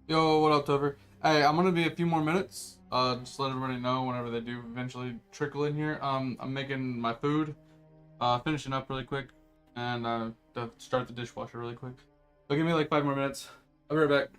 Yo, what up, Topher? Hey, I'm gonna be a few more minutes. Just let everybody know whenever they do eventually trickle in here. I'm making my food, finishing up really quick, and to start the dishwasher really quick. So give me like 5 more minutes. I'll be right back.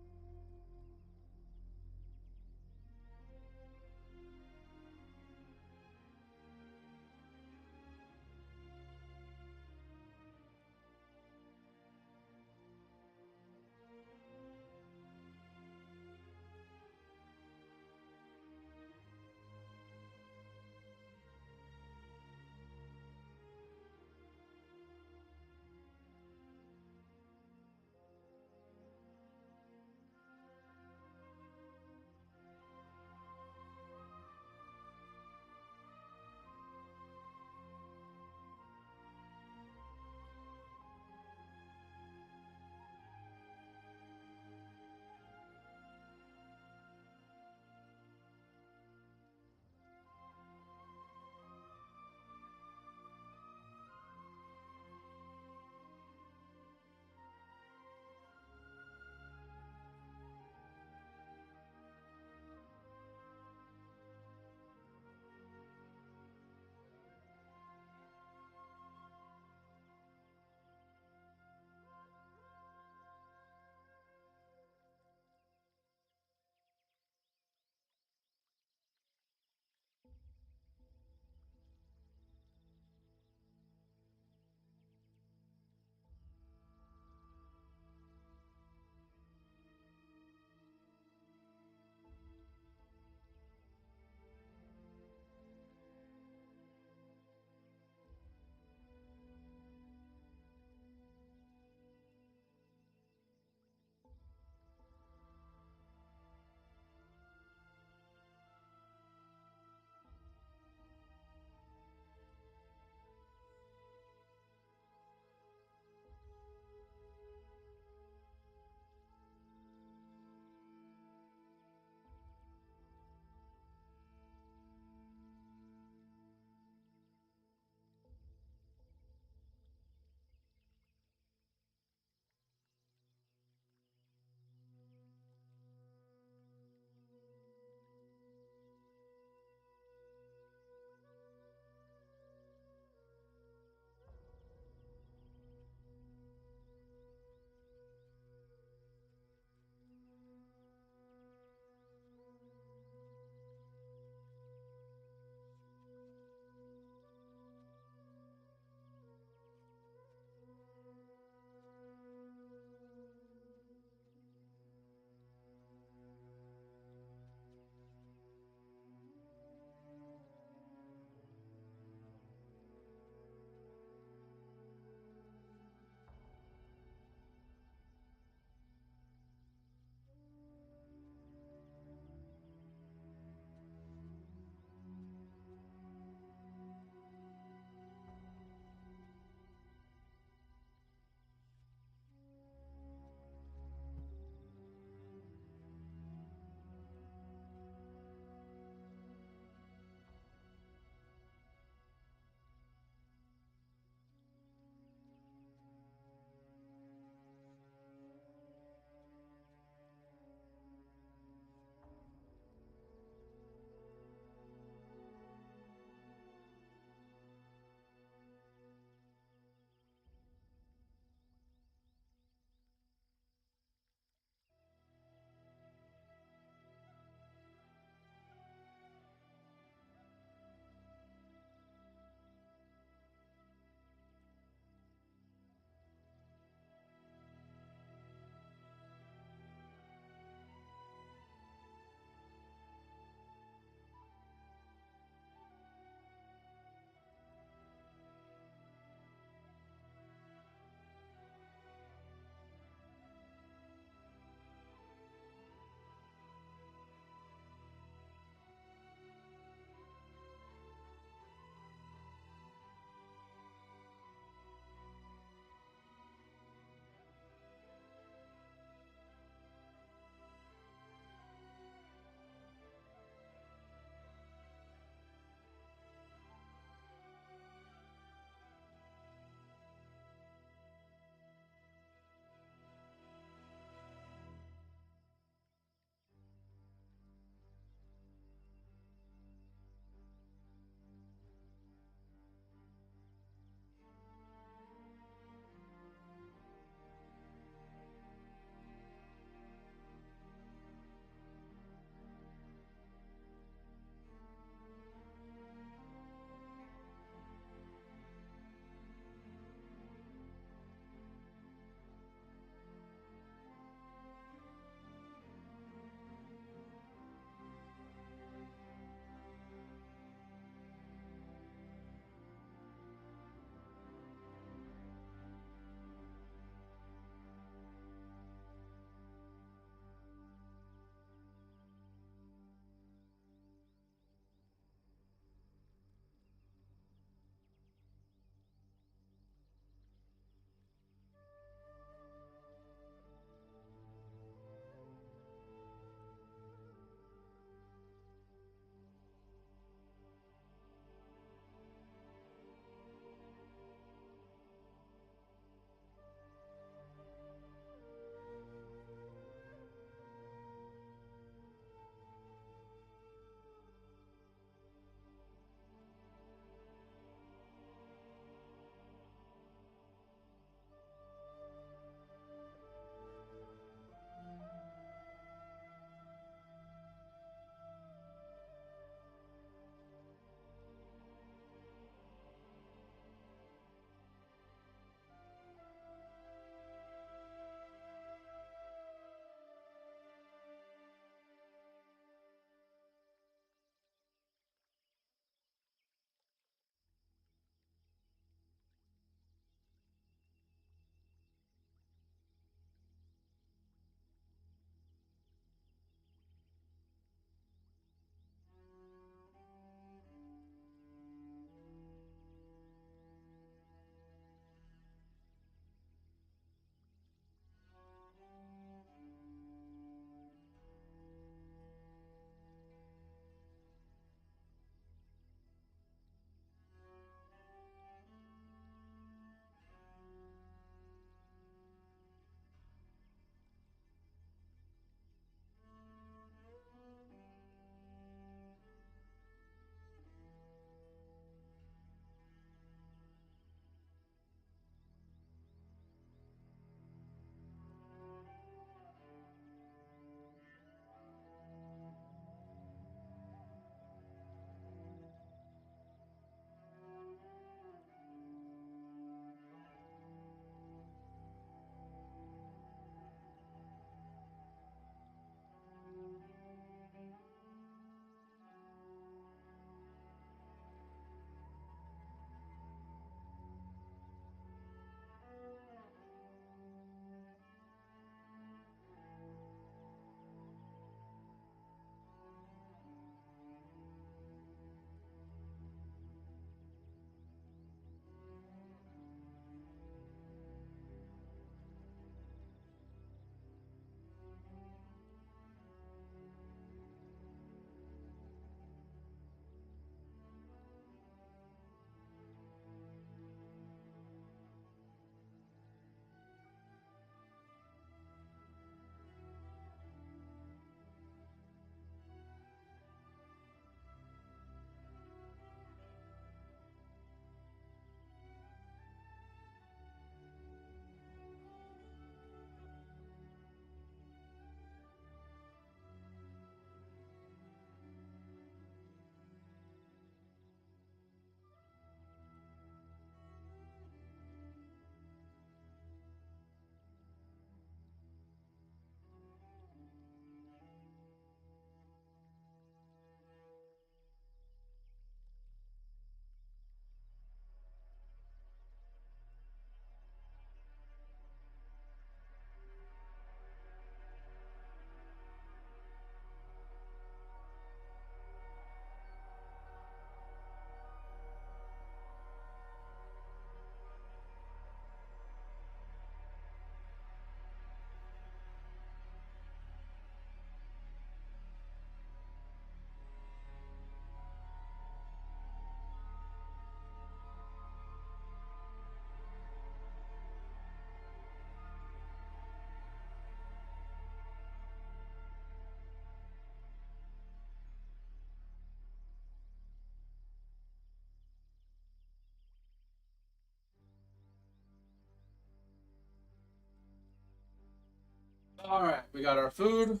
All right, we got our food.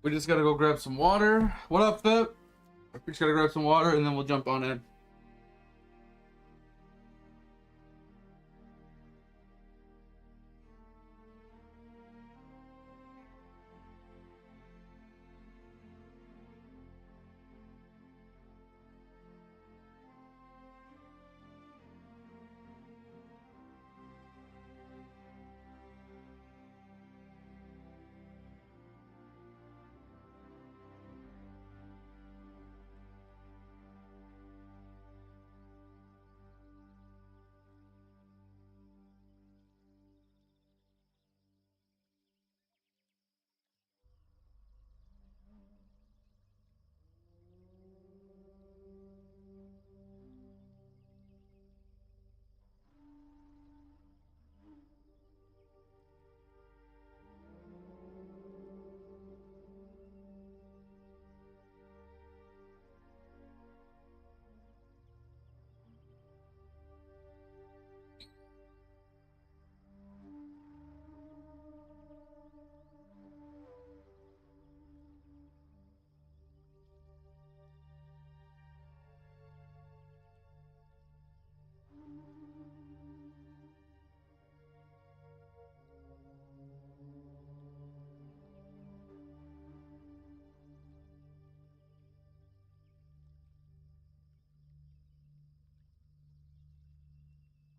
We just gotta go grab some water. What up, Phip? We just gotta grab some water and then we'll jump on in.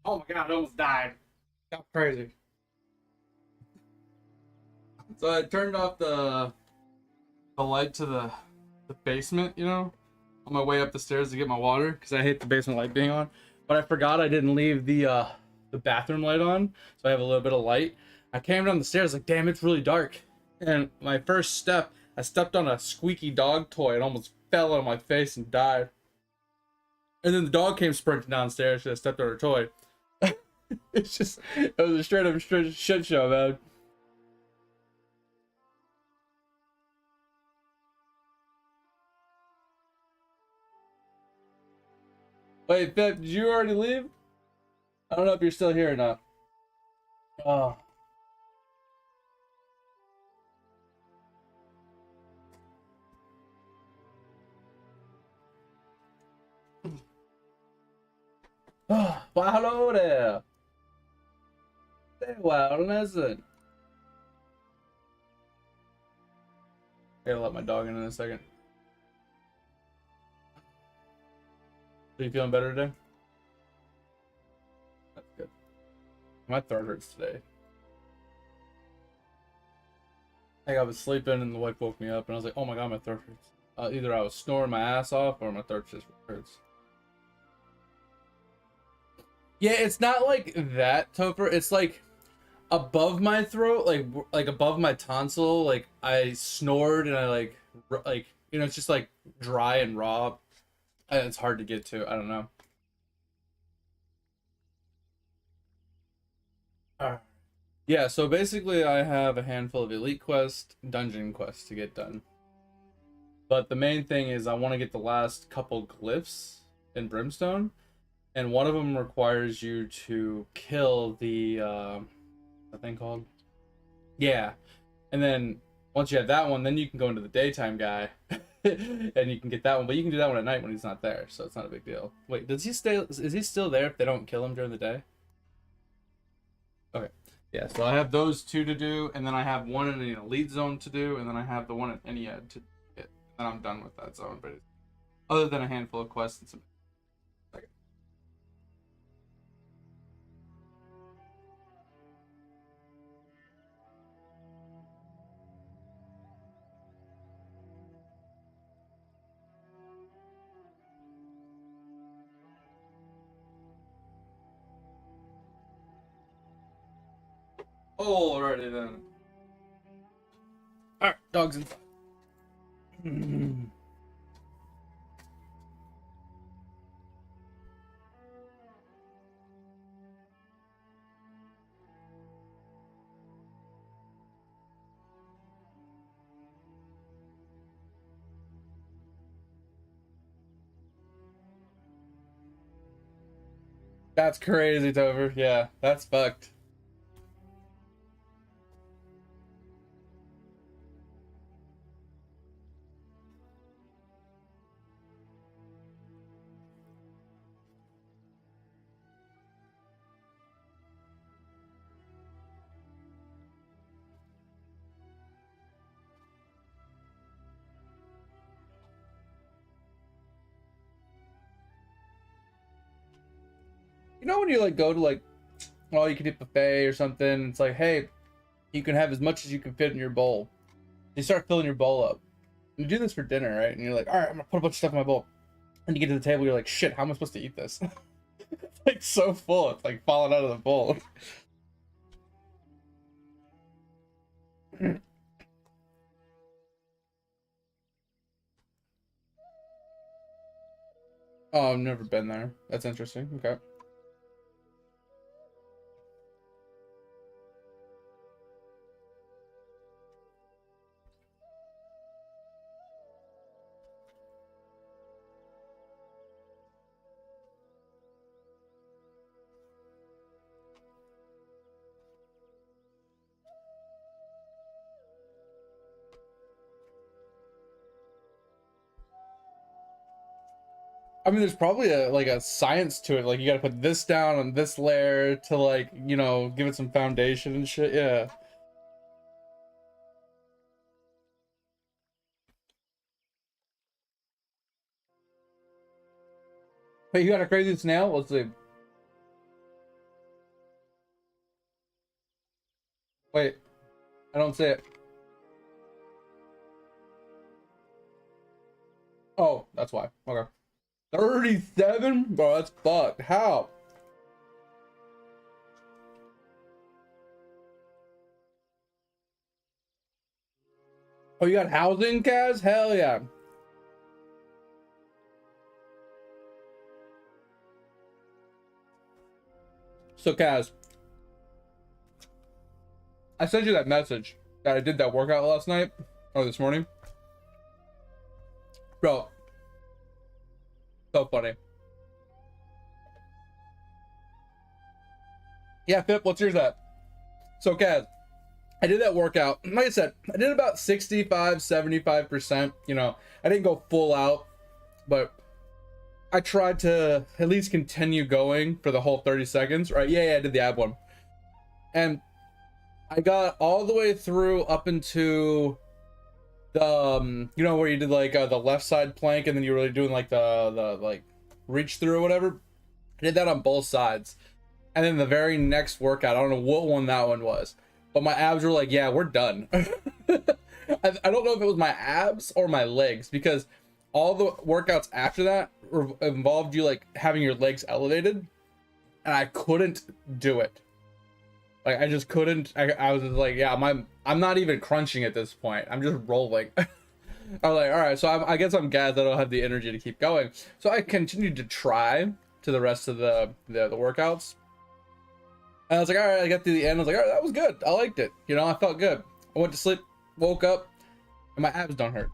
Oh my god, I almost died. Got crazy. So I turned off the light to the basement, you know, on my way up the stairs to get my water because I hate the basement light being on. But I forgot I didn't leave the bathroom light on, so I have a little bit of light. I came down the stairs like, damn, it's really dark. And my first step, I stepped on a squeaky dog toy and almost fell on my face and died. And then the dog came sprinting downstairs because I stepped on her toy. It was a straight up shit show, man. Wait, Pip, did you already leave? I don't know if you're still here or not. Oh. Well, hello there. Well, listen. I gotta let my dog in a second. Are you feeling better today? That's good. My throat hurts today. Like I was sleeping and the wife woke me up and I was like, oh my god, my throat hurts. Either I was snoring my ass off or my throat just hurts. Yeah, it's not like that, Topher. It's like above my throat, like above my tonsil. Like I snored and I like you know, it's just like dry and raw. And it's hard to get to. I don't know. Yeah, so basically I have a handful of elite quest, dungeon quests to get done. But the main thing is I want to get the last couple glyphs in Brimstone, and one of them requires you to kill the thing called? Yeah. And then once you have that one, then you can go into the daytime guy and you can get that one, but you can do that one at night when he's not there, so it's not a big deal. Wait, does he stay is he still there if they don't kill him during the day? Okay. Yeah, so I have those two to do, and then I have one in an elite zone to do, and then I have the one at Eniad to get. And I'm done with that zone, but other than a handful of quests and some. Alrighty then. Alright, dogs inside. That's crazy, Tover. Yeah, that's fucked. You know when you like go to like all you can eat buffet or something, it's like, hey, you can have as much as you can fit in your bowl. You start filling your bowl up. You do this for dinner, right? And you're like, all right, I'm gonna put a bunch of stuff in my bowl. And you get to the table, you're like, shit, how am I supposed to eat this? It's like so full, it's like falling out of the bowl. Oh, I've never been there. That's interesting. Okay. I mean, there's probably a like a science to it. Like you got to put this down on this layer to like, you know, give it some foundation and shit. Yeah. Hey, you got a crazy snail? Let's see. Wait, I don't see it. Oh, that's why. Okay. 37? Bro, that's fucked. How? Oh, you got housing, Kaz? Hell yeah. So, Kaz, I sent you that message that I did that workout last night or this morning. Bro, so funny. Yeah, Pip, what's yours at? So, Kaz, I did that workout. Like I said, I did about 65, 75%. You know, I didn't go full out, but I tried to at least continue going for the whole 30 seconds, right? Yeah, I did the ab one. And I got all the way through up into the, you know, where you did like the left side plank and then you were really doing like the like reach through or whatever. I did that on both sides. And then the very next workout, I don't know what one that one was, but my abs were like, yeah, we're done. I don't know if it was my abs or my legs, because all the workouts after that involved you like having your legs elevated, and I couldn't do it. Like I just couldn't. I was just like, yeah, I'm not even crunching at this point. I'm just rolling. I was like, all right, so I guess I'm gassed. I don't have the energy to keep going. So I continued to try to the rest of the workouts. And I was like, all right, I got to the end. I was like, all right, that was good. I liked it. You know, I felt good. I went to sleep, woke up, and my abs don't hurt.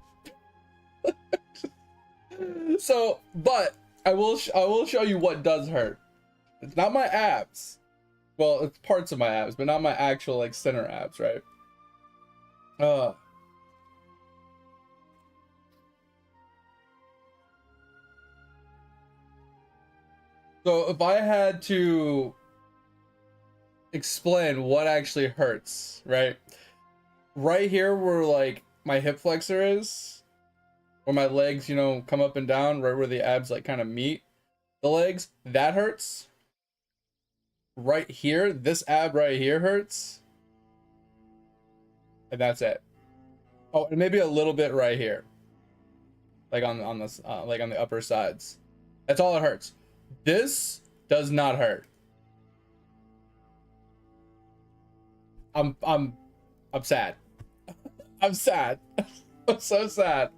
So, but I will show you what does hurt. It's not my abs. Well, it's parts of my abs, but not my actual like center abs, right? So if I had to explain what actually hurts, right? Right here where like my hip flexor is, where my legs, you know, come up and down, right where the abs like kind of meet the legs, that hurts. Right here, this ab right here hurts. And that's it. Oh, and maybe a little bit right here. Like on this like on the upper sides. That's all it hurts. This does not hurt. I'm sad. I'm sad. I'm so sad.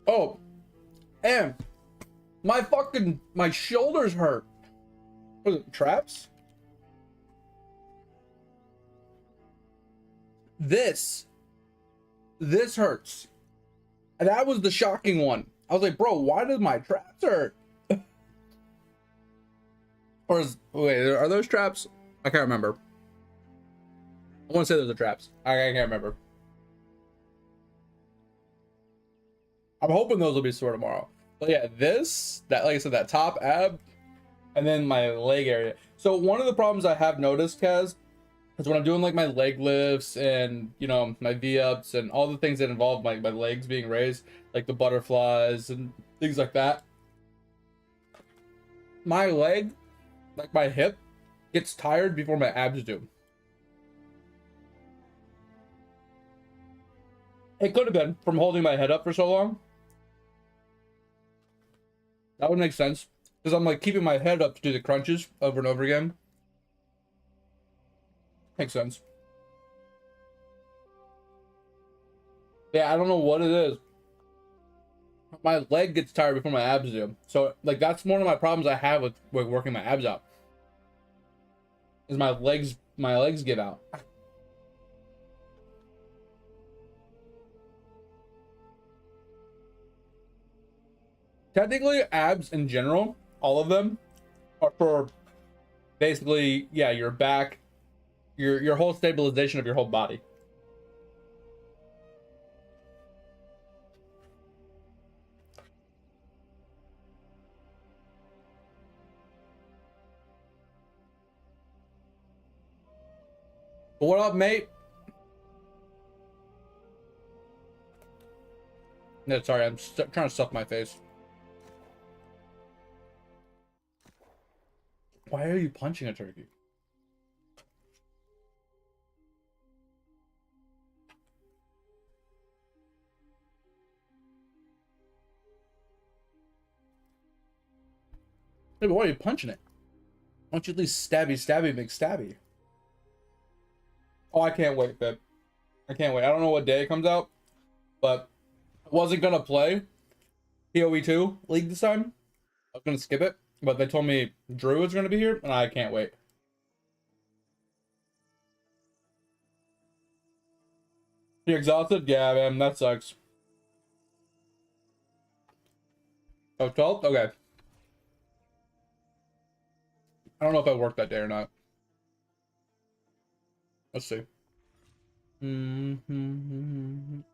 Oh, and my shoulders hurt. Was it traps? This hurts. And that was the shocking one. I was like, bro, why does my traps hurt? Wait, are those traps? I can't remember. I want to say those are traps. I can't remember. I'm hoping those will be sore tomorrow. But yeah, that like I said, that top ab, and then my leg area. So one of the problems I have noticed, Kaz, Because when I'm doing like my leg lifts and my V-ups and all the things that involve my legs being raised, like the butterflies and things like that, my leg, like my hip, gets tired before my abs do. It could have been from holding my head up for so long. That would make sense. Because I'm like keeping my head up to do the crunches over and over again. Makes sense. Yeah, I don't know what it is. My leg gets tired before my abs do. So like that's one of my problems I have with working my abs out. Is my legs give out. Technically, abs in general, all of them, are for basically, yeah, your back, your whole stabilization of your whole body. But what up, mate? No, sorry, I'm trying to stuff my face. Why are you punching a turkey? Hey, but why are you punching it? Why don't you at least stabby make stabby? Oh, I can't wait, babe. I can't wait. I don't know what day it comes out, but I wasn't gonna play PoE 2 League this time. I was gonna skip it, but they told me Drew is gonna be here, and I can't wait. You exhausted? Yeah, man, that sucks. Oh, 12th? Okay. I don't know if I worked that day or not. Let's see. Oh,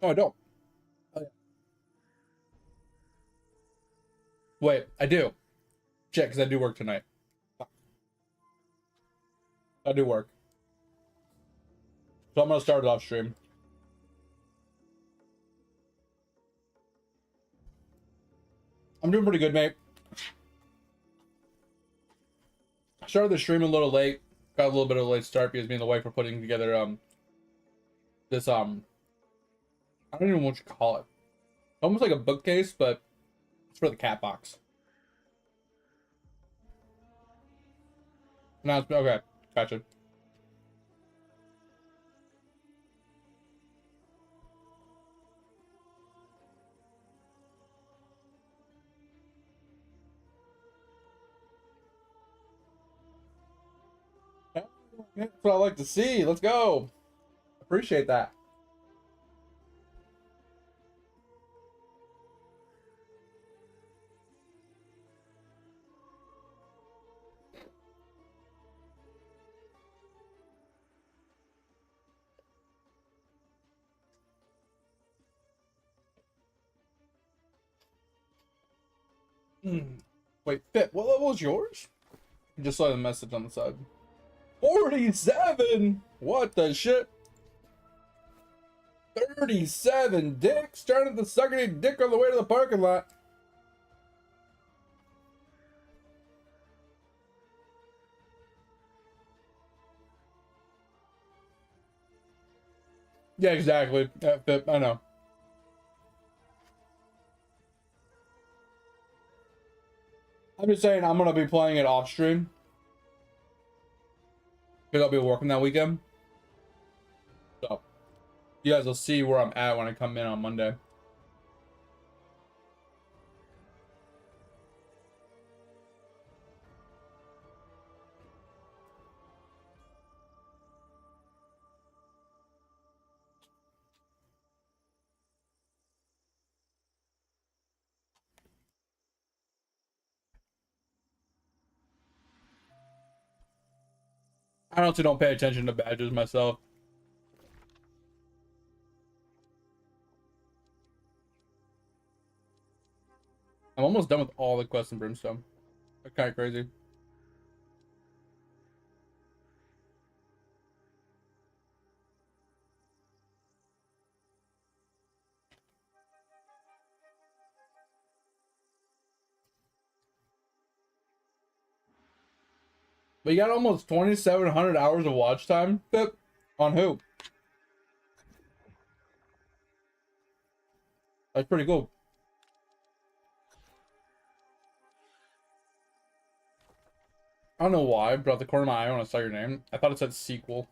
I don't. Oh, yeah. Wait, I do. Check, because I do work tonight. I do work. So I'm going to start it off stream. I'm doing pretty good, mate. I started the stream a little late. Got a little bit of a late start because me and the wife were putting together this I don't even know what you call it. Almost like a bookcase, but it's for the cat box. No, it's okay. Gotcha. That's what I like to see. Let's go. Appreciate that. Wait, Fit, what level is yours? I just saw the message on the side. 47? What the shit? 37 dick? Started the sucking dick on the way to the parking lot. Yeah, exactly. Fit, I know. I'm just saying I'm gonna be playing it off stream. Because I'll be working that weekend. So you guys will see where I'm at when I come in on Monday. I honestly don't pay attention to badges myself. I'm almost done with all the quests in Brimstone. That's kind of crazy. But you got almost 2,700 hours of watch time, Pip? On who? That's pretty cool. I don't know why, but out the corner of my eye when I saw your name, I thought it said sequel.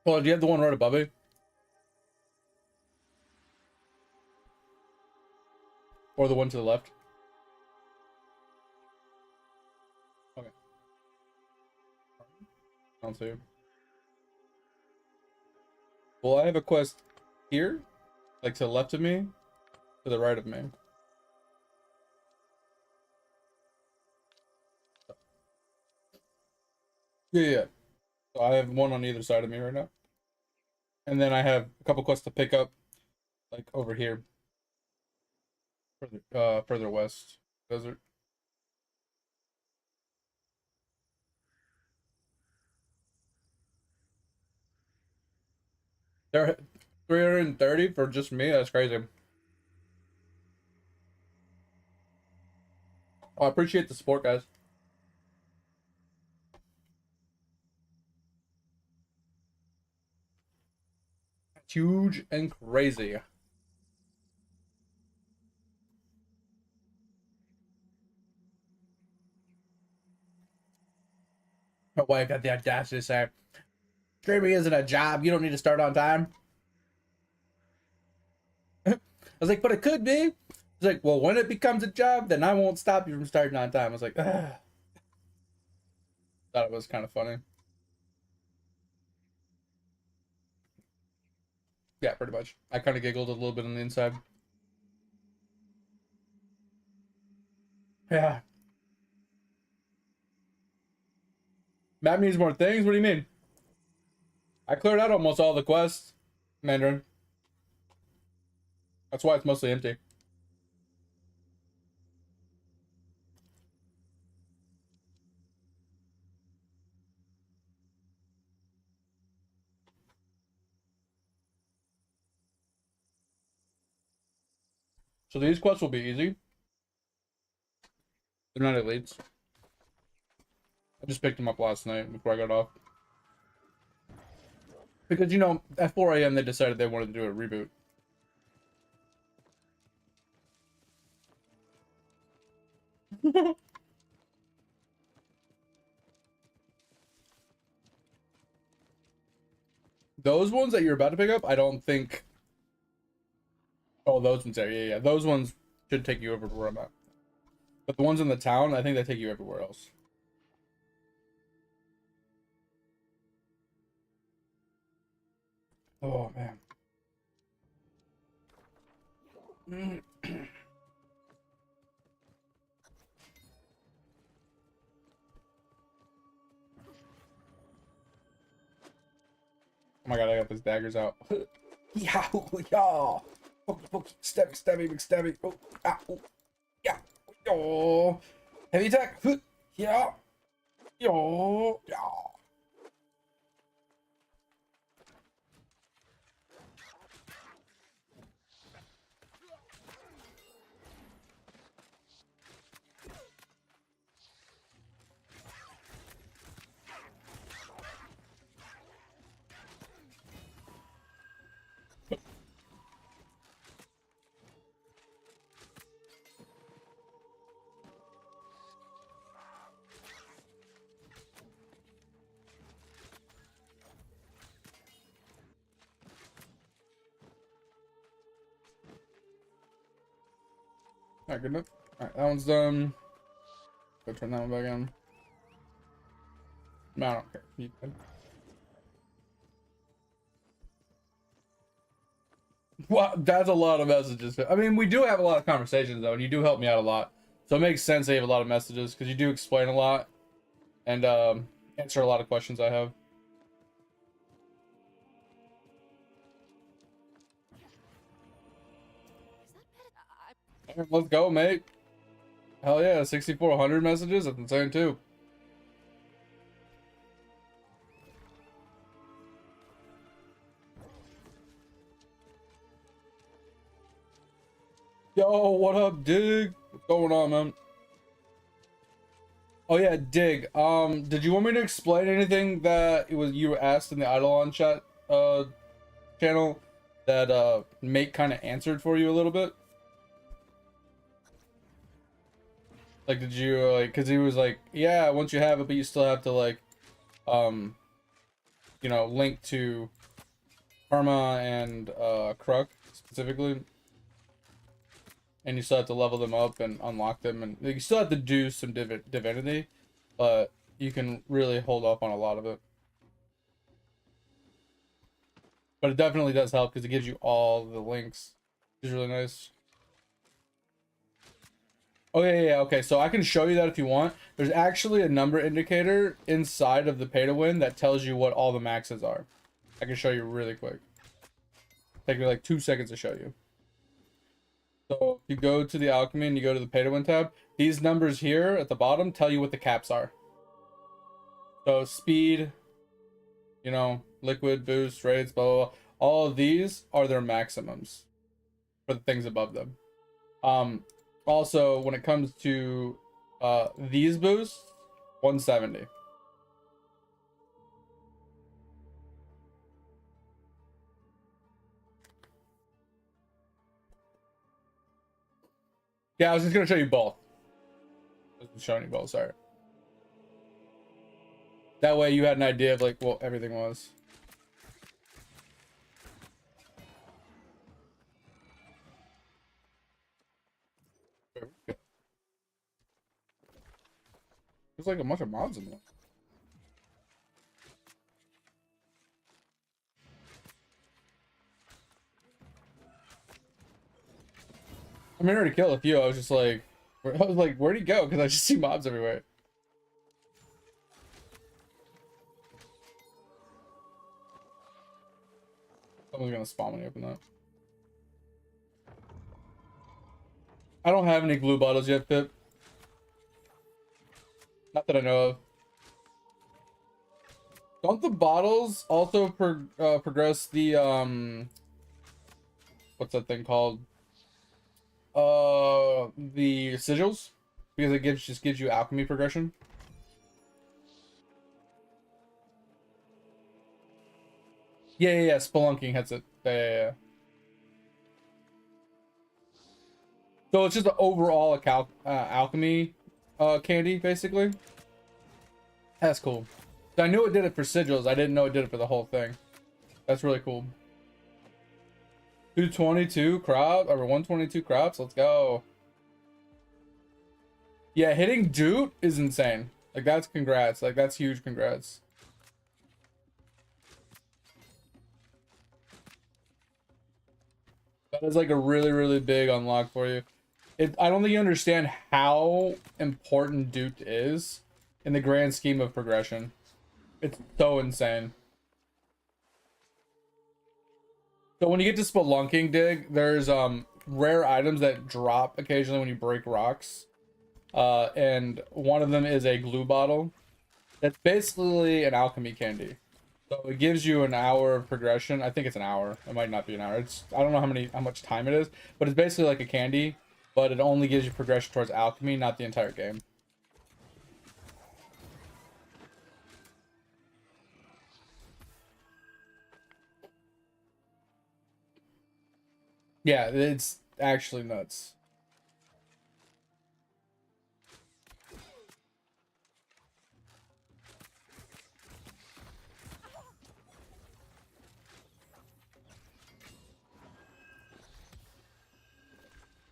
Well, do you have the one right above it? Or the one to the left? Okay. I don't see it. Well, I have a quest here, like to the left of me, to the right of me. Yeah. So I have one on either side of me right now. And then I have a couple quests to pick up, like over here. Further west. Desert. They're 330 for just me? That's crazy. Oh, I appreciate the support, guys. It's huge and crazy. My wife had the audacity to say, streaming isn't a job. You don't need to start on time. I was like, but it could be. It's like, well, when it becomes a job, then I won't stop you from starting on time. I was like, ugh. Thought it was kind of funny. Yeah, pretty much. I kind of giggled a little bit on the inside. Yeah. Matt needs more things? What do you mean? I cleared out almost all the quests, Mandarin. That's why it's mostly empty. So these quests will be easy. They're not elites. I just picked them up last night before I got off. Because, you know, at 4 a.m. they decided they wanted to do a reboot. Those ones that you're about to pick up, I don't think... Oh, those ones there. Yeah. Those ones should take you over to where I'm at. But the ones in the town, I think they take you everywhere else. Oh, man. Oh my god, I got these daggers out. Yeah, yeah. Pokey, pokey, stabby, stabby, big stabby. Oh, ah, oh, yeah. Oh, heavy attack. Yeah. Yo, yeah. Alright, good enough. Alright, that one's done. Go turn that one back on. No, I don't care. You can. Well, that's a lot of messages. I mean, we do have a lot of conversations, though, and you do help me out a lot. So it makes sense they have a lot of messages, because you do explain a lot, and answer a lot of questions I have. Alright, let's go, mate. Hell yeah, 6,400 messages? That's insane, too. Yo, what up, Dig? What's going on, man? Oh yeah, Dig. Did you want me to explain anything that it was you were asked in the Eidolon chat channel that Mate kind of answered for you a little bit? Like, did you like? Cause he was like, yeah, once you have it, but you still have to like, um, you know, link to Karma and Kruk specifically, and you still have to level them up and unlock them, and like, you still have to do some divinity, but you can really hold off on a lot of it. But it definitely does help because it gives you all the links. It's really nice. Oh yeah, okay. So I can show you that if you want. There's actually a number indicator inside of the pay to win that tells you what all the maxes are. I can show you really quick. Take me like 2 seconds to show you. So if you go to the alchemy and you go to the pay to win tab, these numbers here at the bottom tell you what the caps are. So speed, you know, liquid, boost, raids, blah, blah, blah. All of these are their maximums for the things above them. Also, when it comes to these boosts, 170. Yeah, I was just gonna show you both. I was showing you both, sorry. That way you had an idea of like what everything was. There's like a bunch of mobs in there. I mean, I already killed a few. I was just like, where'd he go? Because I just see mobs everywhere. Someone's gonna spawn when you open that. I don't have any glue bottles yet, Pip. Not that I know of. Don't the bottles also progress the what's that thing called? The sigils, because it just gives you alchemy progression. Yeah. Spelunking hits it. Yeah. So it's just the overall alchemy candy, basically. That's cool. So I knew it did it for sigils. I didn't know it did it for the whole thing. That's really cool. 222 crop or 122 crops. Let's go. Yeah, hitting Doot is insane. Like that's congrats. Like that's huge congrats. That is like a really big unlock for you. I don't think you understand how important Doot is in the grand scheme of progression. It's so insane. So when you get to Spelunking Dig, there's rare items that drop occasionally when you break rocks. And one of them is a glue bottle. That's basically an alchemy candy. So it gives you an hour of progression. I think it's an hour. It might not be an hour. I don't know how much time it is, but it's basically like a candy, but it only gives you progression towards alchemy, not the entire game. Yeah, it's actually nuts.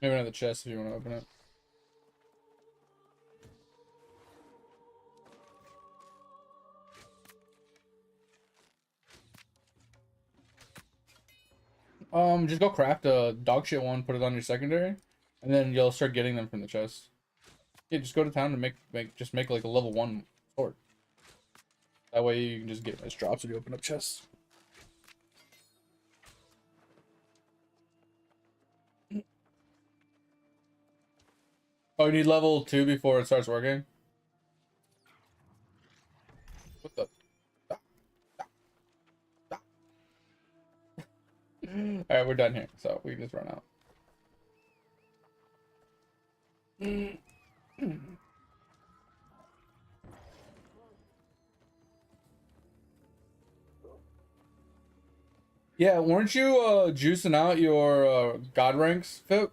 Maybe another chest if you want to open it. Just go craft a dog shit one, put it on your secondary, and then you'll start getting them from the chest. Yeah, just go to town and make like a level 1 sword. That way you can just get nice drops when you open up chests. Oh, you need level 2 before it starts working? What the? Alright, we're done here, so we can just run out. Yeah, weren't you juicing out your god ranks, Pip?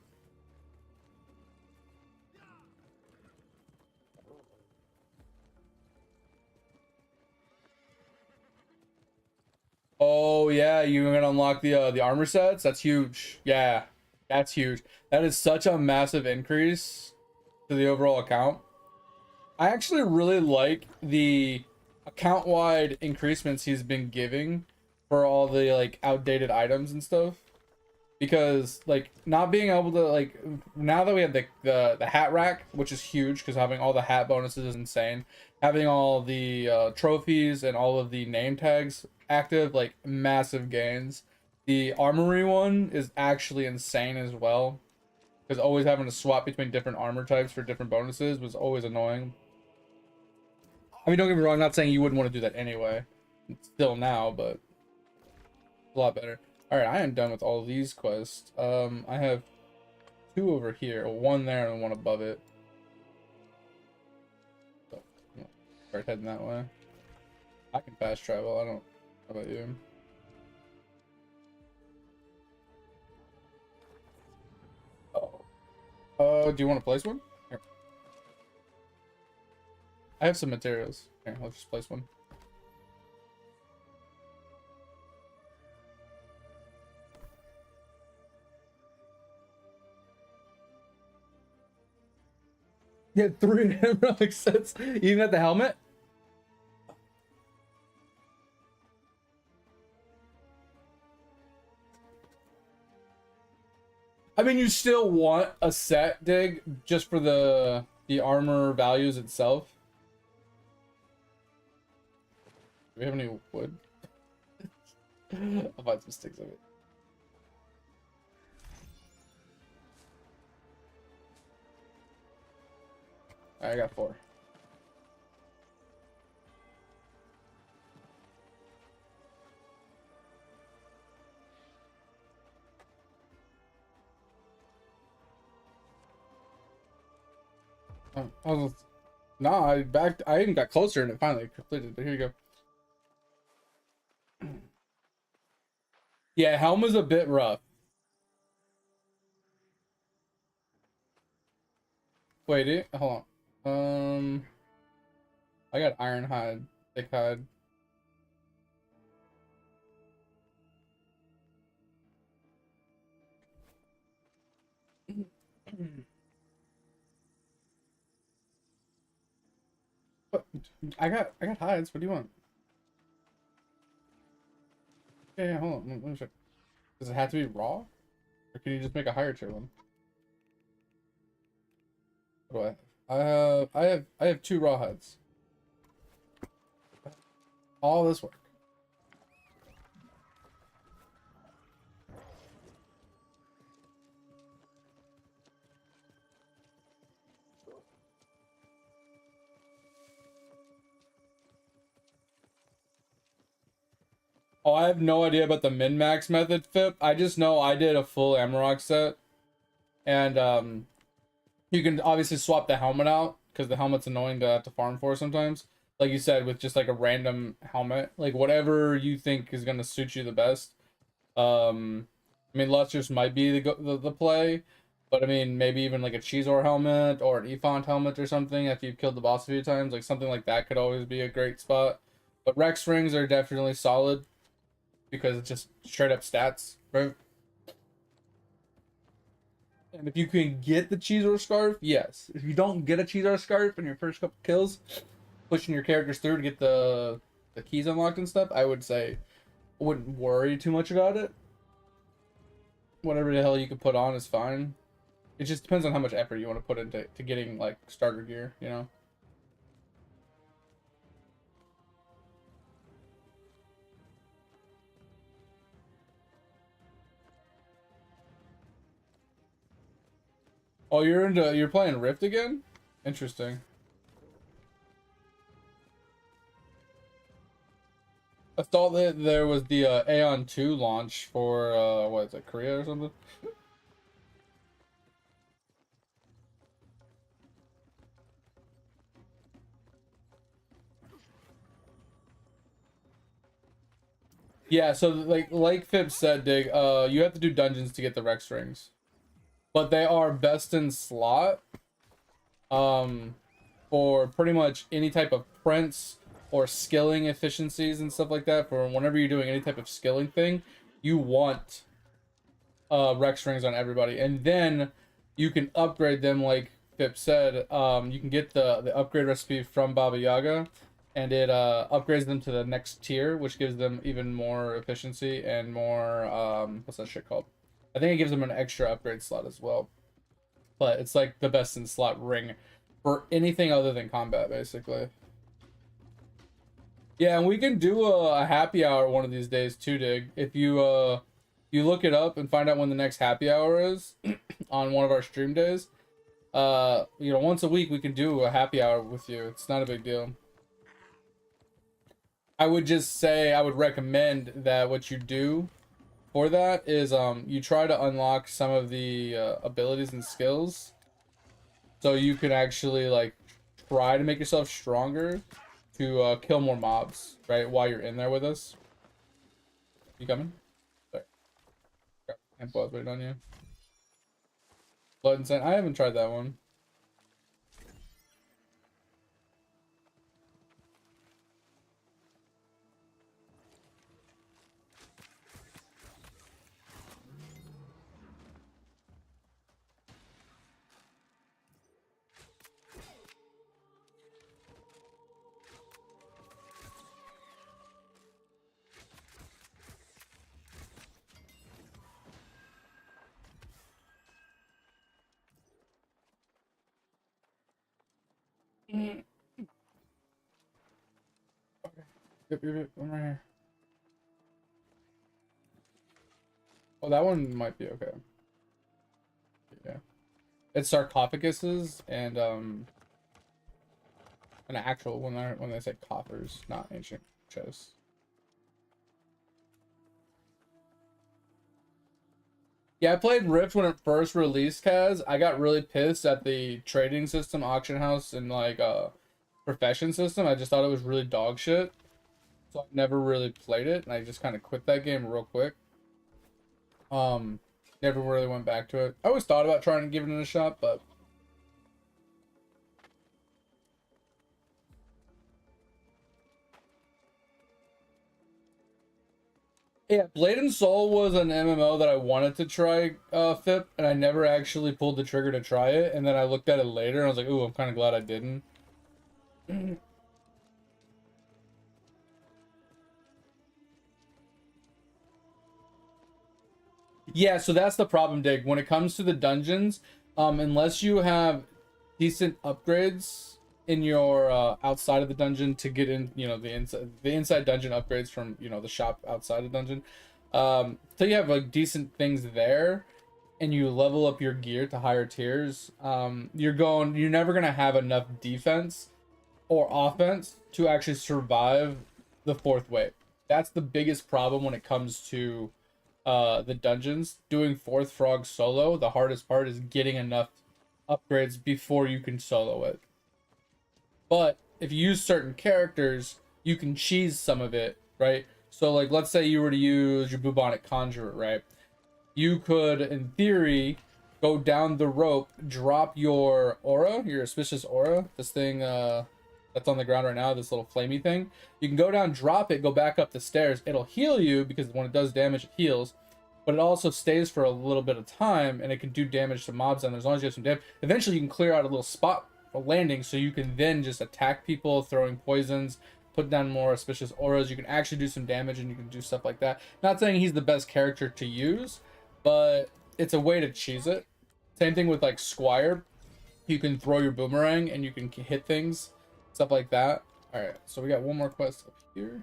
Oh yeah, you're gonna unlock the armor sets. That's huge. Yeah, that's huge. That is such a massive increase to the overall account. I actually really like the account-wide increasements he's been giving for all the like outdated items and stuff. Because like not being able to like now that we have the hat rack, which is huge because having all the hat bonuses is insane. Having all the trophies and all of the name tags active, like massive gains. The armory one is actually insane as well because always having to swap between different armor types for different bonuses was always annoying. I mean, don't get me wrong, I'm not saying you wouldn't want to do that anyway. Still now, but a lot better. Alright, I am done with all these quests. I have two over here, one there and one above it. So, start heading that way. I can fast travel, I don't. How about you? Oh. Do you want to place one? Here. I have some materials. Here, let's just place one. Yeah, 3 heroic sets. Even at the helmet? I mean, you still want a set, Dig, just for the armor values itself. Do we have any wood? I'll find some sticks of it. I got 4. No, I backed. I even got closer and it finally completed. But here you go. Yeah, helm is a bit rough. Wait, hold on. I got iron hide, thick hide. What? I got hides. What do you want? Yeah, hold on. Let me check. Does it have to be raw, or can you just make a higher tier one? What do I have? I have 2 raw hides. All this work. Oh, I have no idea about the min-max method, Fip. I just know I did a full Amarok set. And you can obviously swap the helmet out, because the helmet's annoying to have to farm for sometimes. Like you said, with just like a random helmet. Like whatever you think is going to suit you the best. I mean, Lustrous might be the play. But I mean, maybe even like a Cheezor helmet or an Efont helmet or something after you've killed the boss a few times. Like something like that could always be a great spot. But Rex rings are definitely solid, because it's just straight up stats, right? And if you can get the Cheezor scarf, yes. If you don't get a Cheezor scarf in your first couple kills, pushing your characters through to get the keys unlocked and stuff, I would say I wouldn't worry too much about it. Whatever the hell you can put on is fine. It just depends on how much effort you want to put into getting like starter gear, you know. Oh, you're playing Rift again? Interesting. I thought that there was the Aeon 2 launch for what is it, Korea or something? Yeah, so like Phipps said, Dig, you have to do dungeons to get the Rex rings. But they are best in slot. For pretty much any type of prints or skilling efficiencies and stuff like that. For whenever you're doing any type of skilling thing, you want Rex rings on everybody. And then you can upgrade them like Phipps said. You can get the upgrade recipe from Baba Yaga, and it upgrades them to the next tier, which gives them even more efficiency and more what's that shit called? I think it gives them an extra upgrade slot as well. But it's like the best in slot ring for anything other than combat, basically. Yeah, and we can do a happy hour one of these days too, Dig. If you look it up and find out when the next happy hour is on one of our stream days, once a week we can do a happy hour with you. It's not a big deal. I would just say I would recommend that what you do for that is you try to unlock some of the abilities and skills, so you can actually like try to make yourself stronger to kill more mobs, right? While you're in there with us. You coming? Sorry. Can't pause waiting on you. Blood and Sand. I haven't tried that one. Okay. Yep, one right here. Oh, that one might be okay. Yeah. It's sarcophaguses and an actual when they say coffers, not ancient chests. Yeah, I played Rift when it first released, Kaz. I got really pissed at the trading system, auction house, and like profession system. I just thought it was really dog shit. So I never really played it, and I just kind of quit that game real quick. Never really went back to it. I always thought about trying to give it a shot, but yeah, Blade and Soul was an MMO that I wanted to try, Fip, and I never actually pulled the trigger to try it. And then I looked at it later, and I was like, "Ooh, I'm kind of glad I didn't." Yeah, so that's the problem, Dig. When it comes to the dungeons, unless you have decent upgrades in your outside of the dungeon to get in, the inside dungeon upgrades from the shop outside the dungeon, so you have like decent things there, and you level up your gear to higher tiers, you're never gonna have enough defense or offense to actually survive the fourth wave. That's the biggest problem when it comes to the dungeons. Doing fourth frog solo, the hardest part is getting enough upgrades before you can solo it. But if you use certain characters, you can cheese some of it, right? So like let's say you were to use your bubonic conjurer, right? You could in theory go down the rope, drop your aura, your auspicious aura, this thing that's on the ground right now, this little flamey thing. You can go down, drop it, go back up the stairs. It'll heal you because when it does damage, it heals. But it also stays for a little bit of time, and it can do damage to mobs. And as long as you have some damage, eventually you can clear out a little spot for landing, so you can then just attack people, throwing poisons, put down more auspicious auras. You can actually do some damage, and you can do stuff like that. Not saying he's the best character to use, but it's a way to cheese it. Same thing with like Squire. You can throw your boomerang, and you can hit things. Stuff like that. Alright, so we got one more quest up here.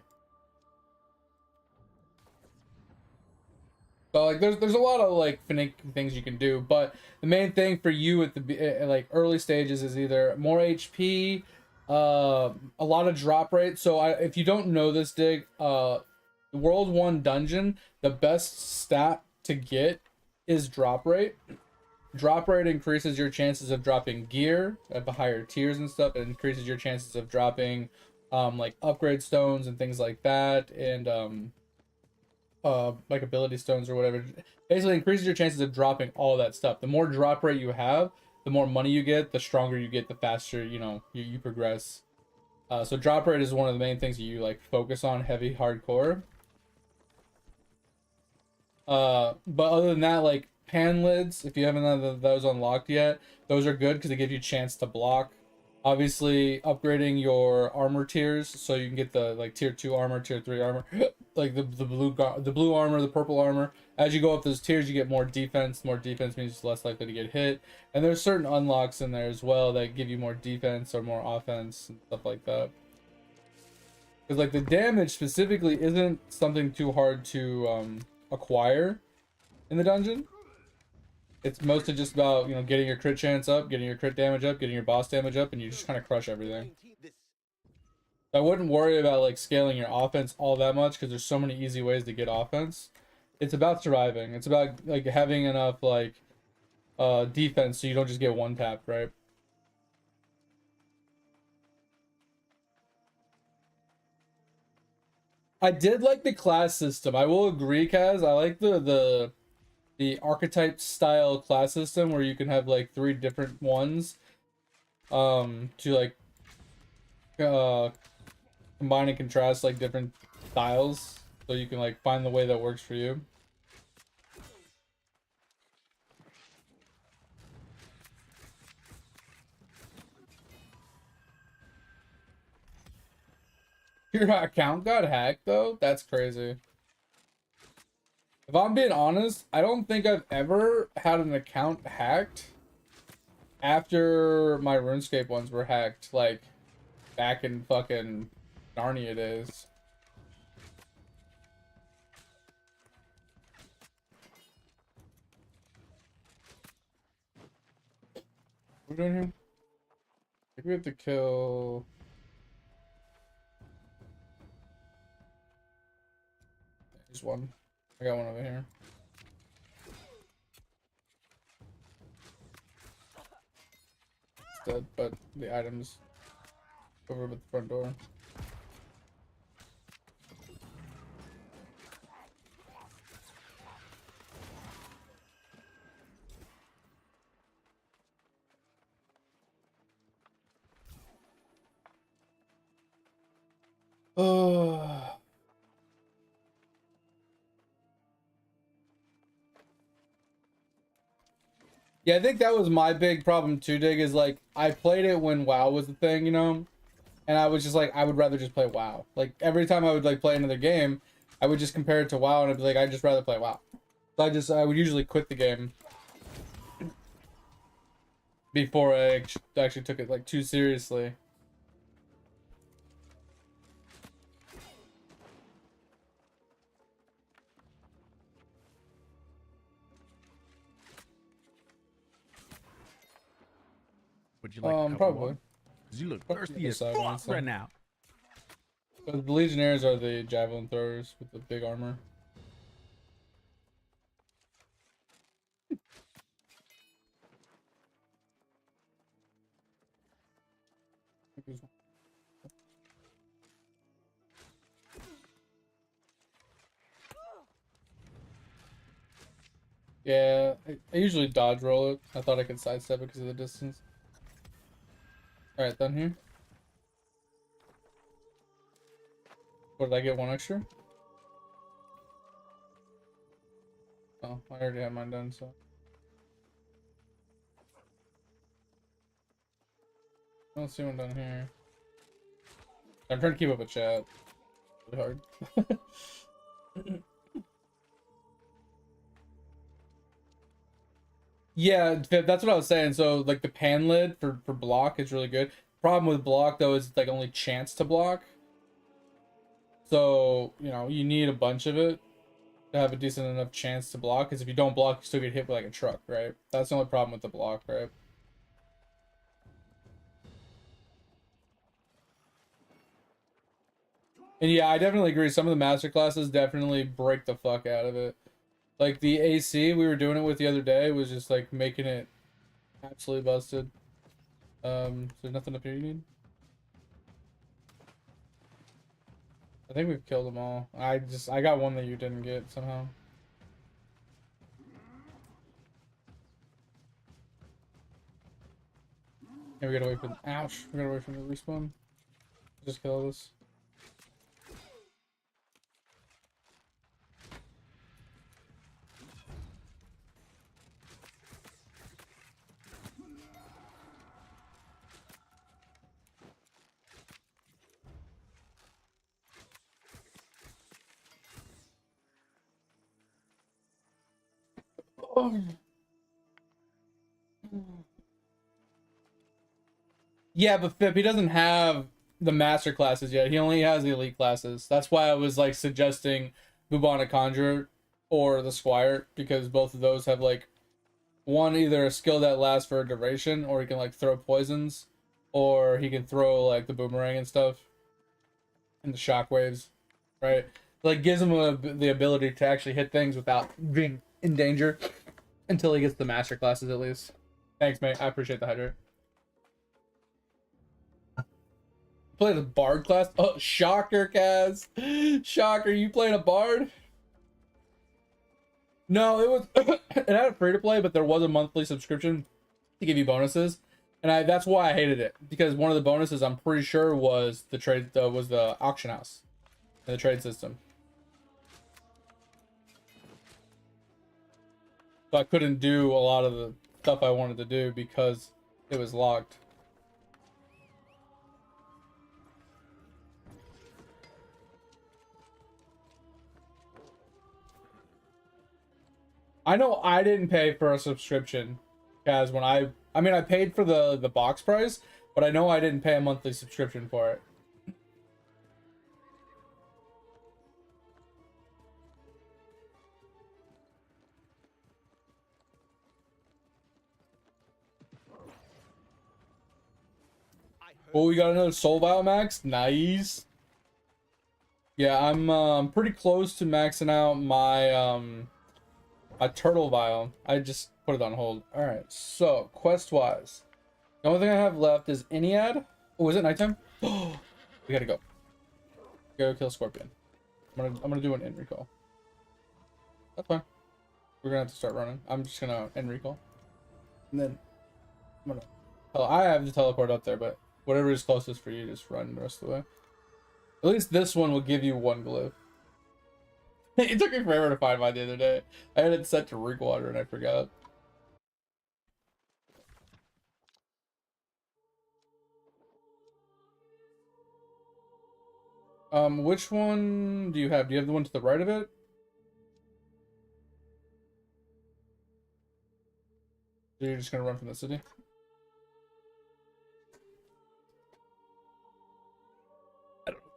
So like there's a lot of like finicky things you can do, but the main thing for you at the like early stages is either more HP, a lot of drop rate. So if you don't know this, Dig, the World 1 dungeon, the best stat to get is drop rate. Drop rate increases your chances of dropping gear at the higher tiers and stuff. It increases your chances of dropping like upgrade stones and things like that, and like ability stones or whatever. Basically increases your chances of dropping all that stuff. The more drop rate you have, the more money you get, the stronger you get, the faster, you know, you progress. So drop rate is one of the main things that you like focus on heavy hardcore. But other than that, like pan lids, if you haven't had those unlocked yet, those are good because they give you a chance to block. Obviously, upgrading your armor tiers so you can get the like tier 2 armor, tier 3 armor, like the blue armor, the purple armor. As you go up those tiers, you get more defense. More defense means less likely to get hit. And there's certain unlocks in there as well that give you more defense or more offense and stuff like that. Because like the damage specifically isn't something too hard to acquire in the dungeon. It's mostly just about, you know, getting your crit chance up, getting your crit damage up, getting your boss damage up, and you just kind of crush everything. I wouldn't worry about like scaling your offense all that much because there's so many easy ways to get offense. It's about surviving. It's about like having enough like defense so you don't just get one tapped, right? I did like the class system. I will agree, Kaz. I like the archetype style class system where you can have like 3 different ones to like combine and contrast like different styles so you can like find the way that works for you. Your account got hacked though? That's crazy. If I'm being honest, I don't think I've ever had an account hacked after my RuneScape ones were hacked, like back in fucking Narnia days. What are we doing here? I think we have to kill... There's one. I got one over here. It's dead, but the items over at the front door. Oh. Yeah, I think that was my big problem too, Dig, is like I played it when WoW was the thing, you know? And I was just like, I would rather just play WoW. Like every time I would like play another game, I would just compare it to WoW and I'd be like, I'd just rather play WoW. So I would usually quit the game before I actually took it like too seriously. Would you like probably. Cause you look thirsty as fuck right now. But the Legionnaires are the javelin throwers with the big armor. Yeah, I usually dodge roll it. I thought I could sidestep it because of the distance. Alright, done here. What, did I get one extra? Oh, I already have mine done, so. I don't see one down here. I'm trying to keep up with chat. It's really hard. Yeah, that's what I was saying. So like the pan lid for block is really good. Problem with block though is it's like only chance to block. So, you know, you need a bunch of it to have a decent enough chance to block, because if you don't block, you still get hit with like a truck, right? That's the only problem with the block, right? And yeah, I definitely agree. Some of the master classes definitely break the fuck out of it. Like the AC we were doing it with the other day was just like making it absolutely busted. So nothing up here you need? I think we've killed them all. I got one that you didn't get somehow. Yeah, we gotta wait for. Ouch! We gotta wait for the respawn. Just kill this. Oh. Yeah, but Fip, he doesn't have the master classes yet. He only has the elite classes. That's why I was like suggesting Bubonic Conjurer or the Squire, because both of those have like one, either a skill that lasts for a duration, or he can like throw poisons, or he can throw like the boomerang and stuff, and the shockwaves, right? Like gives him the ability to actually hit things without being in danger until he gets the master classes at least. Thanks, mate. I appreciate the hydrate. Played a bard class. Oh, shocker, Kaz. Shocker, you playing a bard? No, it was it had a free to play, but there was a monthly subscription to give you bonuses, and that's why I hated it, because one of the bonuses I'm pretty sure was the trade was the auction house and the trade system. So I couldn't do a lot of the stuff I wanted to do because it was locked. I know I didn't pay for a subscription, guys. When I mean, I paid for the box price, but I know I didn't pay a monthly subscription for it. Oh, we got another soul vial max. Nice. Yeah, I'm pretty close to maxing out my my turtle vial. I just put it on hold. All right. So quest wise, the only thing I have left is Eniad. Oh, is it nighttime? Oh, we gotta go. Go kill Scorpion. I'm gonna do an end recall. That's fine. We're gonna have to start running. I'm just gonna end recall, and then I'm gonna. Oh, I have to teleport up there, but whatever is closest for you, just run the rest of the way. At least this one will give you one glyph. It took me forever to find mine the other day. I had it set to rig water and I forgot. Which one do you have? Do you have the one to the right of it? Or you're just gonna run from the city? I don't know.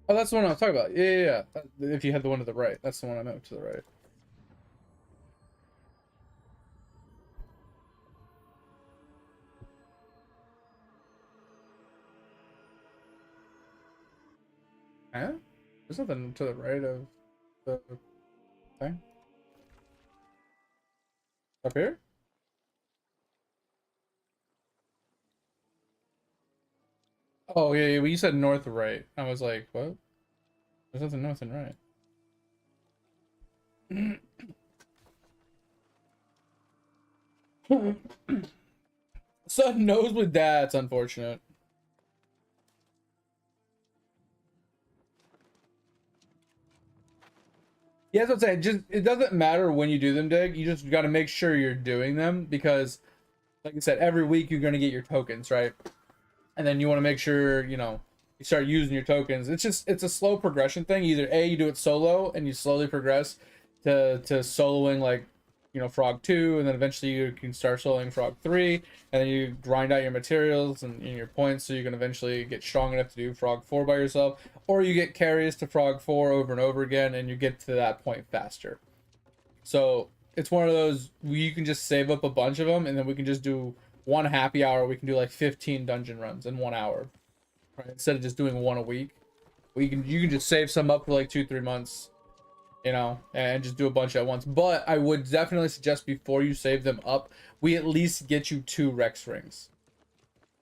Oh, that's the one I was talking about. Yeah. If you had the one to the right, that's the one I meant to the right. Huh? There's nothing to the right of the thing. Up here? Oh, yeah, well, you said north or right. I was like, what? There's nothing north and right. Son knows with that. It's unfortunate. Yeah, that's what I'm saying. Just it doesn't matter when you do them, Dig. You just got to make sure you're doing them because, like I said, every week you're gonna get your tokens, right? And then you want to make sure you start using your tokens. It's a slow progression thing. Either A, you do it solo and you slowly progress to soloing like Frog 2, and then eventually you can start soloing Frog 3, and then you grind out your materials and your points so you can eventually get strong enough to do Frog 4 by yourself, or you get carries to Frog 4 over and over again and you get to that point faster. So it's one of those you can just save up a bunch of them, and then we can just do one happy hour. We can do like 15 dungeon runs in 1 hour, right? Instead of just doing one a week. You can just save some up for like 2-3 months, and just do a bunch at once. But I would definitely suggest before you save them up, we at least get you 2 Rex rings,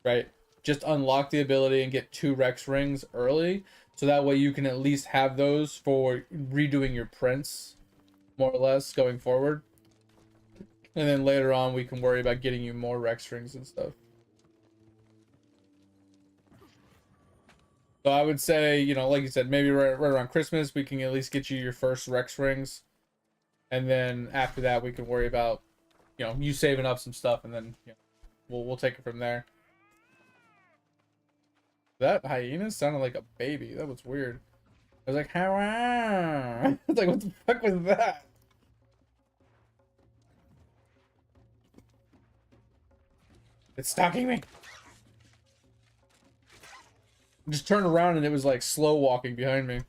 right? just unlock the ability and get 2 Rex rings early, so that way you can at least have those for redoing your prints, more or less, going forward. And then later on, we can worry about getting you more Rex rings and stuff. So I would say, you know, like you said, maybe right around Christmas, we can at least get you your first Rex rings. And then after that, we can worry about, you know, you saving up some stuff, and then, you know, we'll take it from there. That hyena sounded like a baby. That was weird. I was like, how? It's like, what the fuck was that? It's stalking me. Just turned around and it was like slow walking behind me.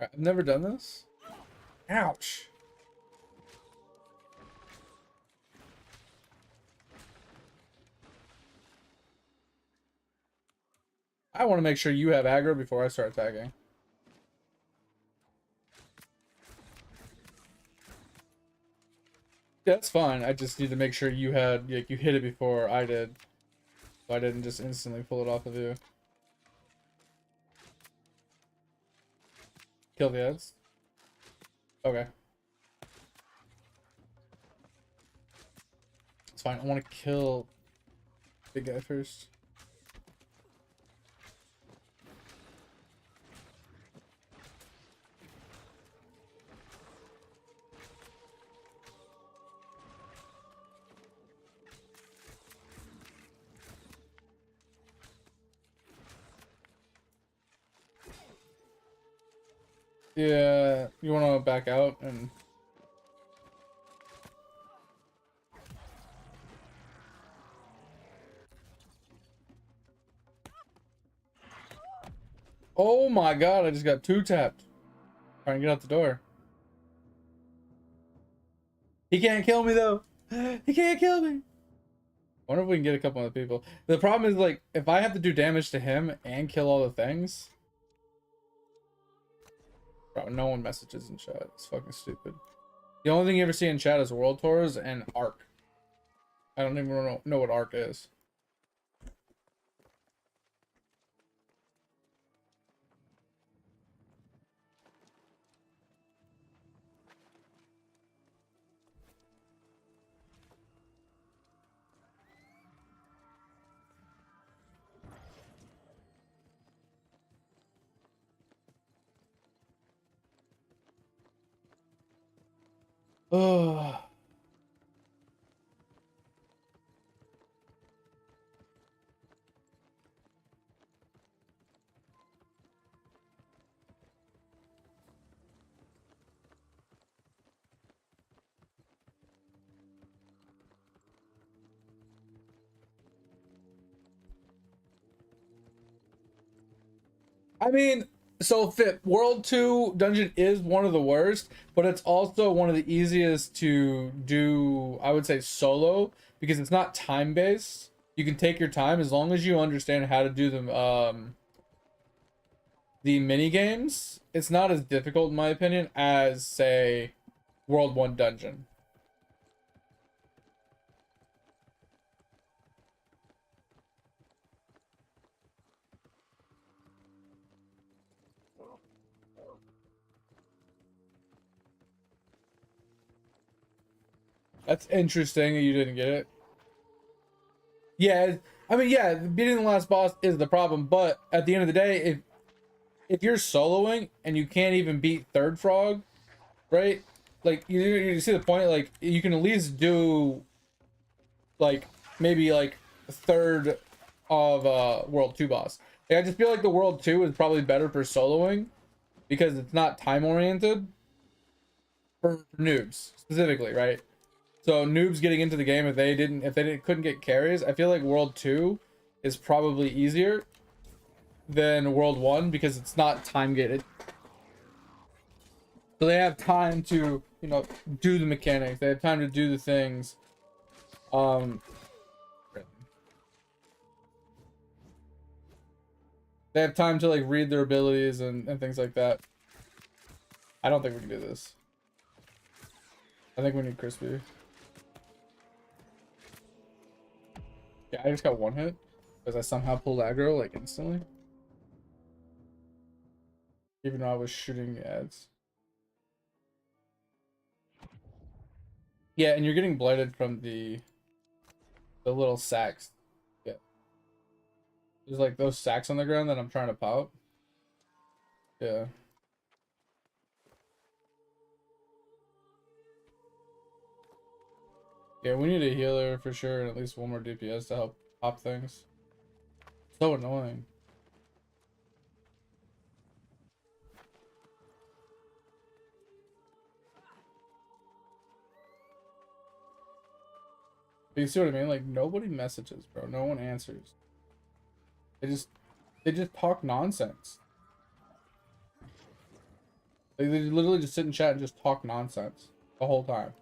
I've never done this. Ouch. I want to make sure you have aggro before I start attacking. Yeah, that's fine. I just need to make sure you had, like, you hit it before I did. So I didn't just instantly pull it off of you. Kill the ads. Okay. It's fine. I want to kill the guy first. Yeah, you want to back out and... Oh my god, I just got 2-tapped. Trying to get out the door. He can't kill me though. He can't kill me. I wonder if we can get a couple other people. The problem is, like, if I have to do damage to him and kill all the things... Bro, no one messages in chat. It's fucking stupid. The only thing you ever see in chat is World Tours and Arc. I don't even know what Arc is. Ugh. I mean, so Fit World 2 dungeon is one of the worst, but it's also one of the easiest to do, I would say, solo, because it's not time based. You can take your time as long as you understand how to do the mini games. It's not as difficult, in my opinion, as, say, World 1 dungeon. That's interesting that you didn't get it. Yeah, I mean, yeah, beating the last boss is the problem, but at the end of the day, if you're soloing and you can't even beat Third Frog, right? Like, you see the point? Like, you can at least do, like, maybe, like, a third of World 2 boss. Like, I just feel like the World 2 is probably better for soloing because it's not time-oriented for noobs, specifically, right? So noobs getting into the game, if they couldn't get carries, I feel like World 2 is probably easier than World 1 because it's not time gated. So they have time to, you know, do the mechanics. They have time to do the things. They have time to like read their abilities and things like that. I don't think we can do this. I think we need Crispy. Yeah, I just got one hit because I somehow pulled aggro like instantly. Even though I was shooting ads. Yeah, and you're getting blighted from the little sacks. Yeah. There's like those sacks on the ground that I'm trying to pop. Yeah. Yeah, we need a healer for sure and at least one more DPS to help pop things. So annoying. But you see what I mean? Like nobody messages, bro. No one answers. They just talk nonsense. They literally just sit in chat and just talk nonsense the whole time.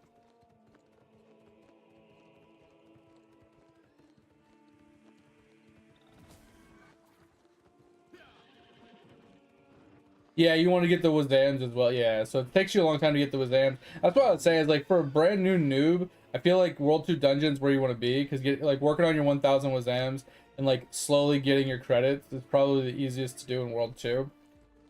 Yeah, you want to get the Wazams as well. Yeah, so it takes you a long time to get the Wazams. That's what I would say is like for a brand new noob, I feel like World 2 Dungeon's where you want to be because get like working on your 1,000 Wazams and like slowly getting your credits is probably the easiest to do in World 2.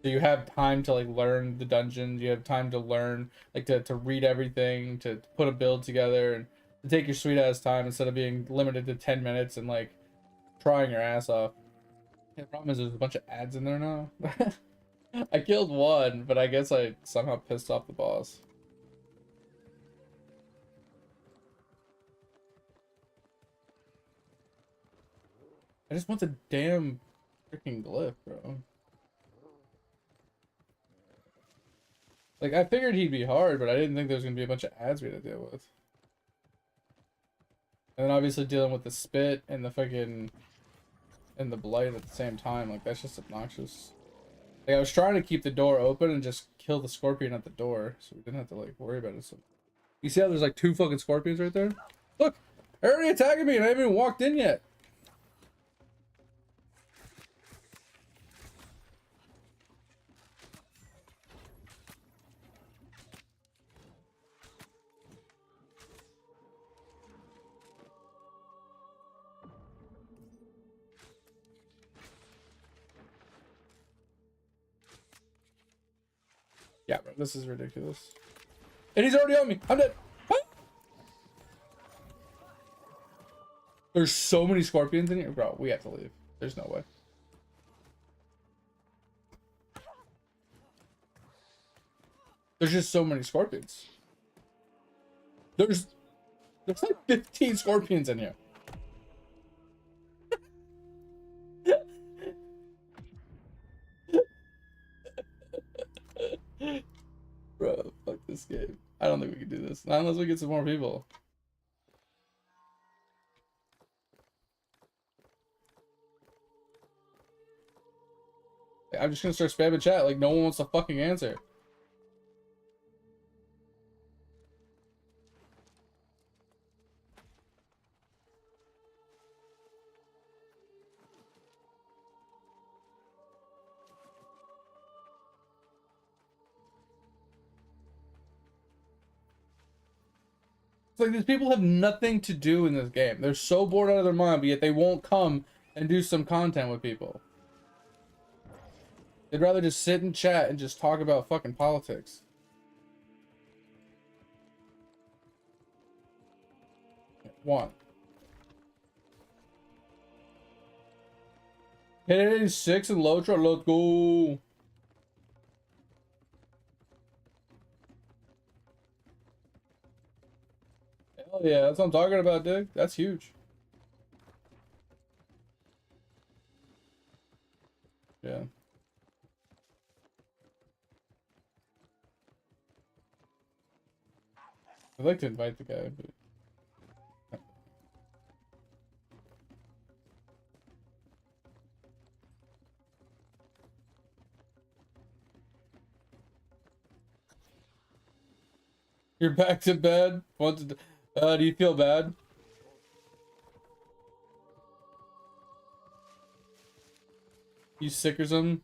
So you have time to like learn the dungeons, you have time to learn like to read everything, to put a build together and to take your sweet ass time instead of being limited to 10 minutes and like trying your ass off. Yeah, the problem is there's a bunch of ads in there now. I killed one, but I guess I somehow pissed off the boss. I just want the damn freaking glyph, bro. Like, I figured he'd be hard, but I didn't think there was gonna be a bunch of ads we had to deal with. And then obviously dealing with the spit and the fucking... and the blight at the same time. Like, that's just obnoxious. Like, I was trying to keep the door open and just kill the scorpion at the door, so we didn't have to, like, worry about it. So... You see how there's, like, 2 fucking scorpions right there? Look! They're already attacking me and I haven't even walked in yet! Yeah, bro, this is ridiculous. And he's already on me! I'm dead! Ah! There's so many scorpions in here. Bro, we have to leave. There's no way. There's just so many scorpions. There's like 15 scorpions in here. Bro, fuck this game. I don't think we can do this. Not unless we get some more people. I'm just gonna start spamming chat like no one wants to fucking answer. It's like these people have nothing to do in this game. They're so bored out of their mind, but yet they won't come and do some content with people. They'd rather just sit and chat and just talk about fucking politics. One. Hit 86 and low truck. Let's go. Hell yeah, that's what I'm talking about, dude. That's huge. Yeah. I'd like to invite the guy, but... You're back to bed? Do you feel bad? You sick or something?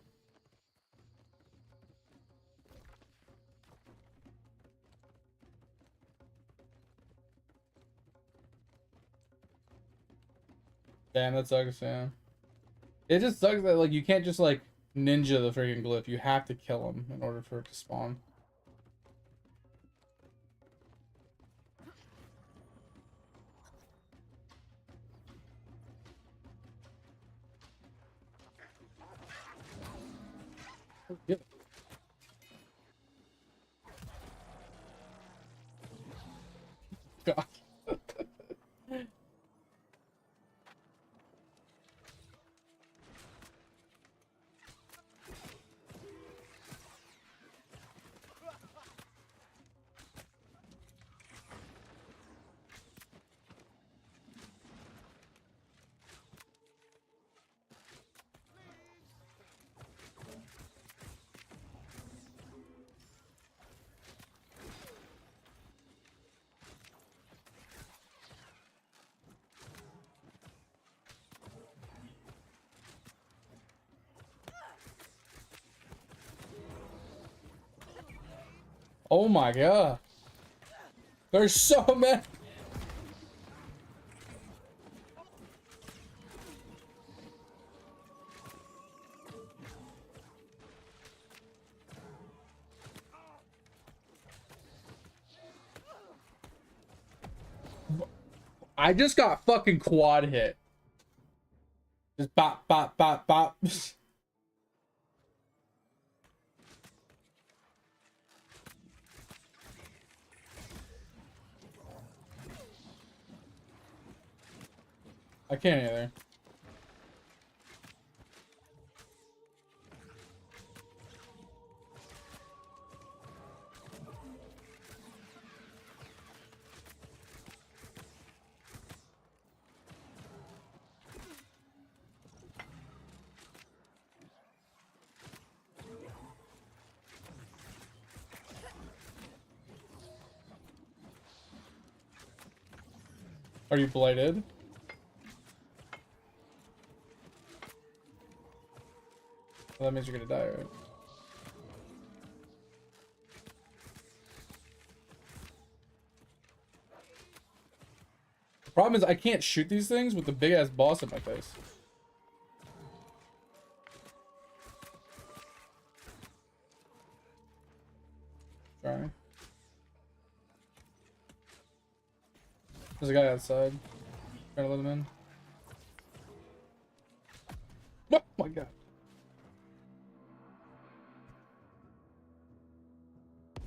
Damn, that sucks, yeah. It just sucks that, like, you can't just, like, ninja the freaking glyph. You have to kill him in order for it to spawn. Yep. God. Oh my god. There's so many. I just got fucking quad hit. Just bop, bop, bop, bop. I can't either. Are you blighted? Well, that means you're gonna die, right? The problem is I can't shoot these things with the big ass boss in my face. Try. There's a guy outside. Trying to let him in. Oh my god.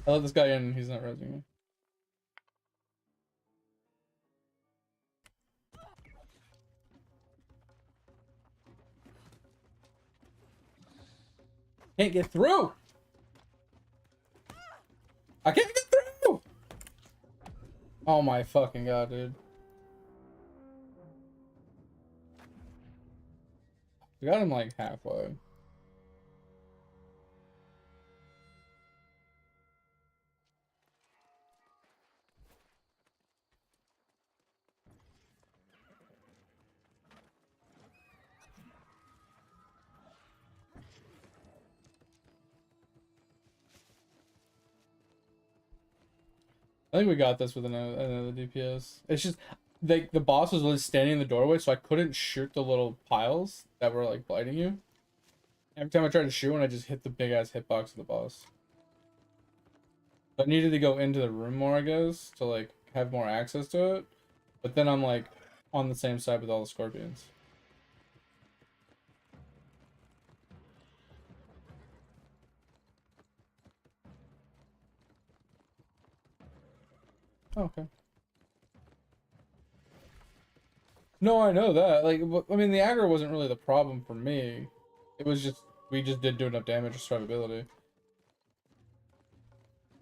I let this guy in and he's not resing me. Can't get through! I can't get through! Oh my fucking god, dude. We got him like halfway. I think we got this with another DPS. It's just the boss was really standing in the doorway, so I couldn't shoot the little piles that were like biting you. Every time I tried to shoot one, I just hit the big ass hitbox of the boss. I needed to go into the room more, I guess, to like have more access to it. But then I'm like on the same side with all the scorpions. Oh, okay. No, I know that. Like, I mean, the aggro wasn't really the problem for me. It was just we just didn't do enough damage or survivability.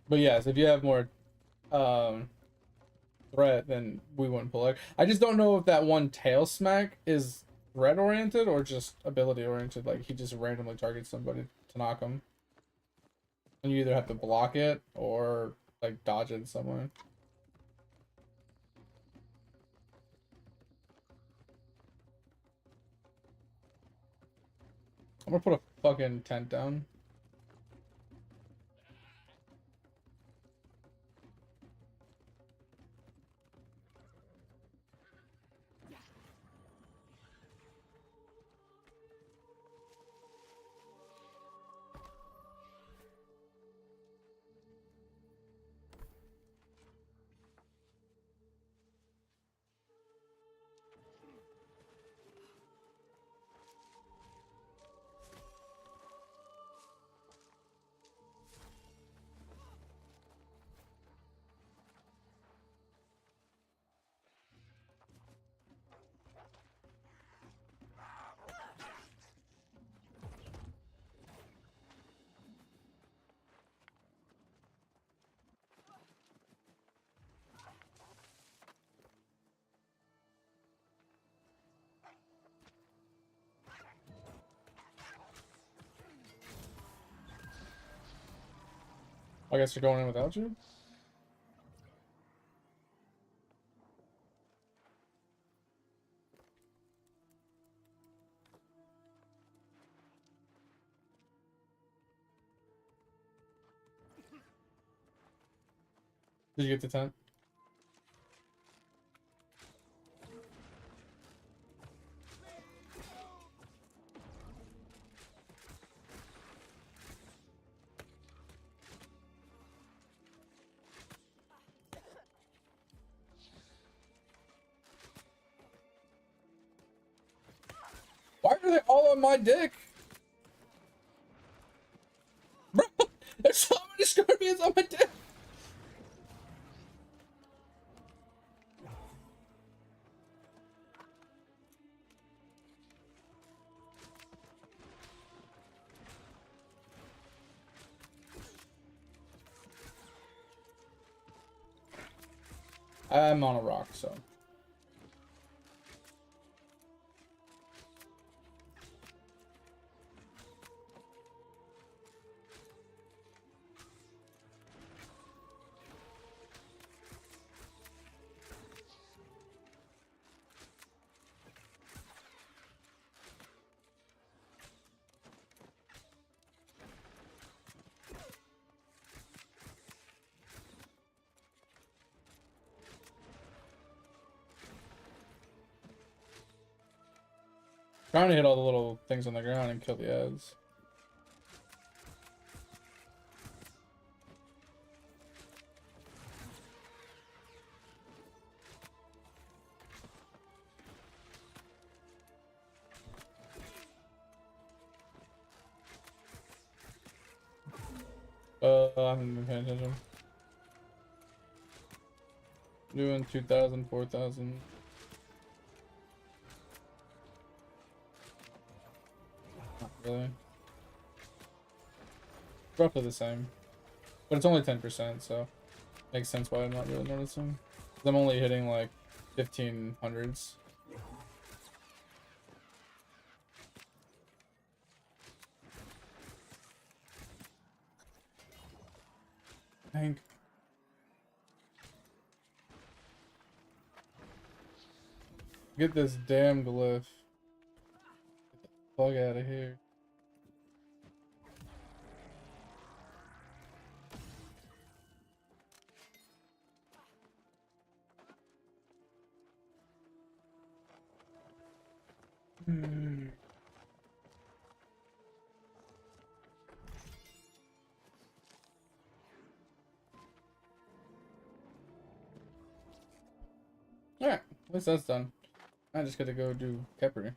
But yes, if you have more threat, then we wouldn't pull it. I just don't know if that one tail smack is threat oriented or just ability oriented. Like he just randomly targets somebody to knock them, and you either have to block it or like dodge it somewhere. I'm gonna put a fucking tent down. I guess you're going in without you? Did you get the tent? Why are they all on my dick? Bro, there's so many scorpions on my dick. I'm on a rock, so. Trying to hit all the little things on the ground and kill the ads. I haven't been paying attention. Doing 2,000, 4,000. Not really. Roughly the same. But it's only 10%, so makes sense why I'm not really noticing. I'm only hitting like 1500s. Hank. Get this damn glyph. Get the fuck out of here. Alright, at least that's done. I just gotta go do Kepri.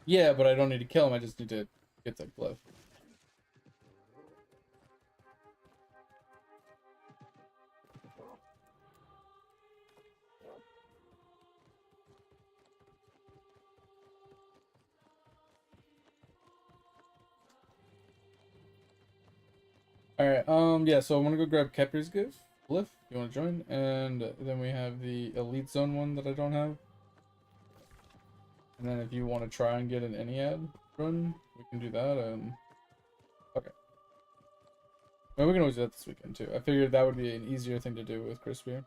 Yeah, but I don't need to kill him, I just need to get the glyph. Alright, yeah, so I'm gonna go grab Kepri's glyph. You wanna join? And then we have the Elite Zone one that I don't have. And then if you want to try and get an Ennead run, we can do that. Okay. Well, we can always do that this weekend too. I figured that would be an easier thing to do with Crispy.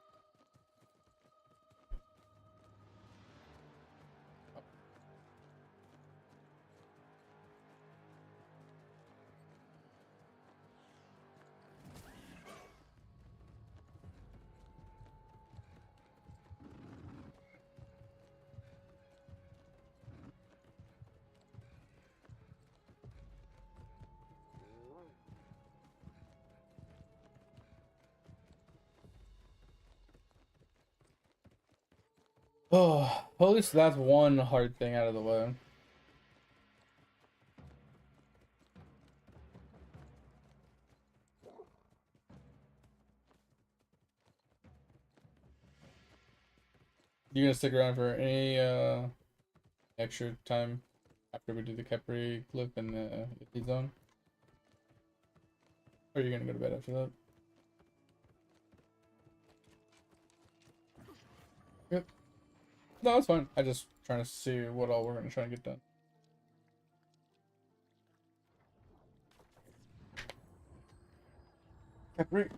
Oh, well, at least that's one hard thing out of the way. You gonna stick around for any extra time after we do the Capri clip and the lead zone? Or are you gonna go to bed after that? Yep. No, that's fine. I just trying to see what all we're gonna try and get done. Capri.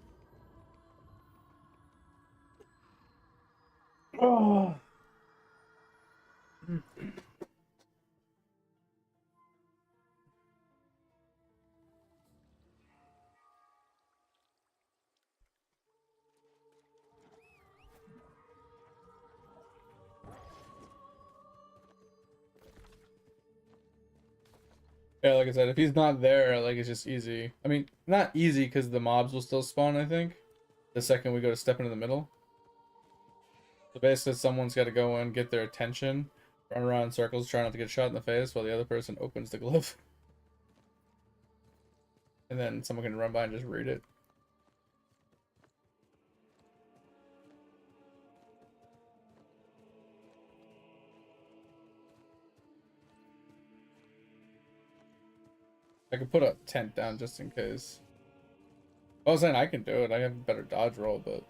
Oh. Yeah, like I said, if he's not there, like it's just easy. I mean, not easy because the mobs will still spawn, I think. The second we go to step into the middle. So basically someone's gotta go in, get their attention, run around in circles, try not to get shot in the face while the other person opens the glove. And then someone can run by and just read it. I could put a tent down just in case. I was saying I can do it. I have a better dodge roll, but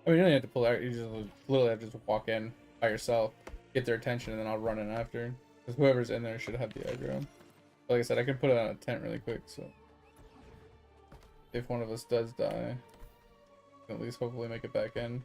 I mean, you don't have to pull out. You just literally have to just walk in by yourself, get their attention, and then I'll run in after. Because whoever's in there should have the aggro. Like I said, I can put it on a tent really quick, so if one of us does die, we can at least hopefully make it back in.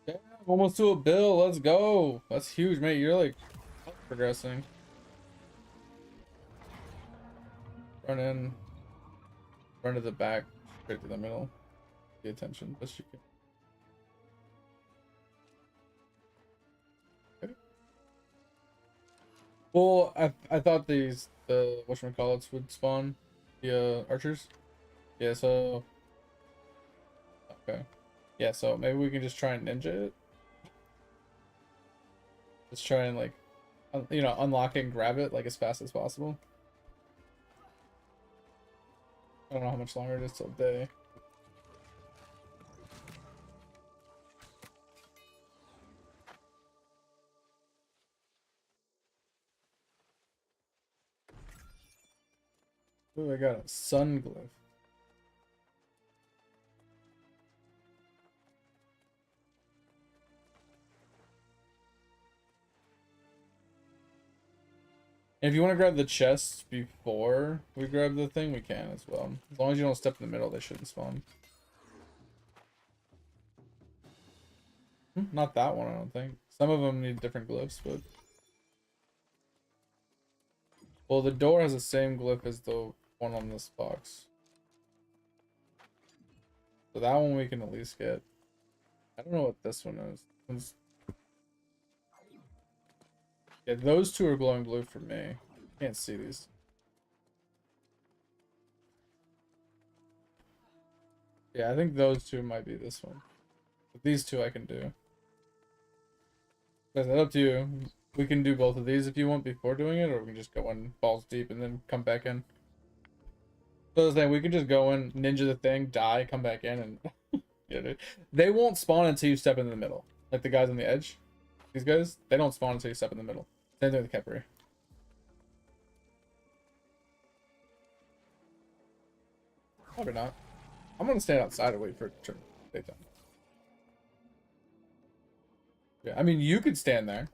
Yeah, almost to a bill. Let's go. That's huge, mate. You're like progressing. Run in, run to the back, straight to the middle. Pay attention, best you can. Okay. Well, I thought the whatchamacallits would spawn the archers. Yeah, so okay. Yeah, so maybe we can just try and ninja it. Just try and like you know, unlock it and grab it like as fast as possible. I don't know how much longer it is till day. Ooh, I got a sun glyph. If you want to grab the chest before we grab the thing, we can as well. As long as you don't step in the middle, they shouldn't spawn. Not that one, I don't think. Some of them need different glyphs, but... Well, the door has the same glyph as the one on this box. So that one we can at least get. I don't know what this one is. Yeah, those two are glowing blue for me. Can't see these. Yeah, I think those two might be this one. But these two I can do. That's up to you. We can do both of these if you want before doing it, or we can just go in balls deep and then come back in. So the thing, we can just go in, ninja the thing, die, come back in, and yeah, dude. They won't spawn until you step in the middle. Like the guys on the edge. These guys, they don't spawn until you step in the middle. Same thing with the Kepri. Probably not. I'm gonna stand outside and wait for it to turn daytime. Yeah, I mean you could stand there.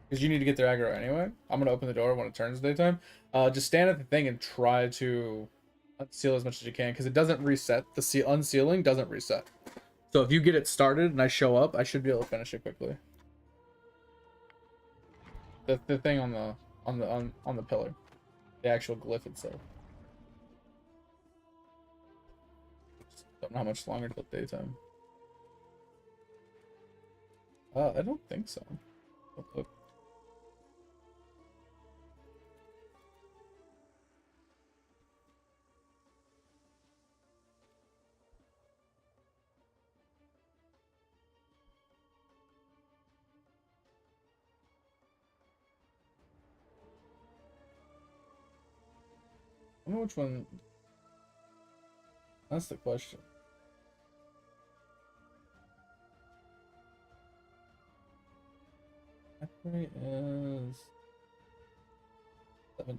Because you need to get their aggro anyway. I'm gonna open the door when it turns daytime. Just stand at the thing and try to unseal as much as you can, because it doesn't reset. The unsealing doesn't reset. So if you get it started and I show up, I should be able to finish it quickly. The thing on the pillar, the actual glyph itself. Just Don't know how much longer till daytime. I don't think so. Look. I wonder which one. That's the question. Capri is 17.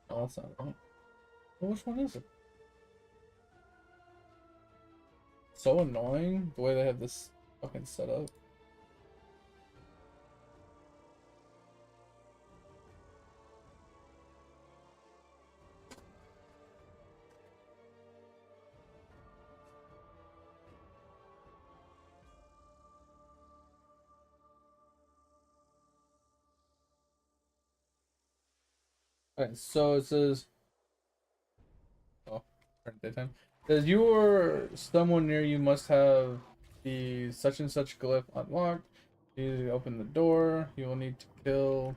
Oh, that's not right. Well, which one is it? So annoying the way they have this fucking set up. Alright, so it says, oh, current daytime. It says you or someone near you must have the such and such glyph unlocked. You open the door. You will need to kill.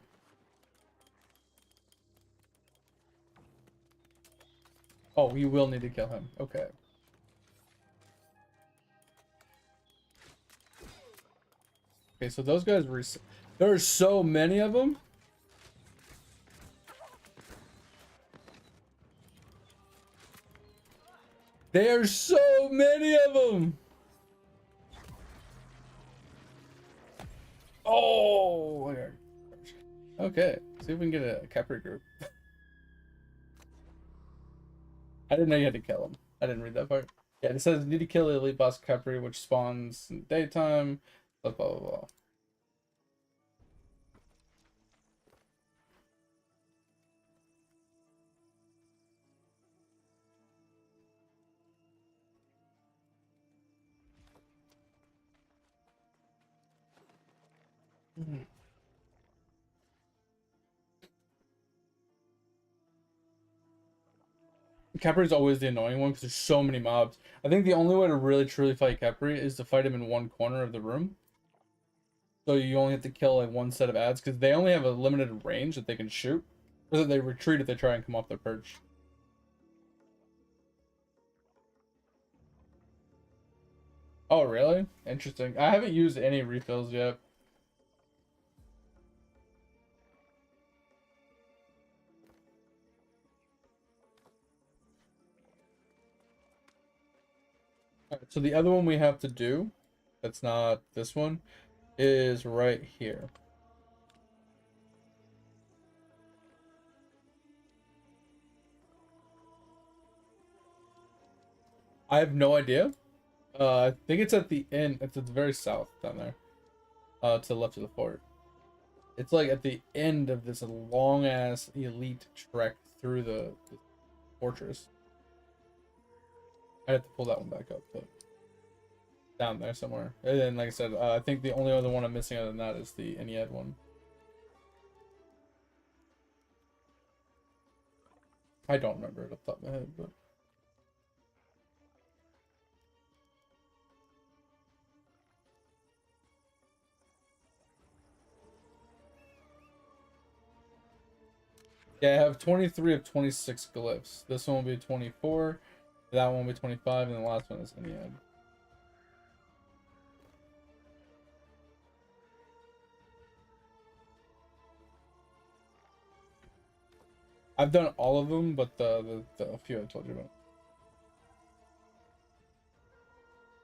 Oh, you will need to kill him. Okay. Okay, so those guys there are so many of them. There's so many of them. Oh, okay. See if we can get a Capri group. I didn't know you had to kill him. I didn't read that part. Yeah, it says need to kill the elite boss Capri, which spawns in daytime. Blah blah blah. Blah. Capri is always the annoying one because there's so many mobs. I think the only way to really truly fight Capri is to fight him in one corner of the room. So you only have to kill like one set of ads because they only have a limited range that they can shoot. Or that they retreat if they try and come off their perch. Oh, really? Interesting. I haven't used any refills yet. Alright, so the other one we have to do, that's not this one, is right here. I have no idea. I think it's at the end. It's at the very south down there. To the left of the fort. It's like at the end of this long ass elite trek through the fortress. I have to pull that one back up, but down there somewhere. And then, like I said, I think the only other one I'm missing other than that is the Ennead one. I don't remember it off the top of my head, but. Yeah, I have 23 of 26 glyphs. This one will be 24, that one will be 25, and the last one is Ennead. I've done all of them, but the few I told you about.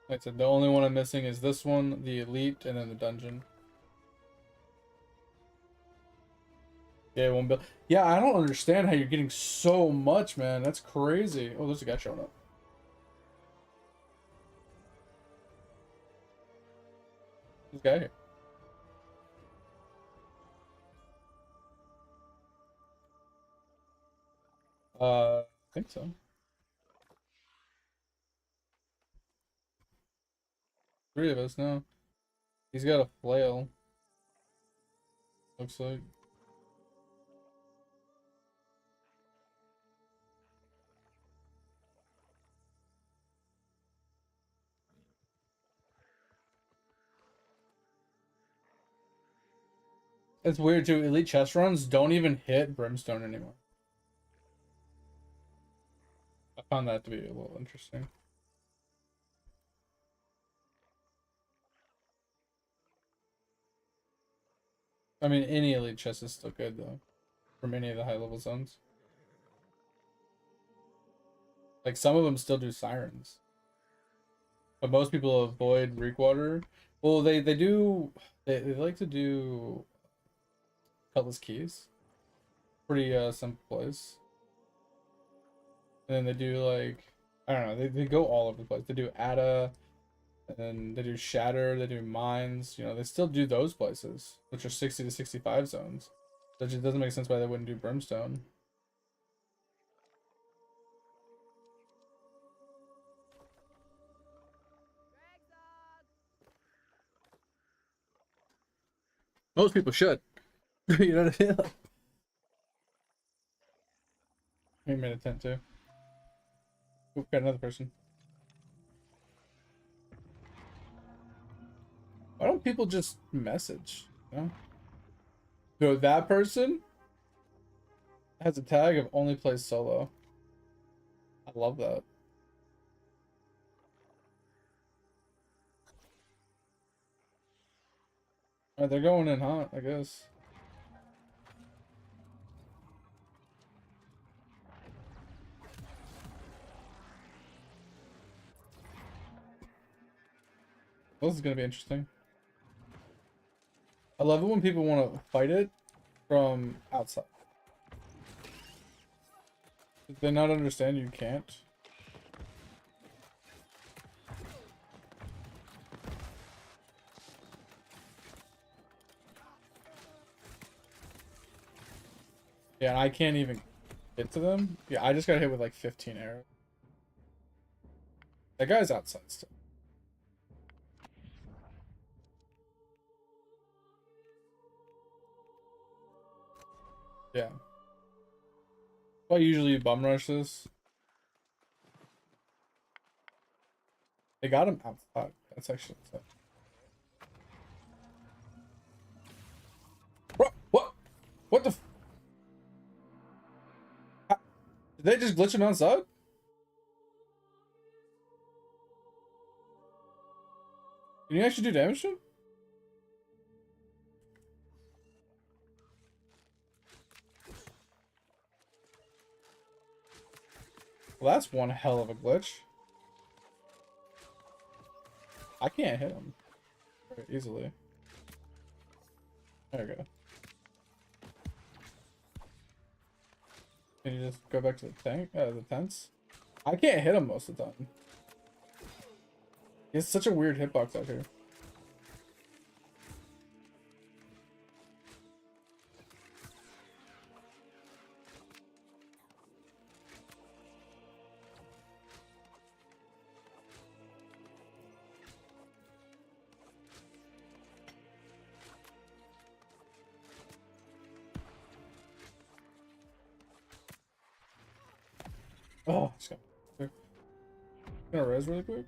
Like I said, the only one I'm missing is this one, the elite, and then the dungeon. Yeah, one bill. Yeah, I don't understand how you're getting so much, man. That's crazy. Oh, there's a guy showing up. This guy here. I think so. Three of us now. He's got a flail. Looks like. It's weird too. Elite chest runs don't even hit brimstone anymore. I found that to be a little interesting. I mean, any elite chest is still good though, from any of the high level zones. Like some of them still do sirens, but most people avoid Reekwater. Well, they do. They like to do Cutlass Keys. Pretty simple place. And then they do like, I don't know, they go all over the place. They do Ada, and then they do Shatter, they do Mines. You know, they still do those places, which are 60 to 65 zones. That just doesn't make sense why they wouldn't do Brimstone. Most people should. You know what I mean? We made a tent too. Oop, got another person. Why don't people just message? You know? So that person has a tag of only plays solo. I love that. Alright, they're going in hot, I guess. This is gonna be interesting. I love it when people want to fight it from outside. Did they not understand you can't? Yeah, and I can't even get to them. Yeah, I just got hit with like 15 arrows. That guy's outside still. Yeah. Well, usually you bum rush this. They got him outside. That's actually insane. Bro, what? What the? Did they just glitch him outside? Can you actually do damage to him? Well, that's one hell of a glitch. I can't hit him very easily. There we go. Can you just go back to the tank? The tents? I can't hit him most of the time. He has such a weird hitbox out here. Oh, just gonna res really quick.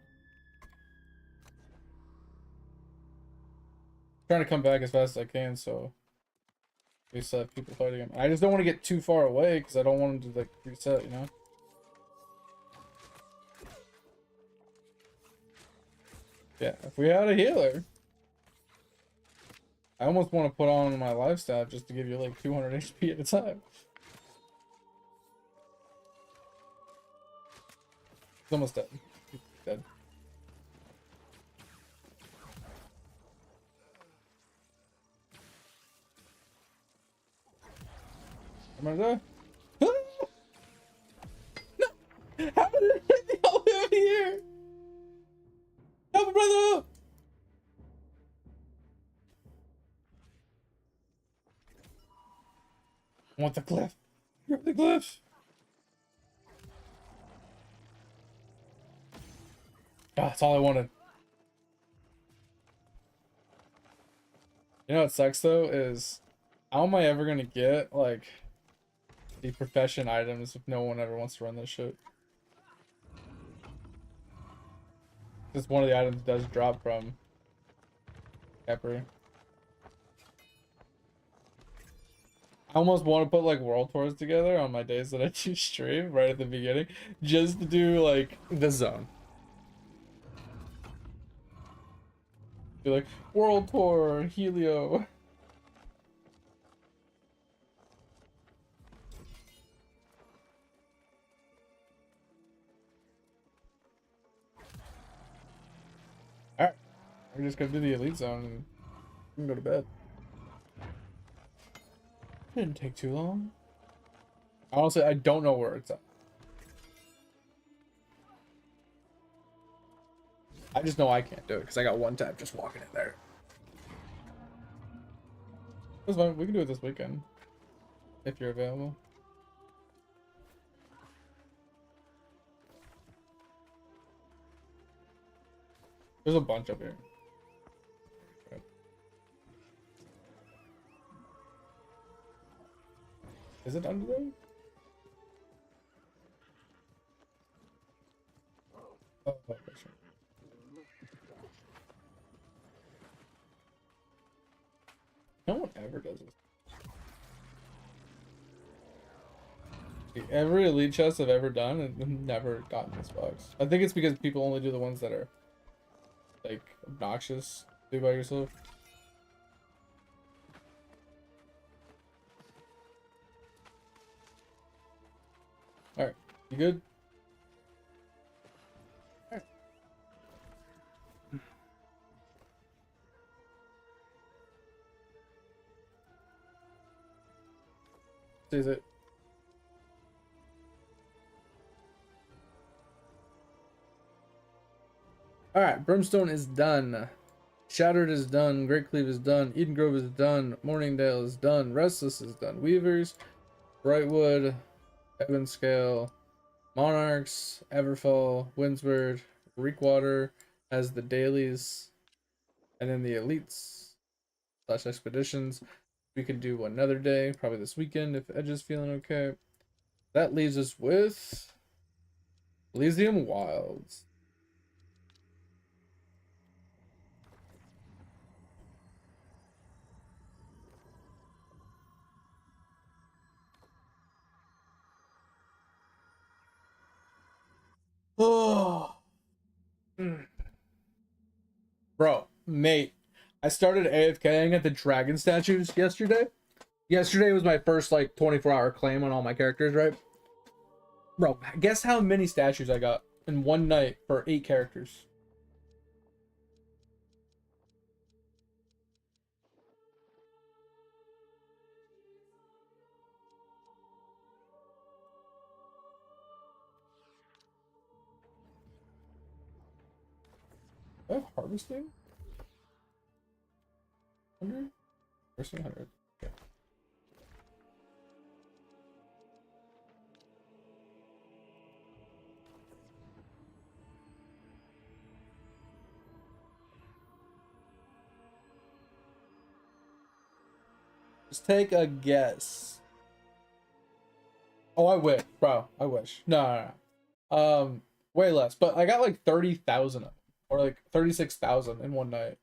Trying to come back as fast as I can, so we still have people fighting him. I just don't want to get too far away because I don't want him to like reset, you know. Yeah, if we had a healer, I almost want to put on my life staff just to give you like 200 HP at a time. He's almost dead. He's dead. I'm gonna die. No! How did it hit me all the way over here? Help me, brother! I want the cliff. Grab the cliff. Ah, that's all I wanted. You know what sucks though is how am I ever gonna get like the profession items if no one ever wants to run this shit? Because one of the items does drop from Capri. I almost want to put like world tours together on my days that I do stream right at the beginning, just to do like the zone. Be like world tour, Helio. All right, we're just gonna do the elite zone and we can go to bed. Didn't take too long. Honestly, I don't know where it's at. I just know I can't do it because I got one tap just walking in there. That's fine. We can do it this weekend if you're available. There's a bunch up here. Is it under there? Oh, okay, sure. No one ever does this. Every elite chest I've ever done and never gotten this box. I think it's because people only do the ones that are like obnoxious to do by yourself. Alright, you good? Alright. Is it? Alright, Brimstone is done. Shattered is done. Great Cleave is done. Eden Grove is done. Morningdale is done. Restless is done. Weavers, Brightwood, Ebonscale, Monarchs, Everfall, Windsward, Reekwater has the dailies, and then the elites / expeditions. We could do another day, probably this weekend if Edge is feeling okay. That leaves us with Elysium Wilds. Oh, bro, mate, I started AFKing at the dragon statues yesterday. Yesterday was my first like 24-hour claim on all my characters, right? Bro, guess how many statues I got in one night for 8 characters? Do I have harvesting? 100? Harvesting 100. Okay. Just take a guess. Oh, I wish, bro. I wish. No. Way less. But I got like 30,000 of them, or like 36,000 in one night.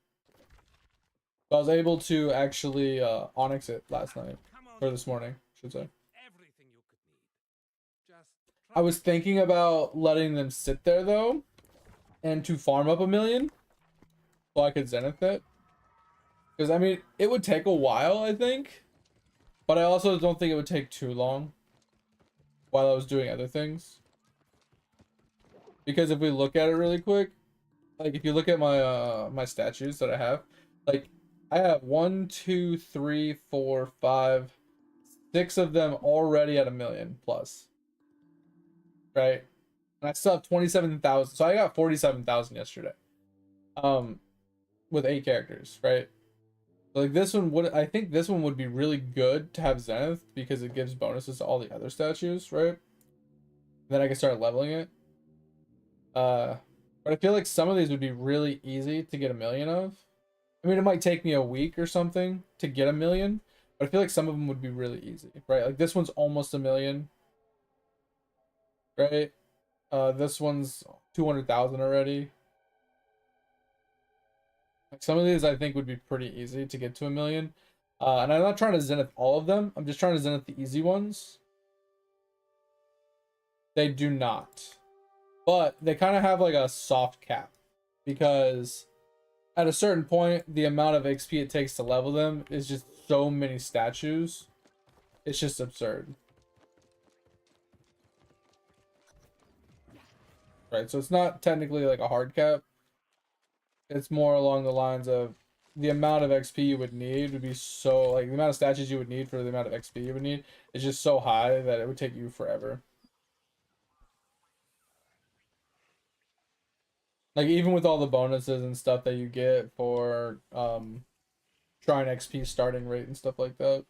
So I was able to actually onyx it last night, or this morning, I should say. I was thinking about letting them sit there though, and to farm up 1 million, so I could zenith it. Because I mean, it would take a while, I think, but I also don't think it would take too long while I was doing other things. Because if we look at it really quick, like if you look at my my statues that I have, like I have 1, 2, 3, 4, 5, 6 of them already at 1 million plus, right? And I still have 27,000, so I got 47,000 yesterday, with 8 characters, right? So like this one would, I think this one would be really good to have zenith because it gives bonuses to all the other statues, right? Then I can start leveling it. But I feel like some of these would be really easy to get 1 million of. I mean, it might take me a week or something to get 1 million, but I feel like some of them would be really easy, right? Like this one's almost 1 million, right? This one's 200,000 already. Like some of these I think would be pretty easy to get to 1 million. And I'm not trying to zenith all of them. I'm just trying to zenith the easy ones. They do not. But they kind of have like a soft cap. Because at a certain point, the amount of XP it takes to level them is just so many statues. It's just absurd. Right, so it's not technically like a hard cap. It's more along the lines of the amount of XP you would need would be so, like, the amount of statues you would need for the amount of XP you would need is just so high that it would take you forever. Like, even with all the bonuses and stuff that you get for trying XP starting rate and stuff like that.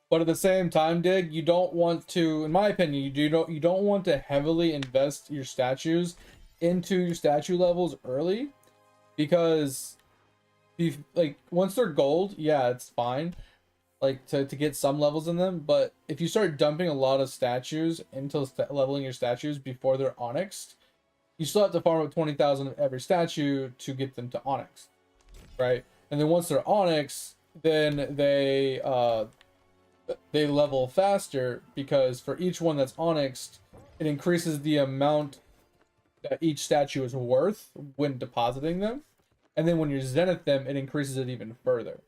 But at the same time, Dig, you don't want to, in my opinion, you don't want to heavily invest your statues into your statue levels early, because if, like, once they're gold, yeah, it's fine, like, to get some levels in them. But if you start dumping a lot of statues into leveling your statues before they're onyxed, you still have to farm up 20,000 of every statue to get them to onyx, right? And then once they're onyx, then they level faster, because for each one that's onyxed, it increases the amount that each statue is worth when depositing them. And then when you zenith them, it increases it even further.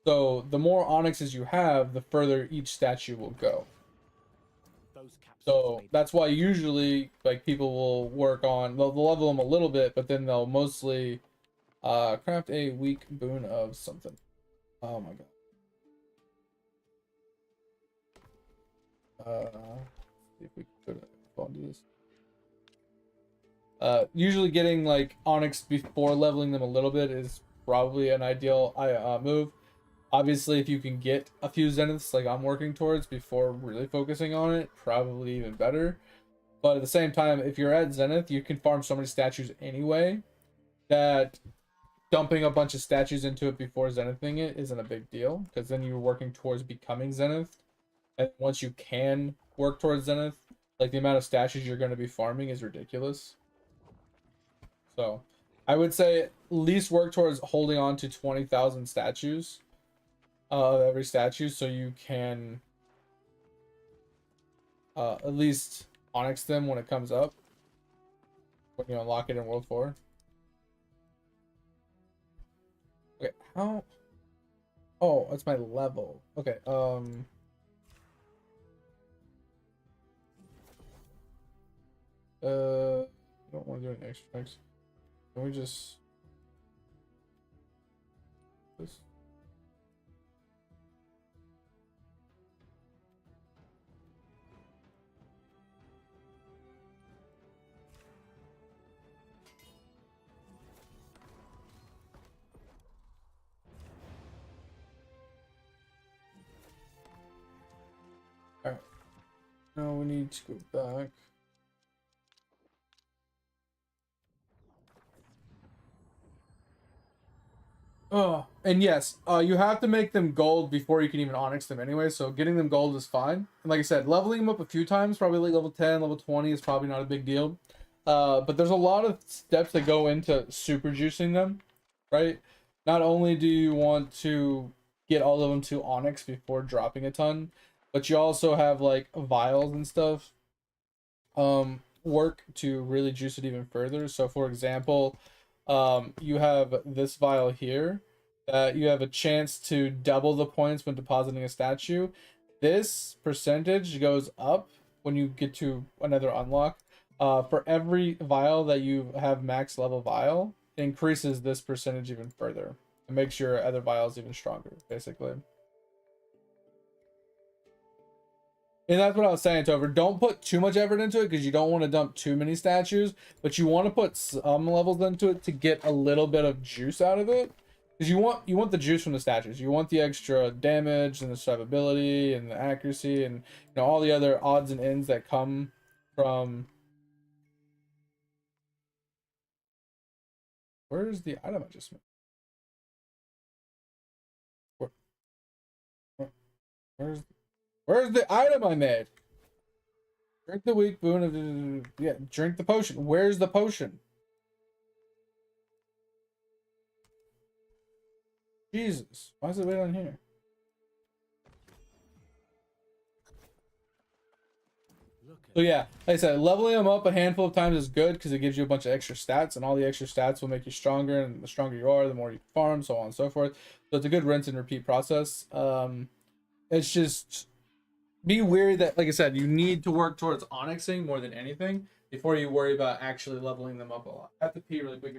So the more onyxes you have, the further each statue will go. So that's why usually, like, people will work on, they'll level them a little bit, but then they'll mostly craft a weak boon of something. Oh my god. See if we can go to this. Usually getting like onyx before leveling them a little bit is probably an ideal move. Obviously, if you can get a few zeniths like I'm working towards before really focusing on it, probably even better. But at the same time, if you're at zenith, you can farm so many statues anyway that dumping a bunch of statues into it before zenithing it isn't a big deal, because then you're working towards becoming zenith. And once you can work towards zenith, like, the amount of statues you're going to be farming is ridiculous. So I would say at least work towards holding on to 20,000 statues of every statue, so you can at least onyx them when it comes up, when you unlock it in World 4. Okay, how? Oh, that's my level. Okay, I don't want to do any extra things. Can we just this? All right. Now we need to go back. Oh, and yes, you have to make them gold before you can even onyx them anyway, so getting them gold is fine. And like I said, leveling them up a few times, probably like level 10, level 20 is probably not a big deal. But there's a lot of steps that go into super juicing them, right? Not only do you want to get all of them to onyx before dropping a ton, but you also have like vials and stuff work to really juice it even further. So for example, you have this vial here that you have a chance to double the points when depositing a statue. This percentage goes up when you get to another unlock. For every vial that you have max level vial, it increases this percentage even further. It makes your other vials even stronger, basically. And that's what I was saying, Tover. Don't put too much effort into it, because you don't want to dump too many statues, but you want to put some levels into it to get a little bit of juice out of it. Because you want the juice from the statues. You want the extra damage and the survivability and the accuracy and, you know, all the other odds and ends that come from... Where's the item I just made? Where's the item I made? Drink the weak boon of... Yeah, drink the potion. Where's the potion? Jesus. Why is it way down here? So yeah, like I said, leveling them up a handful of times is good because it gives you a bunch of extra stats, and all the extra stats will make you stronger, and the stronger you are, the more you farm, so on and so forth. So it's a good rinse and repeat process. It's just be wary that, like I said, you need to work towards onyxing more than anything before you worry about actually leveling them up a lot. I have to pee really quick.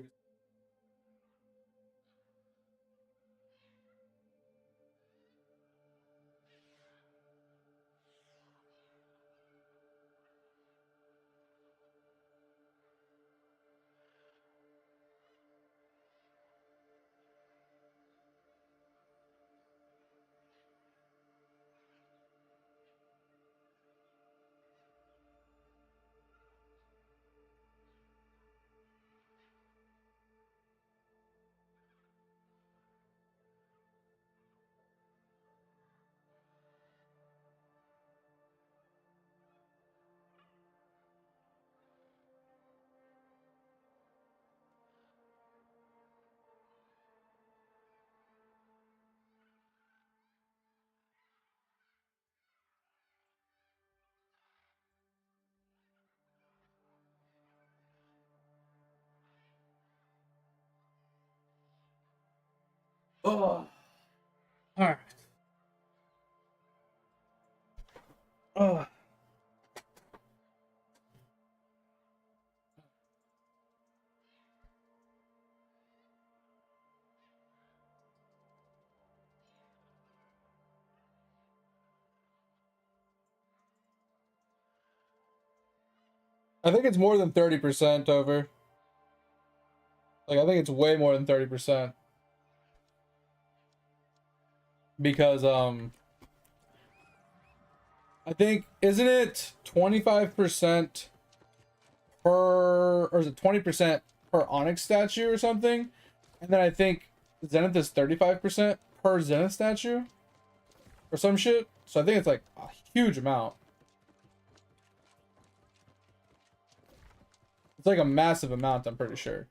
Oh, all right. Oh. I think it's more than 30% over. Like, I think it's way more than 30%. Because, I think, isn't it 25% per, or is it 20% per Onyx statue or something? And then I think Zenith is 35% per Zenith statue or some shit. So I think it's like a huge amount. It's like a massive amount, I'm pretty sure.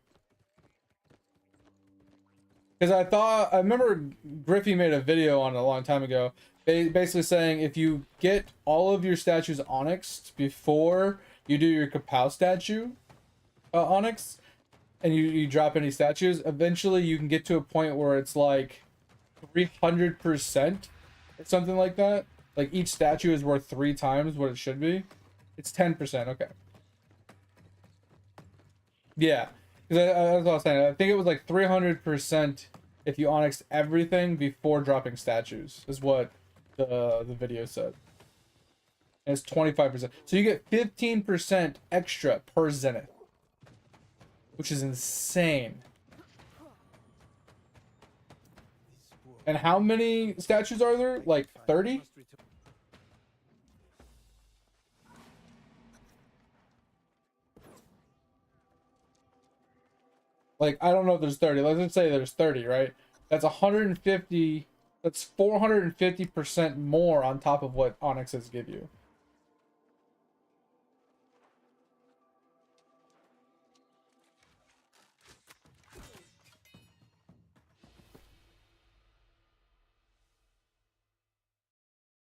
Because I remember Griffey made a video on it a long time ago, basically saying if you get all of your statues onyxed before you do your Kapow statue onyx, and you drop any statues, eventually you can get to a point where it's like 300% or something like that. Like each statue is worth 3 times what it should be. It's 10%, okay. Yeah. That's what I was saying. I think it was like 300% if you onyxed everything before dropping statues, is what the video said. And it's 25%. So you get 15% extra per Zenith, which is insane. And how many statues are there? Like 30? Like, I don't know if there's 30. Let's just say there's 30, right? That's 150. That's 450% more on top of what Onyxes give you.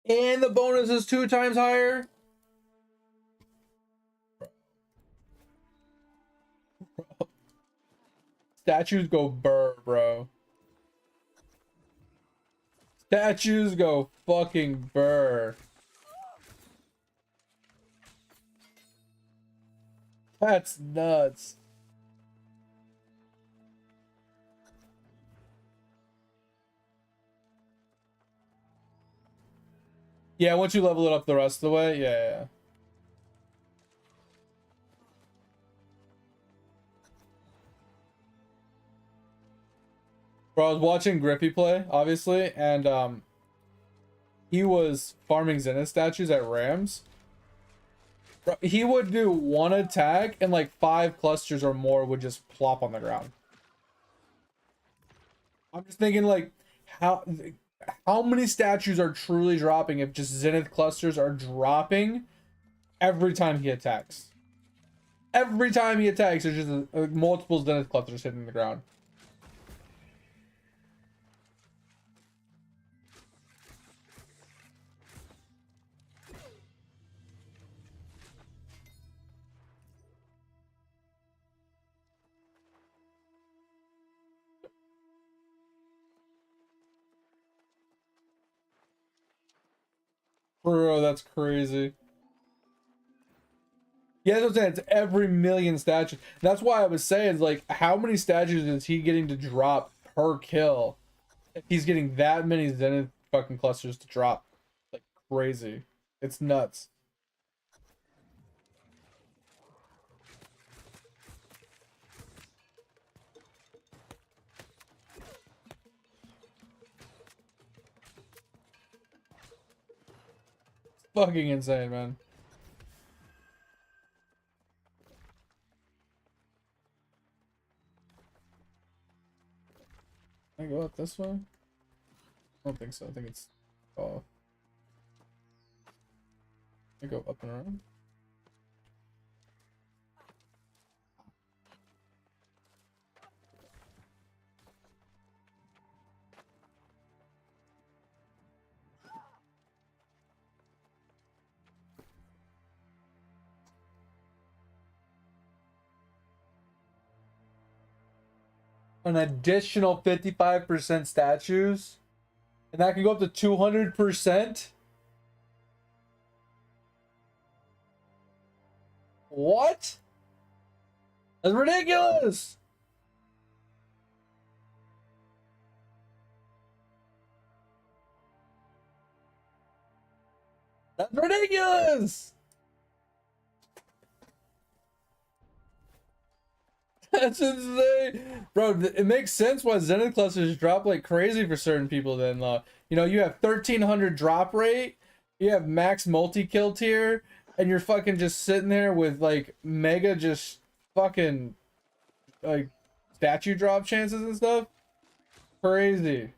And the bonus is 2 times higher. Statues go burr, bro. Statues go fucking burr. That's nuts. Yeah, once you level it up the rest of the way, yeah. Bro, I was watching Griffey play, obviously, and he was farming Zenith statues at Rams. Bro, he would do one attack and like 5 clusters or more would just plop on the ground. I'm just thinking like how many statues are truly dropping if just Zenith clusters are dropping every time he attacks? Every time he attacks, there's just multiple Zenith clusters hitting the ground. Bro, that's crazy. Yeah, that's what I'm saying. It's every million statues. That's why I was saying, like, how many statues is he getting to drop per kill? If he's getting that many Zenith fucking clusters to drop. Like, crazy. It's nuts. It's fucking insane, man. Can I go up this way? I don't think so. I think it's off. I go up and around. An additional 55% statues, and that can go up to 200%. What? That's ridiculous. That's ridiculous. That's insane, bro. It makes sense why Zenith clusters drop like crazy for certain people. Then, you know, you have 1300 drop rate, you have max multi kill tier, and you're fucking just sitting there with like mega just fucking like statue drop chances and stuff. Crazy.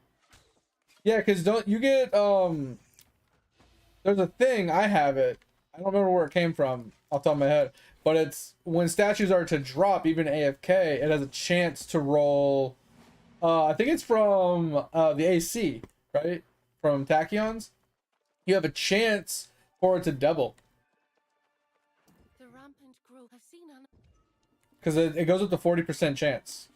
Yeah, cause don't you get there's a thing, I have it. I don't remember where it came from off the top of my head. But it's when statues are to drop, even AFK, it has a chance to roll. I think it's from the AC, right? From Tachyons. You have a chance for it to double. Because it goes up to 40% chance.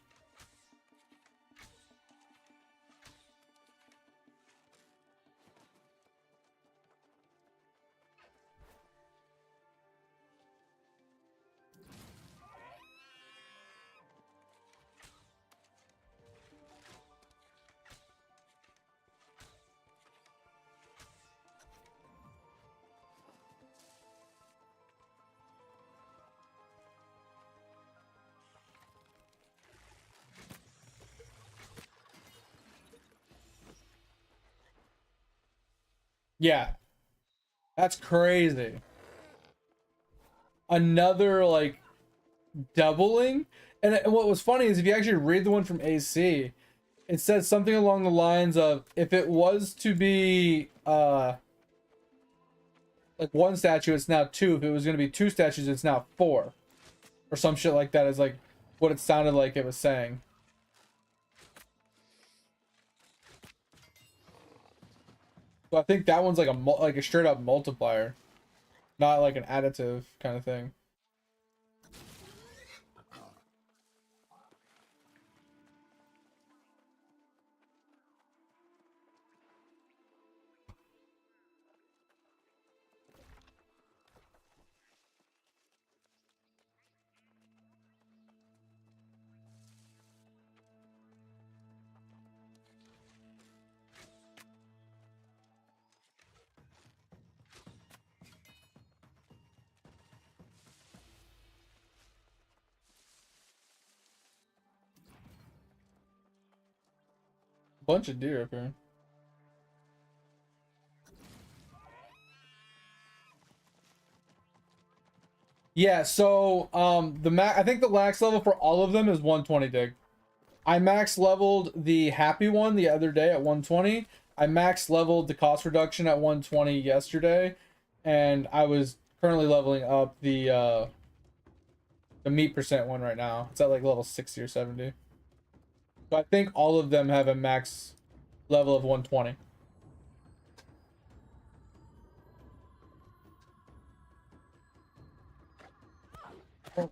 Yeah, that's crazy. Another like doubling. And what was funny is if you actually read the one from AC, it says something along the lines of if it was to be like one statue, it's now 2. If it was going to be 2 statues, it's now 4, or some shit like that is like what it sounded like it was saying. So I think that one's like a straight up multiplier, not like an additive kind of thing. Bunch of deer up here. Yeah, so I think the max level for all of them is 120 dig. I max leveled the happy one the other day at 120. I max leveled the cost reduction at 120 yesterday, and I was currently leveling up the meat percent one right now. It's at like level 60 or 70. So I think all of them have a max level of 120.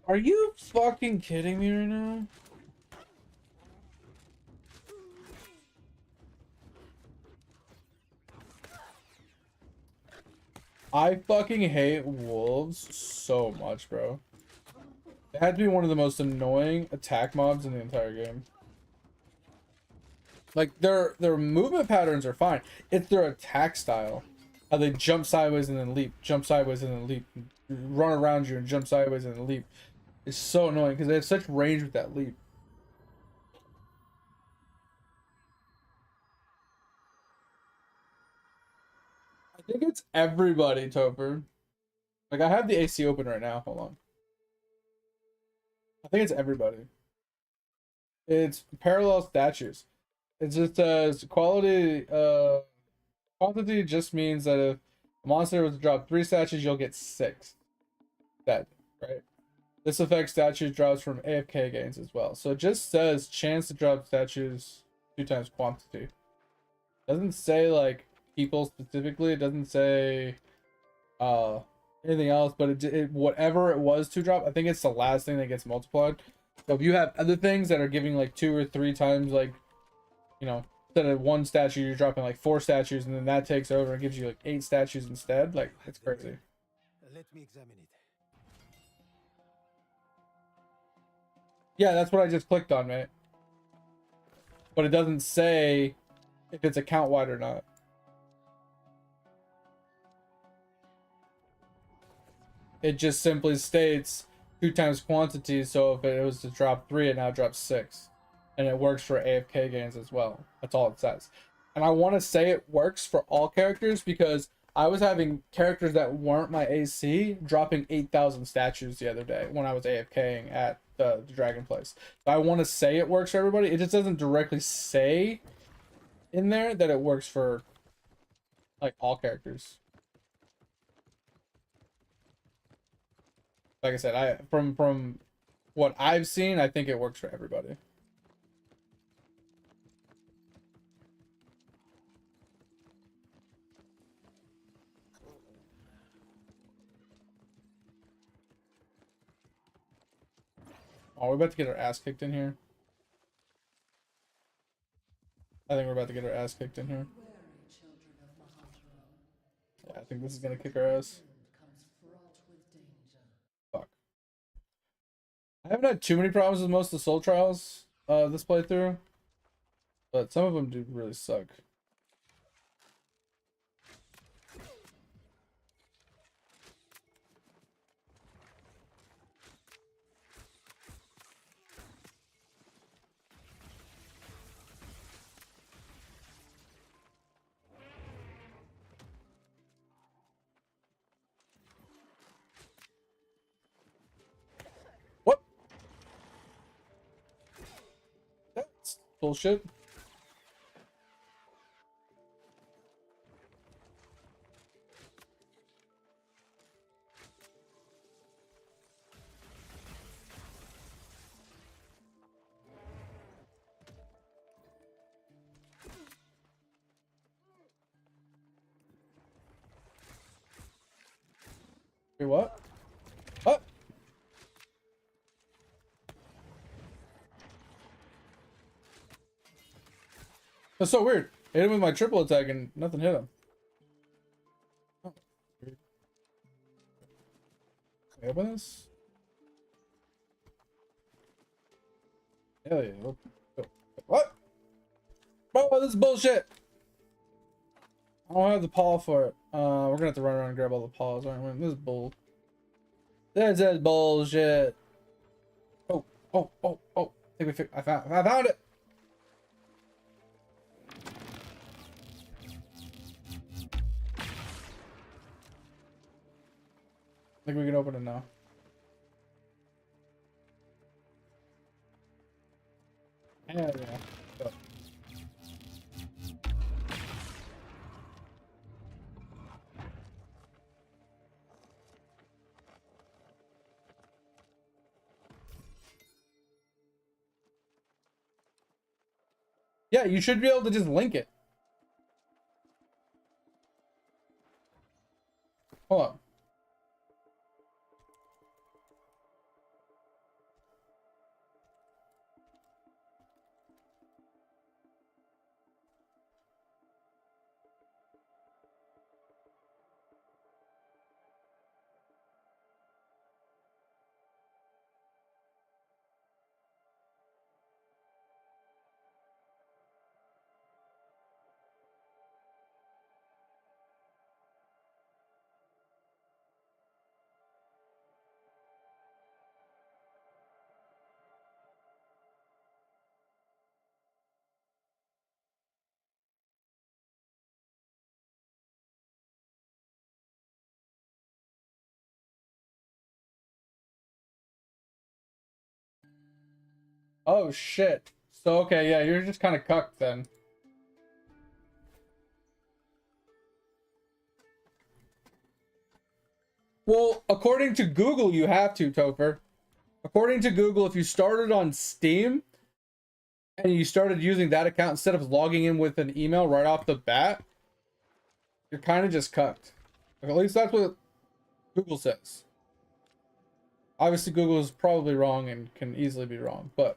Are you fucking kidding me right now? I fucking hate wolves so much, bro. It had to be one of the most annoying attack mobs in the entire game. Like their movement patterns are fine. It's their attack style. How they jump sideways and then leap, jump sideways and then leap, run around you and jump sideways and then leap. It's so annoying because they have such range with that leap. I think it's everybody, Topher. Like I have the AC open right now. Hold on. I think it's everybody. It's parallel statues. It just says quantity just means that if a monster was to drop 3 statues, you'll get 6. That, right? This affects statue drops from AFK gains as well. So it just says chance to drop statues 2 times quantity. Doesn't say like people specifically. It doesn't say anything else, but it whatever it was to drop, I think it's the last thing that gets multiplied. So if you have other things that are giving like 2 or 3 times, like, you know, instead of 1 statue, you're dropping like 4 statues, and then that takes over and gives you like 8 statues instead. Like, it's crazy. Let me examine it. Yeah, that's what I just clicked on, mate. But it doesn't say if it's account wide or not. It just simply states 2 times quantity, so if it was to drop 3, it now drops 6. And it works for AFK gains as well. That's all it says. And I want to say it works for all characters because I was having characters that weren't my AC dropping 8,000 statues the other day when I was AFKing at the Dragon Place. So I want to say it works for everybody. It just doesn't directly say in there that it works for like all characters. Like I said, from what I've seen, I think it works for everybody. Oh, we're about to get our ass kicked in here. I think we're about to get our ass kicked in here. Yeah, I think this is gonna kick our ass. Fuck. I haven't had too many problems with most of the soul trials this playthrough, but some of them do really suck. What? That's bullshit. Wait, what? What? That's so weird. I hit him with my triple attack and nothing hit him. Oh, weird. Can I open this? Hell yeah. What? Bro, this is bullshit. I don't have the paw for it. We're gonna have to run around and grab all the paws, aren't we? This is bull. This is bullshit. Oh, oh, oh, oh. I found it. I think we can open it now. Yeah, yeah. But yeah, you should be able to just link it. Hold on. Oh shit. So okay, yeah, you're just kind of cucked then. Well, according to Google, you have to, Topher. According to Google, if you started on Steam and you started using that account instead of logging in with an email right off the bat, you're kind of just cucked. At least that's what Google says. Obviously, Google is probably wrong and can easily be wrong, but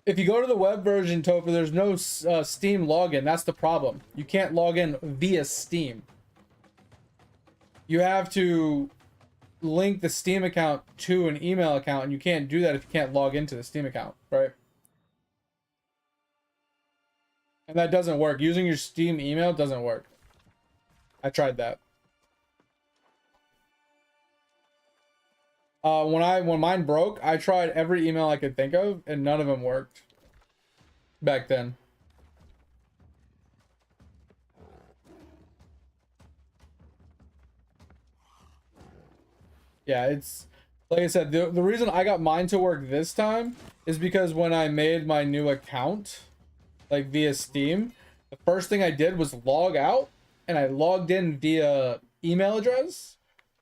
if you go to the web version, Topher, there's no Steam login. That's the problem. You can't log in via Steam. You have to link the Steam account to an email account, and you can't do that if you can't log into the Steam account, right? And that doesn't work. Using your Steam email doesn't work. I tried that. When mine broke, I tried every email I could think of, and none of them worked back then. Yeah, it's like I said, the reason I got mine to work this time is because when I made my new account, like via Steam, the first thing I did was log out, and I logged in via email address.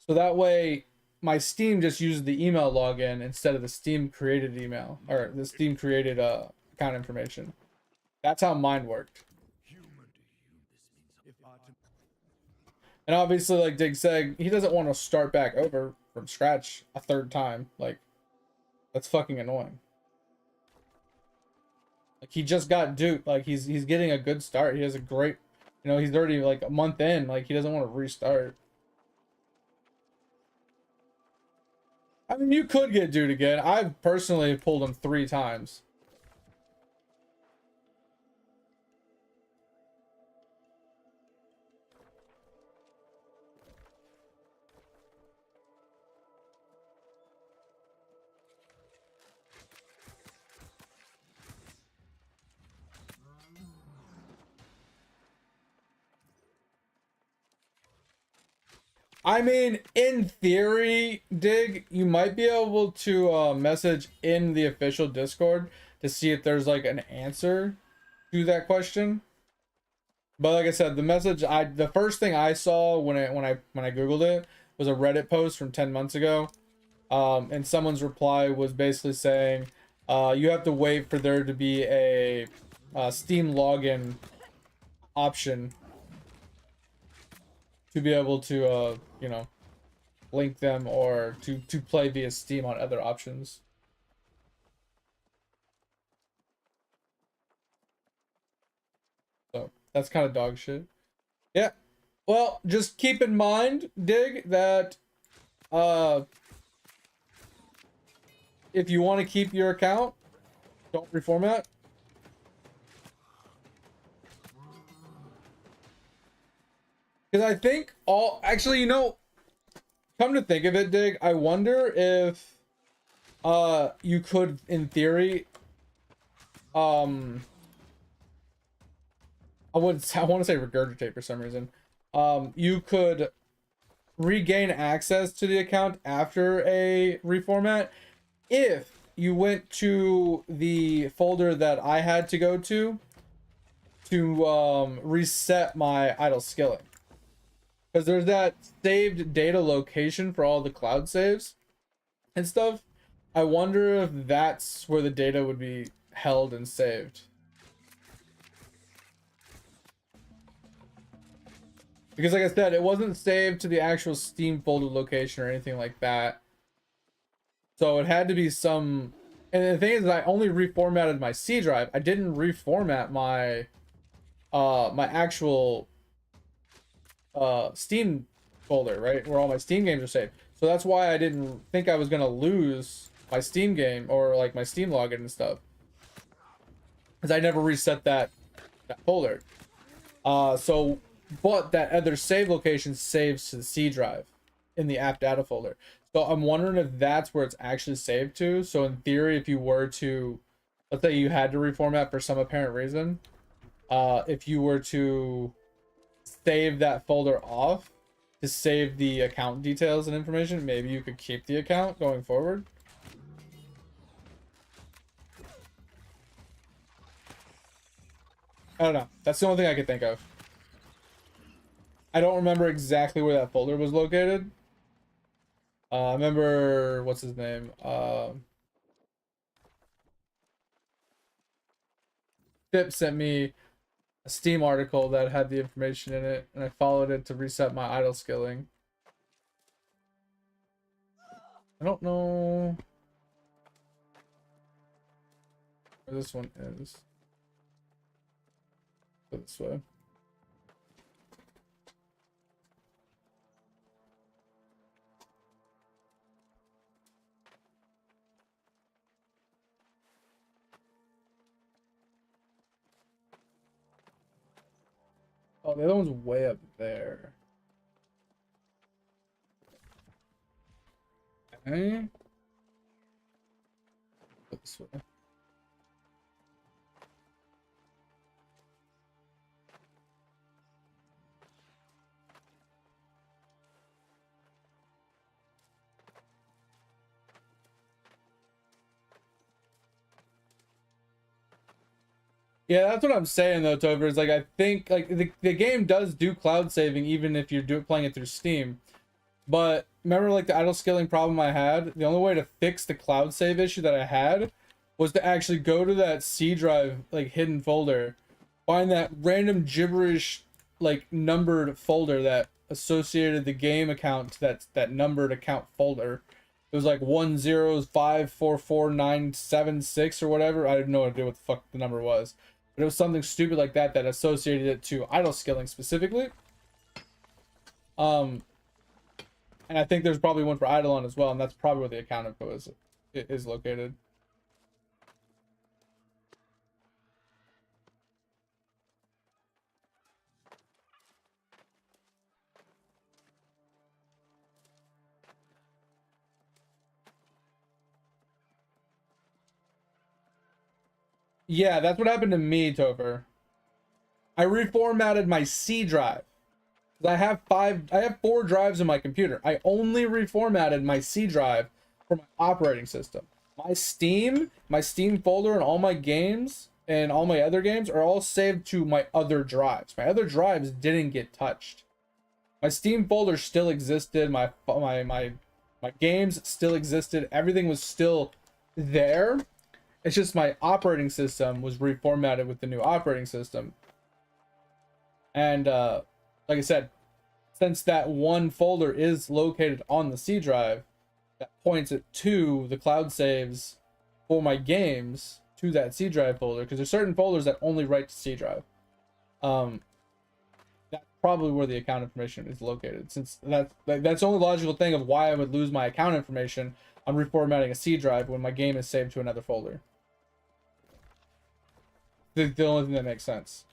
So that way my Steam just uses the email login instead of the Steam created email or the Steam created account information. That's how mine worked. And obviously, like Dig said, he doesn't want to start back over from scratch a third time. Like, that's fucking annoying. Like, he just got duped. Like, he's getting a good start. He has a great, you know, he's already like a month in. Like, he doesn't want to restart. I mean, you could get duped again. I've personally pulled him 3 times. I mean, in theory, Dig, you might be able to message in the official Discord to see if there's like an answer to that question. But like I said, the first thing I saw when I Googled it was a Reddit post from 10 months ago. And someone's reply was basically saying, you have to wait for there to be a Steam login option to be able to you know, link them or to play via Steam on other options. So that's kind of dog shit. Yeah. Well, just keep in mind, Dig, that if you want to keep your account, don't reformat. Because I think actually, you know, come to think of it, Dig, I wonder if you could, in theory, I want to say regurgitate for some reason. You could regain access to the account after a reformat if you went to the folder that I had to go to reset my idle skilling, because there's that saved data location for all the cloud saves and stuff. I wonder if that's where the data would be held and saved. Because like I said, it wasn't saved to the actual Steam folder location or anything like that. So it had to be some... And the thing is, I only reformatted my C drive. I didn't reformat my my actual Steam folder, right? Where all my Steam games are saved. So that's why I didn't think I was gonna lose my Steam game or like my Steam login and stuff. Because I never reset that folder. But that other save location saves to the C drive in the app data folder. So I'm wondering if that's where it's actually saved to. So in theory, if you were to, let's say you had to reformat for some apparent reason, if you were to save that folder off to save the account details and information, maybe you could keep the account going forward. I don't know. That's the only thing I could think of. I don't remember exactly where that folder was located. I remember, what's his name? Pip sent me a Steam article that had the information in it, and I followed it to reset my idle skilling. I don't know where this one is. Go this way. Oh, the other one's way up there. Okay. Go this way. Yeah, that's what I'm saying though, Tover. Is like I think like the game does do cloud saving even if you're playing it through Steam. But remember like the idle skilling problem I had? The only way to fix the cloud save issue that I had was to actually go to that C drive like hidden folder, find that random gibberish like numbered folder that associated the game account to that numbered account folder. It was like 105444976 or whatever. I have no idea what the fuck the number was. But it was something stupid like that that associated it to idle skilling specifically. And I think there's probably one for Eidolon as well, and that's probably where the account info is located. Yeah, that's what happened to me, Topher. I reformatted my C drive. I have 4 drives in my computer. I only reformatted my C drive for my operating system. My Steam folder and all my games and all my other games are all saved to my other drives. My other drives didn't get touched. My Steam folder still existed. My games still existed. Everything was still there. It's just my operating system was reformatted with the new operating system. And like I said, since that one folder is located on the C drive, that points it to the cloud saves for my games to that C drive folder, because there's certain folders that only write to C drive. That's probably where the account information is located, since that's the only logical thing of why I would lose my account information on reformatting a C drive when my game is saved to another folder. The only thing that makes sense.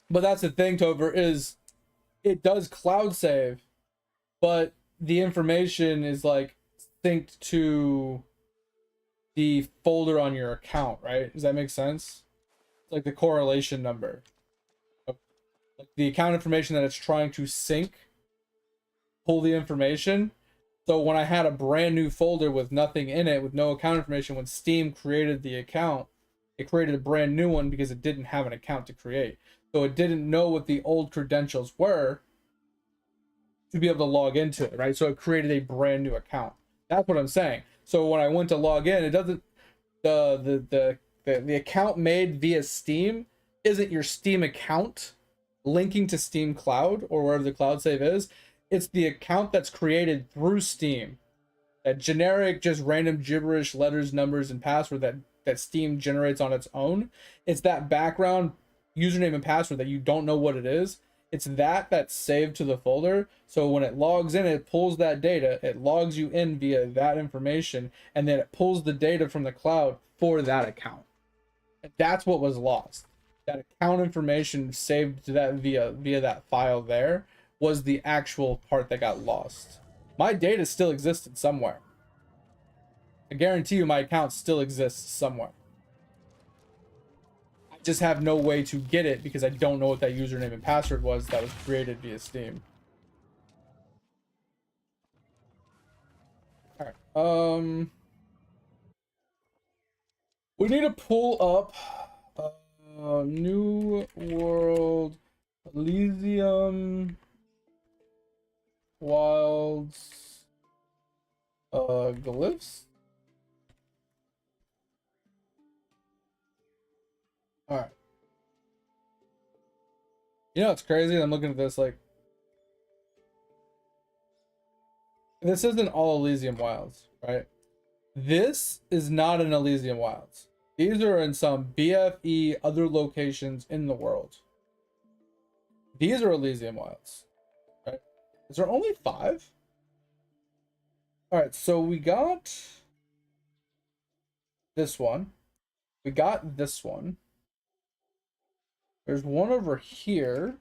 But that's the thing, Tover, is it does cloud save, but the information is like synced to the folder on your account, right? Does that make sense? It's like the correlation number. Like the account information that it's trying to sync, pull the information. So when I had a brand new folder with nothing in it, with no account information, when Steam created the account, it created a brand new one because it didn't have an account to create. So it didn't know what the old credentials were to be able to log into it, right? So it created a brand new account. That's what I'm saying. So when I went to log in, it doesn't, the account made via Steam isn't your Steam account linking to Steam Cloud or wherever the cloud save is. It's the account that's created through Steam. That generic, just random gibberish letters, numbers, and password that Steam generates on its own. It's that background username and password that you don't know what it is. It's that's saved to the folder. So when it logs in, it pulls that data. It logs you in via that information, and then it pulls the data from the cloud for that account. And that's what was lost. That account information saved to that via that file there was the actual part that got lost. My data still existed somewhere. I guarantee you my account still exists somewhere. I just have no way to get it because I don't know what that username and password was that was created via Steam. Alright, we need to pull up New World Elysium Wilds glyphs. All right. You know what's crazy? I'm looking at this like this isn't all Elysium Wilds, right? This is not an Elysium Wilds. These are in some BFE other locations in the world. These are Elysium Wilds, right? Is there only 5? All right, so we got this one. We got this one. There's one over here.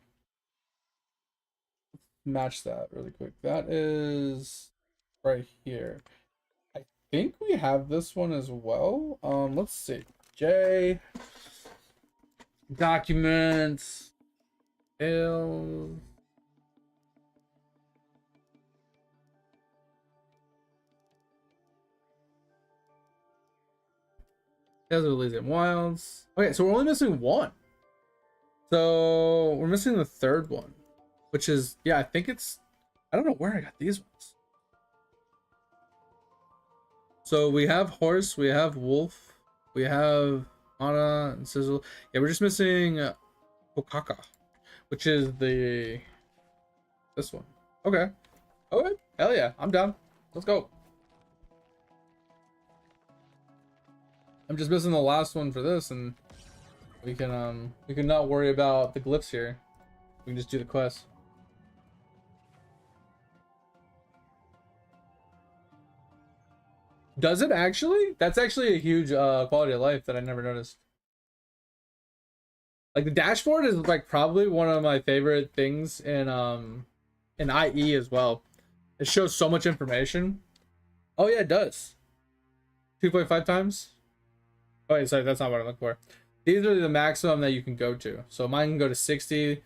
Match that really quick. That is right here. I think we have this one as well. Let's see. J documents L. Desert Elysium Wilds. Okay, so we're only missing one. So we're missing the third one, which is, yeah, I think it's, I don't know where I got these ones. So we have horse, we have wolf, we have Ana and Sizzle. Yeah, we're just missing Kokaka, which is this one. Okay. Okay. Hell yeah, I'm down. Let's go. I'm just missing the last one for this, and we can not worry about the glyphs here. We can just do the quest. Does it actually? That's actually a huge quality of life that I never noticed. Like the dashboard is like probably one of my favorite things in IE as well. It shows so much information. Oh yeah, it does. 2.5 times. Oh wait, sorry, that's not what I'm looking for. These are the maximum that you can go to. So mine can go to 60.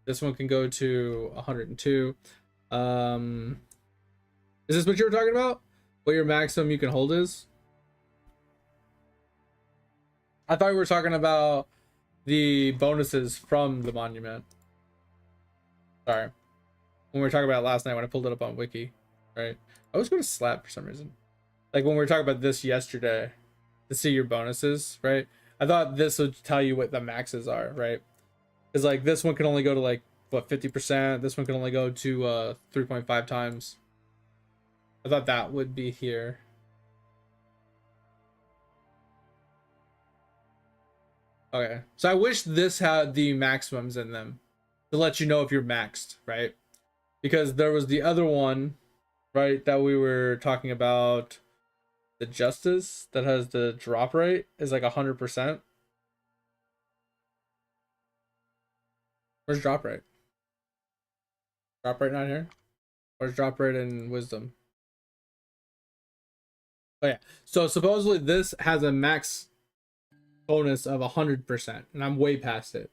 This one can go to 102. Is this what you were talking about? What your maximum you can hold is? I thought we were talking about the bonuses from the monument. Sorry. When we were talking about it last night when I pulled it up on Wiki, right? I was going to slap for some reason. Like when we were talking about this yesterday to see your bonuses, right? I thought this would tell you what the maxes are, right? Because like this one can only go to like, what, 50%? This one can only go to 3.5 times. I thought that would be here. Okay, so I wish this had the maximums in them to let you know if you're maxed, right? Because there was the other one, right, that we were talking about, the justice that has the drop rate is like 100%. Where's drop rate? Drop rate not here? Where's drop rate in wisdom? Oh yeah. So supposedly this has a max bonus of 100%, and I'm way past it.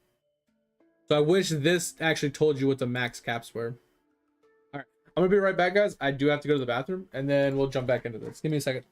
So I wish this actually told you what the max caps were. All right, I'm gonna be right back, guys. I do have to go to the bathroom, and then we'll jump back into this. Give me a second.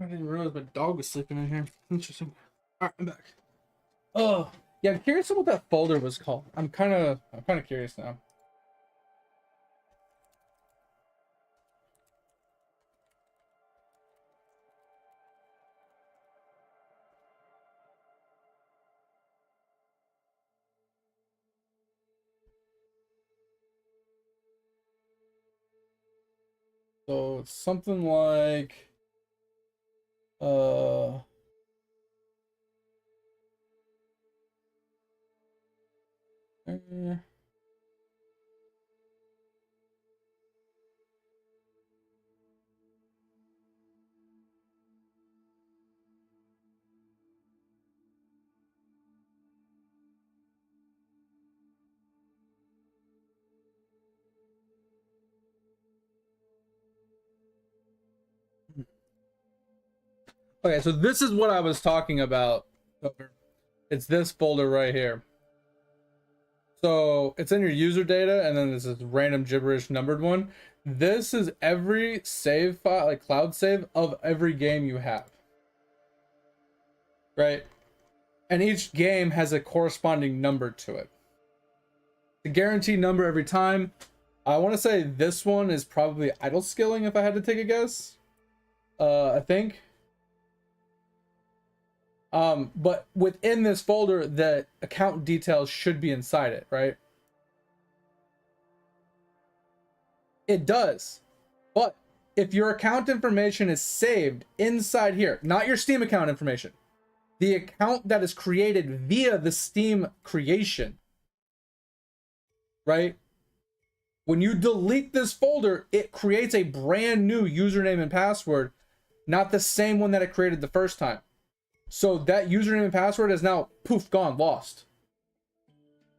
I didn't realize my dog was sleeping in here. Interesting. All right, I'm back. Oh, yeah. I'm curious what that folder was called. I'm kind of curious now. So it's something like, uh, okay, so this is what I was talking about. It's this folder right here. So it's in your user data, and then there's this random gibberish numbered one. This is every save file, like cloud save of every game you have. right? And each game has a corresponding number to it. The guaranteed number every time. I want to say this one is probably idle skilling if I had to take a guess. I think. But within this folder, the account details should be inside it, right? It does. But if your account information is saved inside here, not your Steam account information, the account that is created via the Steam creation, right? When you delete this folder, it creates a brand new username and password, not the same one that it created the first time. So that username and password is now poof, gone, lost.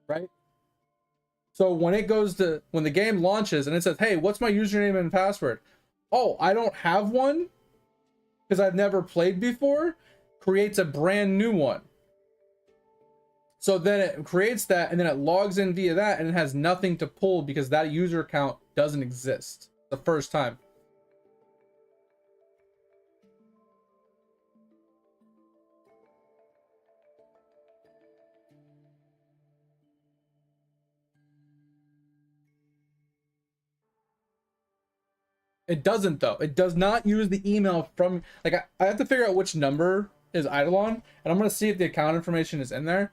Right? So when the game launches and it says, hey, what's my username and password? Oh, I don't have one because I've never played before. Creates a brand new one. So then it creates that and then it logs in via that and it has nothing to pull because that user account doesn't exist the first time. It doesn't though. It does not use the email from, like, I have to figure out which number is Eidolon, and I'm gonna see if the account information is in there.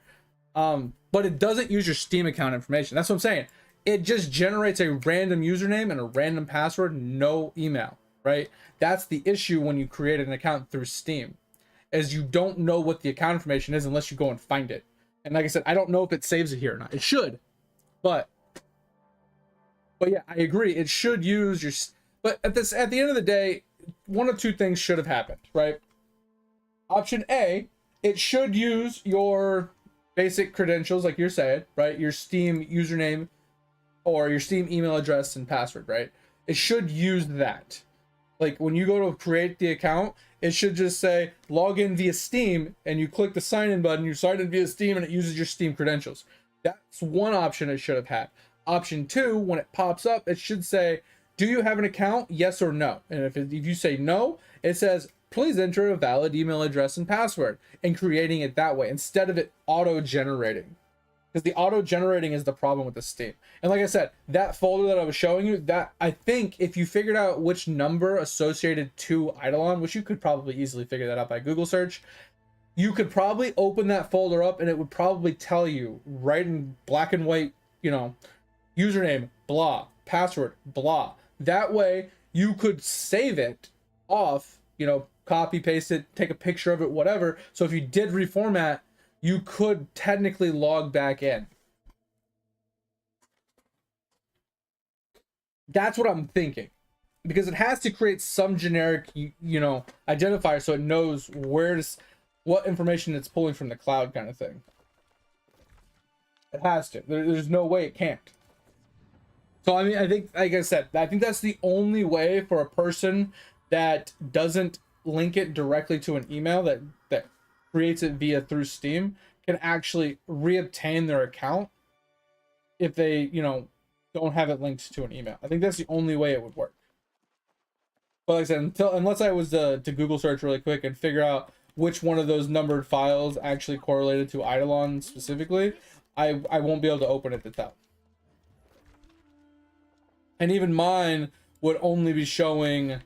But it doesn't use your Steam account information. That's what I'm saying. It just generates a random username and a random password, no email, right? That's the issue when you create an account through Steam, is you don't know what the account information is unless you go and find it. And like I said, I don't know if it saves it here or not. It should, but yeah, I agree. It should use your. But at the end of the day, one of two things should have happened, right? Option A, it should use your basic credentials, like you're saying, right? Your Steam username or your Steam email address and password, right? It should use that. Like when you go to create the account, it should just say log in via Steam and you click the sign in button, you sign in via Steam and it uses your Steam credentials. That's one option it should have had. Option two, when it pops up, it should say, do you have an account? Yes or no. And if you say no, it says, please enter a valid email address and password, and creating it that way instead of it auto-generating. Because the auto-generating is the problem with the Steam. And like I said, that folder that I was showing you, that I think if you figured out which number associated to Eidolon, which you could probably easily figure that out by Google search, you could probably open that folder up and it would probably tell you right in black and white, username, blah, password, blah. That way you could save it off, copy, paste it, take a picture of it, whatever. So if you did reformat, you could technically log back in. That's what I'm thinking. Because it has to create some generic, identifier so it knows what information it's pulling from the cloud kind of thing. It has to. There's no way it can't. So, I mean, I think, like I said, I think that's the only way for a person that doesn't link it directly to an email that creates it through Steam can actually reobtain their account if they, don't have it linked to an email. I think that's the only way it would work. But like I said, unless I was to Google search really quick and figure out which one of those numbered files actually correlated to Eidolon specifically, I won't be able to open it to tell. And even mine would only be showing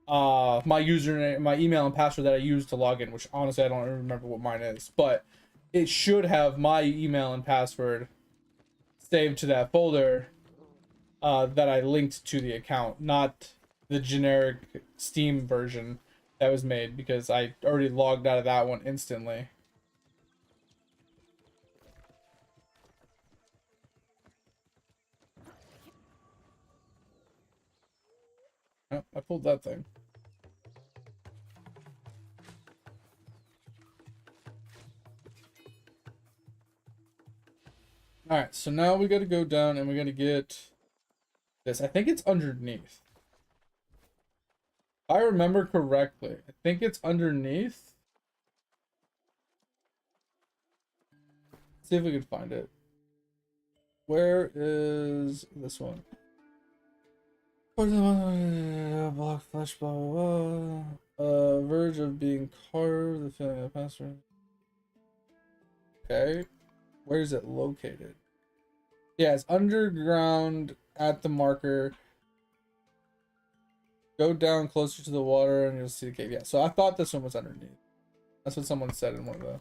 my username, my email and password that I use to log in, which honestly I don't remember what mine is, but it should have my email and password saved to that folder that I linked to the account, not the generic Steam version that was made, because I already logged out of that one instantly. Oh, I pulled that thing. Alright, so now we gotta go down and we gotta get this. I think it's underneath. If I remember correctly, I think it's underneath. Let's see if we can find it. Where is this one? Block flesh, blah, blah, blah. Verge of being carved, the feeling of password. Okay. Where is it located? Yeah, it's underground at the marker. Go down closer to the water and you'll see the cave. Yeah, so I thought this one was underneath. That's what someone said in one of the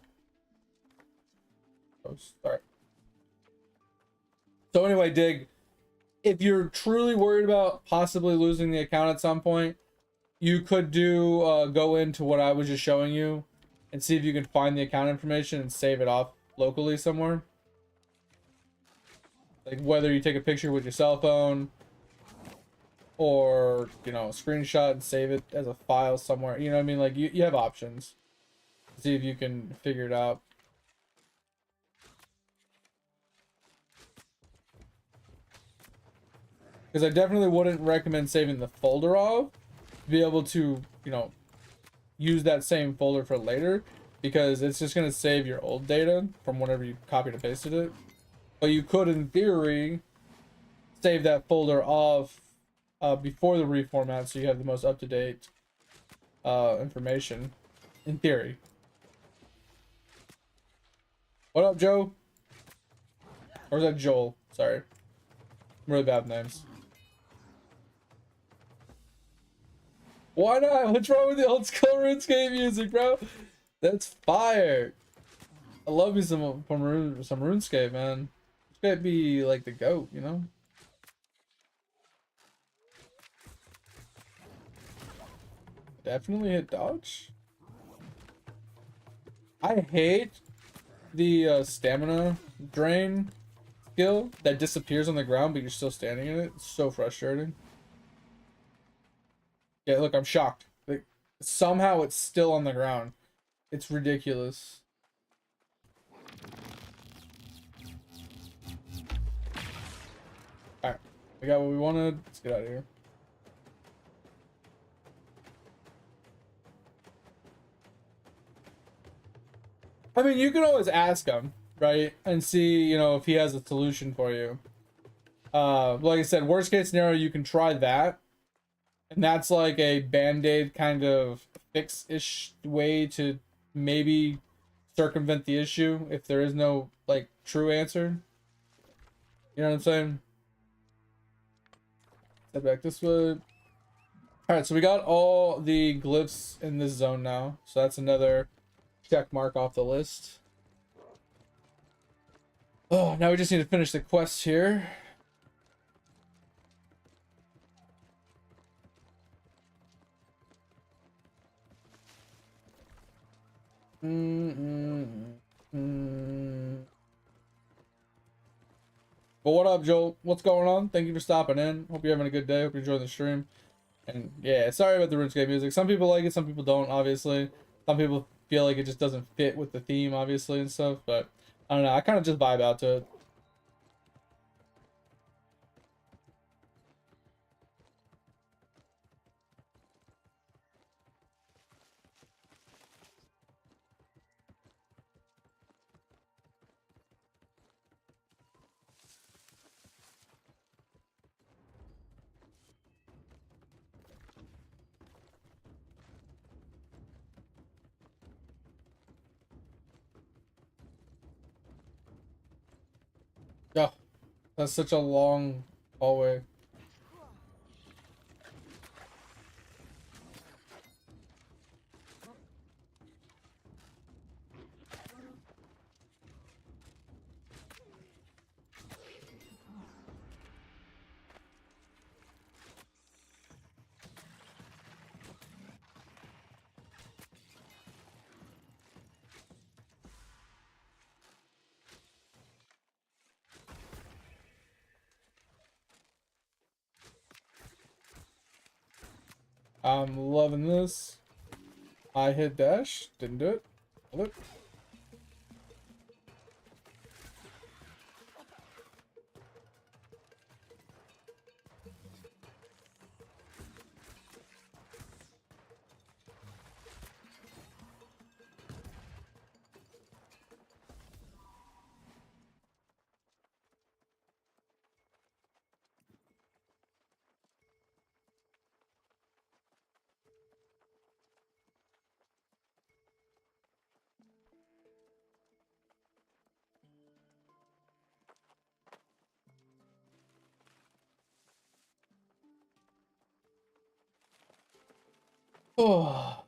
posts. Alright. So anyway, Dig, if you're truly worried about possibly losing the account at some point, you could go into what I was just showing you and see if you can find the account information and save it off locally somewhere. Like whether you take a picture with your cell phone or, you know, screenshot and save it as a file somewhere. You know what I mean? Like you have options. See if you can figure it out. Because I definitely wouldn't recommend saving the folder off to be able to, you know, use that same folder for later, because it's just going to save your old data from whenever you copied and pasted it. But you could, in theory, save that folder off before the reformat so you have the most up-to-date information, in theory. What up, Joe? Or is that Joel? Sorry. I'm really bad with names. Why not? What's wrong with the old school RuneScape music, bro? That's fire. I love me some RuneScape, man. RuneScape be like the GOAT, you know? Definitely hit dodge. I hate the stamina drain skill that disappears on the ground, but you're still standing in it. It's so frustrating. Yeah, look, I'm shocked. Like, somehow it's still on the ground. It's ridiculous. Alright, we got what we wanted. Let's get out of here. I mean, you can always ask him, right? And see, you know, if he has a solution for you. Like I said, worst case scenario, you can try that. And that's like a band-aid kind of fix-ish way to maybe circumvent the issue if there is no, like, true answer. You know what I'm saying? Step back this way. Alright, so we got all the glyphs in this zone now. So that's another check mark off the list. Oh, now we just need to finish the quest here. But what up, Joel? What's going on? Thank you for stopping in. Hope you're having a good day. Hope you're enjoying the stream. And yeah, sorry about the RuneScape music. Some people like it, some people don't, obviously. Some people feel like it just doesn't fit with the theme, obviously, and stuff. But I don't know. I kind of just vibe out to it. Yeah, that's such a long hallway. I'm loving this. I hit dash. Didn't do it. Hold it. Oh.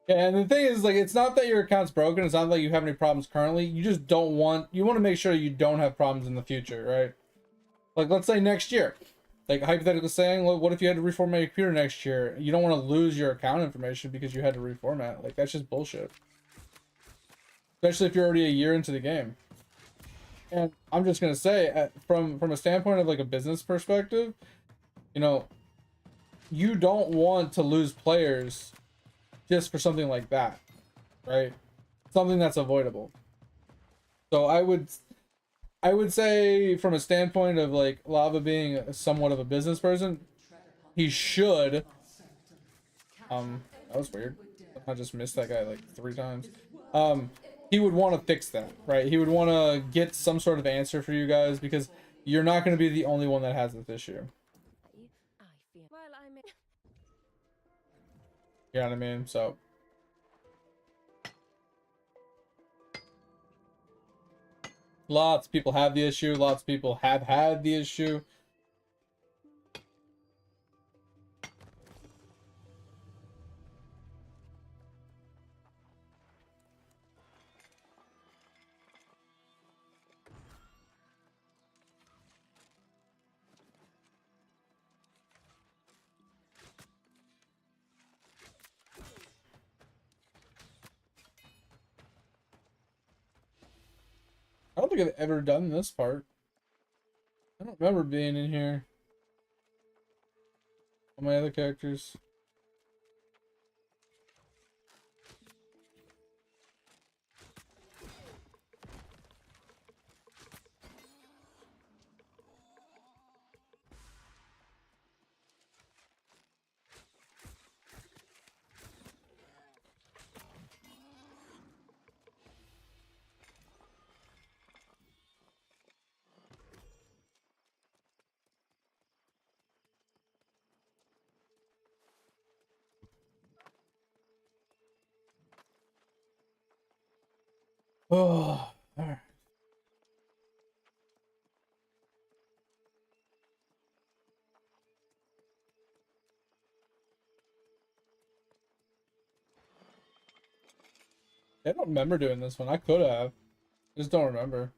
Yeah, and the thing is, like, it's not that your account's broken. It's not like you have any problems currently. You just don't want, you want to make sure you don't have problems in the future, right? Like, let's say next year, like, hypothetically saying, look, what if you had to reformat your computer next year? You don't want to lose your account information because you had to reformat. Like, that's just bullshit. Especially if you're already a year into the game. And I'm just gonna say, from a standpoint of like a business perspective, you know, you don't want to lose players just for something like that, right? Something that's avoidable. So I would say, from a standpoint of like Lava being somewhat of a business person, he should. That was weird. I just missed that guy like 3 times. He would want to fix that, right? He would want to get some sort of answer for you guys, because you're not going to be the only one that has this issue. You know what I mean? So lots of people have the issue. Lots of people have had the issue. I don't think I've ever done this part. I don't remember being in here. All my other characters. Oh, alright. I don't remember doing this one. I could have. Just don't remember.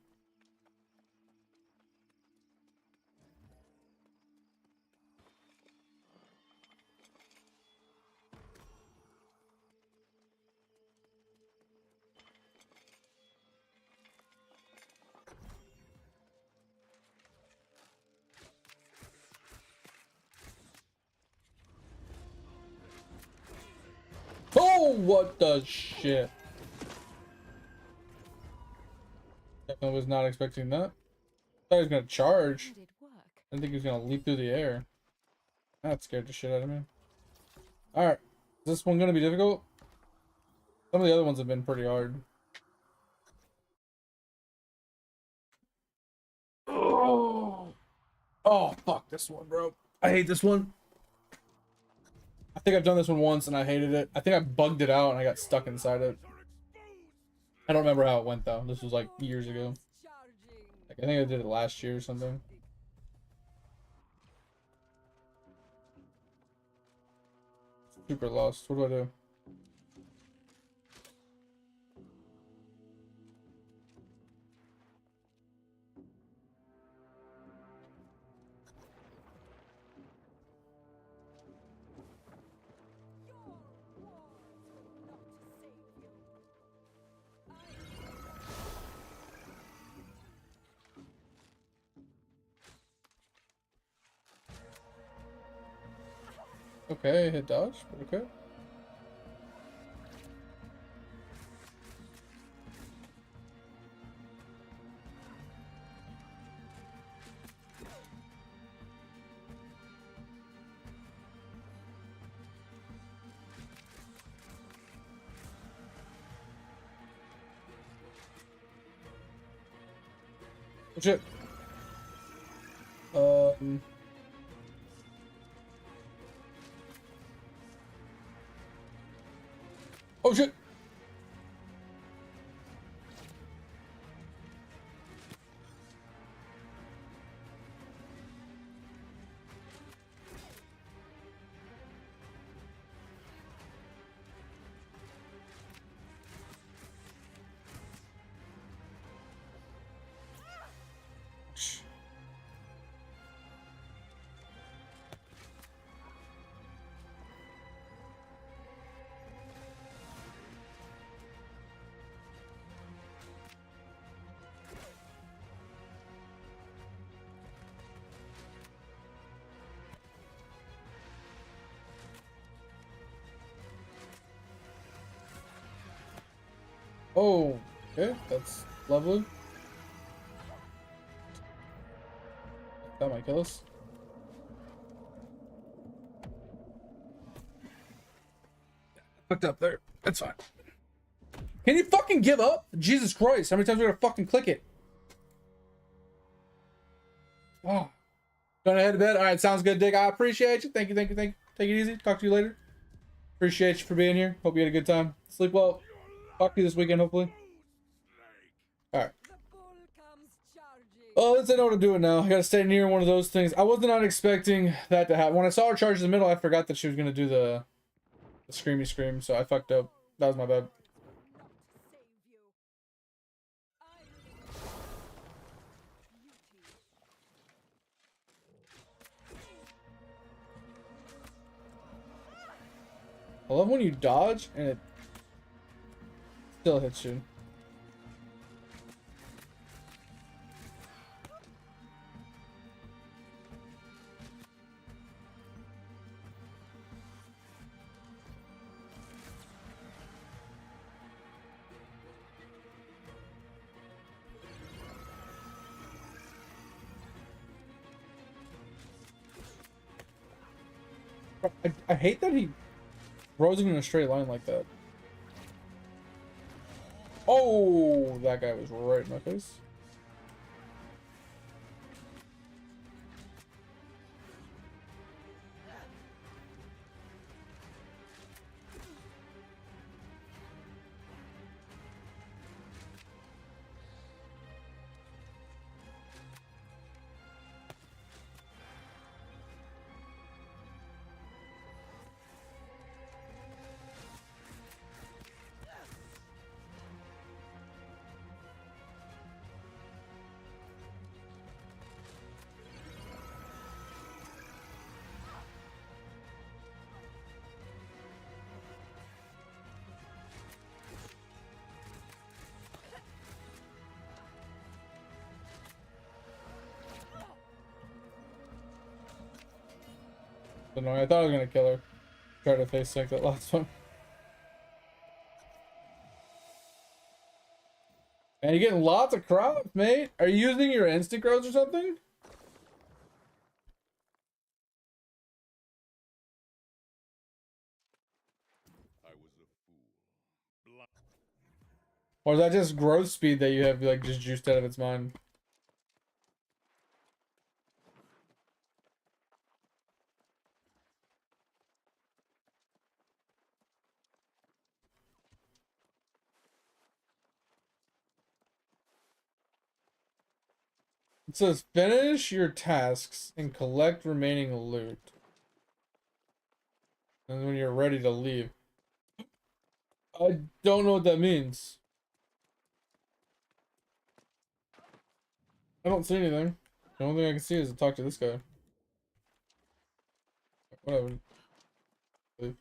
Oh, what the shit? Definitely was not expecting that. Thought he was gonna charge. I didn't think he was gonna leap through the air. That scared the shit out of me. Alright. Is this one gonna be difficult? Some of the other ones have been pretty hard. Oh, oh fuck this one, bro. I hate this one. I think I've done this one once and I hated it. I think I bugged it out and I got stuck inside it. I don't remember how it went though. This was like years ago. Like, I think I did it last year or something. Super lost. What do I do? Okay, hit dodge. Okay. Oh shit. Oh shit. Ouch. Oh, okay, that's lovely. That might kill us. Fucked up there. That's fine. Can you fucking give up? Jesus Christ, how many times are we gonna fucking click it? Oh. Gonna head to bed? Alright, sounds good, Dick. I appreciate you. Thank you, thank you, thank you. Take it easy. Talk to you later. Appreciate you for being here. Hope you had a good time. Sleep well. Talk to you this weekend, hopefully. Alright. Oh, let's know what I'm doing now. I gotta stay near one of those things. I was not expecting that to happen. When I saw her charge in the middle, I forgot that she was gonna do the screamy scream, so I fucked up. That was my bad. I love when you dodge and it still hits you. I hate that he throws him in a straight line like that. Oh, that guy was right in my face. Annoying. I thought I was gonna kill her. Try to face tank that last one. And you're getting lots of crops, mate. Are you using your instant growth or something? Or is that just growth speed that you have like just juiced out of its mind? It says finish your tasks and collect remaining loot. And when you're ready to leave. I don't know what that means. I don't see anything. The only thing I can see is to talk to this guy. Whatever. Leave.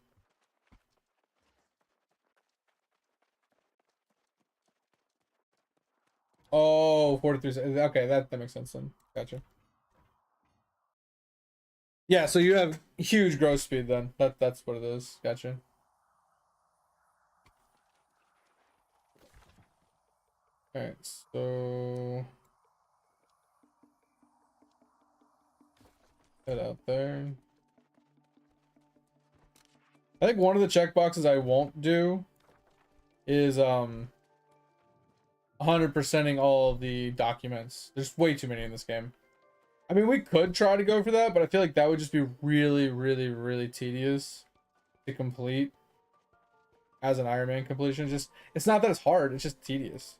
Oh, 43 seconds. Okay, that makes sense then. Gotcha. Yeah, so you have huge growth speed then. That's what it is. Gotcha. Alright, so head out there. I think one of the checkboxes I won't do is 100%ing all of the documents. There's way too many in this game. I mean, we could try to go for that, but I feel like that would just be really, really, really tedious to complete as an Ironman completion. Just, it's not that it's hard, it's just tedious.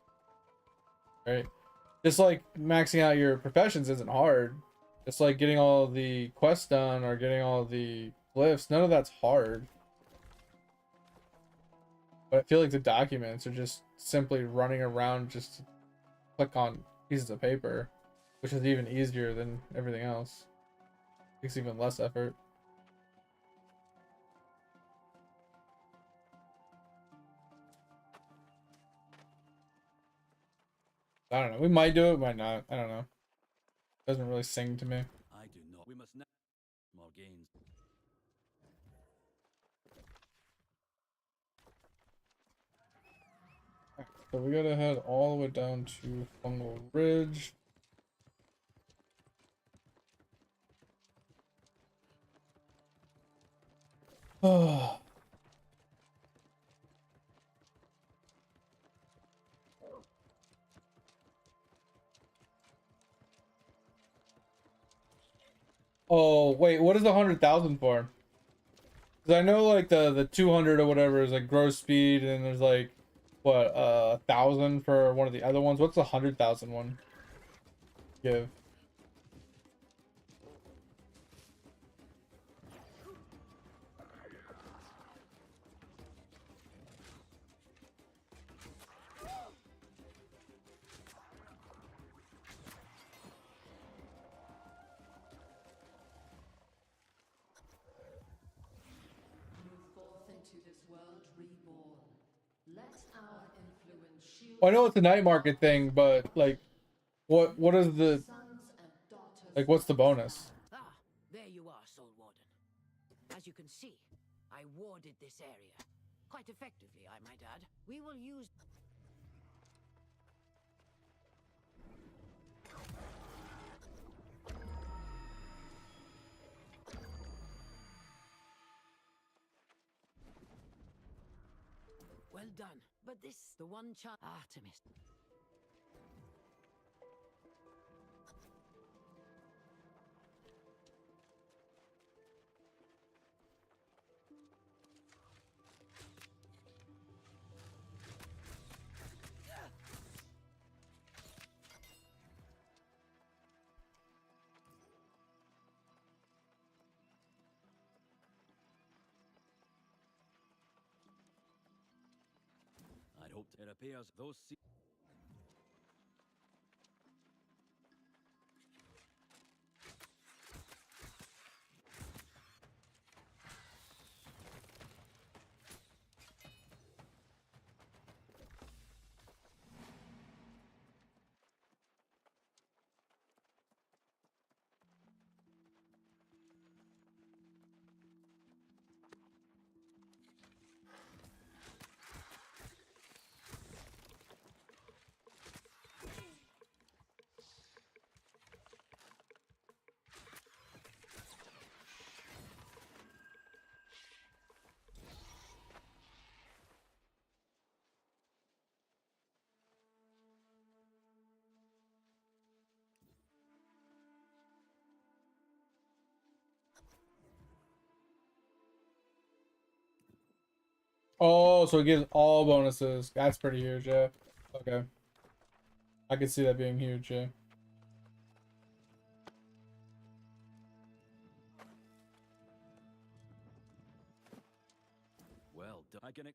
Right? Just like maxing out your professions isn't hard. It's like getting all the quests done or getting all the glyphs. None of that's hard. But I feel like the documents are just simply running around just to click on pieces of paper. which is even easier than everything else. Takes even less effort. I don't know. We might do it, might not. I don't know. Doesn't really sing to me. I do not. We must not more gains. So we gotta head all the way down to Fungal Ridge. Oh. Oh wait, what is 100,000 for? Because I know like the 200 or whatever is like gross speed, and there's like what 1,000 for one of the other ones. What's the 100,000 one give? Well, I know it's a night market thing, but like, what is the like? What's the bonus? Ah, there you are, Soul Warden. As you can see, I warded this area. Quite effectively, I might add. We will use... Well done. But this, the one chance... Artemis. I'd hoped it appears those. Oh, so it gives all bonuses. That's pretty huge, yeah. Okay. I can see that being huge, yeah. Well, I can.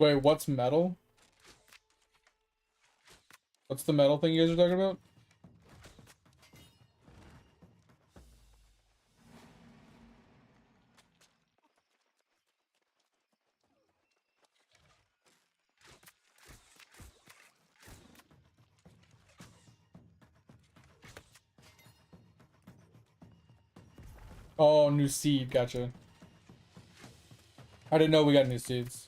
Wait, what's metal? What's the metal thing you guys are talking about? Oh, new seed, gotcha. I didn't know we got new seeds.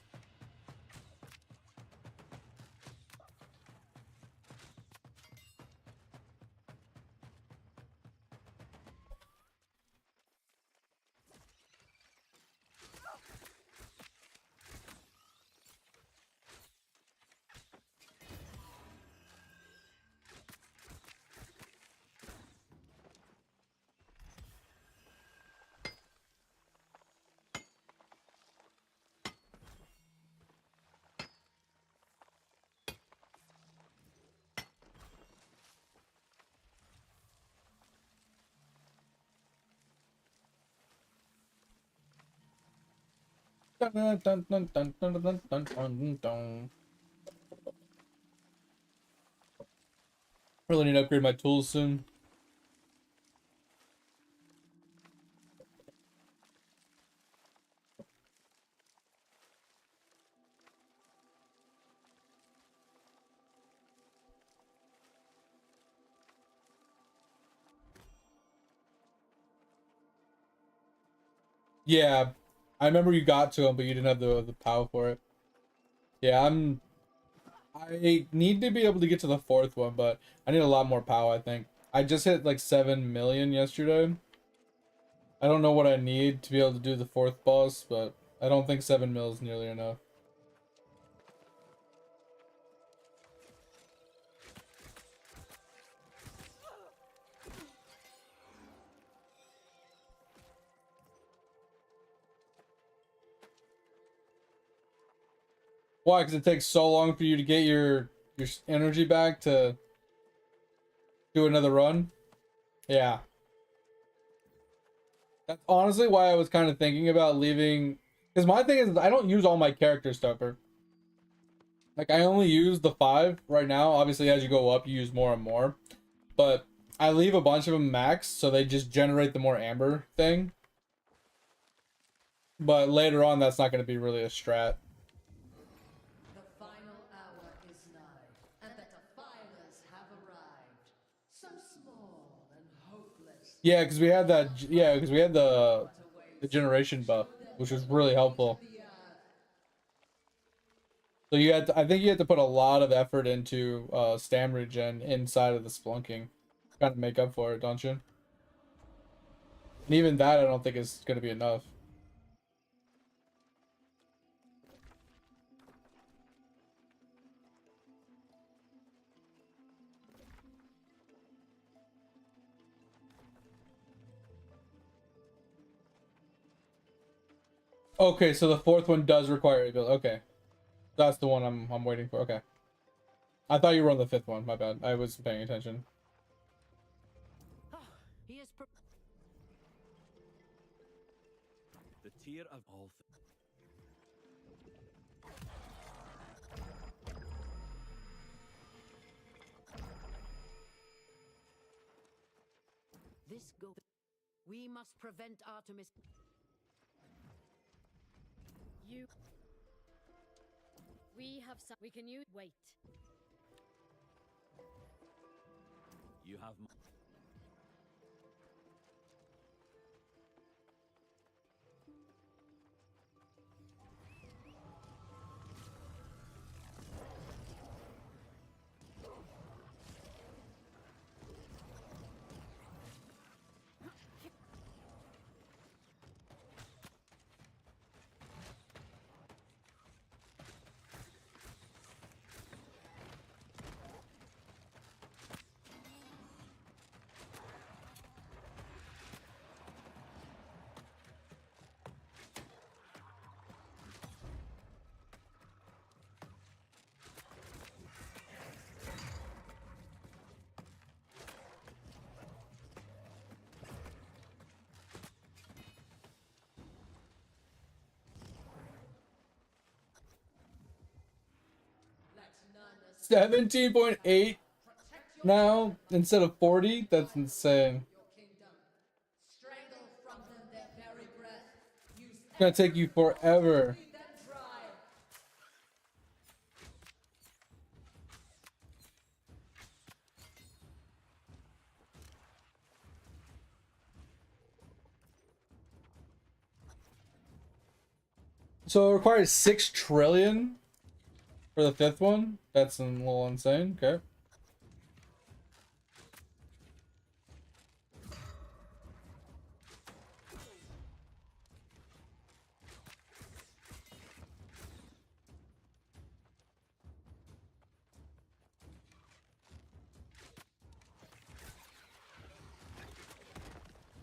Dun, dun, dun, dun, dun, dun, dun, dun, dun, dun. Really need to upgrade my tools soon. Yeah, I remember you got to him, but you didn't have the power for it. Yeah, I need to be able to get to the fourth one, but I need a lot more power, I think. I just hit like 7 million yesterday. I don't know what I need to be able to do the fourth boss, but I don't think 7 mil is nearly enough. Why? Because it takes so long for you to get your energy back to do another run? Yeah. That's honestly why I was kind of thinking about leaving. Because my thing is, I don't use all my character stuff. Like, I only use the 5 right now. Obviously, as you go up, you use more and more. But I leave a bunch of them max, so they just generate the more amber thing. But later on, that's not going to be really a strat. The final hour is nigh, and the defilers have arrived. So small and hopeless. Yeah, because we had that. Yeah, because we had the generation buff, which was really helpful. So you had to, I think you had to put a lot of effort into stam regen inside of the splunking, kind of make up for it, don't you? And even that, I don't think is going to be enough. Okay, so the fourth one does require ability. Okay, that's the one I'm waiting for. Okay, I thought you were on the fifth one. My bad. I wasn't paying attention. He is The tear of all this go. We must prevent Artemis. You. We have some. We can use. Wait. you have Let none escape. 17.8 now instead of 40. That's insane. Your kingdom. Strangle from them their very breath. Use It's gonna take you forever. feed them dry. So it requires 6 trillion for the fifth one. That's a little insane. Okay.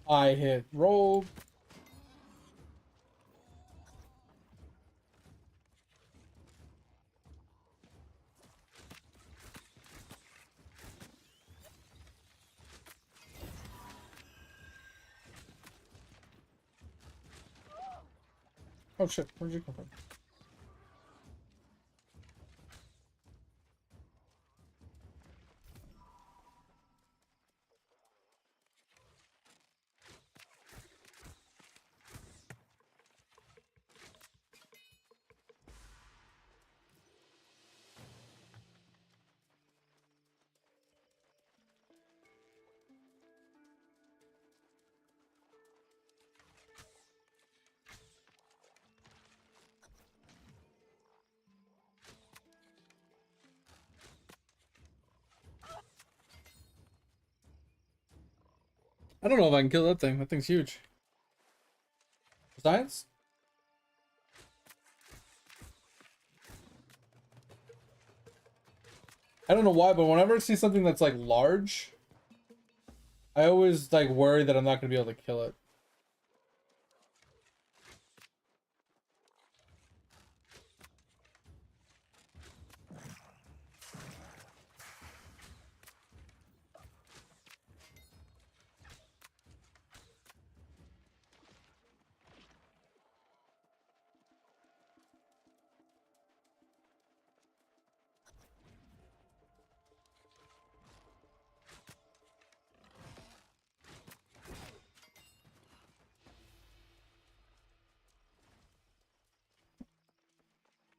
I hit roll. Oh shit, where'd you come from? I don't know if I can kill that thing. That thing's huge. Science? I don't know why, but whenever I see something that's like large, I always like worry that I'm not gonna be able to kill it.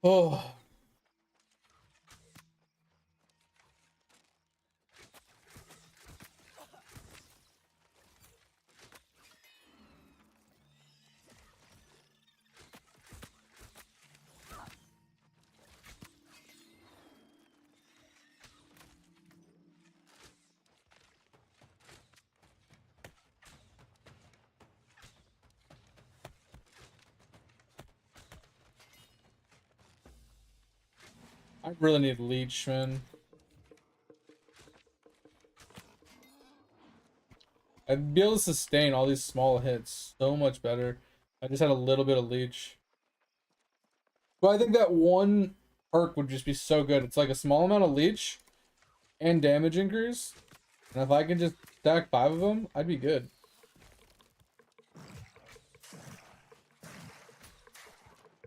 Oh. I really need leech, man. I'd be able to sustain all these small hits so much better. I just had a little bit of leech. But I think that one perk would just be so good. It's like a small amount of leech and damage increase. And if I can just stack 5 of them, I'd be good.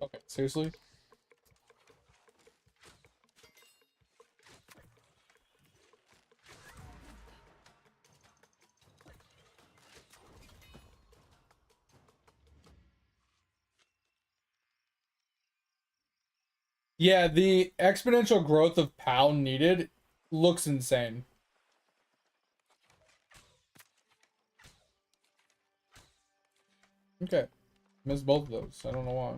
Okay, seriously? Yeah, the exponential growth of POW needed looks insane. Okay. Missed both of those. I don't know why.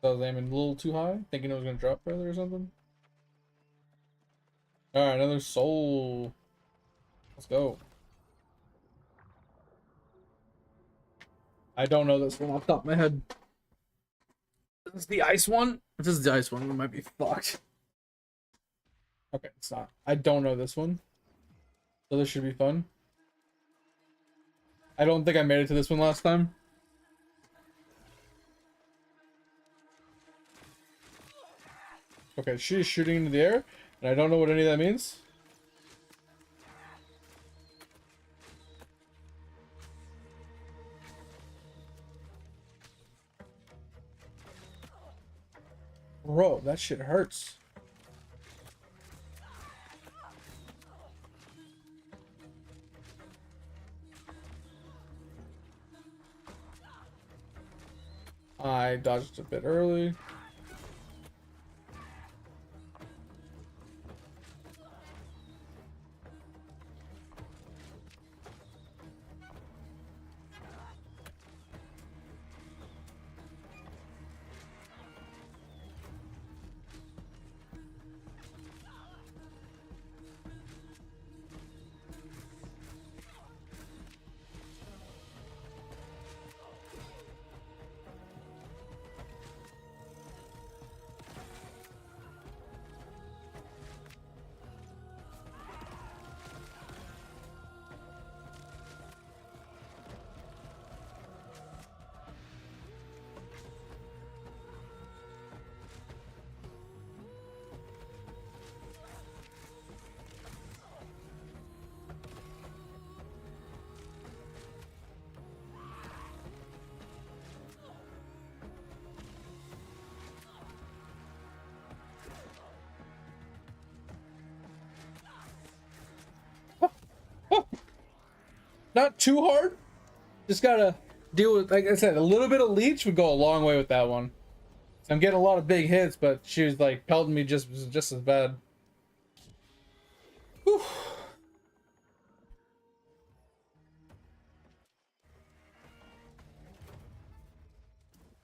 I was aiming a little too high, thinking it was going to drop further or something. Alright, another soul. Let's go. I don't know this one off the top of my head. This is the ice one? If this is the ice one, we might be fucked. Okay, it's not. I don't know this one. So this should be fun. I don't think I made it to this one last time. Okay, she's shooting into the air, and I don't know what any of that means. Bro, that shit hurts. I dodged a bit early. not too hard. Just gotta deal with, like I said, a little bit of leech would go a long way with that one. So I'm getting a lot of big hits, but she was like pelting me just as bad. Whew.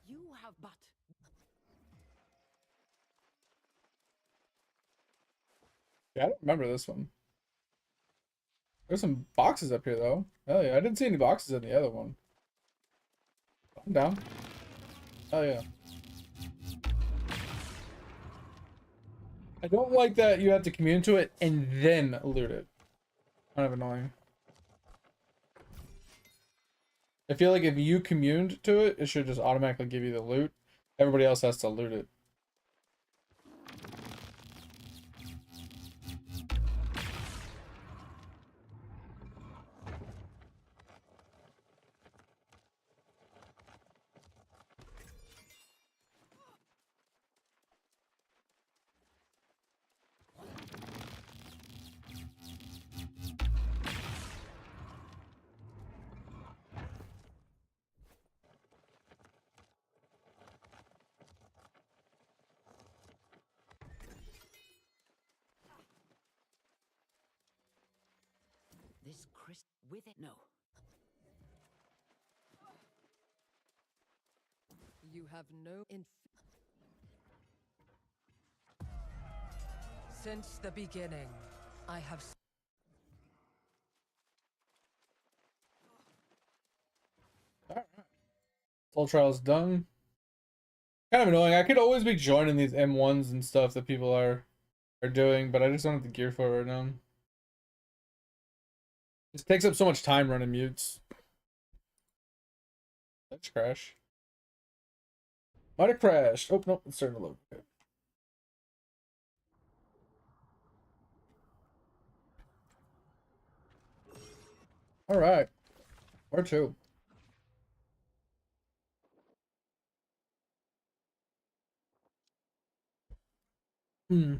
You have but. Yeah, I don't remember this one. There's some boxes up here though. Hell yeah, I didn't see any boxes in the other one. I'm down. Oh yeah. I don't like that you have to commune to it and then loot it. Kind of annoying. I feel like if you communed to it, it should just automatically give you the loot. Everybody else has to loot it. This crisp with it? No. You have no Since the beginning, I have Soul Trial's done. Kind of annoying. I could always be joining these M1s and stuff that people are doing, but I just don't have the gear for it right now. It takes up so much time running mutes. Let's crash. Might have crashed. Oh no, it's starting to load. Okay. All right, where to? Hmm.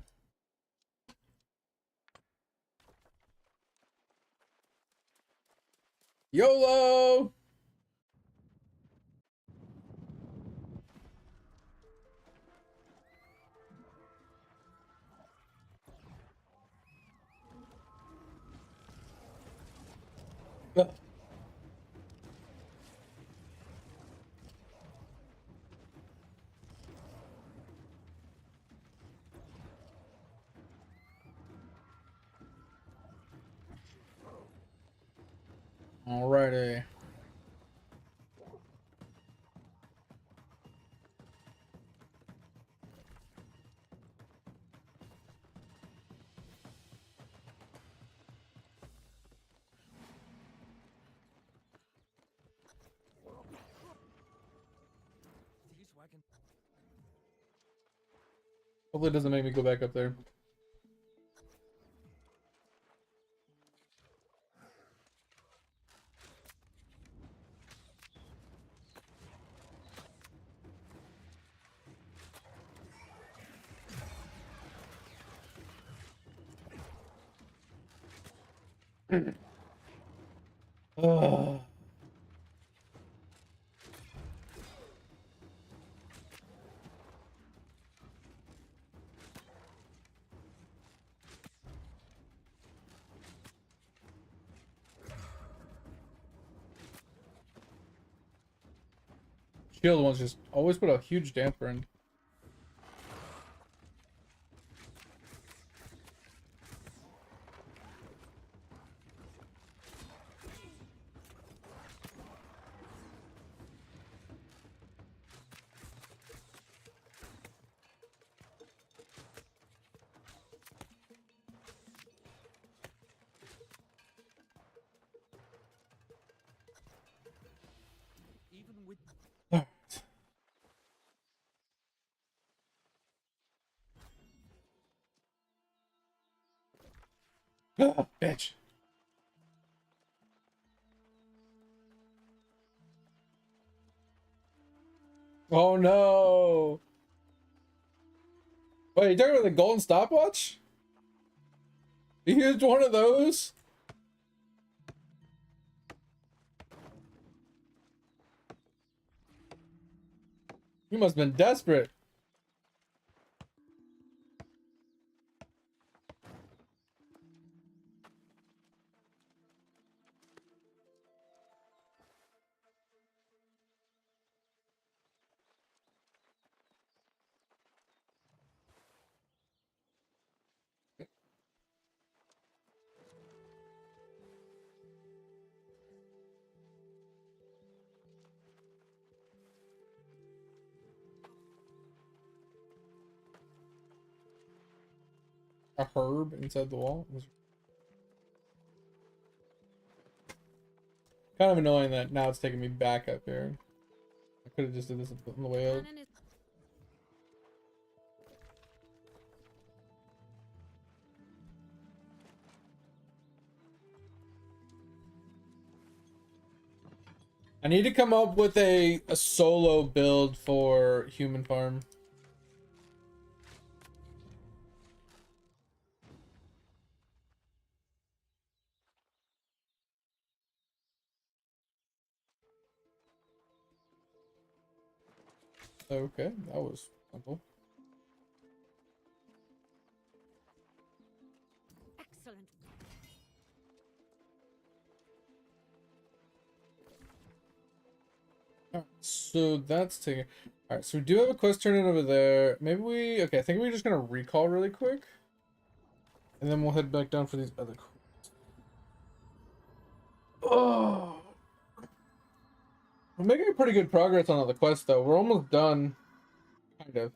YOLO! Ugh. Alrighty. These wagon. Hopefully it doesn't make me go back up there. Ugh. Shield ones just always put a huge damper in. Even with Alright. Ah, bitch. Oh no. Wait, you talking about the golden stopwatch? You used one of those? You must have been desperate. A herb inside the wall. Kind of annoying that now it's taking me back up here. I could have just did this on the way up. Cannon is I need to come up with a solo build for human farm. Okay, that was simple. excellent. Alright, so that's taken. Alright, so we do have a quest turning over there. Maybe we... Okay, I think we're just gonna recall really quick. And then we'll head back down for these other quests. Oh! We're making pretty good progress on all the quests, though. We're almost done. Kind of.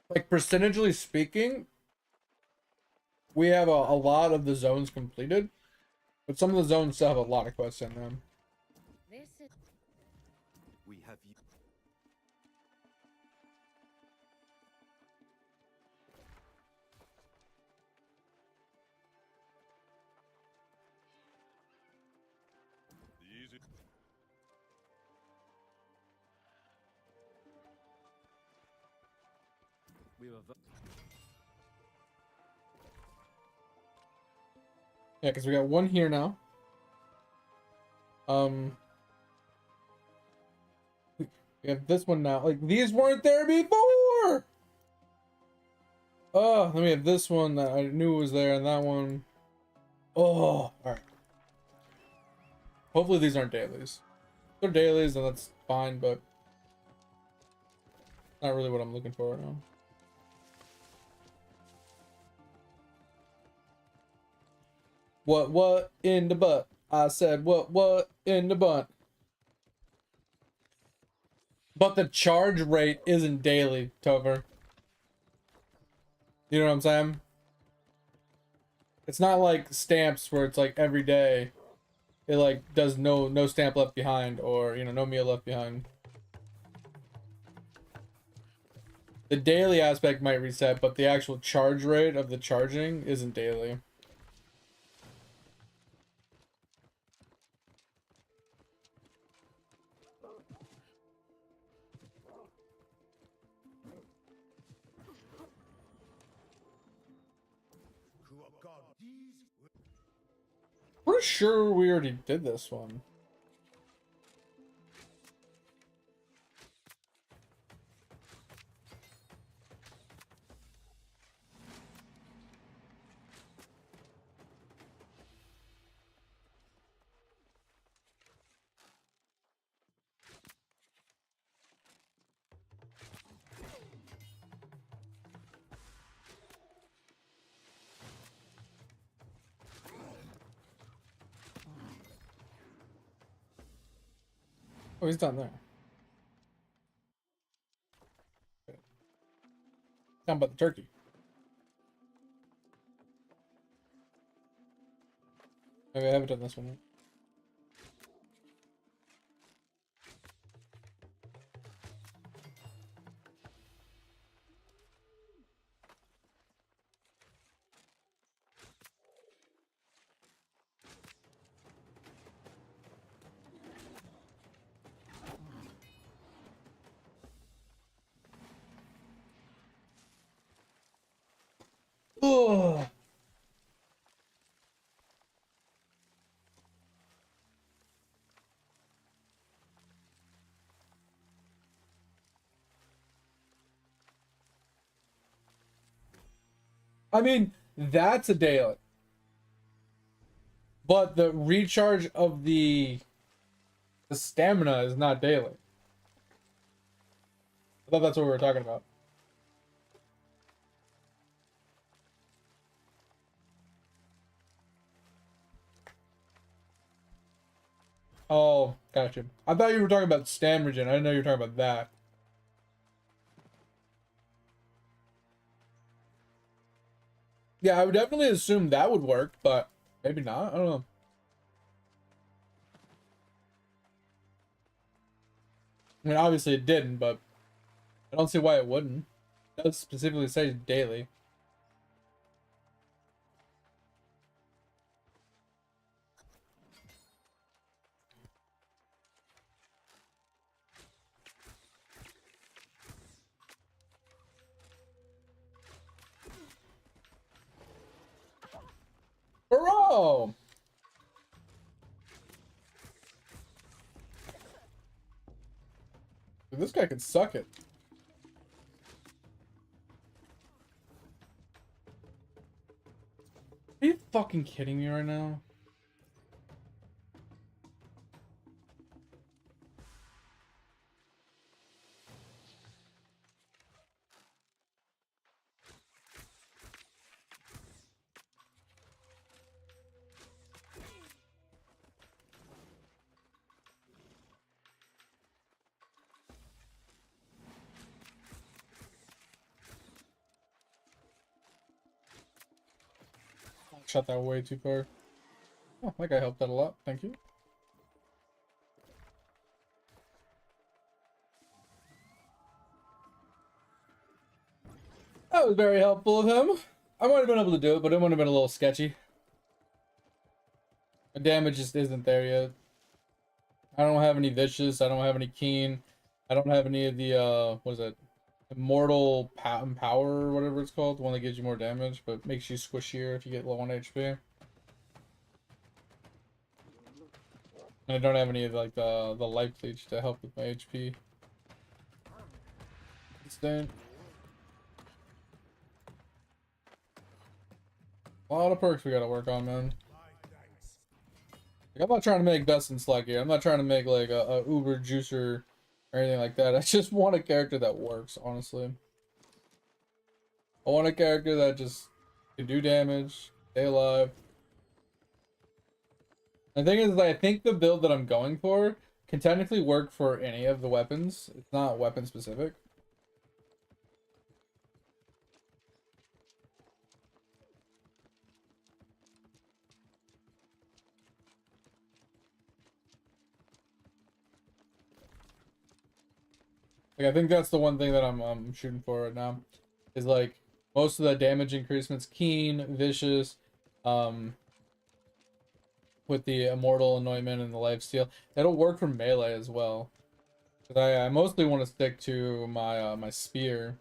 Like, percentually speaking, we have a lot of the zones completed. But some of the zones still have a lot of quests in them. This is We have you. We were. Yeah, because we got one here now. We have this one now. Like, these weren't there before! Oh, then we have this one that I knew was there, and that one. Oh, alright. Hopefully these aren't dailies. If they're dailies, then that's fine, but not really what I'm looking for right now. What in the butt? I said, what in the butt? But the charge rate isn't daily, Topher. You know what I'm saying? It's not like stamps where it's like every day. It like does no stamp left behind, or you know, no meal left behind. The daily aspect might reset, but the actual charge rate of the charging isn't daily. Pretty sure we already did this one. Oh, he's down there. Down by the turkey. Maybe I haven't done this one yet. Oh. I mean, that's a daily. But the recharge of the stamina is not daily. I thought that's what we were talking about. Oh, gotcha. I thought you were talking about stam regen. I didn't know you were talking about that. Yeah, I would definitely assume that would work, but maybe not. I don't know. I mean, obviously it didn't, but I don't see why it wouldn't. It does specifically say daily. Bro! Dude, this guy could suck it. Are you fucking kidding me right now? Shot that way too far. Oh, that guy helped out a lot. Thank you. That was very helpful of him. I might have been able to do it, but it would have been a little sketchy. The damage just isn't there yet. I don't have any vicious. I don't have any keen. I don't have any of the what is it? Immortal power or whatever it's called. The one that gives you more damage, but makes you squishier if you get low on HP. And I don't have any of like the life leech to help with my HP. Instant. A lot of perks we gotta work on, man. Like, I'm not trying to make best in Slack here. I'm not trying to make like a uber juicer or anything like that. I just want a character that works, honestly. I want a character that just can do damage, stay alive. The thing is, I think the build that I'm going for can technically work for any of the weapons. It's not weapon specific. Like, I think that's the one thing that I'm shooting for right now, is like most of the damage increasements, keen, vicious, with the immortal anointment and the life steal. It'll work for melee as well. But I mostly want to stick to my my spear.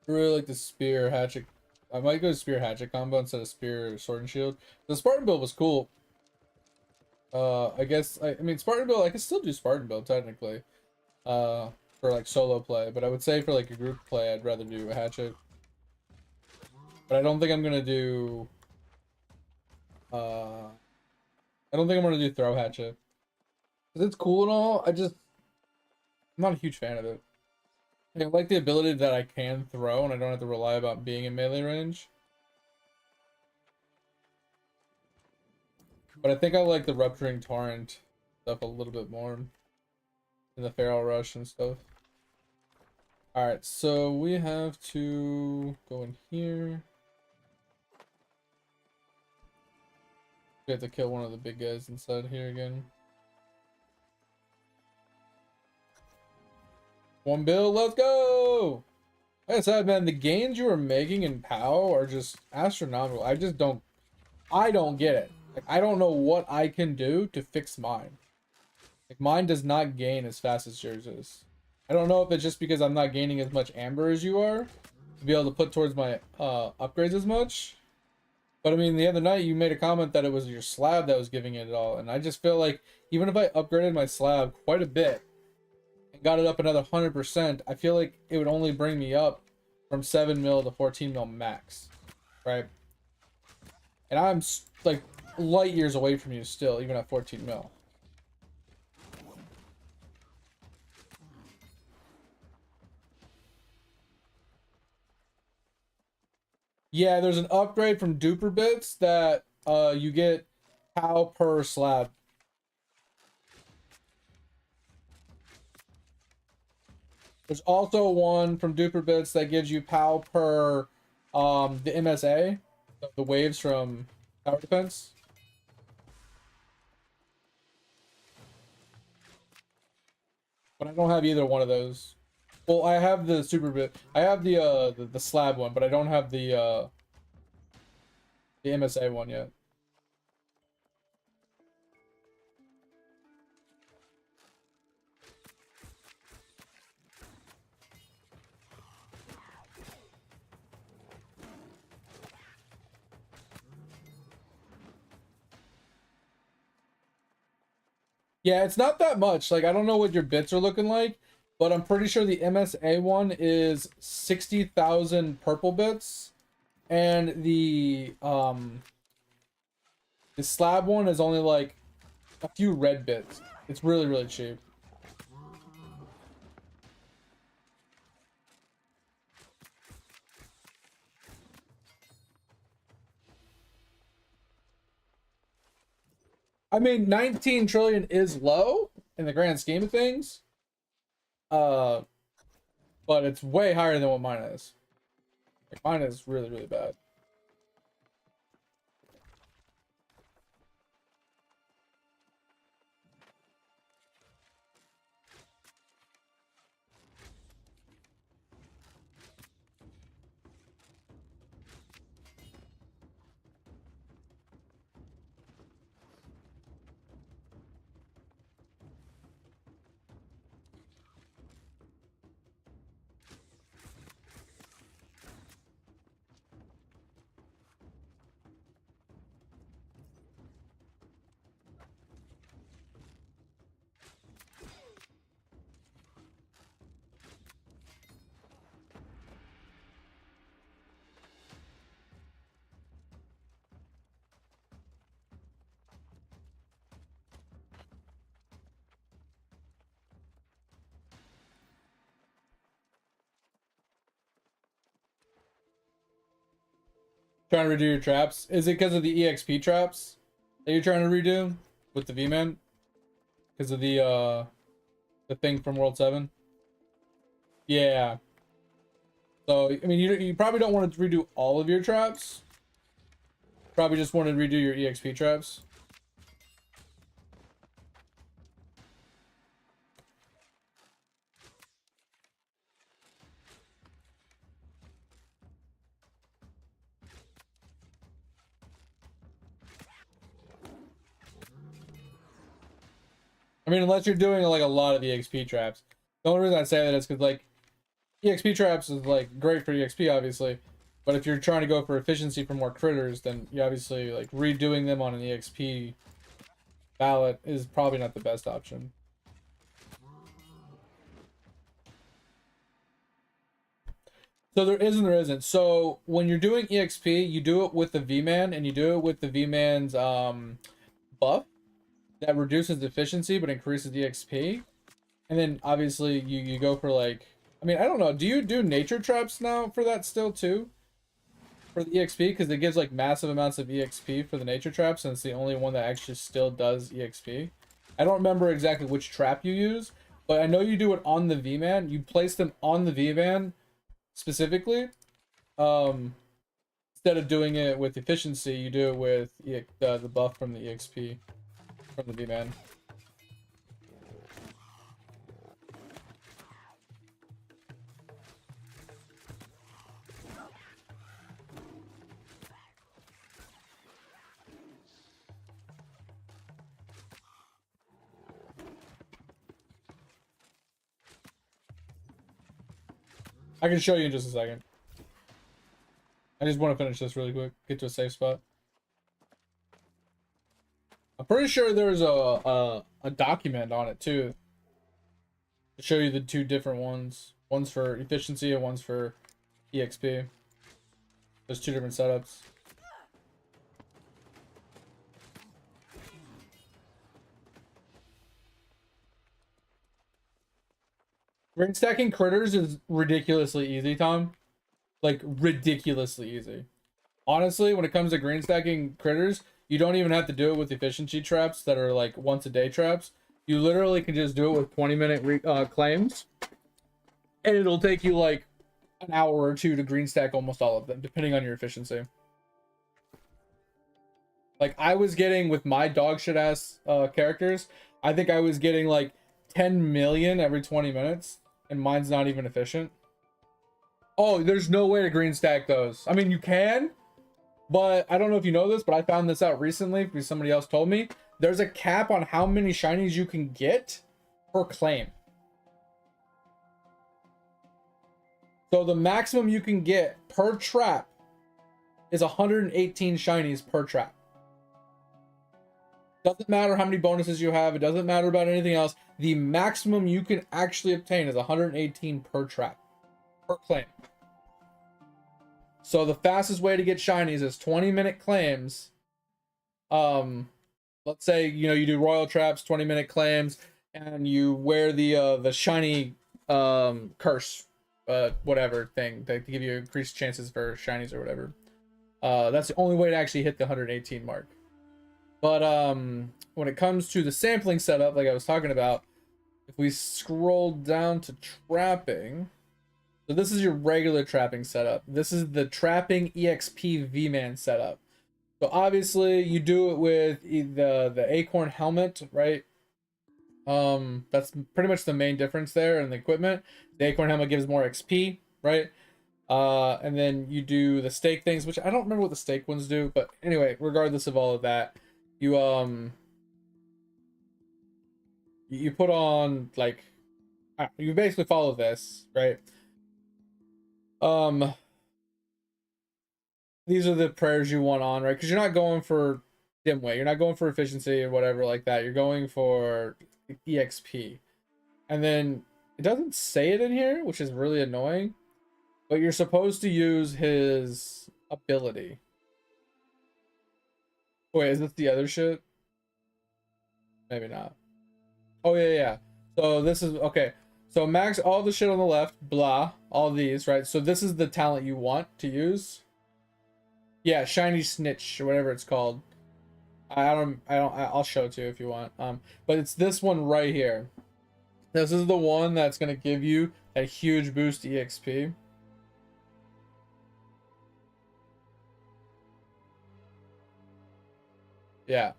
I really like the spear hatchet. I might go spear hatchet combo instead of spear sword and shield. The Spartan build was cool. I guess I mean Spartan build. I can still do Spartan build technically. For like solo play, but I would say for like a group play, I'd rather do a hatchet. But I don't think I'm gonna do. I don't think I'm gonna do throw hatchet. Cause it's cool and all. I'm not a huge fan of it. I like the ability that I can throw and I don't have to rely about being in melee range. But I think I like the rupturing torrent stuff a little bit more. In the feral rush and stuff. Alright, so we have to go in here. We have to kill one of the big guys inside here again. One build, let's go! Like I said, man, the gains you are making in POW are just astronomical. I don't get it. Like, I don't know what I can do to fix mine. Like, mine does not gain as fast as yours is. I don't know if it's just because I'm not gaining as much amber as you are to be able to put towards my upgrades as much. But I mean, the other night you made a comment that it was your slab that was giving it all. And I just feel like even if I upgraded my slab quite a bit and got it up another 100%, I feel like it would only bring me up from 7 mil to 14 mil max, right? And I'm like light years away from you still, even at 14 mil. Yeah, there's an upgrade from Duper Bits that you get POW per slab. There's also one from Duper Bits that gives you POW per the MSA, the waves from Tower Defense. But I don't have either one of those. Well, I have the Super Bit. I have the slab one, but I don't have the MSA one yet. Yeah, it's not that much. Like, I don't know what your bits are looking like, but I'm pretty sure the MSA one is 60,000 purple bits, and the slab one is only like a few red bits. It's really, really cheap. I mean, 19 trillion is low in the grand scheme of things. But it's way higher than what mine is. Like, mine is really, really bad. Trying to redo your traps? Is it because of the EXP traps that you're trying to redo with the V-Man? Because of the thing from World 7? Yeah. So, I mean, you probably don't want to redo all of your traps. Probably just want to redo your EXP traps. I mean, unless you're doing like a lot of EXP traps. The only reason I say that is because like EXP traps is like great for EXP, obviously. But if you're trying to go for efficiency for more critters, then you obviously like redoing them on an EXP ballot is probably not the best option. So there is and there isn't. So when you're doing EXP, you do it with the V-Man, and you do it with the V-Man's buff that reduces efficiency but increases the XP. And then obviously you go for like, I mean, I don't know. Do you do nature traps now for that still too? For the EXP? Because it gives like massive amounts of EXP for the nature traps, and it's the only one that actually still does EXP. I don't remember exactly which trap you use, but I know you do it on the V-Man. You place them on the V-Man specifically. Instead of doing it with efficiency, you do it with the buff from the EXP from the V-Man. I can show you in just a second. I just want to finish this really quick. Get to a safe spot. I'm pretty sure there's a document on it too. To show you the two different ones. One's for efficiency and one's for EXP. There's 2 different setups. Green stacking critters is ridiculously easy, Tom. Like, ridiculously easy. Honestly, when it comes to green stacking critters, you don't even have to do it with efficiency traps that are like once a day traps. You literally can just do it with 20-minute claims, and it'll take you like an hour or 2 to green stack almost all of them, depending on your efficiency. Like, I was getting with my dog shit ass characters, I think I was getting like 10 million every 20 minutes, and mine's not even efficient. Oh, there's no way to green stack those. I mean, you can, but I don't know if you know this, but I found this out recently because somebody else told me. There's a cap on how many shinies you can get per claim. So the maximum you can get per trap is 118 shinies per trap. Doesn't matter how many bonuses you have. It doesn't matter about anything else. The maximum you can actually obtain is 118 per trap, per claim. So the fastest way to get shinies is 20-minute claims. Let's say, you know, you do royal traps, 20-minute claims, and you wear the shiny curse, whatever thing to give you increased chances for shinies or whatever. That's the only way to actually hit the 118 mark. But when it comes to the sampling setup, like I was talking about, if we scroll down to trapping, so this is your regular trapping setup. This is the trapping EXP V-Man setup. So obviously you do it with the acorn helmet, right? That's pretty much the main difference there in the equipment. The acorn helmet gives more XP, right? And then you do the stake things, which I don't remember what the stake ones do, but anyway, regardless of all of that, you put on like you basically follow this, right? These are the prayers you want on, right? Because you're not going for dimwit, you're not going for efficiency or whatever like that. You're going for EXP, and then it doesn't say it in here, which is really annoying. But you're supposed to use his ability. Wait, is this the other shit? Maybe not. Oh yeah. So this is okay. So max all the shit on the left, blah, all these, right? So this is the talent you want to use. Yeah, shiny snitch or whatever it's called. I'll show it to you if you want. But it's this one right here. This is the one that's gonna give you a huge boost to EXP. Yeah.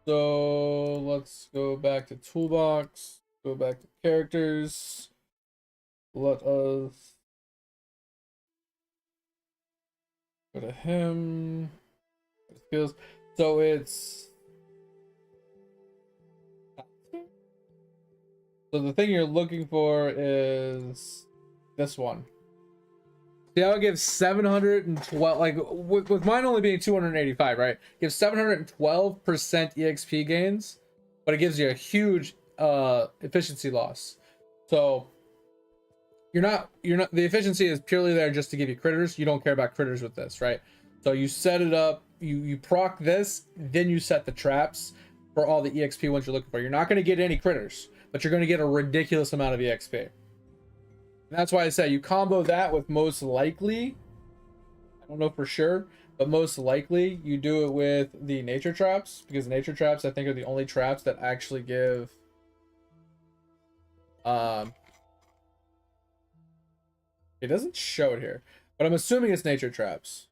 So let's go back to toolbox, go back to characters. Let us go to him. Skills. So it's so the thing you're looking for is this one. See how it gives 712, like with mine only being 285, right? It gives 712% EXP gains, but it gives you a huge efficiency loss. So you're not the efficiency is purely there just to give you critters. You don't care about critters with this, right? So you set it up, you proc this, then you set the traps for all the EXP ones you're looking for. You're not going to get any critters, but you're going to get a ridiculous amount of EXP. And that's why I say you combo that with most likely, I don't know for sure, but most likely you do it with the nature traps, because nature traps I think are the only traps that actually give it doesn't show it here, but I'm assuming it's nature traps.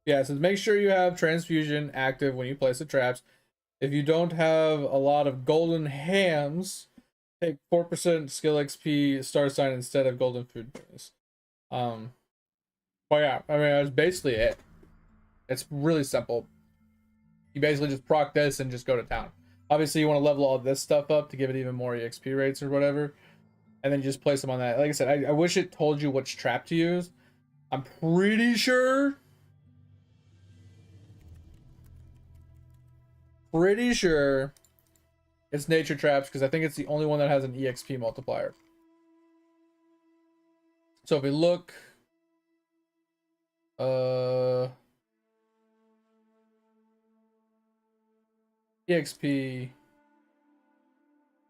Yeah, so make sure you have transfusion active when you place the traps. If you don't have a lot of golden hams, take 4% skill XP star sign instead of golden food bonus. Well, yeah, I mean, that's basically it. It's really simple. You basically just proc this and just go to town. Obviously, you want to level all this stuff up to give it even more EXP rates or whatever. And then you just place them on that. Like I said, I wish it told you which trap to use. I'm pretty sure it's nature traps, because I think it's the only one that has an EXP multiplier. So if we look, EXP,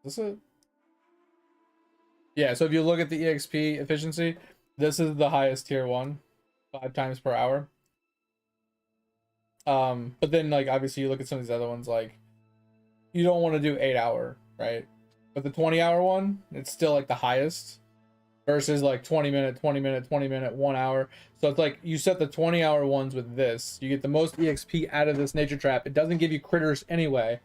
is this it? Yeah, so if you look at the EXP efficiency, this is the highest tier 1, 5 times per hour. But then like obviously you look at some of these other ones, like you don't want to do 8-hour, right? But the 20-hour one, it's still like the highest versus like 20 minute, 20 minute, 20 minute, 1 hour. So it's like you set the 20-hour ones with this, you get the most EXP out of this nature trap. It doesn't give you critters anyway.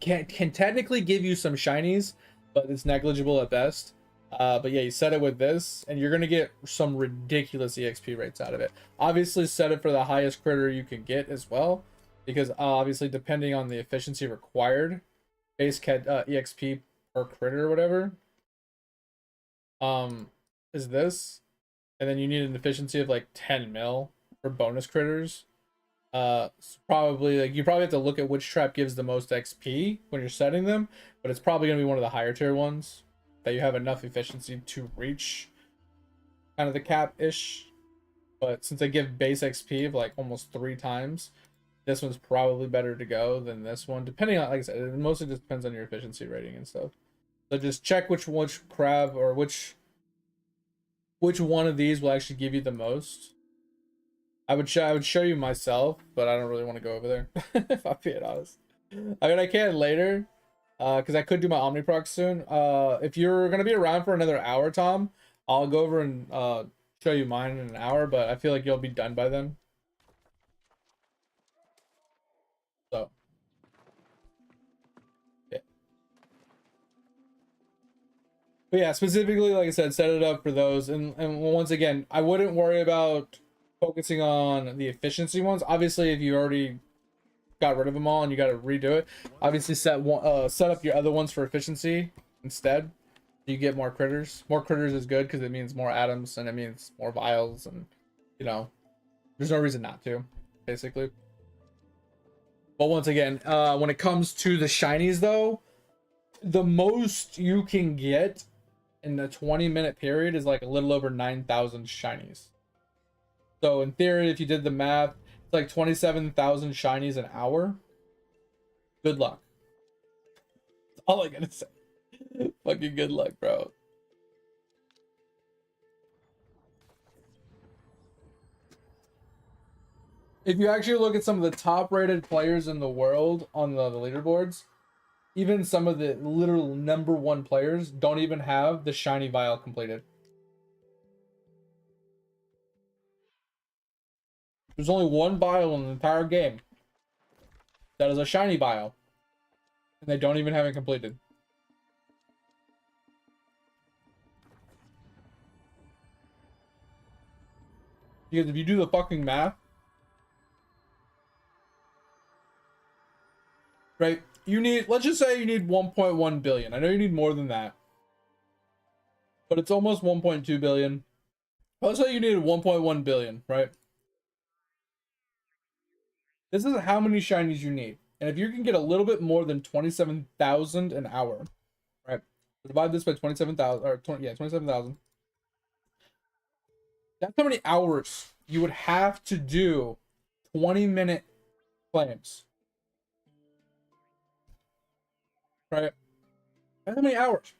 Can technically give you some shinies, but it's negligible at best. But yeah, you set it with this and you're gonna get some ridiculous EXP rates out of it. Obviously set it for the highest critter you can get as well, because obviously depending on the efficiency required, base EXP per critter or whatever is this, and then you need an efficiency of like 10 mil for bonus critters. Probably like you probably have to look at which trap gives the most XP when you're setting them, but it's probably gonna be one of the higher tier ones that you have enough efficiency to reach kind of the cap ish. But since they give base XP of like almost 3 times, this one's probably better to go than this one, depending on, like I said, it mostly just depends on your efficiency rating and stuff. So just check which crab or which one of these will actually give you the most. I would show you myself, but I don't really want to go over there if I'm being honest. I mean, I can later, because I could do my Omniproc soon. If you're gonna be around for another hour, Tom, I'll go over and show you mine in an hour, but I feel like you'll be done by then. So yeah. But yeah, specifically, like I said, set it up for those. And once again, I wouldn't worry about focusing on the efficiency ones. Obviously, if you already got rid of them all and you got to redo it, obviously set up your other ones for efficiency instead. You get more critters. More critters is good because it means more atoms and it means more vials, and you know, there's no reason not to, basically. But once again, when it comes to the shinies though, the most you can get in the 20-minute period is like a little over 9,000 shinies. So in theory, if you did the math, it's like 27,000 shinies an hour. Good luck. That's all I gotta say. Fucking good luck, bro. If you actually look at some of the top rated players in the world on the leaderboards, even some of the literal #1 players don't even have the shiny vial completed. There's only one vial in the entire game that is a shiny vial, and they don't even have it completed. Because if you do the fucking math, right, you need, let's just say you need 1.1 billion. I know you need more than that, but it's almost 1.2 billion. Let's say you need 1.1 billion, right? This is how many shinies you need. And if you can get a little bit more than 27,000 an hour, right? Divide this by 27,000, or 27,000. That's how many hours you would have to do 20-minute claims. Right? That's how many hours?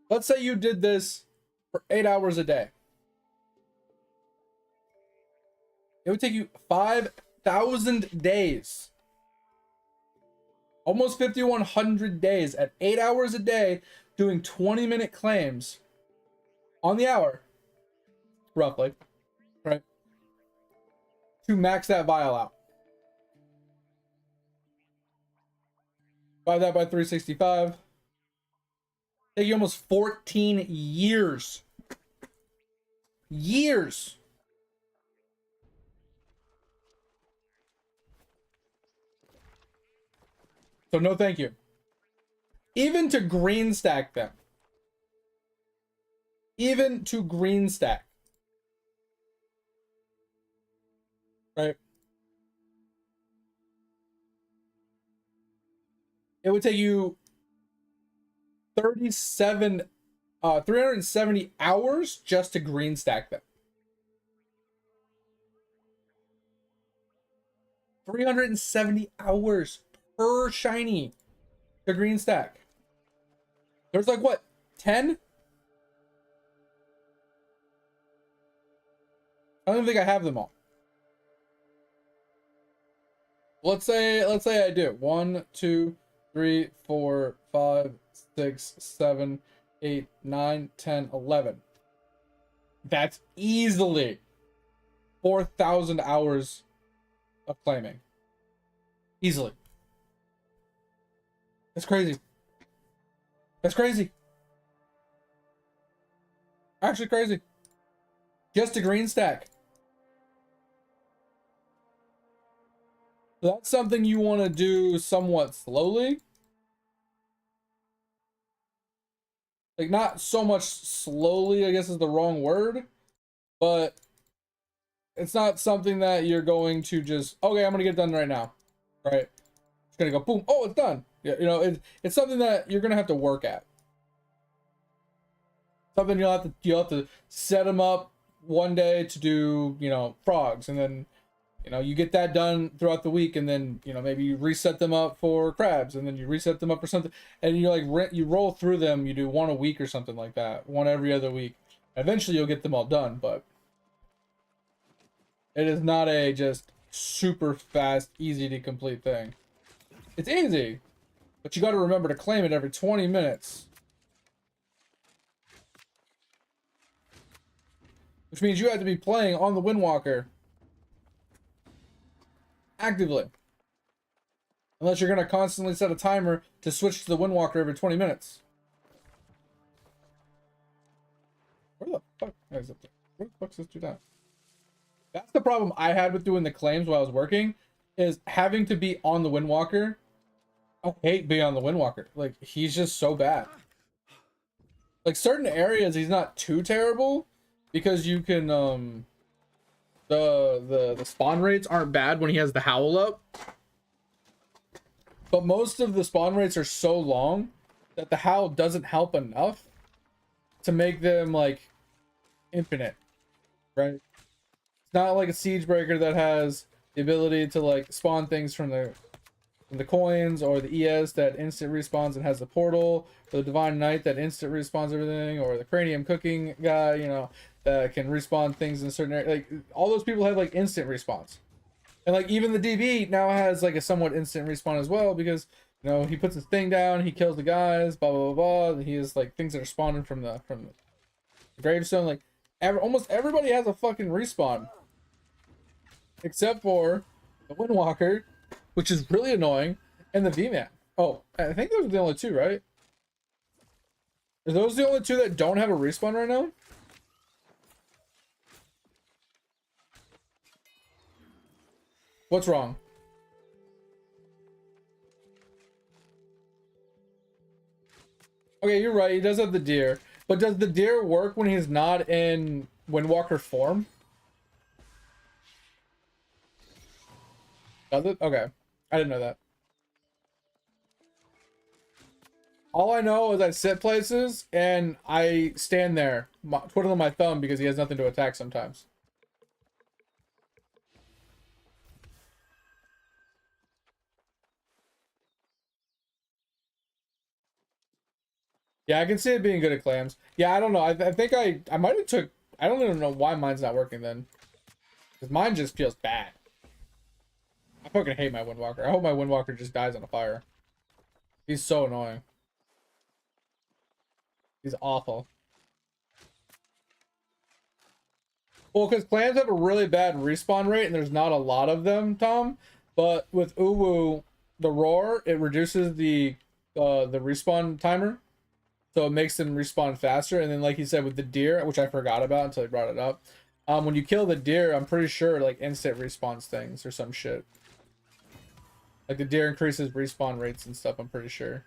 Let's say you did this for 8 hours a day. It would take you 5,000 days. Almost 5,100 days at 8 hours a day doing 20-minute claims on the hour, roughly, right? To max that vial out. Divide that by 365. Take you almost 14 years. Years. So no thank you. Even to green stack them. Even to green stack. Right? It would take you 37 370 hours just to green stack them. 370 hours per shiny to green stack. There's like what, 10? I don't even think I have them all. Let's say I do. 1, 2, 3, 4, 5, 6, 7, 8, 9, 10, 11. That's easily 4,000 hours of claiming. Easily. That's crazy. That's crazy. Actually crazy. Just a green stack. So that's something you want to do somewhat slowly. Like, not so much slowly, I guess is the wrong word. But it's not something that you're going to just, okay, I'm going to get done right now. Right? It's going to go, boom, oh, it's done. Yeah, you know, it's something that you're going to have to work at. Something you'll have to set them up one day to do, you know, frogs, and then, you know, you get that done throughout the week, and then, you know, maybe you reset them up for crabs, and then you reset them up for something, and you like you roll through them. You do one a week or something like that, one every other week. Eventually, you'll get them all done, but it is not a just super fast, easy to complete thing. It's easy, but you got to remember to claim it every 20 minutes. Which means you have to be playing on the Windwalker actively. Unless you're going to constantly set a timer to switch to the Windwalker every 20 minutes. Where the fuck is it? Where the fuck does this do that? That's the problem I had with doing the claims while I was working, is having to be on the Windwalker. I hate being on the Windwalker. Like, he's just so bad. Like, certain areas he's not too terrible, because you can the spawn rates aren't bad when he has the howl up. But most of the spawn rates are so long that the howl doesn't help enough to make them like infinite, right? It's not like a siege breaker that has the ability to like spawn things from the coins, or the ES that instant respawns and has the portal, or the Divine Knight that instant respawns everything, or the Cranium Cooking guy, you know, that can respawn things in a certain area. Like, all those people have like instant respawns. And like, even the DB now has like a somewhat instant respawn as well, because, you know, he puts his thing down, he kills the guys, blah blah blah blah. He has like things that are spawning from the gravestone. Like, almost everybody has a fucking respawn, except for the Windwalker, which is really annoying, and the V-Man. Oh, I think those are the only two, right? Are those the only two that don't have a respawn right now? What's wrong? Okay, you're right. He does have the deer. But does the deer work when he's not in Windwalker form? Does it? Okay. I didn't know that. All I know is I sit places and I stand there, twiddling my thumb, because he has nothing to attack sometimes. Yeah, I can see it being good at clams. Yeah, I don't know. I think I might have took... I don't even know why mine's not working then. Because mine just feels bad. I fucking hate my Windwalker. I hope my Windwalker just dies on a fire. He's so annoying. He's awful. Well, because clams have a really bad respawn rate, and there's not a lot of them, Tom. But with Uwu, the roar, it reduces the respawn timer. So it makes them respawn faster. And then, like you said, with the deer, which I forgot about until I brought it up, when you kill the deer, I'm pretty sure like instant respawns things or some shit. Like, the deer increases respawn rates and stuff, I'm pretty sure.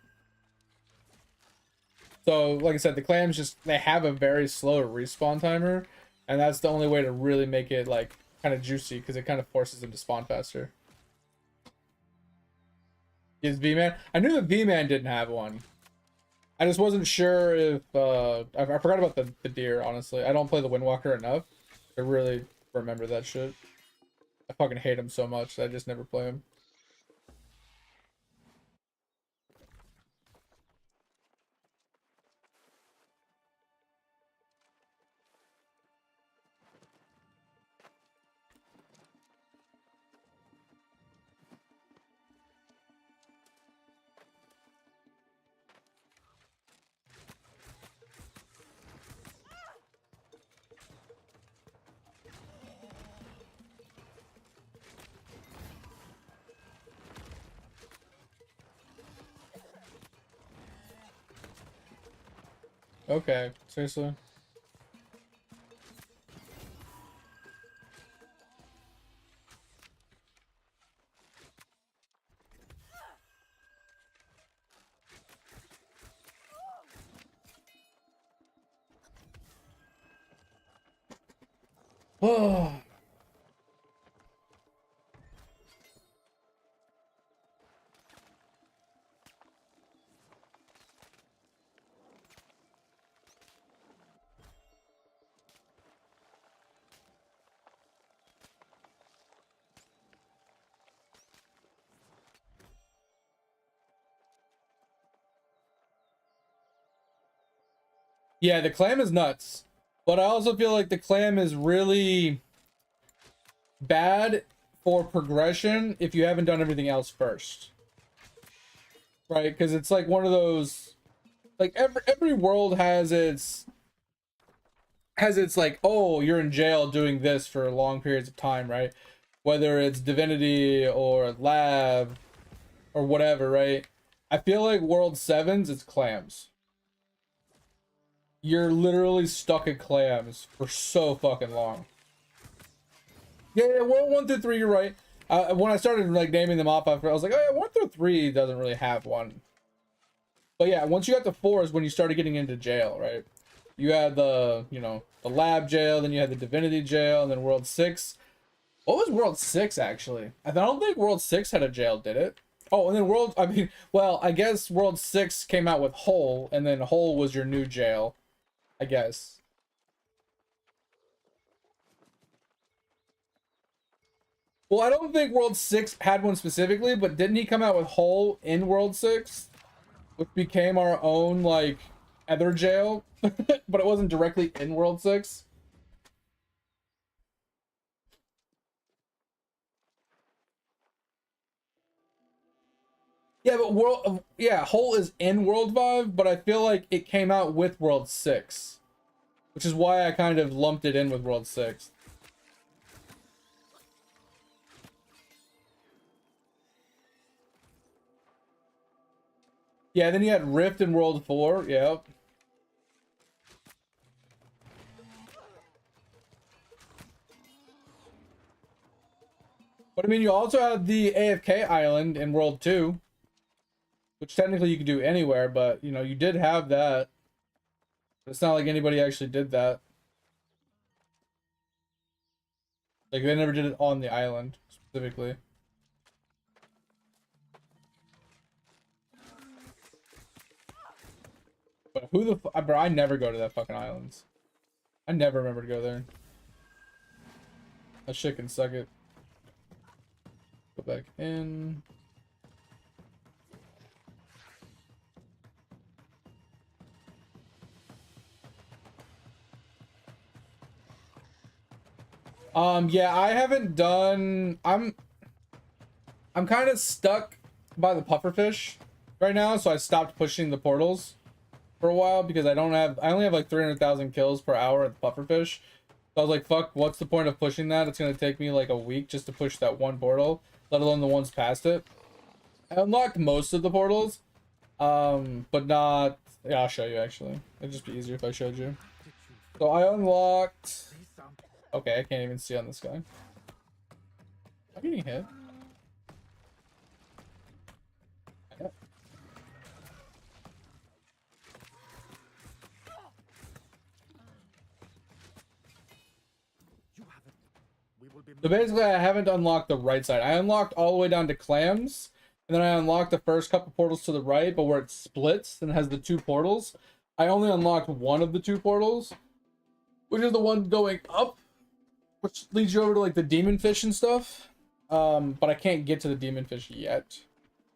So, like I said, the clams just, they have a very slow respawn timer, and that's the only way to really make it like kind of juicy, because it kind of forces them to spawn faster. Is V-Man? I knew the V-Man didn't have one. I just wasn't sure if I forgot about the deer. Honestly, I don't play the Windwalker enough. I really remember that shit. I fucking hate him so much that I just never play him. Okay, seriously. Oh. Yeah, the clam is nuts. But I also feel like the clam is really bad for progression if you haven't done everything else first. Right? Because it's like one of those, like every world has its like, oh, you're in jail doing this for long periods of time, right? Whether it's divinity or lab or whatever, right? I feel like World 7's it's clams. You're literally stuck at clams for so fucking long. Yeah, World 1 through 3, you're right. When I started like naming them off, I was like, oh yeah, 1 through 3 doesn't really have one. But yeah, once you got to 4 is when you started getting into jail, right? You had the, you know, the lab jail, then you had the divinity jail, and then World 6. What was World 6 actually? I don't think World 6 had a jail, did it? Oh, and then well, I guess World 6 came out with Hole, and then Hole was your new jail, I guess. Well, I don't think World 6 had one specifically, but didn't he come out with Hole in World 6? Which became our own, like, other jail, but it wasn't directly in World 6. Yeah, but Hole is in World 5, but I feel like it came out with World 6. Which is why I kind of lumped it in with World 6. Yeah, then you had Rift in World 4, yep. But I mean, you also had the AFK island in World 2. Which technically you could do anywhere, but, you know, you did have that. It's not like anybody actually did that. Like, they never did it on the island, specifically. But who the bro, I never go to that fucking islands. I never remember to go there. That shit can suck it. Go back in. Yeah, I haven't done. I'm kind of stuck by the pufferfish right now, so I stopped pushing the portals for a while because I only have like 300,000 kills per hour at the pufferfish. So I was like, fuck, what's the point of pushing that? It's gonna take me like a week just to push that one portal, let alone the ones past it. I unlocked most of the portals, but not. Yeah, I'll show you actually. It'd just be easier if I showed you. So I unlocked. Okay, I can't even see on this guy. I'm getting hit. Yep. So basically, I haven't unlocked the right side. I unlocked all the way down to clams, and and then I unlocked the first couple portals to the right, but where it splits and has the two portals, I only unlocked one of the two portals, which is the one going up, which leads you over to like the demon fish and stuff. But I can't get to the demon fish yet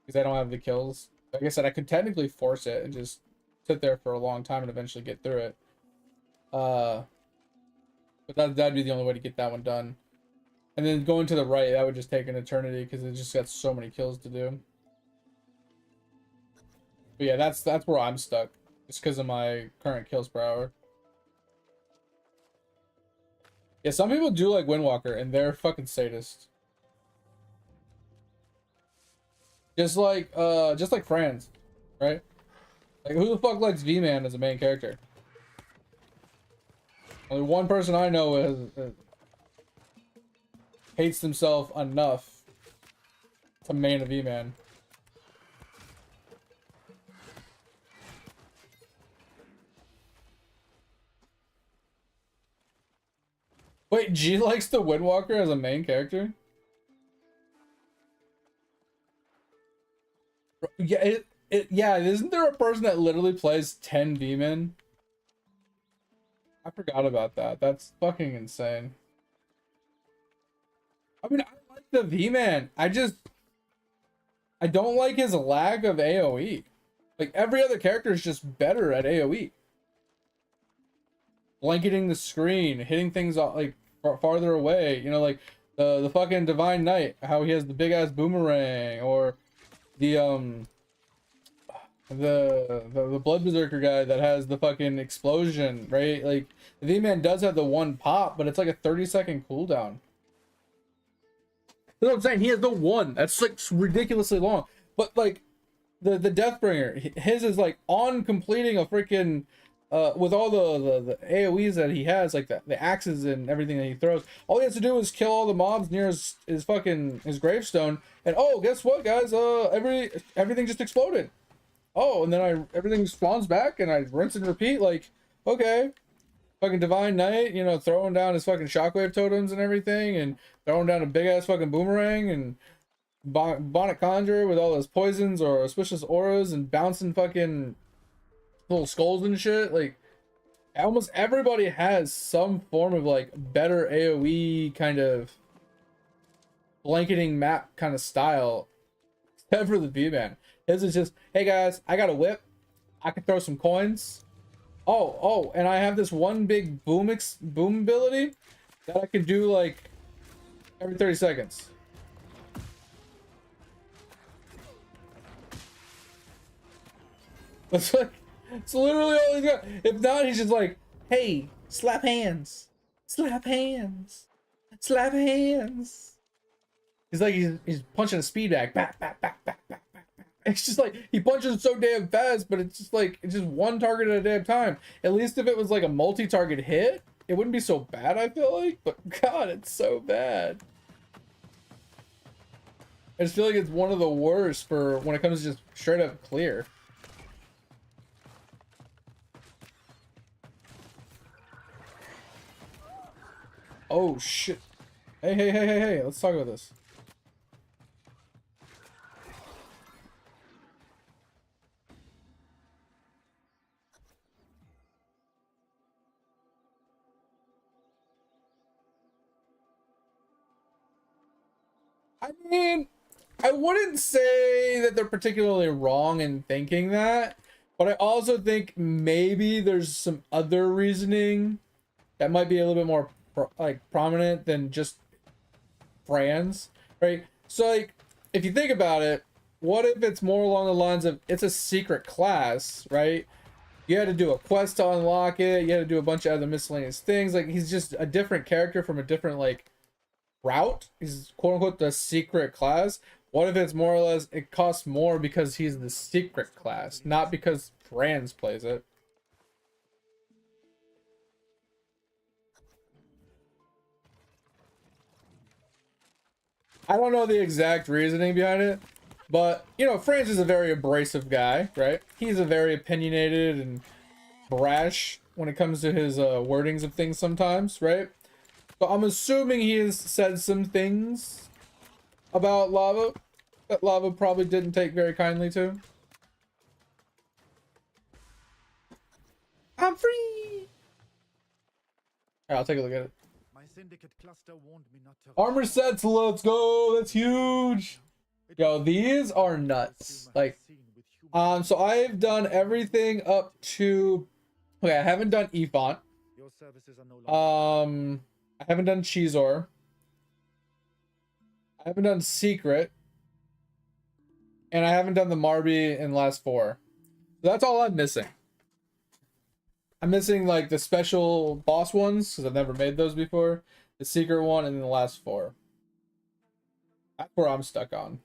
because I don't have the kills. Like I said, I could technically force it and just sit there for a long time and eventually get through it. But that'd be the only way to get that one done. And then going to the right, that would just take an eternity because it just got so many kills to do. But yeah, that's where I'm stuck. Just because of my current kills per hour. Yeah, some people do like Windwalker, and they're fucking sadists. Just like Franz, right? Like, who the fuck likes V-Man as a main character? Only one person I know hates himself enough to main a V-Man. Wait, G likes the Windwalker as a main character? Yeah, yeah, isn't there a person that literally plays 10 V-Men? I forgot about that. That's fucking insane. I mean, I like the V-Man. I don't like his lack of AoE. Like, every other character is just better at AoE. Blanketing the screen, hitting things off, like farther away. You know, like the fucking Divine Knight, how he has the big ass boomerang, or the Blood Berserker guy that has the fucking explosion, right? Like, the V-Man does have the one pop, but it's like a 30-second cooldown. That's what I'm saying. He has the one. That's like ridiculously long. But like the Deathbringer, his is like on completing a freaking with all the AoEs that he has, like the axes and everything that he throws. All he has to do is kill all the mobs near his gravestone, and oh, guess what, guys? Everything just exploded. Oh, and then everything spawns back, and I rinse and repeat. Like, okay, fucking Divine Knight, you know, throwing down his fucking shockwave totems and everything, and throwing down a big ass fucking boomerang, and Bonnet Conjurer with all those poisons or auspicious auras, and bouncing fucking little skulls and shit. Like, almost everybody has some form of like better AoE kind of blanketing map kind of style, except for the V-Man. His is just, hey guys, I got a whip, I can throw some coins. Oh, and I have this one big boom ability that I can do like every 30 seconds. It's like, it's literally all he's got. If not, he's just like, hey, slap hands, slap hands, slap hands. He's like, he's punching a speed bag, back, back, back, back, back, back, back. It's just like, he punches so damn fast, but it's just like, it's just one target at a damn time. At least if it was like a multi-target hit, it wouldn't be so bad, I feel like. But God, it's so bad. I just feel like it's one of the worst for when it comes to just straight up clear. Oh shit. Hey, let's talk about this. I mean, I wouldn't say that they're particularly wrong in thinking that, but I also think maybe there's some other reasoning that might be a little bit more prominent than just Franz, right? So like, if you think about it, what if it's more along the lines of it's a secret class, right? You had to do a quest to unlock it, you had to do a bunch of other miscellaneous things. Like, he's just a different character from a different like route. He's quote unquote the secret class. What if it's more or less it costs more because he's the secret class, not because Franz plays it? I don't know the exact reasoning behind it, but you know, Franz is a very abrasive guy, right? He's a very opinionated and brash when it comes to his wordings of things sometimes, right? So I'm assuming he has said some things about lava that lava probably didn't take very kindly to. I'm free! Here, I'll take a look at it. My syndicate cluster warned me not to. Armor sets, let's go! That's huge! Yo, these are nuts. Like, so I've done everything up to... Okay, I haven't done Efont. Your services are no longer. I haven't done Cheezor. I haven't done Secret. And I haven't done the Marby in the last 4. So that's all I'm missing. I'm missing like the special boss ones because I've never made those before. The secret one and then the last 4. That's where I'm stuck on.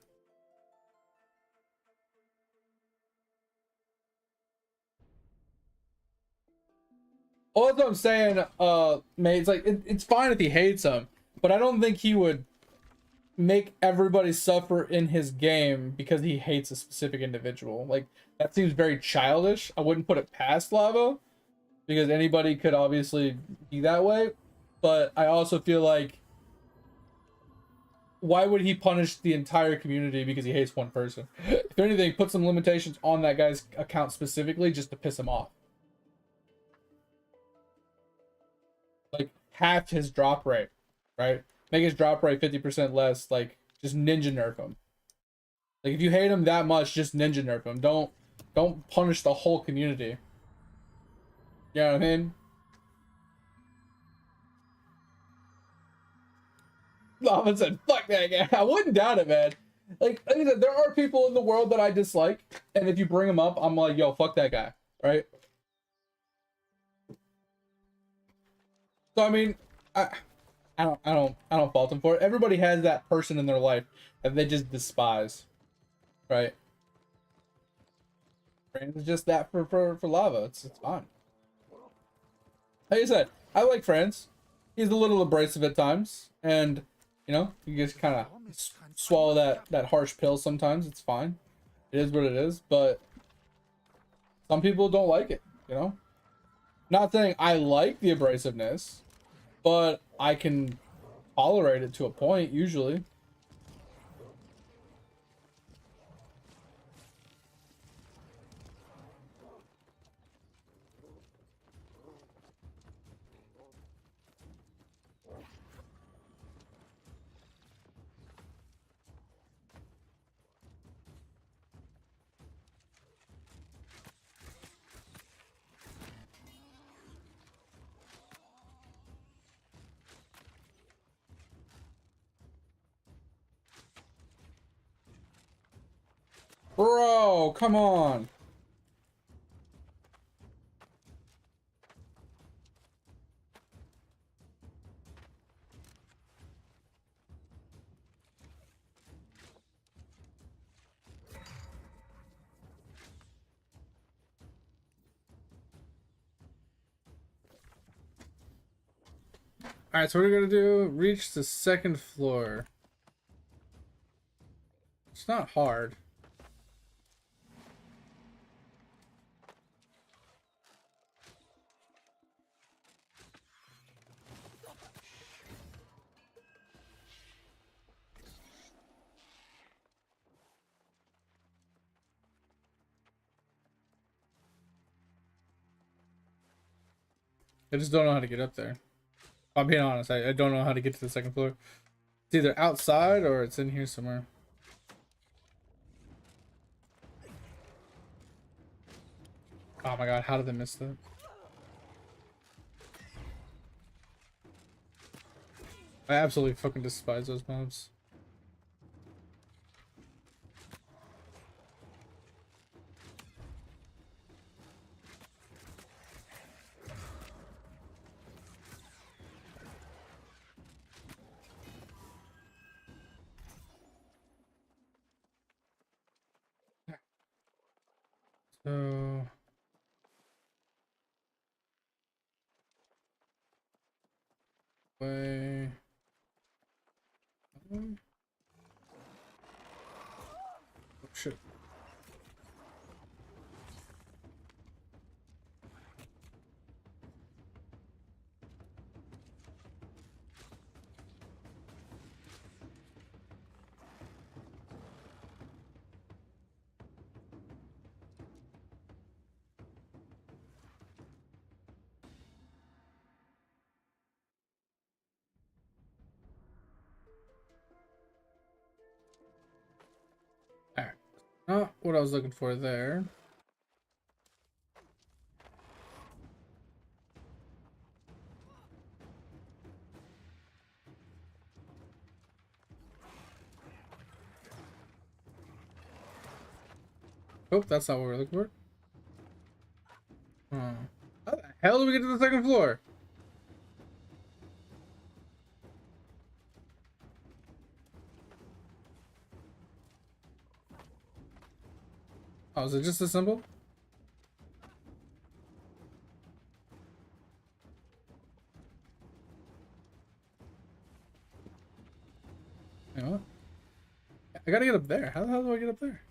All that's what I'm saying, mate, it's like it's fine if he hates him, but I don't think he would make everybody suffer in his game because he hates a specific individual. Like, that seems very childish. I wouldn't put it past Lavo because anybody could obviously be that way, but I also feel like, why would he punish the entire community because he hates one person? If anything, put some limitations on that guy's account specifically just to piss him off. Like, half his drop rate, right? Make his drop rate 50% less. Like, just ninja nerf him. Like, if you hate him that much, just ninja nerf him. Don't punish the whole community. You know what I mean? Lava said, fuck that guy. I wouldn't doubt it, man. Like I said, there are people in the world that I dislike, and if you bring them up, I'm like, yo, fuck that guy, right? So I mean, I don't fault him for it. Everybody has that person in their life that they just despise, right? It's just that for Lava. It's fine. Like I said, I like Franz. He's a little abrasive at times, and you know, you just kind of swallow that harsh pill sometimes. It's fine. It is what it is. But some people don't like it. You know, not saying I like the abrasiveness, but I can tolerate it to a point usually. Bro, come on. Alright, so what are we gonna do? Reach the 2nd floor. It's not hard. I just don't know how to get up there. I'm being honest, I don't know how to get to the 2nd floor. It's either outside or it's in here somewhere. Oh my god, how did I miss that? I absolutely fucking despise those mobs. So way. Oh shit. Not what I was looking for there. Oh, that's not what we're looking for. How the hell do we get to the second floor? Oh, is it just a symbol? You know what? I gotta get up there. How the hell do I get up there?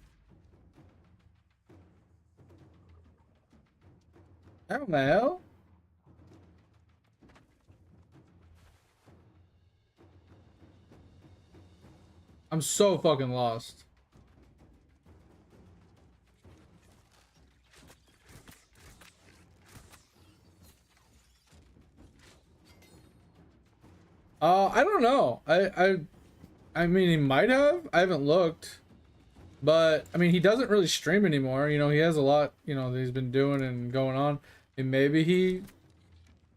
How the hell? I'm so fucking lost. I don't know. I mean, he might have. I haven't looked. But, I mean, he doesn't really stream anymore. You know, he has a lot, you know, that he's been doing and going on. And maybe he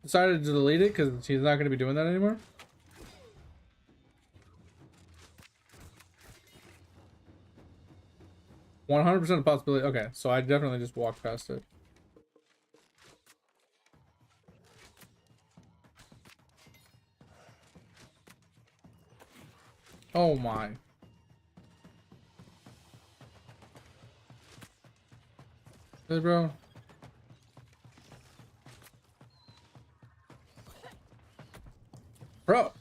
decided to delete it because he's not going to be doing that anymore. "100% a possibility." Okay, so I definitely just walked past it. Oh my. Hey, bro. Bro.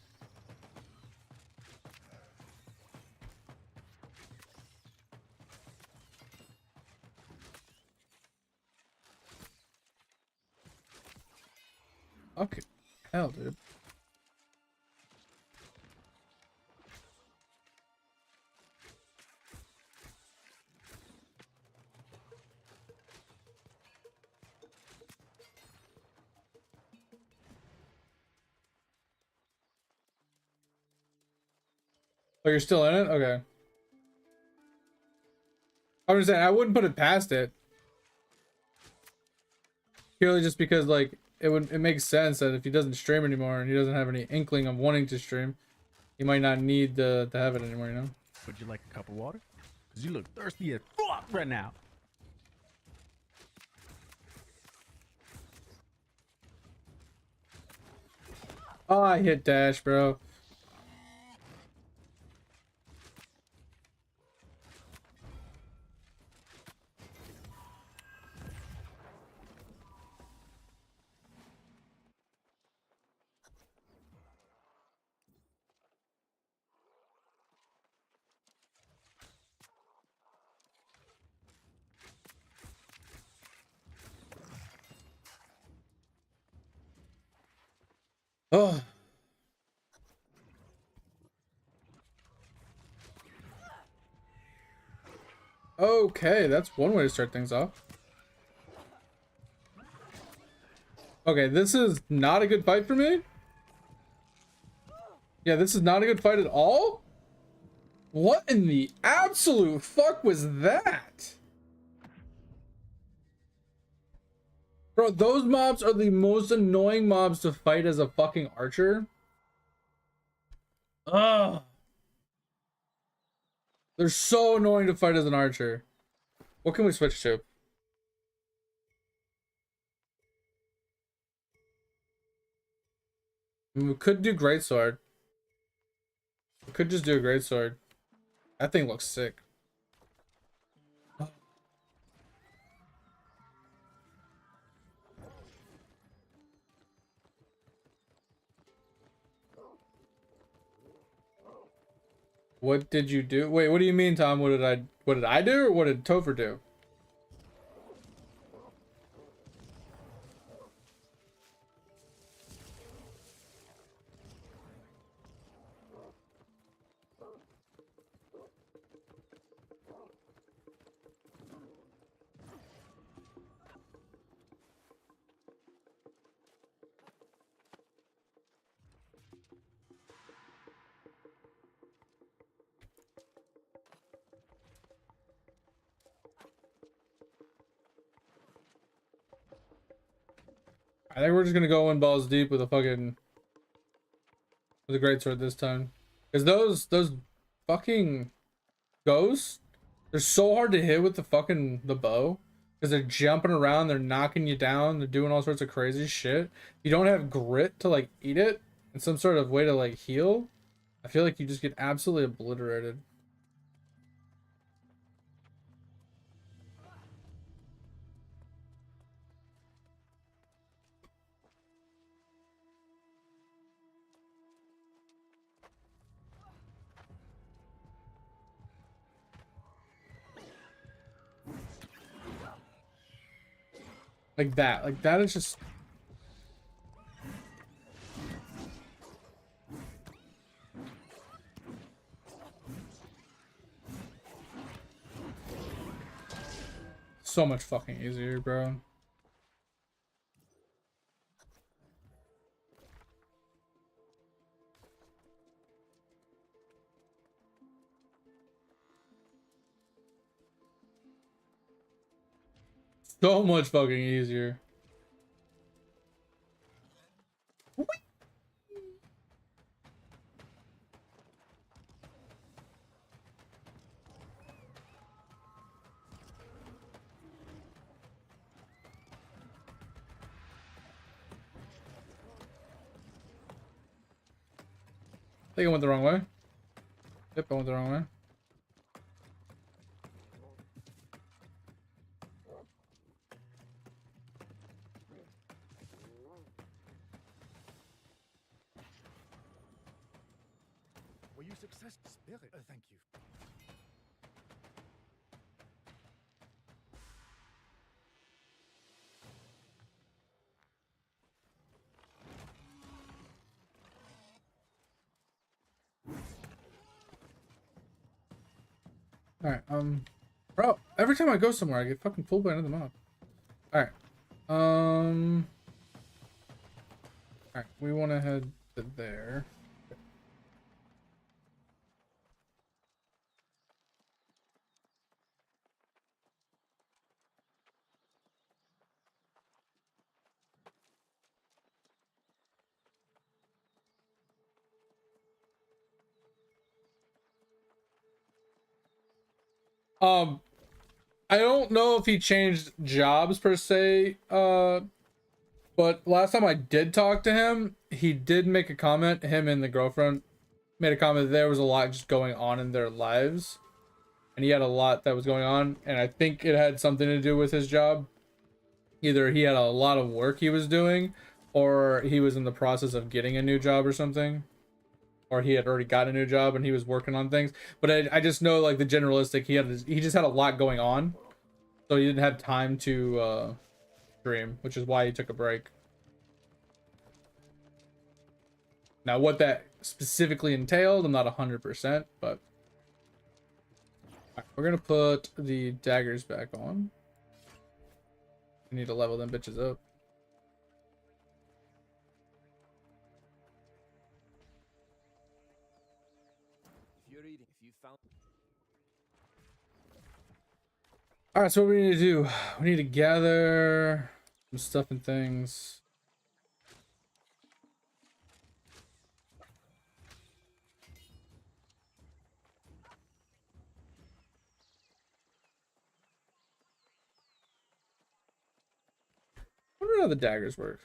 Okay. Hell, dude. Oh, you're still in it? Okay. I was saying I wouldn't put it past it. Purely just because, like, it makes sense that if he doesn't stream anymore and he doesn't have any inkling of wanting to stream, he might not need to have it anymore, you know? Would you like a cup of water? Because you look thirsty as fuck right now. Oh, I hit dash, bro. Oh. Okay, that's one way to start things off. Okay, this is not a good fight for me. Yeah, this is not a good fight at all. What in the absolute fuck was that? Bro, those mobs are the most annoying mobs to fight as a fucking archer. Ugh. They're so annoying to fight as an archer. What can we switch to? I mean, we could do greatsword. We could just do a greatsword. That thing looks sick. What did you do? Wait, what do you mean, Tom? What did I do, or what did Topher do? I think we're just gonna go in balls deep with a fucking with a greatsword this time. Cause those fucking ghosts, they're so hard to hit with the bow. Because they're jumping around, they're knocking you down, they're doing all sorts of crazy shit. If you don't have grit to like eat it and some sort of way to like heal, I feel like you just get absolutely obliterated. Like that is just so much fucking easier, bro. So much fucking easier. I think I went the wrong way. Yep, I went the wrong way. Were you success spirit? Thank you. Alright, bro, every time I go somewhere I get fucking pulled by another mob. Alright. Alright, we wanna head to there. I don't know if he changed jobs per se, but last time I did talk to him, he did make a comment, him and the girlfriend made a comment that there was a lot just going on in their lives. And he had a lot that was going on, and I think it had something to do with his job. Either he had a lot of work he was doing, or he was in the process of getting a new job or something. Or he had already got a new job and he was working on things. But I just know like the generalistic, he just had a lot going on. So he didn't have time to stream, which is why he took a break. Now what that specifically entailed, I'm not 100%, but right, we're gonna put the daggers back on. We need to level them bitches up. Alright, so what we need to do, we need to gather some stuff and things. I wonder how the daggers work.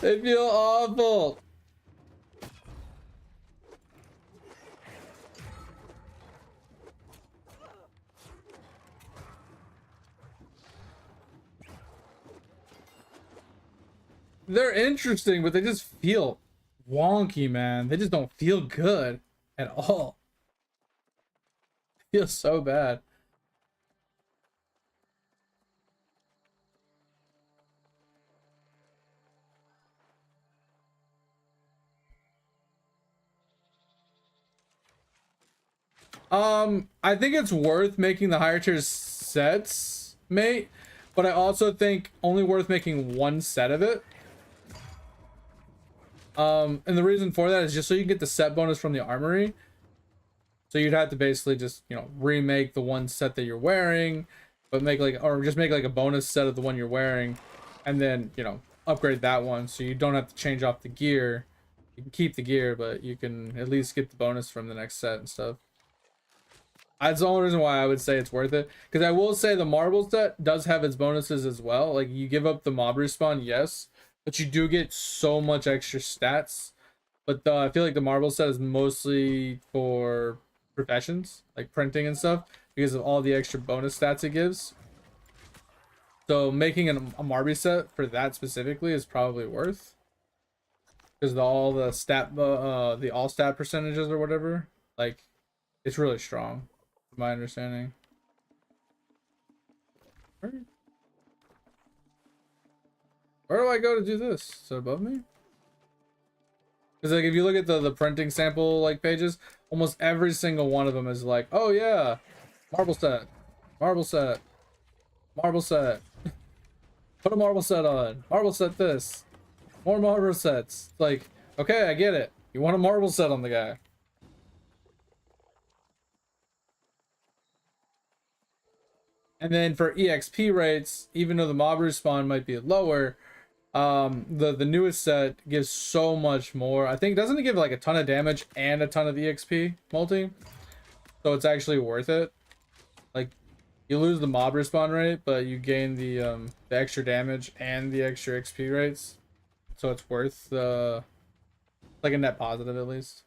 They feel awful. They're interesting, but they just feel wonky, man. They just don't feel good at all. They feel so bad. I think it's worth making the higher tier sets, mate, but I also think only worth making one set of it. And the reason for that is just so you can get the set bonus from the armory. So you'd have to basically just, you know, remake the one set that you're wearing, but make like, or just make like a bonus set of the one you're wearing, and then, you know, upgrade that one so you don't have to change off the gear. You can keep the gear, but you can at least get the bonus from the next set and stuff. That's the only reason why I would say it's worth it. Because I will say the marble set does have its bonuses as well. Like, you give up the mob respawn, yes, but you do get so much extra stats. But I feel like the marble set is mostly for professions, like printing and stuff, because of all the extra bonus stats it gives. So making a Marby set for that specifically is probably worth, because all the stat, the all stat percentages or whatever, like, it's really strong, from my understanding. Where do I go to do this? Is it above me? Because like if you look at the printing sample like pages, almost every single one of them is like, oh yeah, marble set, marble set, marble set. Put a marble set on. Marble set this. More marble sets. It's like, okay, I get it. You want a marble set on the guy. And then for EXP rates, even though the mob respawn might be lower, the newest set gives so much more. I think, doesn't it give like a ton of damage and a ton of EXP multi? So it's actually worth it. Like, you lose the mob respawn rate, but you gain the extra damage and the extra XP rates. So it's worth like a net positive at least.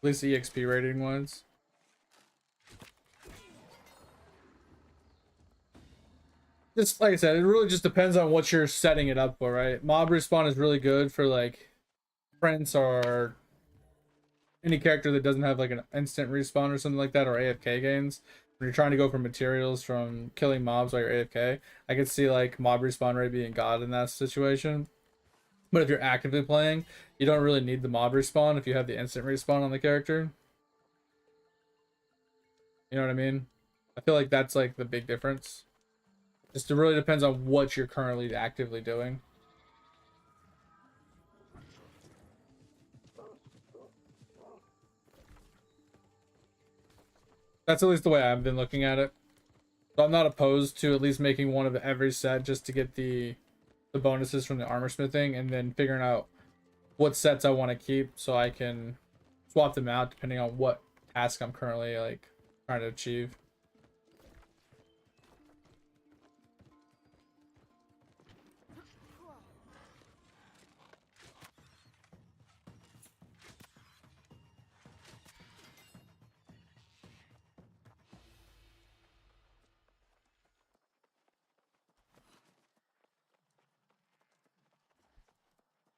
At least the EXP rating wise. Just like I said, it really just depends on what you're setting it up for, right? Mob respawn is really good for like Prince or any character that doesn't have like an instant respawn or something like that, or AFK games. When you're trying to go for materials from killing mobs while you're AFK, I could see like mob respawn rate being god in that situation. But if you're actively playing, you don't really need the mob respawn if you have the instant respawn on the character. You know what I mean? I feel like that's like the big difference. Just it really depends on what you're currently actively doing. That's at least the way I've been looking at it. So I'm not opposed to at least making one of every set just to get the bonuses from the armor smithing, and then figuring out what sets I want to keep so I can swap them out depending on what task I'm currently like trying to achieve.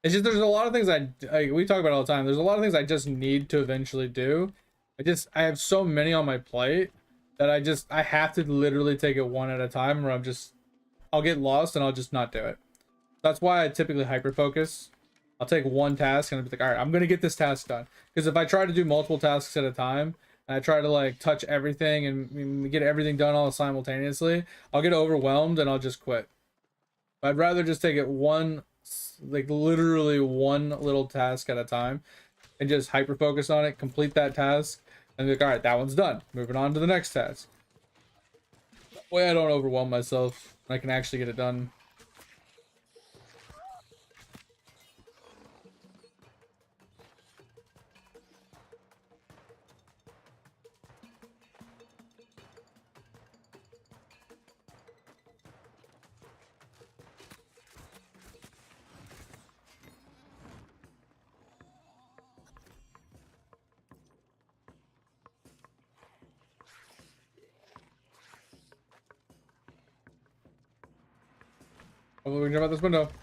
It's just there's a lot of things we talk about all the time. There's a lot of things I just need to eventually do. I have so many on my plate that I have to literally take it one at a time, or I'll get lost and I'll just not do it. That's why I typically hyper focus. I'll take one task and I'll be like, all right, I'm gonna get this task done. Because if I try to do multiple tasks at a time and I try to like touch everything and get everything done all simultaneously, I'll get overwhelmed and I'll just quit. I'd rather just take it one, like literally one little task at a time, and just hyper focus on it, complete that task, and be like, all right, that one's done. Moving on to the next task. That way I don't overwhelm myself. I can actually get it done. Oh, we can jump out this window. Can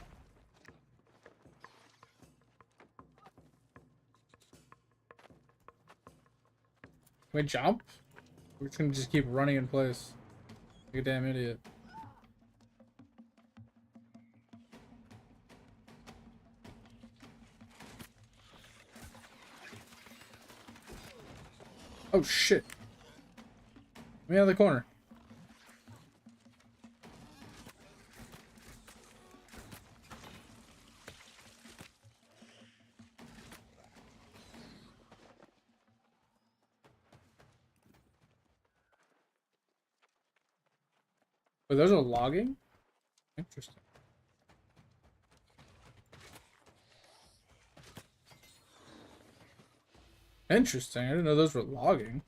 we jump? We're just gonna just keep running in place. Like a damn idiot. Oh shit. Let me out of the corner. But those are logging? Interesting. Interesting. I didn't know those were logging.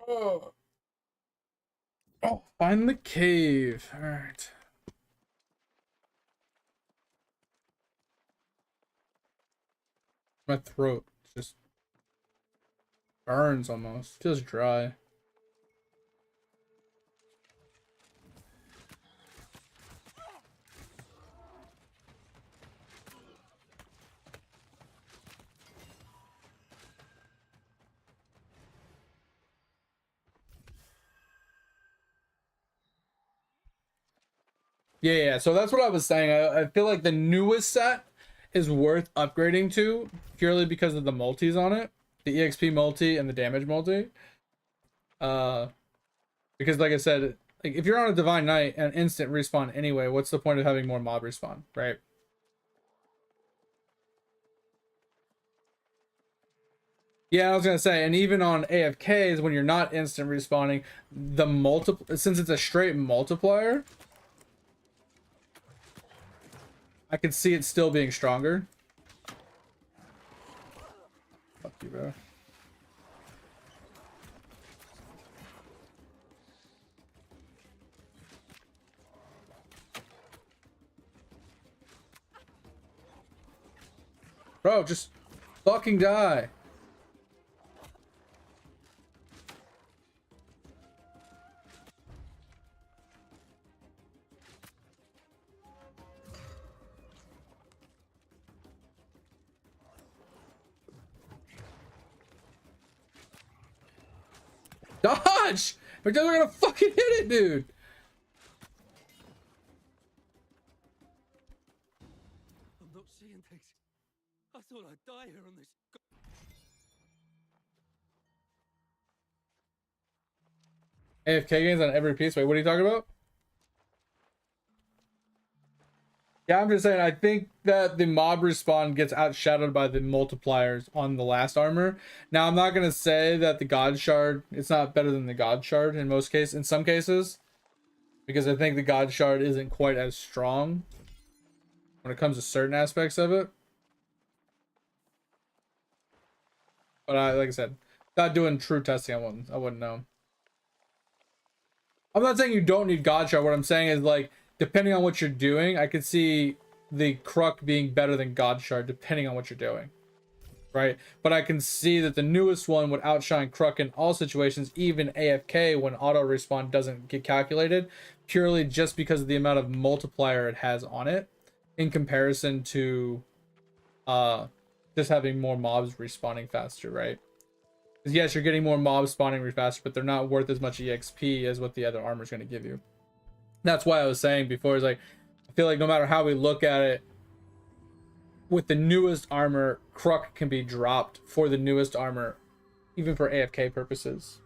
Oh. Oh, find the cave. All right. My throat just burns almost. Feels dry. Yeah. So that's what I was saying. I feel like the newest set is worth upgrading to purely because of the multis on it, the EXP multi and the damage multi. Because like I said, like if you're on a Divine Knight and instant respawn anyway, what's the point of having more mob respawn, right? Yeah, I was gonna say, and even on AFKs when you're not instant respawning, the since it's a straight multiplier, I could see it still being stronger. Fuck you, bro. Bro, just fucking die. Dodge! But they're gonna fucking hit it, dude. I'm not seeing things. I thought I'd die here on this. AFK games on every piece. Wait, what are you talking about? Yeah, I'm just saying, I think that the mob respawn gets outshadowed by the multipliers on the last armor. Now, I'm not going to say that the God Shard, it's not better than the God Shard in most cases, in some cases, because I think the God Shard isn't quite as strong when it comes to certain aspects of it. But like I said, not doing true testing, I wouldn't know. I'm not saying you don't need God Shard. What I'm saying is, like, depending on what you're doing, I could see the Kruk being better than God Shard, depending on what you're doing. Right? But I can see that the newest one would outshine Kruk in all situations, even AFK when auto respawn doesn't get calculated, purely just because of the amount of multiplier it has on it in comparison to just having more mobs respawning faster, right? Yes, you're getting more mobs spawning faster, but they're not worth as much EXP as what the other armor is going to give you. That's why I was saying before, is like, I feel like no matter how we look at it, with the newest armor, Kruk can be dropped for the newest armor, even for AFK purposes.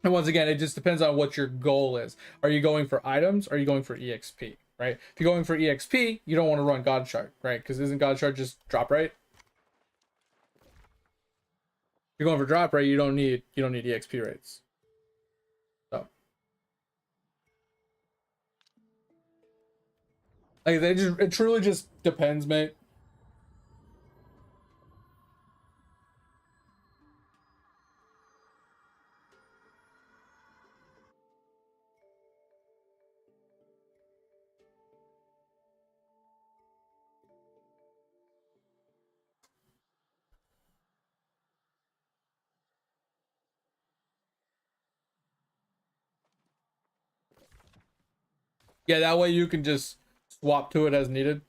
And once again, it just depends on what your goal is. Are you going for items? Or are you going for EXP? Right? If you're going for EXP, you don't want to run God Shard, right? Because isn't God Shard just drop rate? If you're going for drop rate, you don't need EXP rates. So, like, it truly just depends, mate. Yeah, that way you can just swap to it as needed.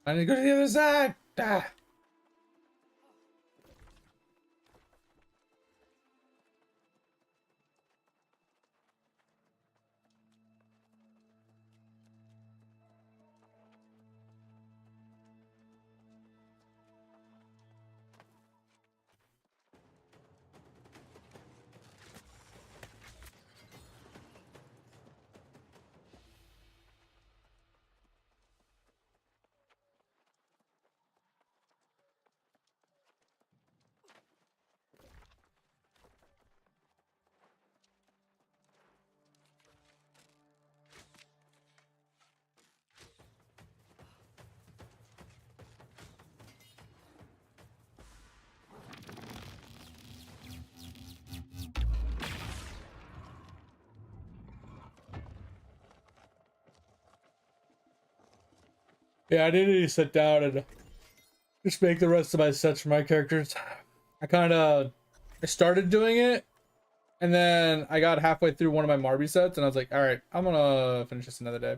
I need to go to the other side. Ah. Yeah, I need to sit down and just make the rest of my sets for my characters. I started doing it, and then I got halfway through one of my Marby sets, and I was like, all right, I'm gonna finish this another day.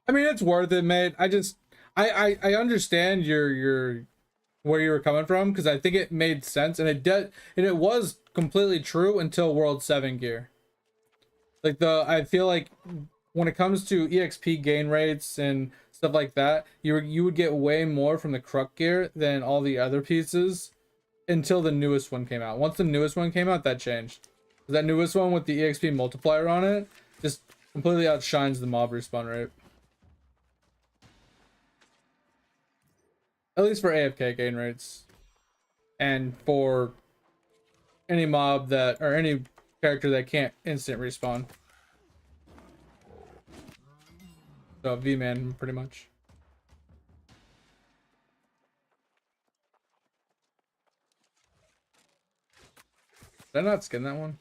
I mean, it's worth it, mate. I understand your where you were coming from, because I think it made sense, and it was completely true until World 7 gear. Like I feel like when it comes to EXP gain rates and stuff like that, you would get way more from the Kruk gear than all the other pieces until the newest one came out. Once the newest one came out, that changed. That newest one with the EXP multiplier on it just completely outshines the mob respawn rate. At least for AFK gain rates. And for any mob that, or any character that can't instant respawn. So V-Man, pretty much. Did I not skin that one?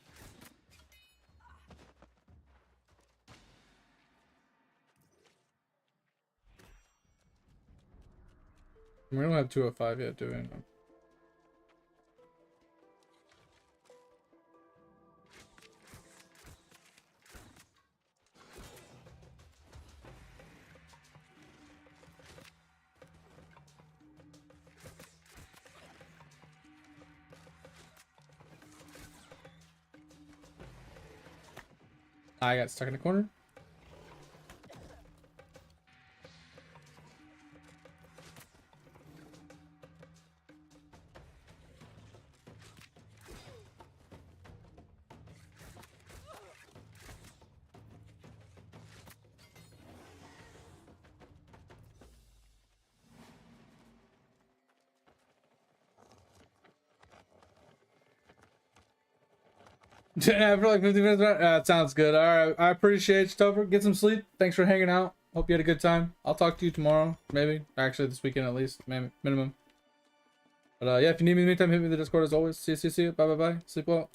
We don't have 205 yet, do we? No. I got stuck in the corner. After like 50 minutes, sounds good. All right, I appreciate you, Topher. Get some sleep. Thanks for hanging out. Hope you had a good time. I'll talk to you tomorrow, maybe. Actually, this weekend at least, maybe minimum. But yeah, if you need me in the meantime, hit me in the Discord as always. See you. Bye, bye, bye. Sleep well.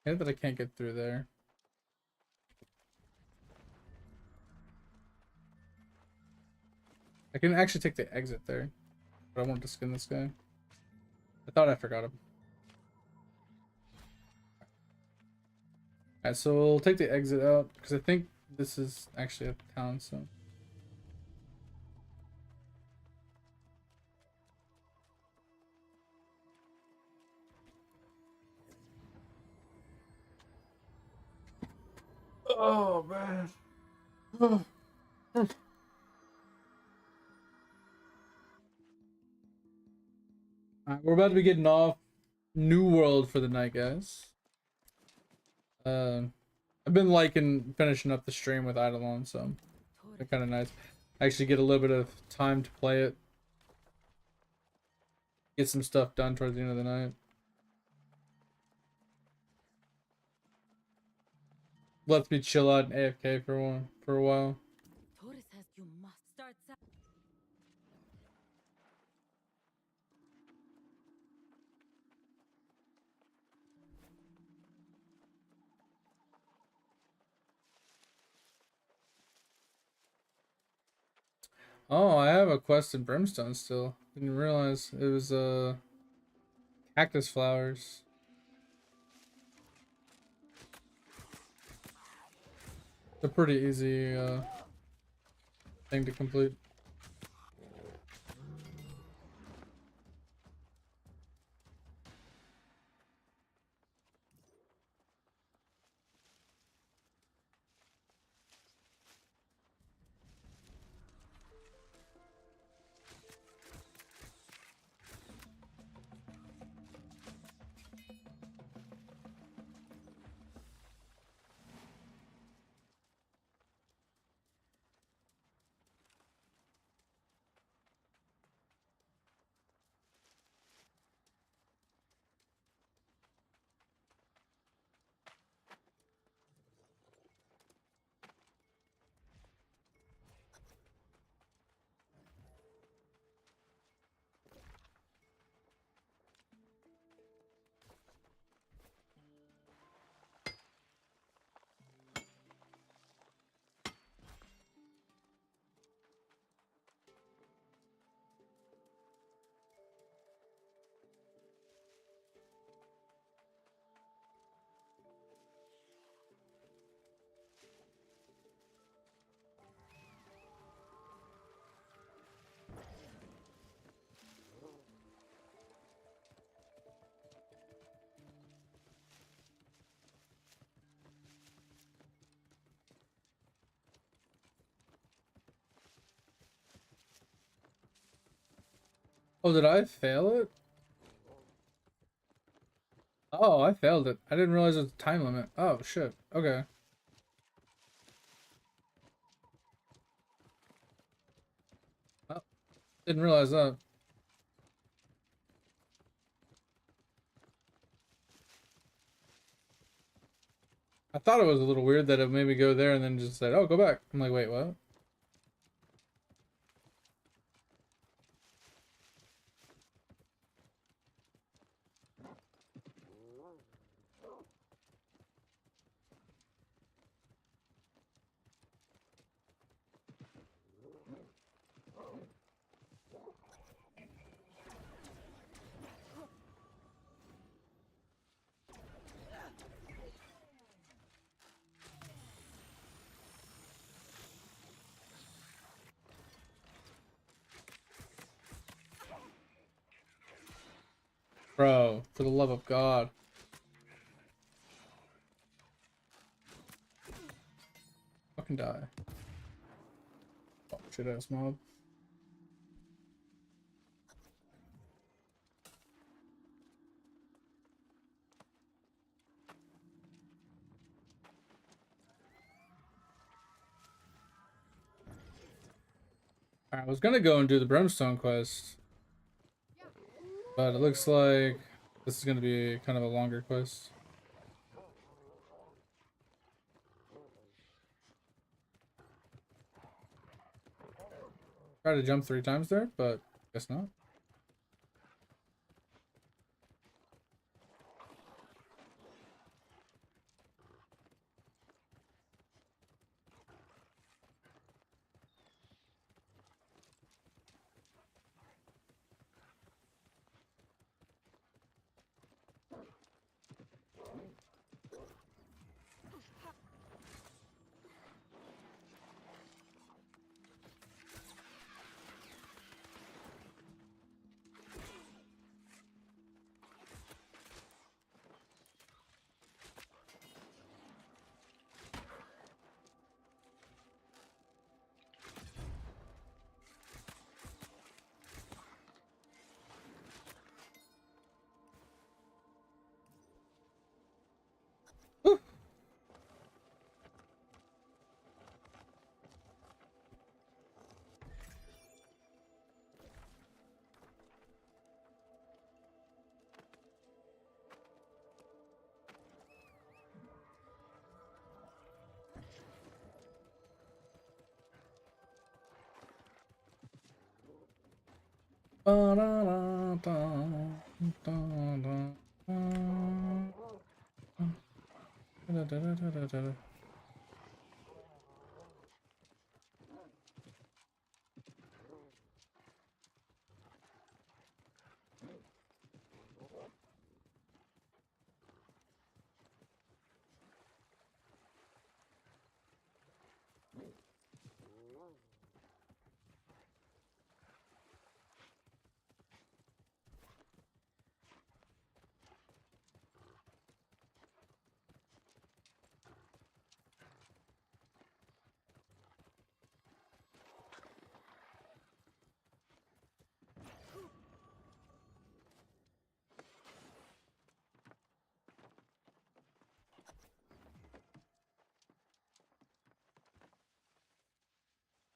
Yeah, but I can't get through there. I can actually take the exit there, but I wanted to skin this guy. I thought I forgot him. Alright, so we'll take the exit out because I think this is actually a town, so. Oh man. Alright, we're about to be getting off New World for the night, guys. I've been liking finishing up the stream with Eidolon, so it's kind of nice. I actually get a little bit of time to play it. Get some stuff done towards the end of the night. Lets me chill out and AFK for a while. Tori says you must start. Oh, I have a quest in Brimstone still. Didn't realize it was cactus flowers. It's a pretty easy thing to complete. Oh, did I fail it? Oh, I failed it. I didn't realize it was a time limit. Oh, shit. Okay. Oh, didn't realize that. I thought it was a little weird that it made me go there and then just said, oh, go back. I'm like, wait, what? Bro, for the love of God. Fucking die. Oh, shit ass mob. I was gonna go and do the Brimstone quest, but it looks like this is gonna be kind of a longer quest. Try to jump 3 times there, but guess not.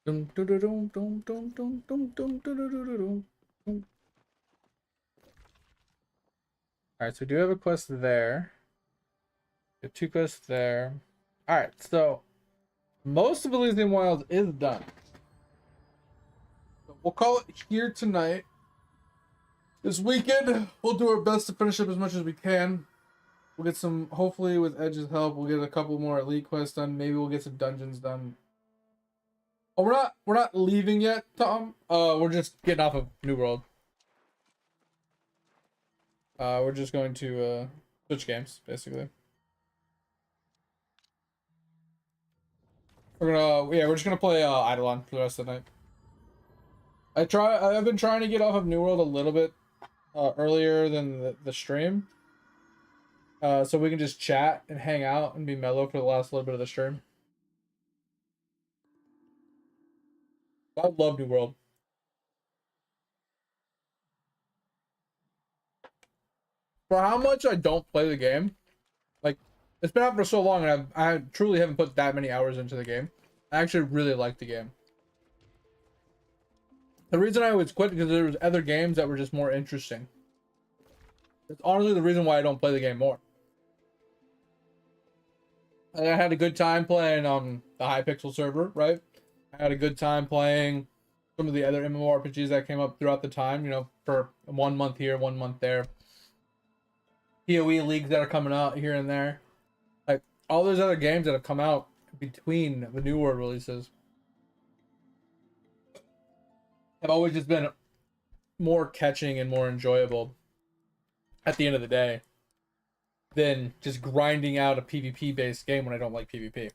Alright, so we do have a quest there. We have 2 quests there. Alright, so most of Elysian Wilds is done. So we'll call it here tonight. This weekend, we'll do our best to finish up as much as we can. We'll get some, hopefully with Edge's help, we'll get a couple more elite quests done. Maybe we'll get some dungeons done. Oh, we're not leaving yet, Tom. We're just getting off of New World. We're just going to switch games, basically. We're just gonna play Eidolon for the rest of the night. I've been trying to get off of New World a little bit earlier than the stream. So we can just chat and hang out and be mellow for the last little bit of the stream. I love New World. For how much I don't play the game, like, it's been out for so long and I truly haven't put that many hours into the game. I actually really like the game. The reason I was quit because there was other games that were just more interesting. That's honestly the reason why I don't play the game more. I had a good time playing the Hypixel server, right? I had a good time playing some of the other MMORPGs that came up throughout the time, you know, for 1 month here, 1 month there. PoE leagues that are coming out here and there. Like all those other games that have come out between the New World releases have always just been more catching and more enjoyable at the end of the day than just grinding out a PvP based game when I don't like PvP.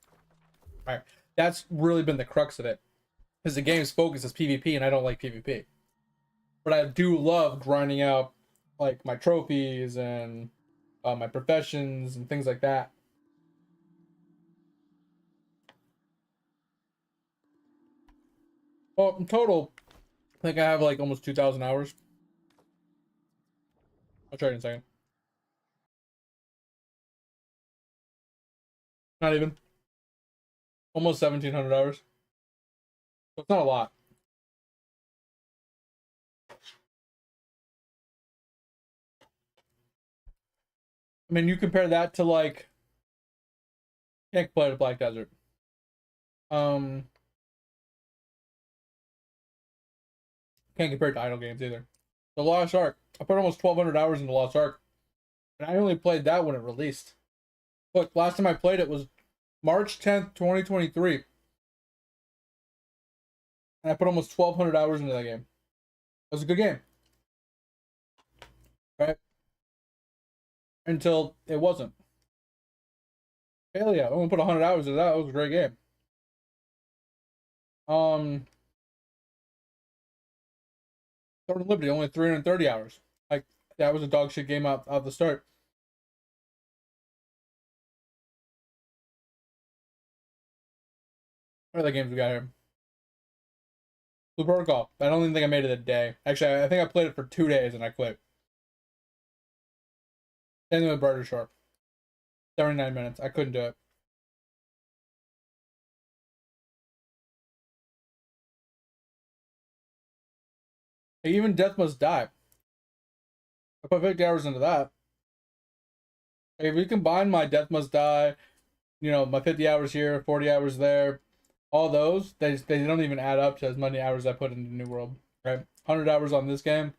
Right. That's really been the crux of it. Because the game's focus is PvP and I don't like PvP. But I do love grinding out like my trophies and my professions and things like that. Well, in total, I think I have like almost 2,000 hours. I'll try it in a second. Not even. Almost 1,700 hours. So it's not a lot. I mean, you compare that to like, can't play the Black Desert. Can't compare it to idle games either. The Lost Ark. I put almost 1,200 hours into Lost Ark, and I only played that when it released. Look, last time I played it was March 10th, 2023. And I put almost 1,200 hours into that game. It was a good game. Right? Until it wasn't. Hell yeah, I only put 100 hours into that. It was a great game. Sword of Liberty, only 330 hours. Like, that was a dog shit game out the start. What other games we got here? Blue Protocol. I don't even think I made it a day. Actually, I think I played it for 2 days and I quit. Same thing with Brighter Shore. 79 minutes. I couldn't do it. Even Death Must Die. I put 50 hours into that. If we combine my Death Must Die, you know, my 50 hours here, 40 hours there, all those, they don't even add up to as many hours I put into New World, right? 100 hours on this game.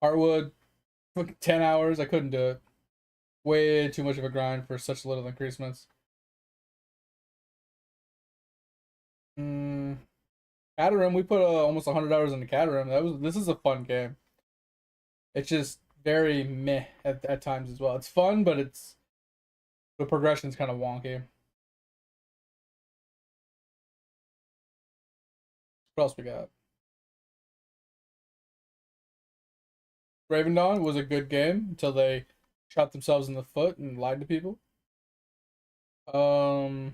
Heartwood, 10 hours. I couldn't do it. Way too much of a grind for such little increasements. Caterham, we put almost 100 hours into Caterham. This is a fun game. It's just very meh at times as well. It's fun, but the progression's kind of wonky. What else we got? Raven Dawn was a good game until they shot themselves in the foot and lied to people. I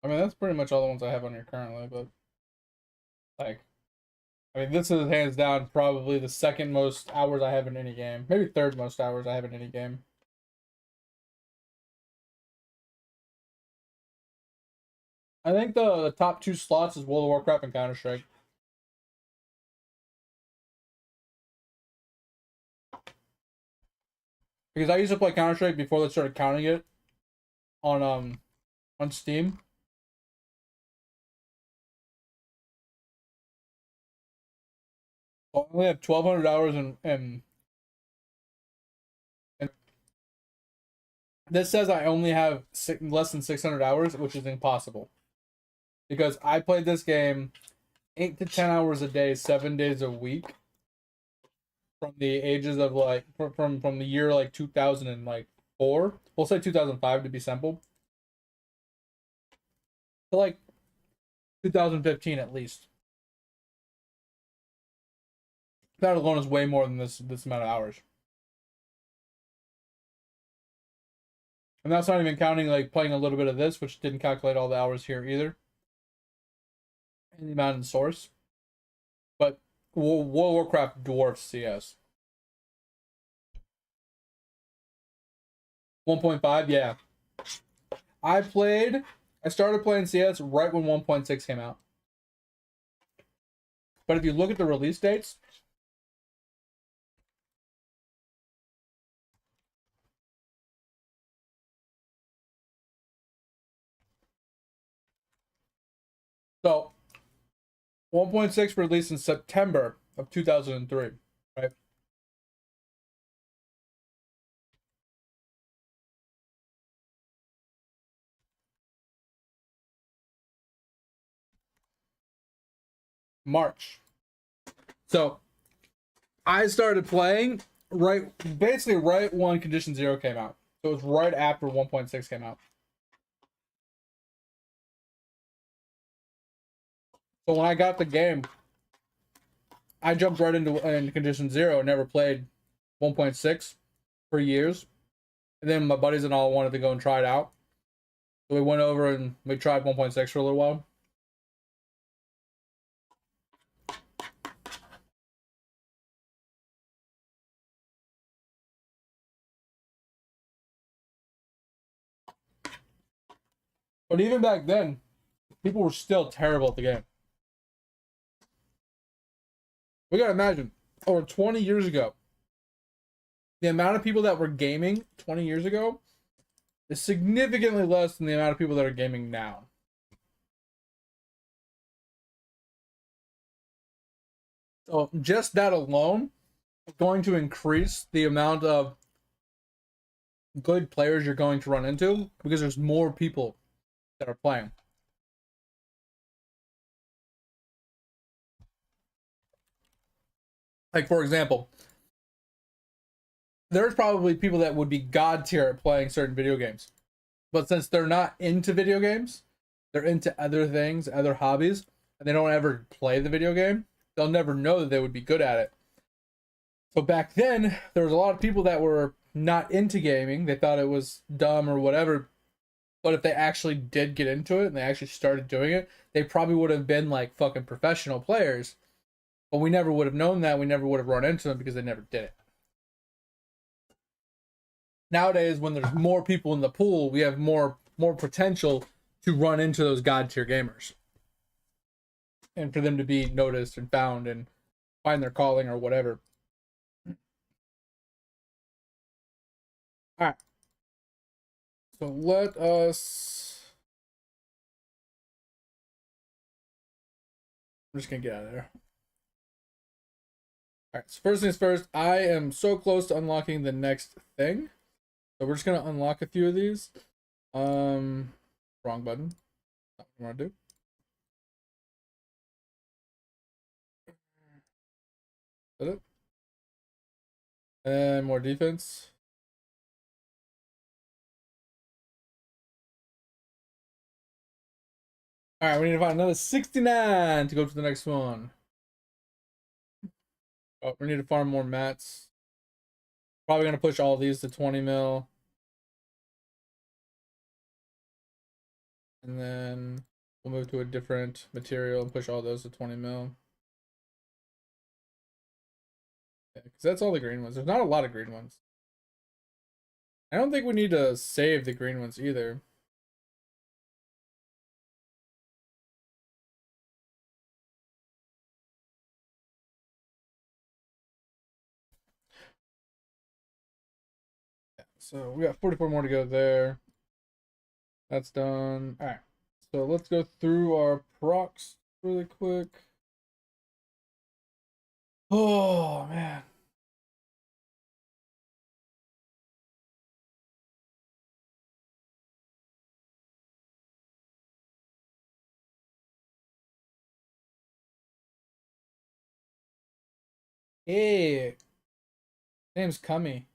mean, that's pretty much all the ones I have on here currently, but like, I mean, this is hands down probably the second most hours I have in any game. Maybe third most hours I have in any game. I think the top 2 slots is World of Warcraft and Counter-Strike. Because I used to play Counter-Strike before they started counting it on Steam. I only have 1,200 hours and this says I only have less than 600 hours, which is impossible. Because I played this game 8 to 10 hours a day, 7 days a week. From the ages of like, from the year like 2004. We'll say 2005 to be simple. To like 2015 at least. That alone is way more than this amount of hours. And that's not even counting like playing a little bit of this, which didn't calculate all the hours here either. And the amount in source. But World of Warcraft dwarfs CS. 1.5, yeah. I started playing CS right when 1.6 came out. But if you look at the release dates, so 1.6 released in September of 2003, right? March. So I started playing basically right when Condition Zero came out. So it was right after 1.6 came out. So when I got the game, I jumped right into Condition Zero and never played 1.6 for years. And then my buddies and all wanted to go and try it out. So we went over and we tried 1.6 for a little while. But even back then, people were still terrible at the game. We gotta imagine, over 20 years ago, the amount of people that were gaming 20 years ago is significantly less than the amount of people that are gaming now. So just that alone is going to increase the amount of good players you're going to run into because there's more people that are playing. Like, for example, there's probably people that would be god tier at playing certain video games. But since they're not into video games, they're into other things, other hobbies, and they don't ever play the video game, they'll never know that they would be good at it. So back then, there was a lot of people that were not into gaming. They thought it was dumb or whatever. But if they actually did get into it and they actually started doing it, they probably would have been like fucking professional players. But we never would have known that. We never would have run into them because they never did it. Nowadays, when there's more people in the pool, we have more potential to run into those god tier gamers. And for them to be noticed and found and find their calling or whatever. Alright. So let us... I'm just gonna get out of there. Alright, so first things first, I am so close to unlocking the next thing. So we're just gonna unlock a few of these. Wrong button. Not what I want to do. Is that it? And more defense. Alright, we need to find another 69 to go to the next one. Oh, we need to farm more mats. Probably gonna push all these to 20 mil. And then we'll move to a different material and push all those to 20 mil. Yeah, because that's all the green ones. There's not a lot of green ones. I don't think we need to save the green ones either. Yeah, so we got 44 more to go there. That's done. All right. So let's go through our procs really quick. Oh, man. Hey. Name's Cummy.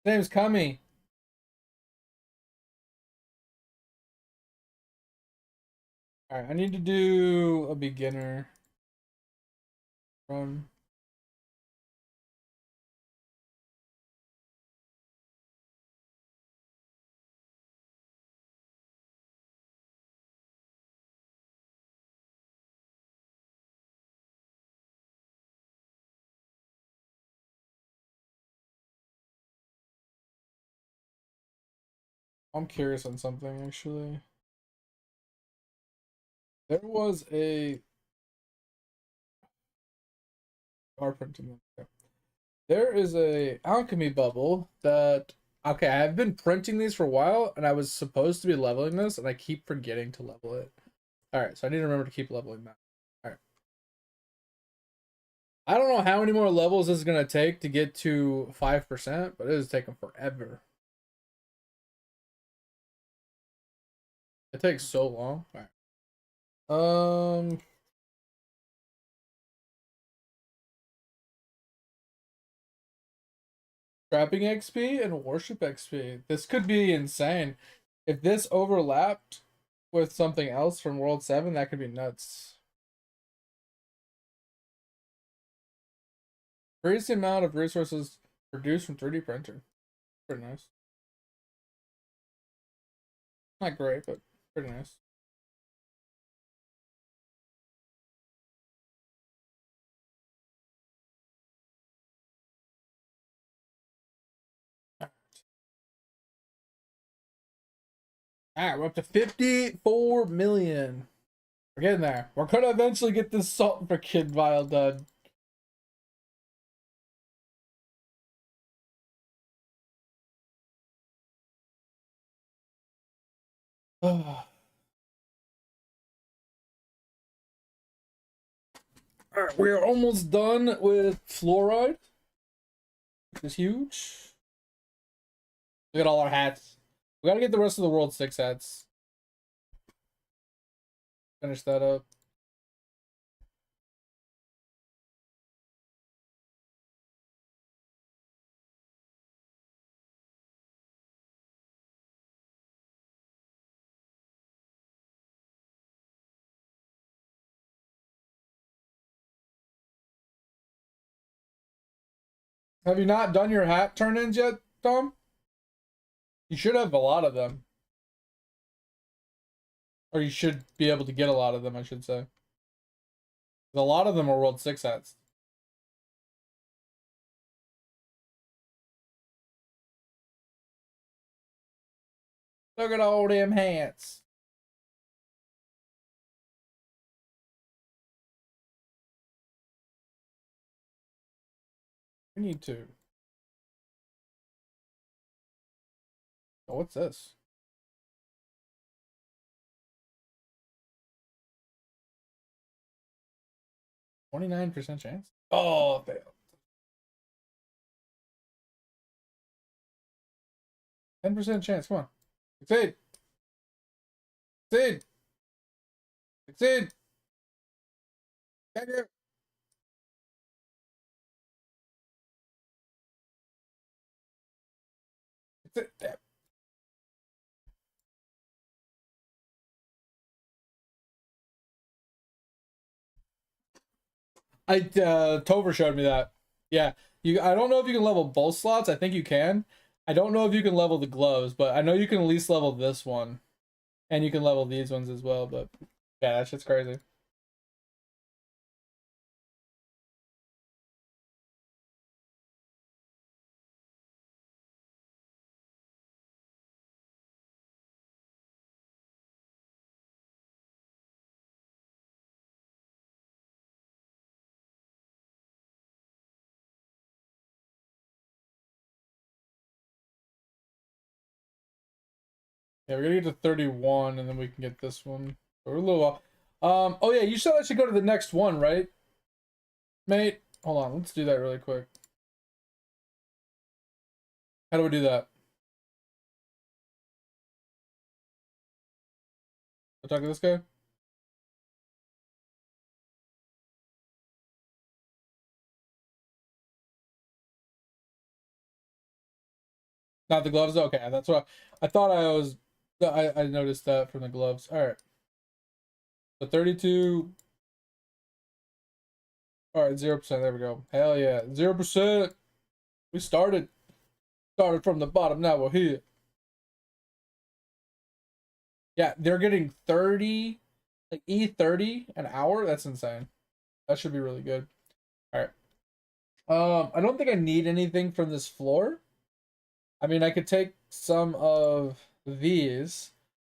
Name's Cummy. Alright, I need to do a beginner run. I'm curious on something actually. There was a Are printing them. Okay. There is a alchemy bubble that okay, I've been printing these for a while and I was supposed to be leveling this and I keep forgetting to level it. Alright, so I need to remember to keep leveling that. Alright. I don't know how many more levels this is gonna take to get to 5%, but it is taking forever. It takes so long. Alright. Trapping XP and worship XP. This could be insane. If this overlapped with something else from World 7, that could be nuts. Increase the amount of resources produced from 3D printer. Pretty nice. Not great, but pretty nice. Alright, we're up to 54 million. We're getting there. We're gonna eventually get this salt for Kid Vile done. Alright, we are almost done with fluoride. Which is huge. Look at all our hats. We gotta get the rest of the World 6 hats. Finish that up. Have you not done your hat turn-ins yet, Tom? You should have a lot of them. Or you should be able to get a lot of them, I should say. A lot of them are World 6 hats. Look at all them hats. We need to. Oh, what's this? %29 chance? Oh, fail. 10% chance, come on. Succeed! Succeed! Succeed! Thank you! Succeed! Tover showed me that. Yeah, I don't know if you can level both slots. I think you can. I don't know if you can level the gloves, but I know you can at least level this one, and you can level these ones as well. But yeah, that shit's crazy. Yeah, we're gonna get to 31, and then we can get this one. But we're a little off. Oh yeah, you said I should go to the next one, right, mate? Hold on, let's do that really quick. How do we do that? I'll talk to this guy. Not the gloves. Okay, that's what I thought. I was. I noticed that from the gloves. All right. So 32. All right, 0%. There we go. Hell yeah, 0%. We started from the bottom. Now we're here. Yeah, they're getting 30, like E30 an hour. That's insane. That should be really good. All right. I don't think I need anything from this floor. I mean, I could take some of these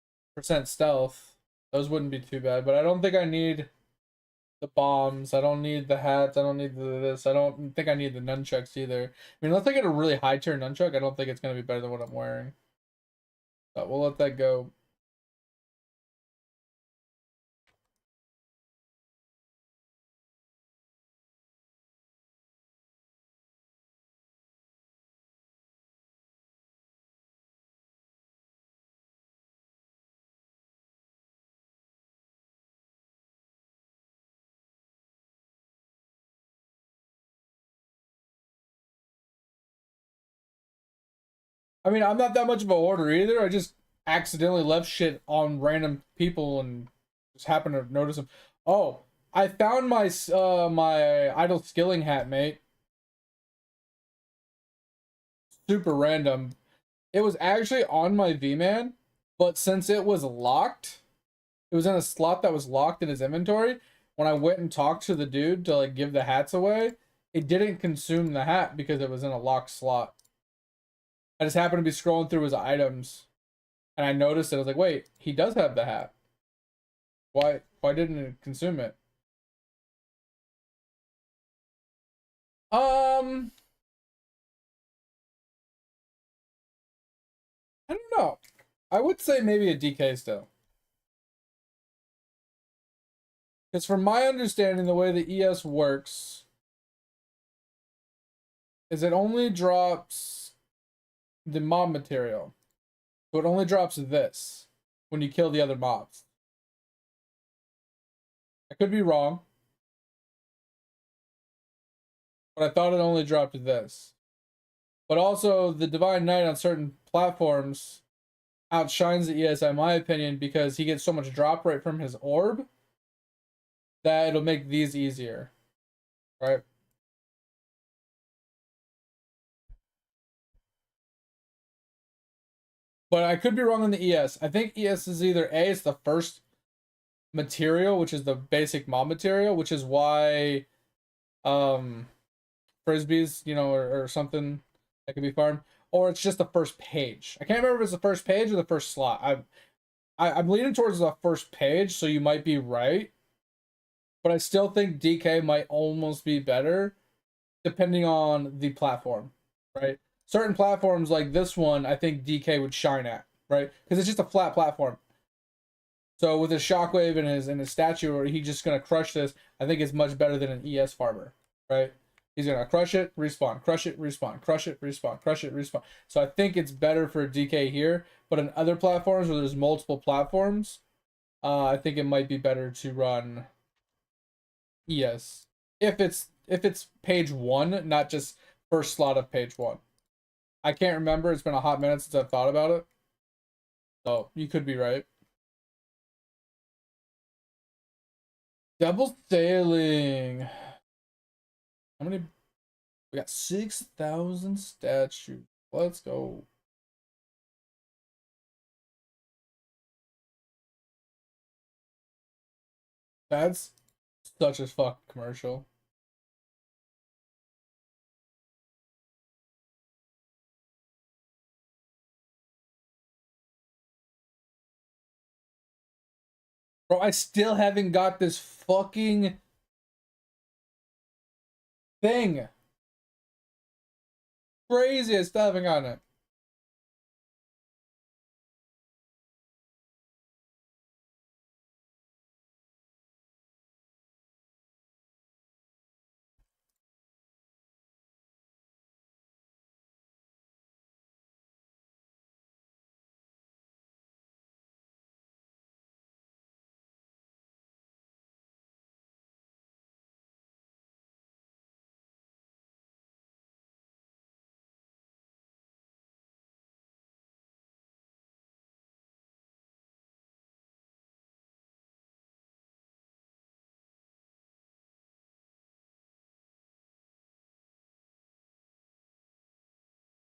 % stealth. Those wouldn't be too bad, but I don't think I need the bombs. I don't need the hats. I don't need this. I don't think I need the nunchucks either. I mean, unless I get a really high tier nunchuck, I don't think it's gonna be better than what I'm wearing. But we'll let that go. I mean, I'm not that much of a hoarder either. I just accidentally left shit on random people and just happened to notice them. Oh, I found my idle skilling hat, mate. Super random. It was actually on my V-Man, but since it was locked, it was in a slot that was locked in his inventory. When I went and talked to the dude to like give the hats away, it didn't consume the hat because it was in a locked slot. I just happened to be scrolling through his items and I noticed it. I was like, wait, he does have the hat. Why didn't it consume it? Um, I don't know. I would say maybe a DK still. Because from my understanding, the way the ES works is it only drops the mob material. So it only drops this when you kill the other mobs. I could be wrong, but I thought it only dropped this. But also, the Divine Knight on certain platforms outshines the ES, in my opinion, because he gets so much drop rate from his orb that it'll make these easier, right? But I could be wrong on the ES. I think ES is either A, it's the first material, which is the basic mob material, which is why frisbees, you know, or something that could be farmed, or it's just the first page. I can't remember if it's the first page or the first slot. I'm leaning towards the first page, so you might be right, but I still think DK might almost be better depending on the platform, right? Certain platforms like this one, I think DK would shine at, right? Because it's just a flat platform. So with his shockwave and his statue, he's just gonna crush this. I think it's much better than an ES farmer, right? He's gonna crush it, respawn, crush it, respawn, crush it, respawn, crush it, respawn. So I think it's better for DK here. But in other platforms where there's multiple platforms, I think it might be better to run ES if it's page one, not just first slot of page one. I can't remember. It's been a hot minute since I've thought about it. So you could be right. Double sailing. How many? We got 6,000 statues. Let's go. That's such a fuck commercial. Bro, I still haven't got this fucking thing. Crazy, I still haven't gotten it.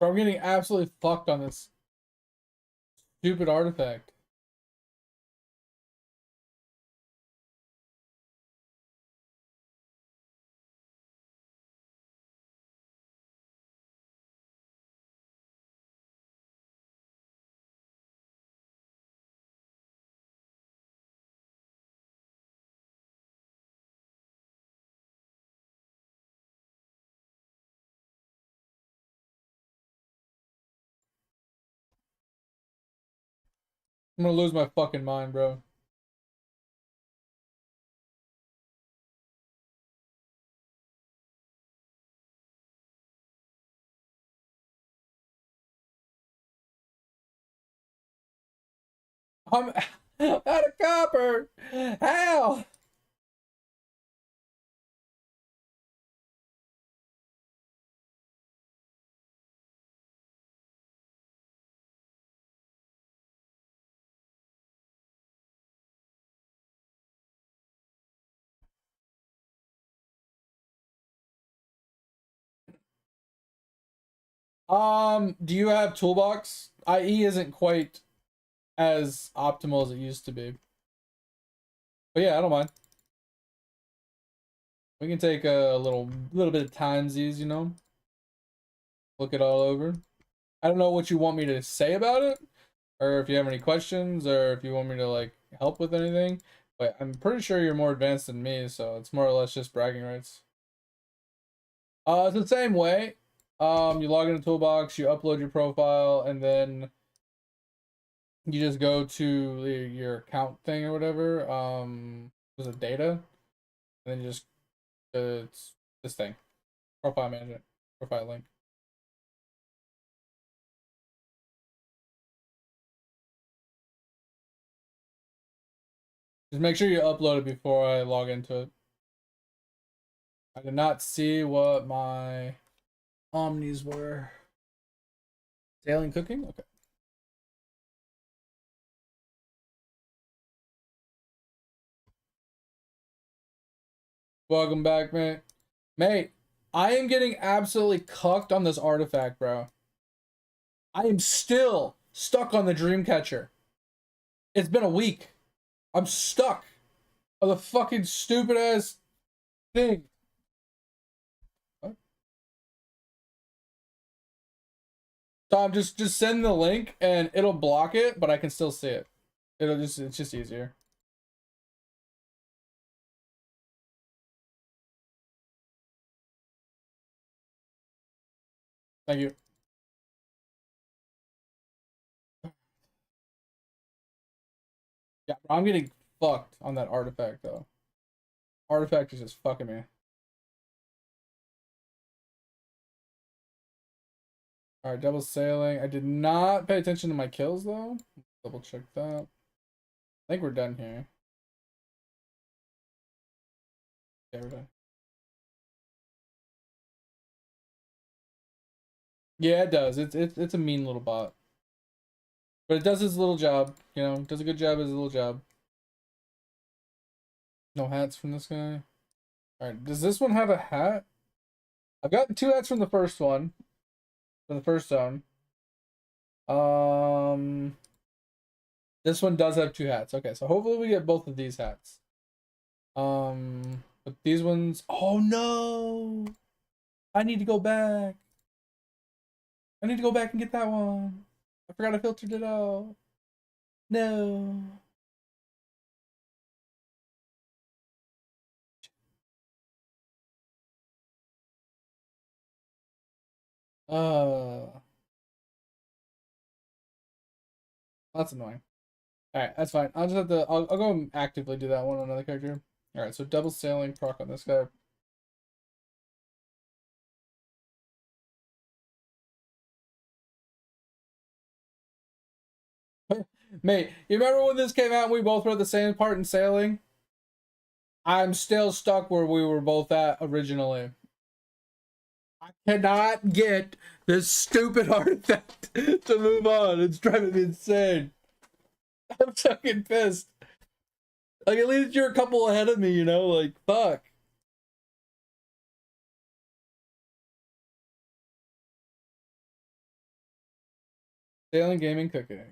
Bro, I'm getting absolutely fucked on this stupid artifact. I'm gonna lose my fucking mind, bro. I'm out of copper. How? Do you have toolbox? IE isn't quite as optimal as it used to be. But yeah, I don't mind. We can take a little bit of timesies, you know? Look it all over. I don't know what you want me to say about it, or if you have any questions, or if you want me to like help with anything. But I'm pretty sure you're more advanced than me, so it's more or less just bragging rights. It's the same way. You log into Toolbox, you upload your profile, and then you just go to your account thing or whatever. Was it data? And then you just it's this thing, profile management, profile link. Just make sure you upload it before I log into it. I did not see what my omnis were. Sailing cooking? Okay. Welcome back, mate. Mate, I am getting absolutely cucked on this artifact, bro. I am still stuck on the Dreamcatcher. It's been a week. I'm stuck on the fucking stupid ass thing. What? Tom, just send the link and it'll block it, but I can still see it. It's just easier. Thank you. Yeah, I'm getting fucked on that artifact though. Artifact is just fucking me. Alright, double sailing. I did not pay attention to my kills though. Double check that. I think we're done here. Yeah, we're done. Yeah, it does. It's a mean little bot. But it does its little job, you know, does a good job as a little job. No hats from this guy. Alright, does this one have a hat? I've gotten 2 hats from the first one. From the first zone. This one does have 2 hats. Okay, so hopefully we get both of these hats. But these ones, oh no! I need to go back. I need to go back and get that one. I forgot I filtered it out. No. That's annoying. Alright, that's fine. I'll just have to I'll go and actively do that one on another character. Alright, so double sailing proc on this guy. Mate, you remember when this came out and we both were at the same part in sailing? I'm still stuck where we were both at originally. I cannot get this stupid artifact to move on. It's driving me insane. I'm fucking pissed. Like, at least you're a couple ahead of me, you know? Like, fuck. Sailing, gaming, cooking.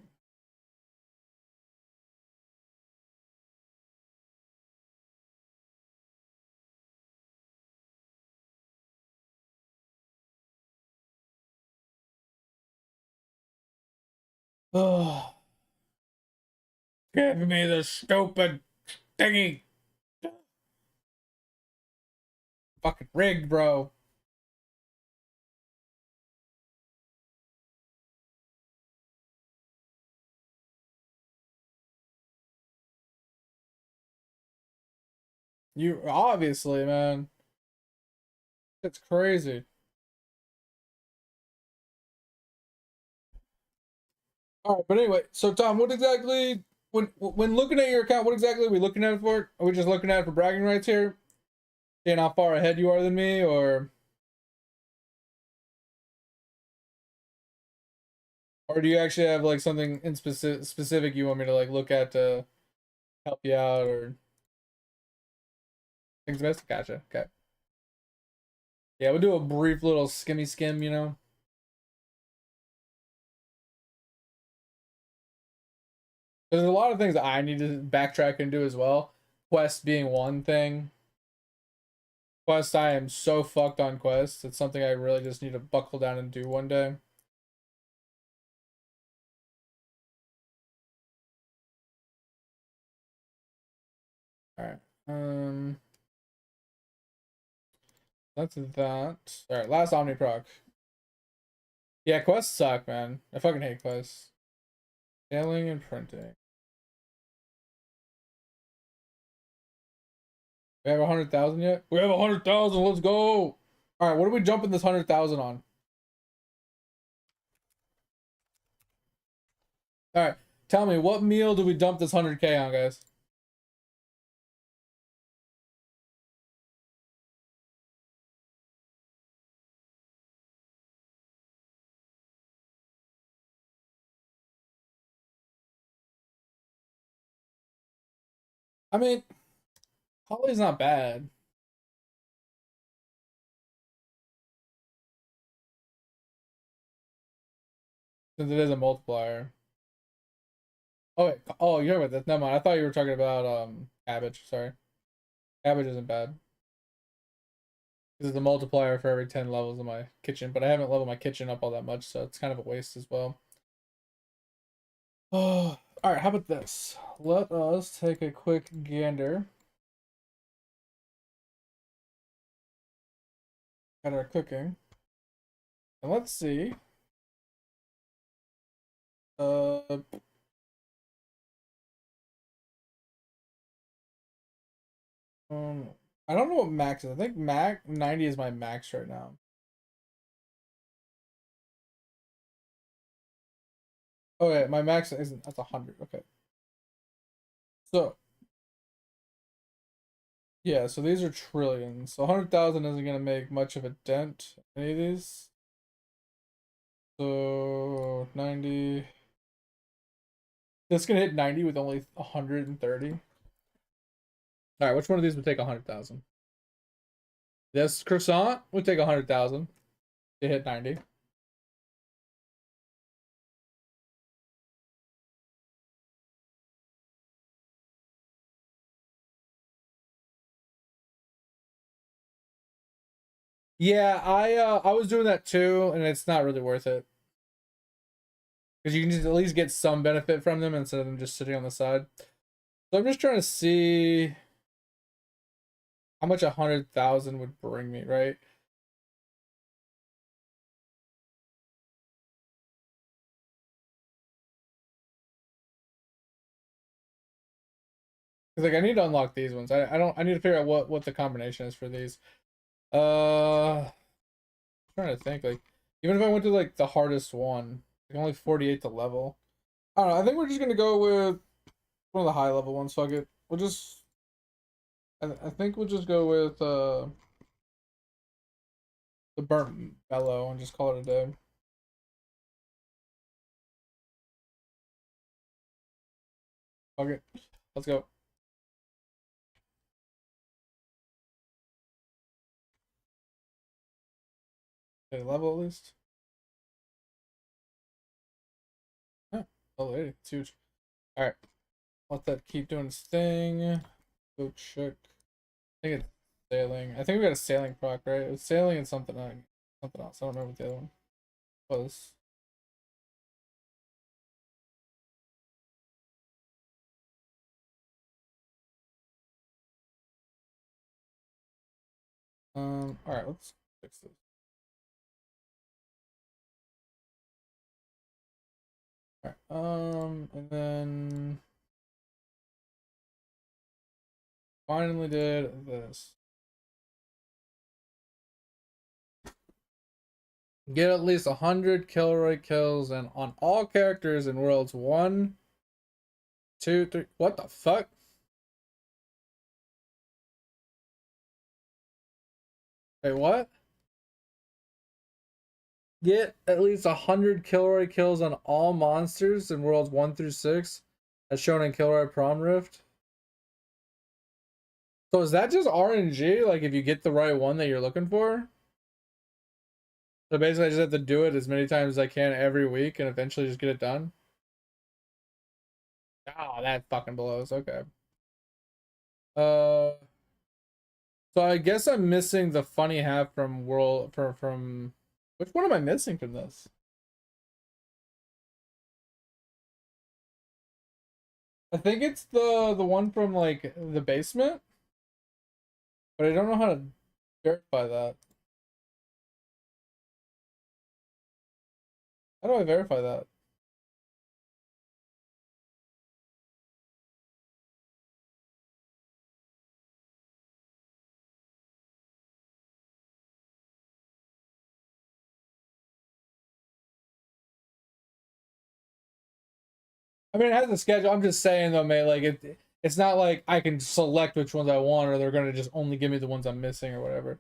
Oh. Give me the stupid thingy. Fucking rigged, bro. You obviously, man. It's crazy. All right, but anyway, so Tom, what exactly when looking at your account, what exactly are we looking at it for? Are we just looking at it for bragging rights here? Seeing how far ahead you are than me, or do you actually have like something in specific you want me to like look at to help you out or things best? Gotcha. Okay. Yeah, we'll do a brief little skimmy skim, you know. There's a lot of things that I need to backtrack and do as well. Quest being one thing. Quest, I am so fucked on Quest. It's something I really just need to buckle down and do one day. Alright. That's that. Alright, last Omniproc. Yeah, quests suck, man. I fucking hate quests. Scaling and printing. We have 100,000 yet? We have 100,000. Let's go. All right, what are we jumping this 100,000 on? All right, tell me, what meal do we dump this 100K on, guys? I mean, Holly's not bad. Since it is a multiplier. Oh wait, oh, you're with this. Never mind. I thought you were talking about cabbage. Sorry, cabbage isn't bad. This is a multiplier for every 10 levels of my kitchen, but I haven't leveled my kitchen up all that much, so it's kind of a waste as well. Oh, all right. How about this? Let us take a quick gander at our cooking, and let's see. Uh, Um, I don't know what max is. I think max 90 is my max right now. Oh yeah, my max isn't. That's 100. Okay. So yeah, so these are trillions. So 100,000 isn't gonna make much of a dent in any of these. So 90. This gonna hit 90 with only 130. All right, which one of these would take 100,000? This croissant would take 100,000 to hit 90. Yeah, I was doing that too, and it's not really worth it. Because you can just at least get some benefit from them instead of them just sitting on the side. So I'm just trying to see how much 100,000 would bring me, right? Because like I need to unlock these ones. I need to figure out what the combination is for these. I'm trying to think, like, even if I went to like the hardest one, like only 48 to level. I don't know. I think we're just gonna go with one of the high level ones. Fuck it. We'll just I think we'll just go with the burnt mellow and just call it a day. Fuck it. Let's go. Okay, level at least. Yeah, level 80. It's huge. Alright. Let that keep doing its thing. Go check. I think it's sailing. I think we got a sailing proc, right? It was sailing and something else. Something else. I don't remember what the other one was. Alright, let's fix this. Alright, and then Finally did this. Get at least 100 Kilroy kills and on all characters in worlds 1, 2, 3. What the fuck? Wait, what? Get at least 100 Kilroy kills on all monsters in worlds 1 through 6, as shown in Kilroy Prom Rift. So is that just RNG? Like if you get the right one that you're looking for? So basically I just have to do it as many times as I can every week and eventually just get it done? Oh, that fucking blows. Okay. So I guess I'm missing the funny half from from which one am I missing from this? I think it's the one from like the basement, but I don't know how to verify that. How do I verify that? I mean, it has a schedule. I'm just saying though, mate, like it's not like I can select which ones I want or they're gonna just only give me the ones I'm missing or whatever.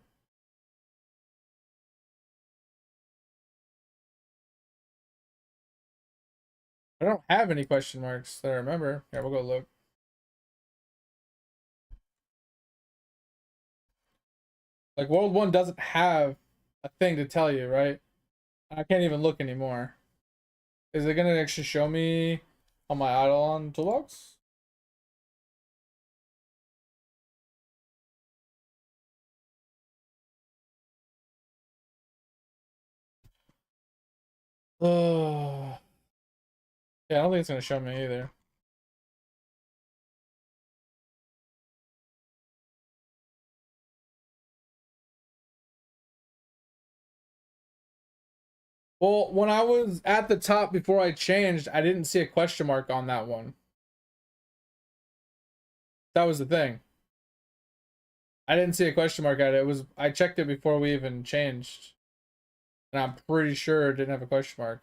I don't have any question marks that I remember. Yeah, we'll go look. Like World 1 doesn't have a thing to tell you, right? I can't even look anymore. Is it gonna actually show me on my Eidolon toolbox? Oh, yeah, I don't think it's gonna show me either. Well, when I was at the top before I changed, I didn't see a question mark on that one. That was the thing. I didn't see a question mark at it. It was I checked it before we even changed. And I'm pretty sure it didn't have a question mark.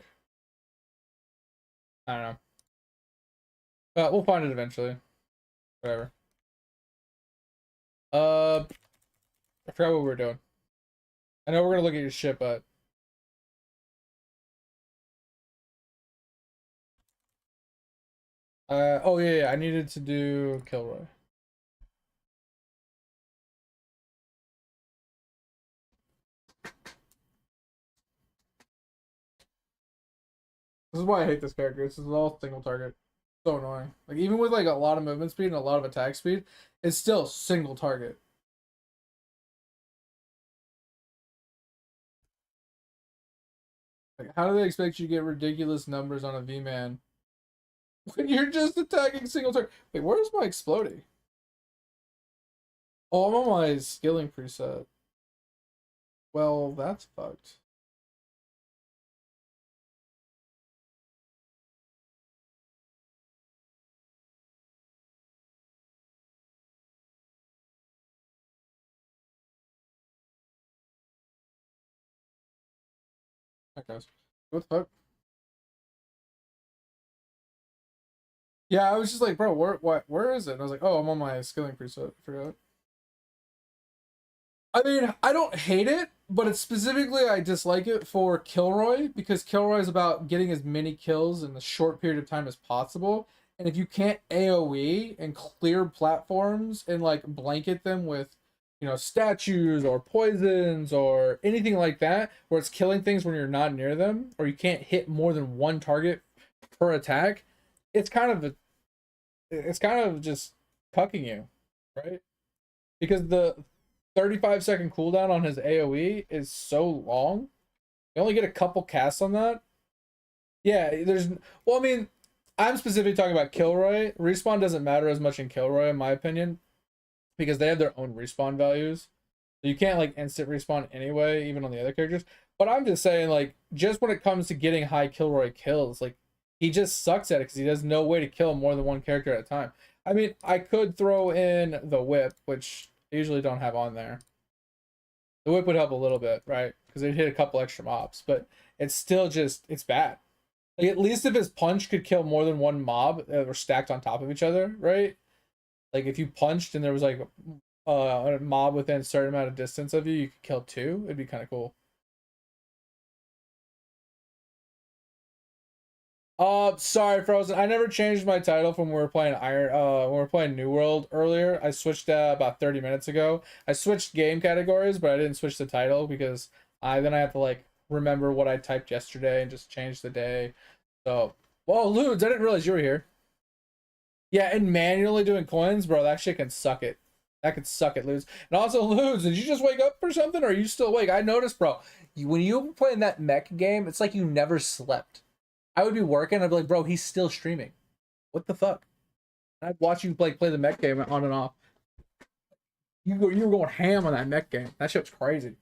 I don't know. But we'll find it eventually. Whatever. I forgot what we were doing. I know we're gonna look at your shit, but oh yeah, I needed to do Kilroy. This is why I hate this character. This is all single target. So annoying. Like even with like a lot of movement speed and a lot of attack speed, it's still single target. Like how do they expect you to get ridiculous numbers on a V-Man when you're just attacking single target? Wait, where's my exploding? Oh, I'm on my skilling preset. Well, that's fucked. That goes. What the fuck? Yeah, I was just like, bro, where is it? And I was like, oh, I'm on my skilling preset. I forgot. I mean, I don't hate it, but it's specifically I dislike it for Kilroy because Kilroy is about getting as many kills in a short period of time as possible. And if you can't AoE and clear platforms and like blanket them with, you know, statues or poisons or anything like that, where it's killing things when you're not near them, or you can't hit more than one target per attack, it's kind of just cucking you, right? Because the 35-second cooldown on his AoE is so long. You only get a couple casts on that. Yeah, well, I mean, I'm specifically talking about Kilroy. Respawn doesn't matter as much in Kilroy, in my opinion, because they have their own respawn values. So you can't like instant respawn anyway, even on the other characters. But I'm just saying, like, just when it comes to getting high Kilroy kills, like, he just sucks at it because he has no way to kill more than one character at a time. I mean, I could throw in the whip, which I usually don't have on there. The whip would help a little bit, right? Because it hit a couple extra mobs, but it's still just it's bad. Like, at least if his punch could kill more than one mob that were stacked on top of each other, right? Like if you punched and there was like a mob within a certain amount of distance of you, you could kill two. It'd be kind of cool. Sorry, Frozen. I never changed my title from when we were playing when we were playing New World earlier. I switched about 30 minutes ago. I switched game categories, but I didn't switch the title because I have to like remember what I typed yesterday and just change the day. So, whoa, Ludes, I didn't realize you were here. Yeah, and manually doing coins, bro, that shit can suck it. That could suck it, Ludes. And also, Ludes, did you just wake up for something or are you still awake? I noticed, bro, when you were playing that mech game, it's like you never slept. I would be working. I'd be like, bro, he's still streaming. What the fuck? I'd watch you play the mech game on and off. You were going ham on that mech game. That shit was crazy.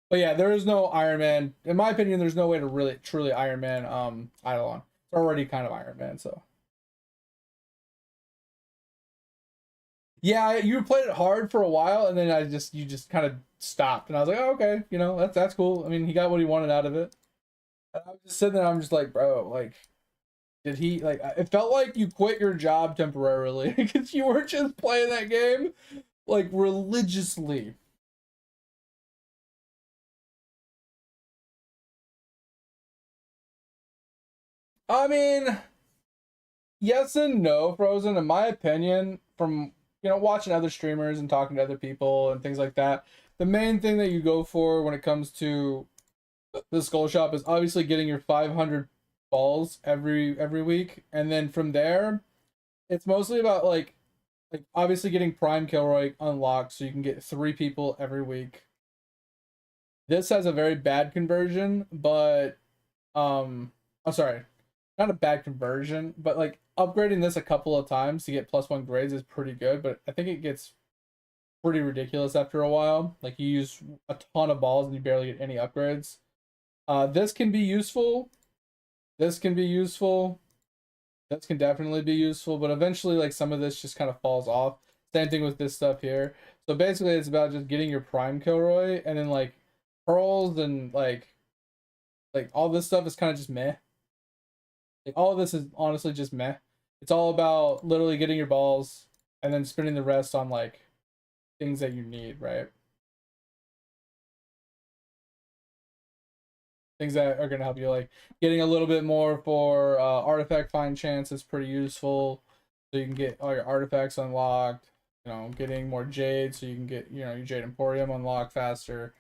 But yeah, there is no Iron Man. In my opinion, there's no way to really truly Iron Man Eidolon. It's already kind of Iron Man, so. Yeah, you played it hard for a while, and then you just kind of stopped, and I was like, oh, okay, you know, that's cool. I mean, he got what he wanted out of it. And I was just sitting there, I'm just like, bro, like, did he like? It felt like you quit your job temporarily because you were just playing that game like religiously. I mean, yes and no, Frozen. In my opinion, from watching other streamers and talking to other people and things like that, the main thing that you go for when it comes to the skull shop is obviously getting your 500 balls every week, and then from there, it's mostly about like obviously getting Prime Kilroy unlocked so you can get 3 people every week. This has a very bad conversion, but I'm sorry, not a bad conversion, but like upgrading this a couple of times to get +1 grades is pretty good, but I think it gets pretty ridiculous after a while. Like you use a ton of balls and you barely get any upgrades. This can be useful. This can be useful. This can definitely be useful, but eventually like some of this just kind of falls off. Same thing with this stuff here. So basically it's about just getting your Prime Kilroy, and then like pearls and like all this stuff is kind of just meh. Like all of this is honestly just meh. It's all about literally getting your balls and then spending the rest on like things that you need, right? Things that are gonna help you, like getting a little bit more for artifact find chance is pretty useful, so you can get all your artifacts unlocked. Getting more jade so you can get your jade emporium unlocked faster.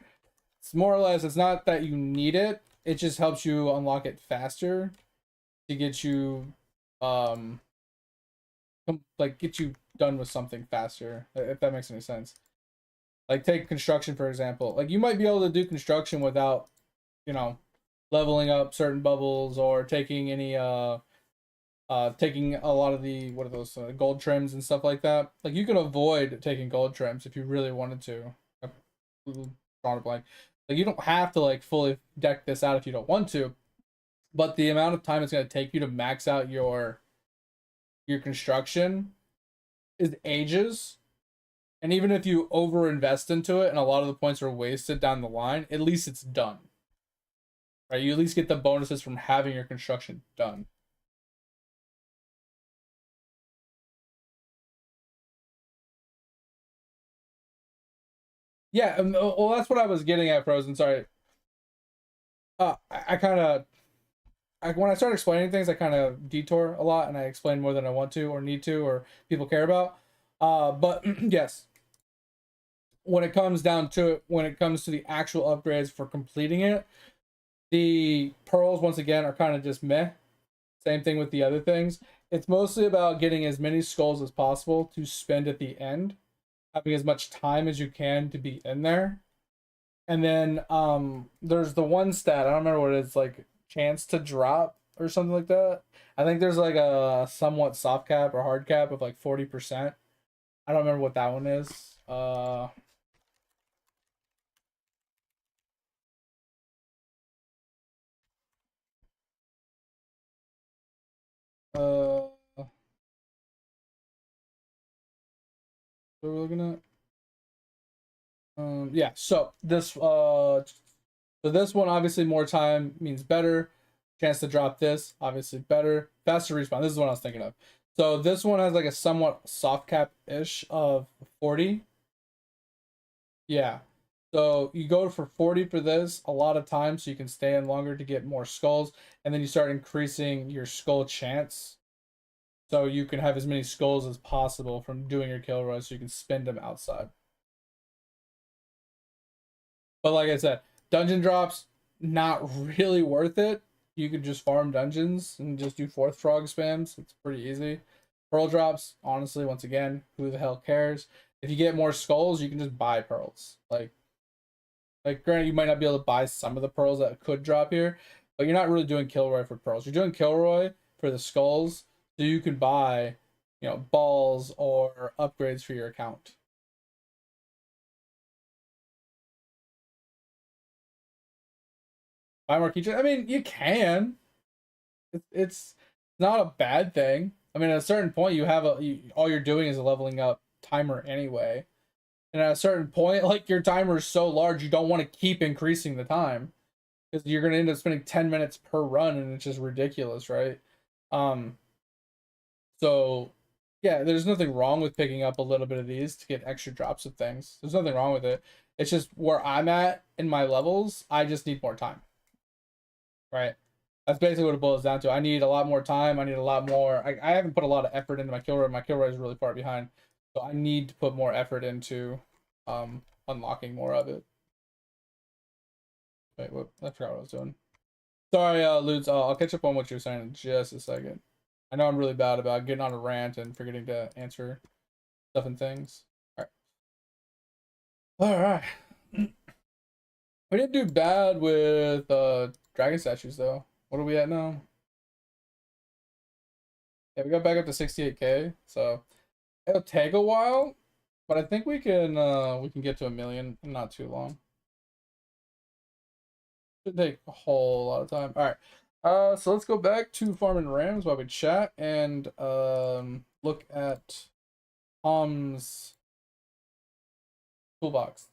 It's more or less, it's not that you need it, it just helps you unlock it faster to get you like get you done with something faster, if that makes any sense. Like take construction for example. Like you might be able to do construction without leveling up certain bubbles or taking any taking a lot of the what are those gold trims and stuff like that. Like you can avoid taking gold trims if you really wanted to. Drawing a blank. Like you don't have to like fully deck this out if you don't want to, but the amount of time it's going to take you to max out your construction is ages. And even if you over invest into it and a lot of the points are wasted down the line, at least it's done. Right? You at least get the bonuses from having your construction done. Yeah, well, that's what I was getting at, Frozen. Sorry. I kind of, when I start explaining things, I kind of detour a lot, and I explain more than I want to, or need to, or people care about. But yes, when it comes down to it, when it comes to the actual upgrades for completing it, the pearls once again are kind of just meh. Same thing with the other things. It's mostly about getting as many skulls as possible to spend at the end, having as much time as you can to be in there. And then there's the one stat, I don't remember what it is, like chance to drop or something like that. I think there's like a somewhat soft cap or hard cap of like 40%. I don't remember what that one is. What are we looking at? Yeah, so this one, obviously more time means better. Chance to drop this, obviously better. Faster respawn. This is what I was thinking of. So this one has like a somewhat soft cap-ish of 40. Yeah. So you go for 40 for this a lot of times so you can stay in longer to get more skulls. And then you start increasing your skull chance. So you can have as many skulls as possible from doing your kill rush so you can spend them outside. But like I said, dungeon drops, not really worth it. You could just farm dungeons and just do fourth frog spams. It's pretty easy. Pearl drops, honestly, once again, who the hell cares? If you get more skulls, you can just buy pearls. Like granted, you might not be able to buy some of the pearls that could drop here, but you're not really doing Kilroy for pearls. You're doing Kilroy for the skulls, so you can buy, balls or upgrades for your account. Buy more keychains. I mean, you can. It's not a bad thing. I mean, at a certain point, you have all you're doing is a leveling up timer anyway. And at a certain point, like your timer is so large, you don't want to keep increasing the time because you're going to end up spending 10 minutes per run, and it's just ridiculous, right? So yeah, there's nothing wrong with picking up a little bit of these to get extra drops of things. There's nothing wrong with it. It's just where I'm at in my levels, I just need more time. Right? That's basically what it boils down to. I need a lot more time. I need a lot more. I haven't put a lot of effort into my kill rate. My kill rate is really far behind. So I need to put more effort into unlocking more of it. Wait, what? I forgot what I was doing. Sorry, Ludes. I'll catch up on what you were saying in just a second. I know I'm really bad about getting on a rant and forgetting to answer stuff and things. Alright. We didn't do bad with dragon statues though. What are we at now? Yeah, we got back up to 68k, so it'll take a while, but I think we can get to 1 million in not too long. Should take a whole lot of time. Alright. So let's go back to farming rams while we chat and look at Tom's toolbox.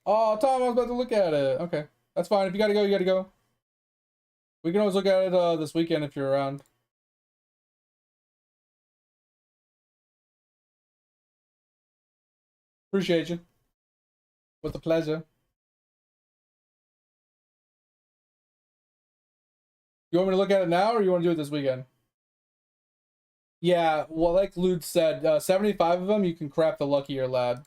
Oh, Tom, I was about to look at it. Okay, that's fine. If you gotta go, you gotta go. We can always look at it this weekend if you're around. Appreciate you. With a pleasure. You want me to look at it now, or you want to do it this weekend? Yeah, well, like Lude said, 75 of them, you can crap the luckier lad.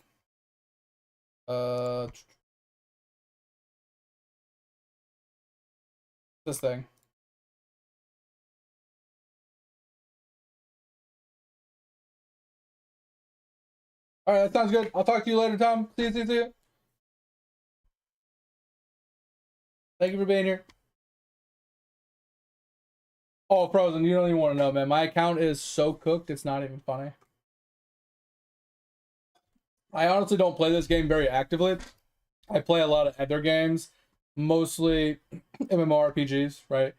This thing. All right, that sounds good. I'll talk to you later, Tom. See you. Thank you for being here. Oh, Frozen, you don't even want to know, man. My account is so cooked, it's not even funny. I honestly don't play this game very actively. I play a lot of other games, mostly MMORPGs, right?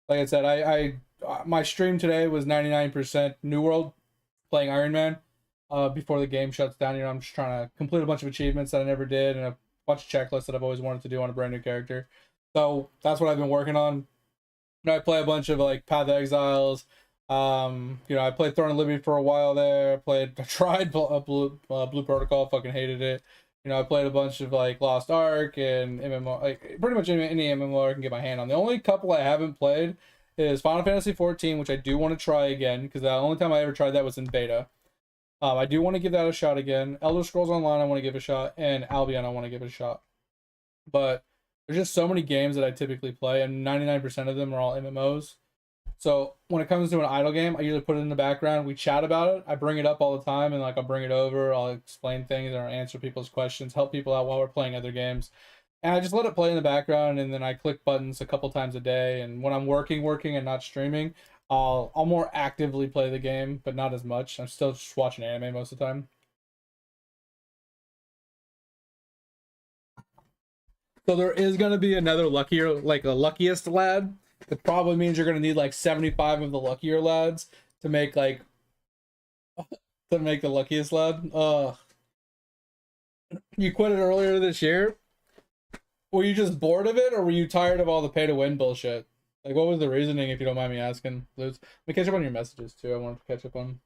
Like I said, my stream today was 99% New World, playing Ironman. Before the game shuts down, I'm just trying to complete a bunch of achievements that I never did and a bunch of checklists that I've always wanted to do on a brand new character. So that's what I've been working on. I play a bunch of like Path of Exiles. I played Throne of Liberty for a while there. I tried Blue Protocol, fucking hated it. I played a bunch of like Lost Ark and MMO, like pretty much any MMO I can get my hand on. The only couple I haven't played is Final Fantasy 14, which I do want to try again because the only time I ever tried that was in beta. I do want to give that a shot again. Elder Scrolls Online I want to give a shot, and Albion I want to give it a shot. But there's just so many games that I typically play, and 99% of them are all MMOs. So when it comes to an idle game, I usually put it in the background. We chat about it. I bring it up all the time, and like I'll bring it over. I'll explain things, or answer people's questions, help people out while we're playing other games. And I just let it play in the background, and then I click buttons a couple times a day. And when I'm working and not streaming, I'll more actively play the game, but not as much. I'm still just watching anime most of the time. So there is gonna be another luckier, like a luckiest lad. It probably means you're gonna need like 75 of the luckier lads to make like to make the luckiest lad. You quit it earlier this year. Were you just bored of it, or were you tired of all the pay to win bullshit? Like, what was the reasoning, if you don't mind me asking, Lutz? Let me catch up on your messages too. I wanted to catch up on.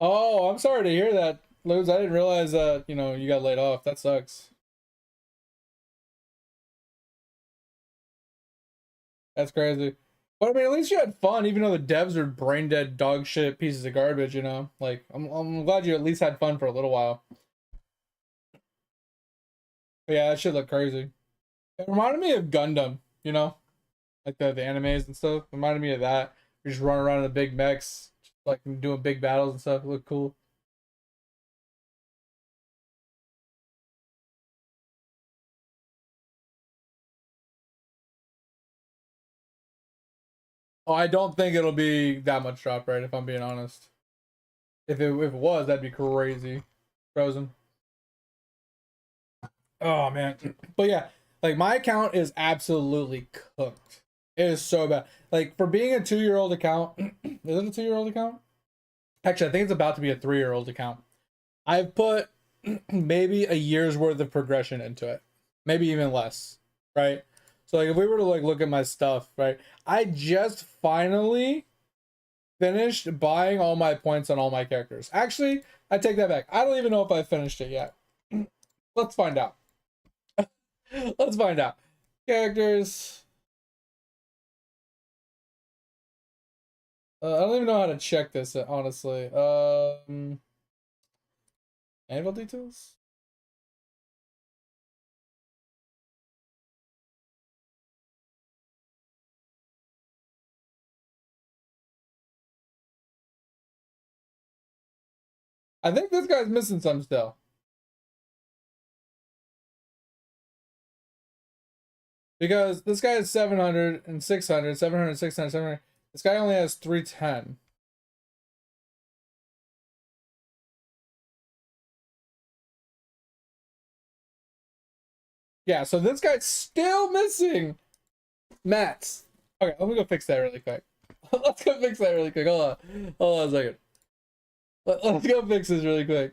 Oh, I'm sorry to hear that, Lutz. I didn't realize that, you know, you got laid off. That sucks. That's crazy. But I mean, at least you had fun, even though the devs are brain dead dog shit pieces of garbage, you know? Like, I'm glad you at least had fun for a little while. But yeah, that shit looked crazy. It reminded me of Gundam, you know? Like the animes and stuff. It reminded me of that. You're just running around in the big mechs, like doing big battles and stuff. It looked cool. Oh, I don't think it'll be that much drop rate, if I'm being honest. If it was, that'd be crazy. Frozen. Oh man. But yeah, like my account is absolutely cooked. It is so bad. Like for being a 2-year-old account, is it a 2-year-old account? Actually, I think it's about to be a 3-year-old account. I've put maybe a year's worth of progression into it. Maybe even less. Right? So like if we were to like look at my stuff, right? I just finally finished buying all my points on all my characters. Actually, I take that back. I don't even know if I finished it yet. Let's find out. Let's find out. Characters. I don't even know how to check this, honestly. Anvil details? I think this guy's missing some still. Because this guy has 700 and 600, 700, 600, 700. This guy only has 310. Yeah, so this guy's still missing mats. Okay, let me go fix that really quick. Let's go fix that really quick. Hold on. Hold on a second. Let's go fix this really quick.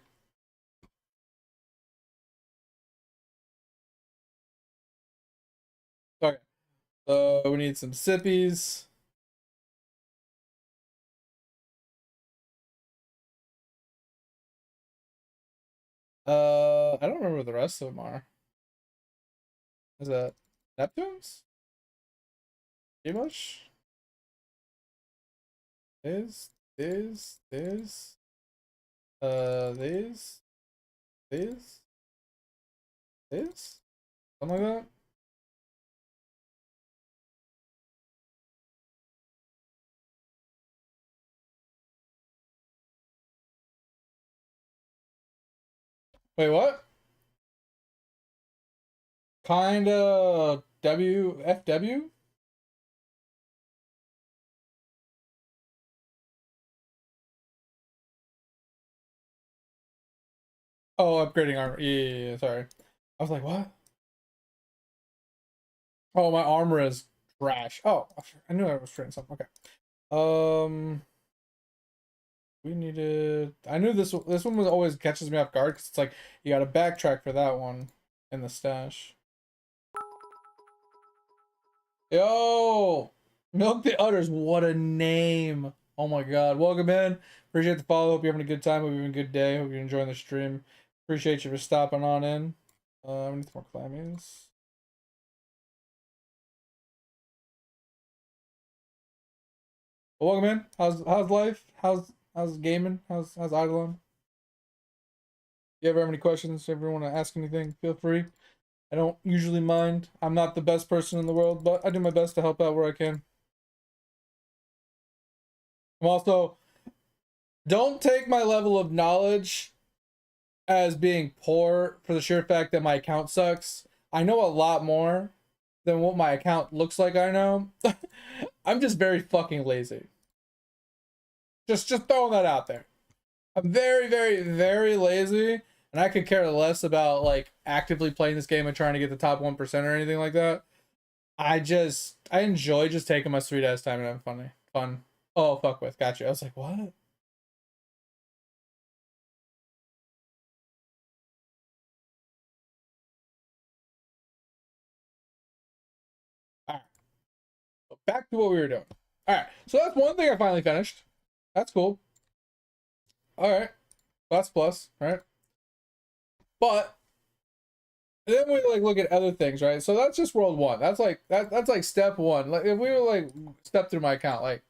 Okay. We need some sippies. I don't remember what the rest of them are. Is that Neptunes? Much? These, these, these, these, this, something like that. Wait, what? Kinda WFW? Oh, upgrading armor. Yeah, sorry. I was like, what? Oh, my armor is trash. Oh, I knew I was trading something. Okay. We needed. I knew this one was always catches me off guard because it's like you got to backtrack for that one in the stash. Yo, Milk the Udders. What a name! Oh my God. Welcome in. Appreciate the follow. Hope you're having a good time. Hope you're having a good day. Hope you're enjoying the stream. Appreciate you for stopping on in. We need some more clammies. Well, welcome in. How's life? How's gaming? How's Eidolon? If you ever have any questions, if you ever want to ask anything, feel free. I don't usually mind. I'm not the best person in the world, but I do my best to help out where I can. I'm also, don't take my level of knowledge as being poor for the sheer fact that my account sucks. I know a lot more than what my account looks like I know. I'm just very fucking lazy. Just throwing that out there. I'm very, very, very lazy, and I could care less about like actively playing this game and trying to get the top 1% or anything like that. I enjoy just taking my sweet ass time and having fun. Oh, fuck with, gotcha. I was like, what? All right, so back to what we were doing. All right, so that's one thing I finally finished. That's cool. All right, that's plus, right? But then we like look at other things, right? So that's just world one. That's like that's like step one. Like if we were like step through my account, like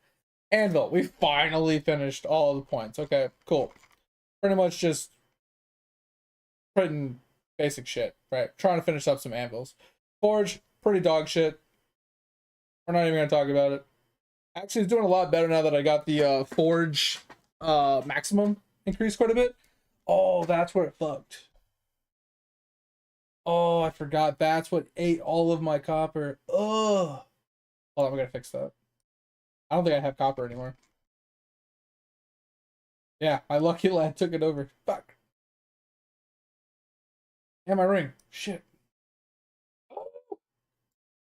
Anvil, we finally finished all the points. Okay, cool. Pretty much just putting basic shit, right? Trying to finish up some anvils. Forge, pretty dog shit. We're not even gonna talk about it. Actually, it's doing a lot better now that I got the Forge maximum increased quite a bit. Oh, that's where it fucked. Oh, I forgot. That's what ate all of my copper. Oh, hold on, we gotta fix that. I don't think I have copper anymore. Yeah, my lucky lad took it over. Fuck. And my ring. Shit. Oh.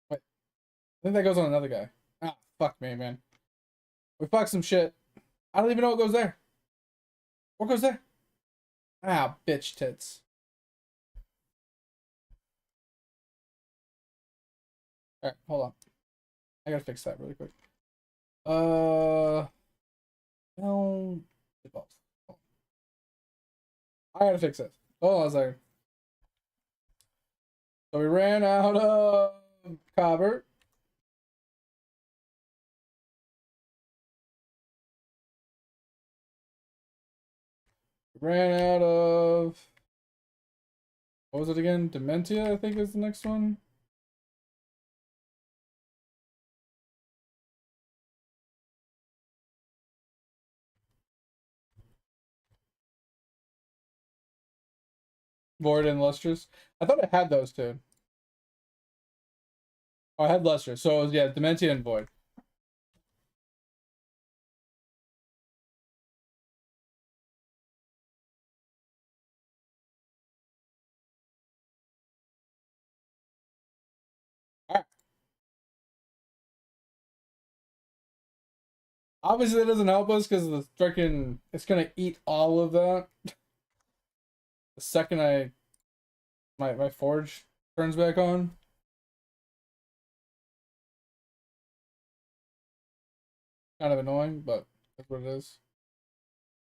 Wait. I think that goes on another guy. Ah, fuck me, man. We fucked some shit. I don't even know what goes there. What goes there? Ah, bitch tits. Alright, hold on. I gotta fix that really quick. No. I gotta fix it. Hold on a second. So we ran out of copper. Ran out of, what was it again? Dementia, I think is the next one. Void and Lustrous. I thought I had those two. Oh, I had Lustrous. So it was, yeah, Dementia and Void. Alright. Obviously that doesn't help us because the freaking, it's gonna eat all of that. The second my forge turns back on. Kind of annoying, but that's what it is.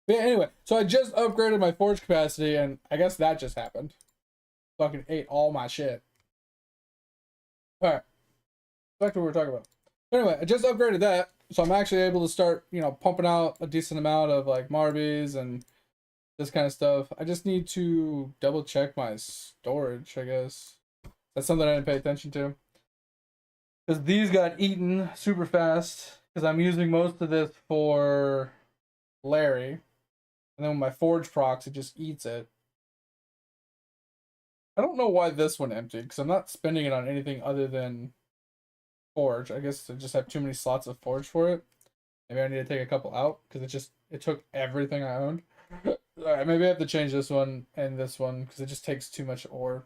But yeah, anyway, so I just upgraded my forge capacity, and I guess that just happened. Fucking ate all my shit. Alright, back to what we were talking about. Anyway, I just upgraded that, so I'm actually able to start, you know, pumping out a decent amount of like Marbies and this kind of stuff. I just need to double check my storage, I guess. That's something I didn't pay attention to. Because these got eaten super fast, because I'm using most of this for Larry. And then with my Forge procs, it just eats it. I don't know why this one emptied, because I'm not spending it on anything other than Forge. I guess I just have too many slots of Forge for it. Maybe I need to take a couple out, because it took everything I owned. Alright, maybe I have to change this one and this one, because it just takes too much ore.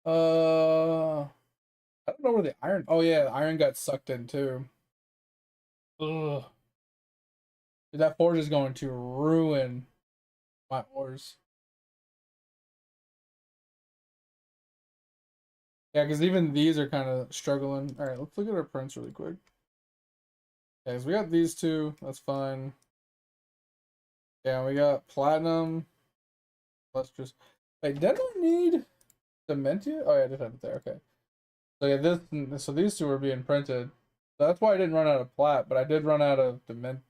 I don't know where the iron... Oh yeah, the iron got sucked in too. Ugh. That forge is going to ruin my ores. Yeah, because even these are kind of struggling. Alright, let's look at our prints really quick. Okay, so we got these two. That's fine. Yeah, we got platinum. Let's just... Wait, did I need Dementia? Oh yeah, I did have it there. Okay. So yeah, so these two are being printed. So that's why I didn't run out of plat, but I did run out of Dementia.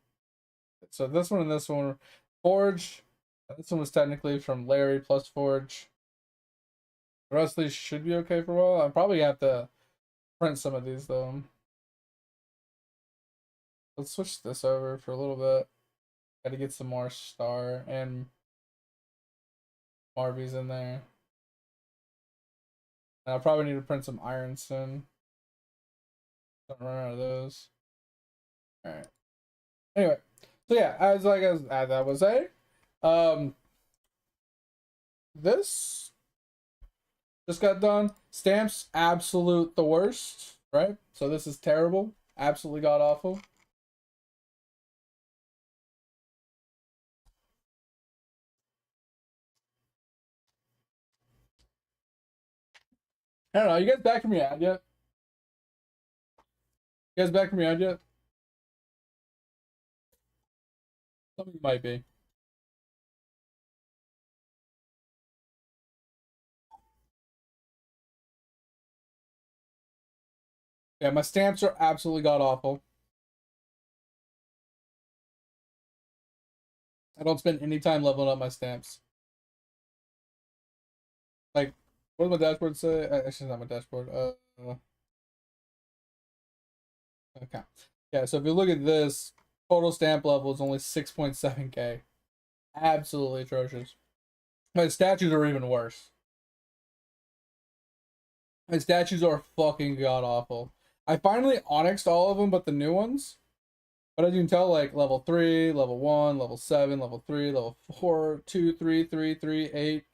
So this one and this one, Forge. This one was technically from Larry plus Forge. The rest of these should be okay for a while. I'll probably have to print some of these though. Let's switch this over for a little bit. Got to get some more star and Marbies in there. And I'll probably need to print some iron soon. Don't run out of those. Alright. Anyway, so yeah, as I was saying, um, this just got done. Stamps, absolute the worst, right? So this is terrible, absolutely god awful. I don't know. You guys back from your ad yet? You guys back from your ad yet? Some of you might be. Yeah, my stamps are absolutely god awful. I don't spend any time leveling up my stamps. Like, what does my dashboard say? Actually, it's not my dashboard. Okay. Yeah, so if you look at this, total stamp level is only 6.7k. Absolutely atrocious. My statues are even worse. My statues are fucking god awful. I finally onyxed all of them but the new ones. But as you can tell, like level 3, level 1, level 7, level 3, level 4, 2, 3, 3, 3, 8.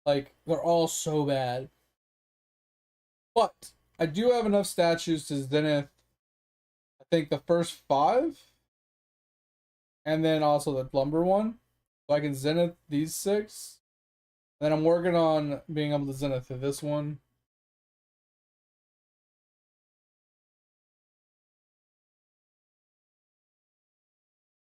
Like, they're all so bad. But I do have enough statues to zenith, I think, the first 5. And then also the lumber one. So I can zenith these 6. Then I'm working on being able to zenith this one.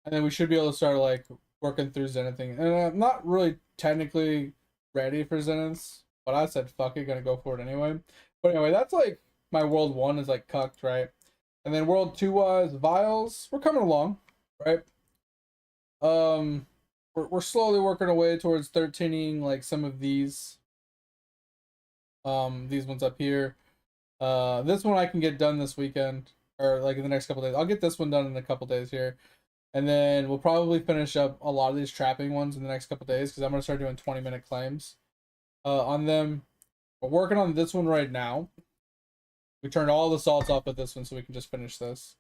And then we should be able to start like working through zenithing. And I'm not really technically ready for zeniths, but I said fuck it, gonna go for it anyway. But anyway, that's like my world 1 is like cucked, right? And then world 2 wise, vials, we're coming along, right? We're slowly working our way towards 13ing like some of these ones up here. This one I can get done this weekend or like in the next couple days. I'll get this one done in a couple days here. And then we'll probably finish up a lot of these trapping ones in the next couple days because I'm going to start doing 20-minute claims on them. We're working on this one right now. We turned all the salts off with this one so we can just finish this.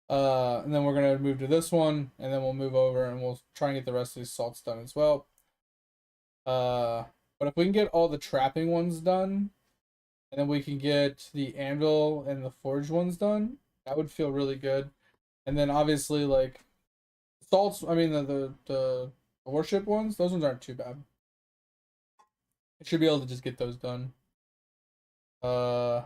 And then we're going to move to this one, and then we'll move over and we'll try and get the rest of these salts done as well. But if we can get all the trapping ones done, and then we can get the anvil and the forge ones done, that would feel really good. And then obviously like salts, I mean the worship ones, those ones aren't too bad. I should be able to just get those done. The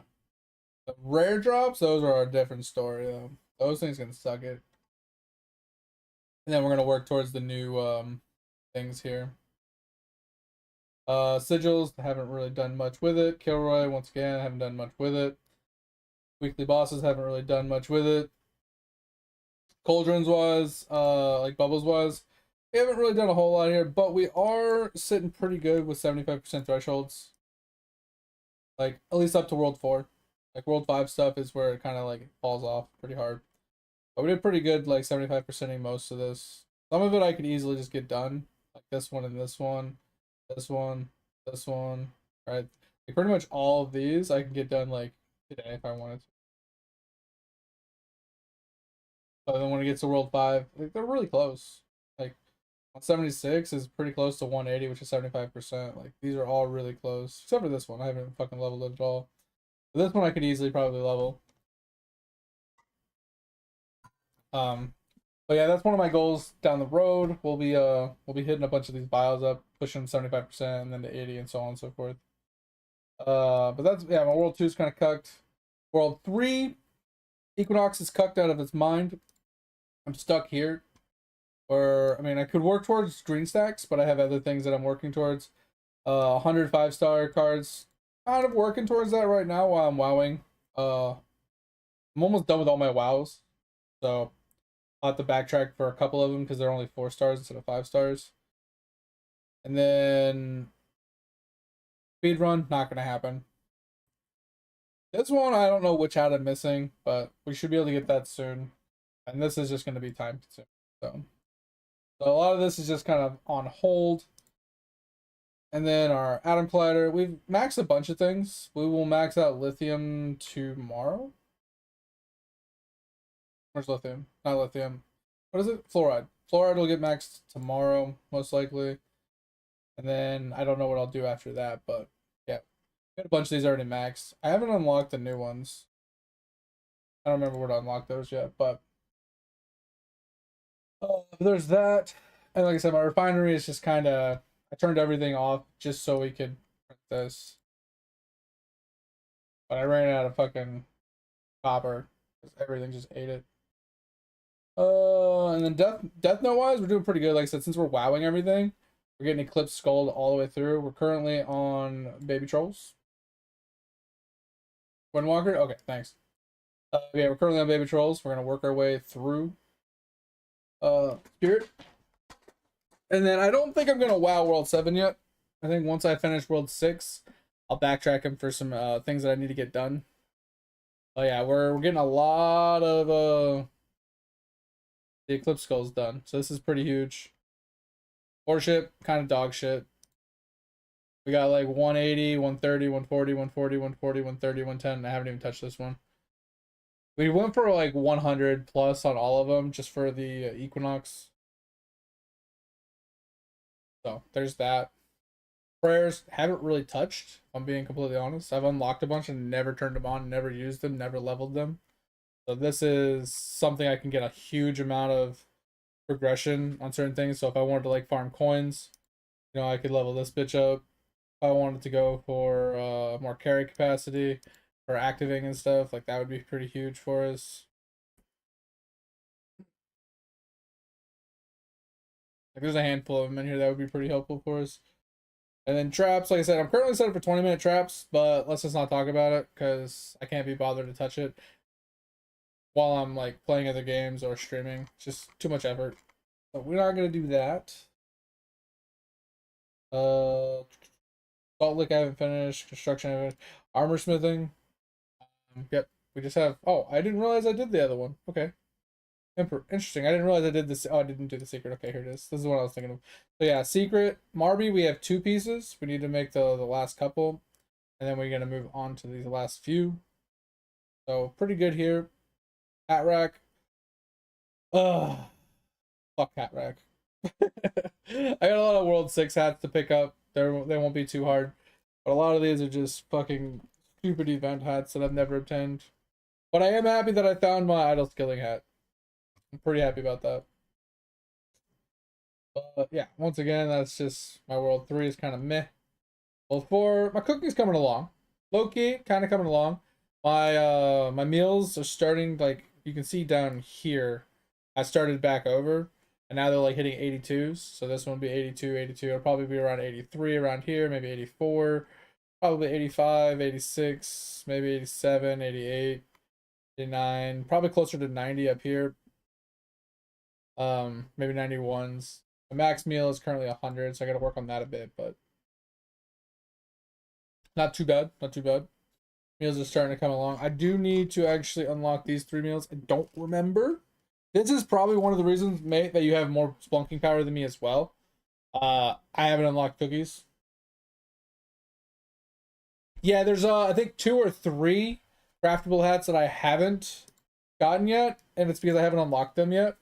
rare drops, those are a different story though. Those things can suck it. And then we're gonna work towards the new things here. Sigils, haven't really done much with it. Kilroy, once again, haven't done much with it. Weekly bosses, haven't really done much with it. Cauldrons was, like Bubbles was. We haven't really done a whole lot here, but we are sitting pretty good with 75% thresholds. Like, at least up to World 4. Like, World 5 stuff is where it kind of, like, falls off pretty hard. But we did pretty good, like, 75%ing most of this. Some of it I could easily just get done. Like, this one and this one. This one. This one. Right? Like, pretty much all of these I can get done, like, today if I wanted to. But then when it gets to World 5, like, they're really close. Like, 176 is pretty close to 180, which is 75%. Like, these are all really close. Except for this one. I haven't fucking leveled it at all. But this one I could easily probably level. But yeah, that's one of my goals down the road. We'll be hitting a bunch of these bios up, pushing 75% and then to 80 and so on and so forth. But that's, yeah, my World 2 is kind of cucked. World 3, Equinox is cucked out of its mind. I'm stuck here. Or, I mean, I could work towards green stacks, but I have other things that I'm working towards. 100 5-star cards. Kind of working towards that right now while I'm wowing. I'm almost done with all my wows. So, I'll have to backtrack for a couple of them because they're only 4 stars instead of 5 stars. And then speedrun, not going to happen. This one, I don't know which hat I'm missing, but we should be able to get that soon. And this is just going to be time consuming. So a lot of this is just kind of on hold. And then our atom collider, we've maxed a bunch of things. We will max out lithium tomorrow. Where's lithium? Not lithium. What is it? Fluoride. Fluoride will get maxed tomorrow, most likely. And then I don't know what I'll do after that, but yeah. Got a bunch of these already maxed. I haven't unlocked the new ones. I don't remember where to unlock those yet, but there's that. And like I said, my refinery is just kind of, I turned everything off just so we could print this. But I ran out of fucking copper because everything just ate it. And then Death Note wise, we're doing pretty good. Like I said, since we're wowing everything, we're getting Eclipse Skull all the way through. We're currently on Baby Trolls. Windwalker? Okay, thanks. Yeah, we're currently on Baby Trolls. We're gonna work our way through Spirit. And then I don't think I'm gonna WoW World 7 yet. I think once I finish World 6, I'll backtrack him for some things that I need to get done. Oh yeah, we're getting a lot of the Eclipse Skulls done. So this is pretty huge. Warship, kind of dog shit. We got like 180, 130, 140, 140, 140, 130, 110. I haven't even touched this one. We went for like 100 plus on all of them just for the Equinox. So there's that. Prayers haven't really touched, if I'm being completely honest. I've unlocked a bunch and never turned them on, never used them, never leveled them. So this is something I can get a huge amount of progression on certain things. So if I wanted to like farm coins, you know, I could level this bitch up. If I wanted to go for more carry capacity or activating and stuff, like that would be pretty huge for us. Like there's a handful of them in here that would be pretty helpful for us. And then traps, like I said, I'm currently set up for 20-minute traps, but let's just not talk about it because I can't be bothered to touch it while I'm like playing other games or streaming. It's just too much effort. So we're not gonna do that. Salt lick I haven't finished. Construction I haven't finished. Armor smithing. Yep. We just have. Oh, I didn't realize I did the other one. Okay. Interesting. I didn't realize I did this. Oh, I didn't do the secret. Okay, here it is. This is what I was thinking of. So yeah, secret. Marby, we have 2 pieces. We need to make the last couple. And then we're gonna move on to these last few. So pretty good here. Hat rack. Ugh. Fuck hat rack. I got a lot of World 6 hats to pick up. They won't be too hard. But a lot of these are just fucking stupid event hats that I've never obtained. But I am happy that I found my idle skilling hat. I'm pretty happy about that. But yeah, once again, that's just my World 3 is kind of meh. World 4, my cooking's coming along. Low-key, kind of coming along. My meals are starting, like, you can see down here, I started back over. And now they're like hitting 82s. So this one will be 82, 82. It'll probably be around 83 around here, maybe 84. Probably 85, 86, maybe 87, 88, 89. Probably closer to 90 up here. Maybe 91s. The max meal is currently 100, so I got to work on that a bit, but not too bad. Not too bad. Meals are starting to come along. I do need to actually unlock these 3 meals. I don't remember. This is probably one of the reasons, mate, that you have more splunking power than me as well. I haven't unlocked cookies. Yeah, there's I think 2 or 3 craftable hats that I haven't gotten yet, and it's because I haven't unlocked them yet.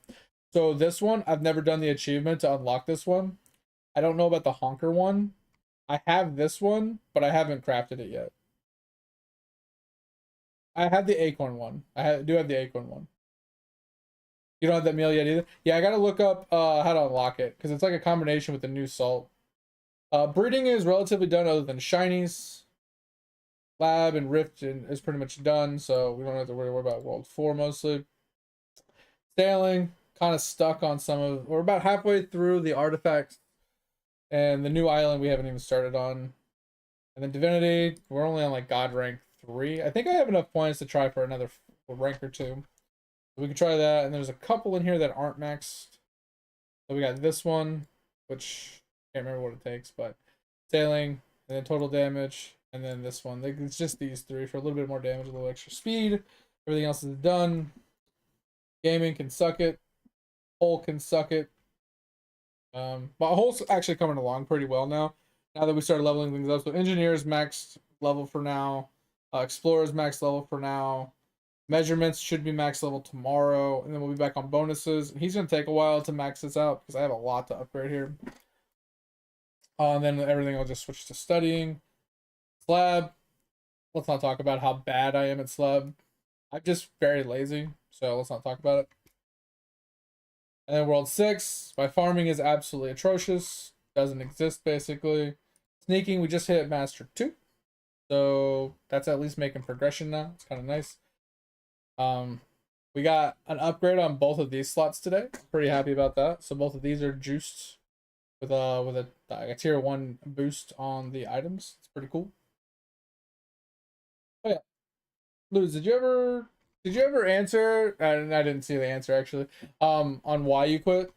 So this one, I've never done the achievement to unlock this one. I don't know about the honker one. I have this one, but I haven't crafted it yet. I have the acorn one. Do have the acorn one. You don't have that meal yet either? Yeah, I gotta look up how to unlock it, because it's like a combination with the new salt. Breeding is relatively done other than shinies. Lab and Rift is pretty much done, so we don't have to worry about World 4 mostly. Sailing, kind of stuck on some of... We're about halfway through the artifacts, and the new island we haven't even started on. And then Divinity, we're only on like God rank 3. I think I have enough points to try for another rank or 2. We can try that, and there's a couple in here that aren't maxed. So we got this one, which I can't remember what it takes, but sailing, and then total damage, and then this one. It's just these 3 for a little bit more damage, a little extra speed. Everything else is done. Gaming can suck it. Hull can suck it. But Hull's actually coming along pretty well now that we started leveling things up. So Engineer's maxed level for now. Explorer's maxed level for now. Measurements should be max level tomorrow, and then we'll be back on bonuses. He's gonna take a while to max this out because I have a lot to upgrade here. And then everything will just switch to studying. Slab. Let's not talk about how bad I am at slab. I'm just very lazy, so let's not talk about it. And then World 6. My farming is absolutely atrocious. Doesn't exist, basically. Sneaking, we just hit Master 2. So that's at least making progression now. It's kind of nice. We got an upgrade on both of these slots today. Pretty happy about that. So both of these are juiced with a tier 1 boost on the items. It's pretty cool. Oh yeah. Luz, did you ever answer? I didn't see the answer actually. On why you quit,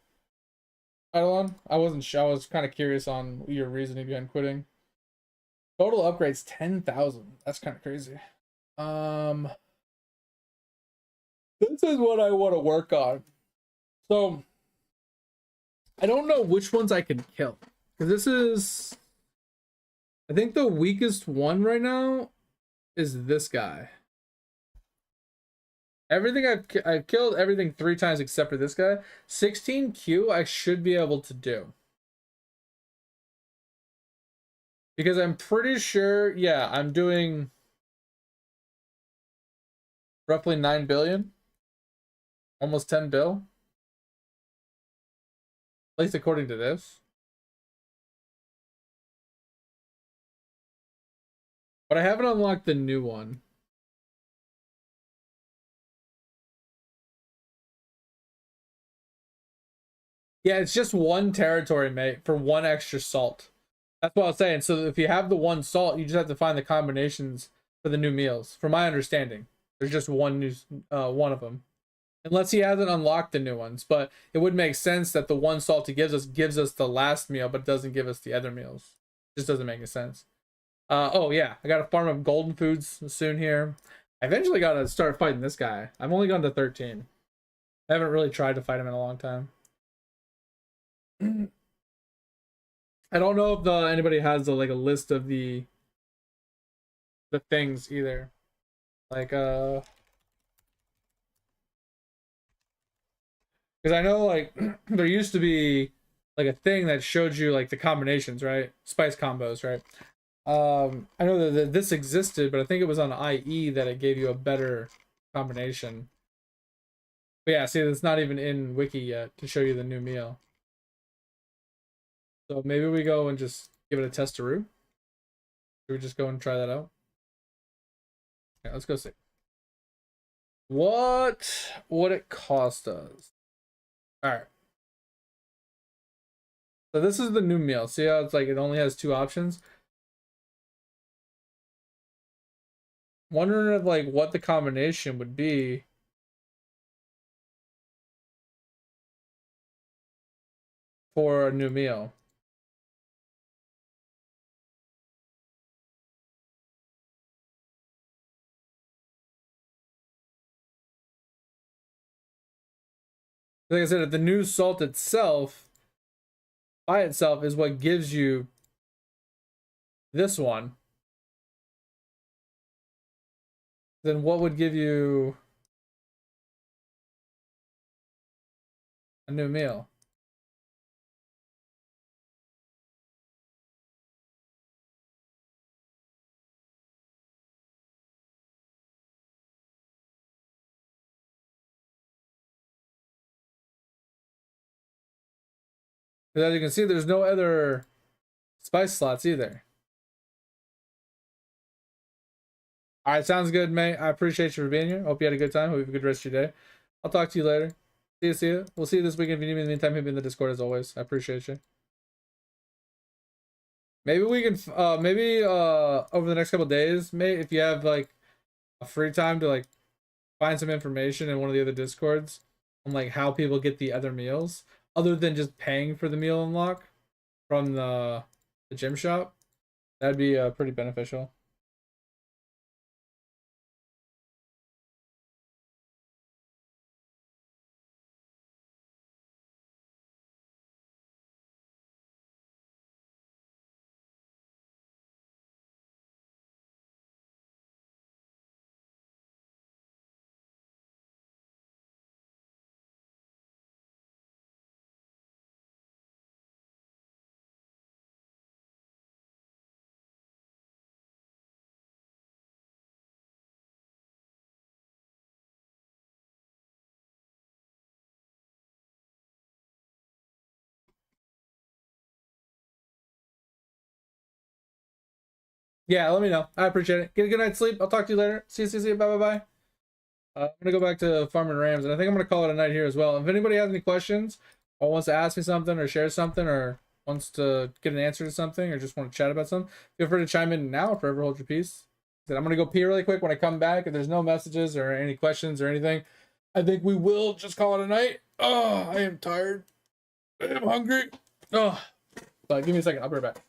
Eidolon? I wasn't sure. I was kind of curious on your reasoning behind quitting. Total upgrades 10,000. That's kind of crazy. This is what I want to work on. So I don't know which ones I can kill because this is, I think the weakest one right now is this guy. Everything I've killed everything 3 times except for this guy. 16Q I should be able to do. Because I'm pretty sure, yeah, I'm doing roughly 9 billion. Almost 10 bill. At least according to this. But I haven't unlocked the new one. Yeah, it's just 1 territory, mate, for 1 extra salt. That's what I was saying. So if you have the 1 salt, you just have to find the combinations for the new meals. From my understanding, there's just one of them, unless he hasn't unlocked the new ones. But it would make sense that the 1 salt he gives us the last meal, but doesn't give us the other meals. Just doesn't make any sense. Oh yeah, I got to farm up golden foods soon here. I eventually got to start fighting this guy. I've only gone to 13. I haven't really tried to fight him in a long time. I don't know if anybody has a list of the things either. Because I know there used to be a thing that showed you the combinations, right? Spice combos, right? I know that this existed, but I think it was on IE that it gave you a better combination. But yeah, see, it's not even in Wiki yet to show you the new meal. So maybe we go and just give it a testaroo. Should we just go and try that out? Yeah, let's go see. What would it cost us? Alright. So this is the new meal. See how it's it only has 2 options? Wondering if what the combination would be. For a new meal. Like I said, the new salt itself, by itself, is what gives you this one. Then what would give you a new meal? Because as you can see, there's no other spice slots either. Alright, sounds good, mate. I appreciate you for being here. Hope you had a good time. Hope you have a good rest of your day. I'll talk to you later. See you. We'll see you this weekend. If you need me in the meantime, hit me in the Discord as always. I appreciate you. Maybe we can, over the next couple days, mate, if you have a free time to find some information in one of the other Discords on how people get the other meals, other than just paying for the meal unlock from the gym shop, that'd be pretty beneficial. Yeah, let me know. I appreciate it. Get a good night's sleep. I'll talk to you later. See you. Bye, bye, bye. I'm gonna go back to farming rams, and I think I'm gonna call it a night here as well. If anybody has any questions, or wants to ask me something, or share something, or wants to get an answer to something, or just want to chat about something, feel free to chime in now. Forever hold your peace. Then I'm gonna go pee really quick. When I come back, if there's no messages or any questions or anything, I think we will just call it a night. Oh, I am tired. I am hungry. Oh, but give me a second. I'll be right back.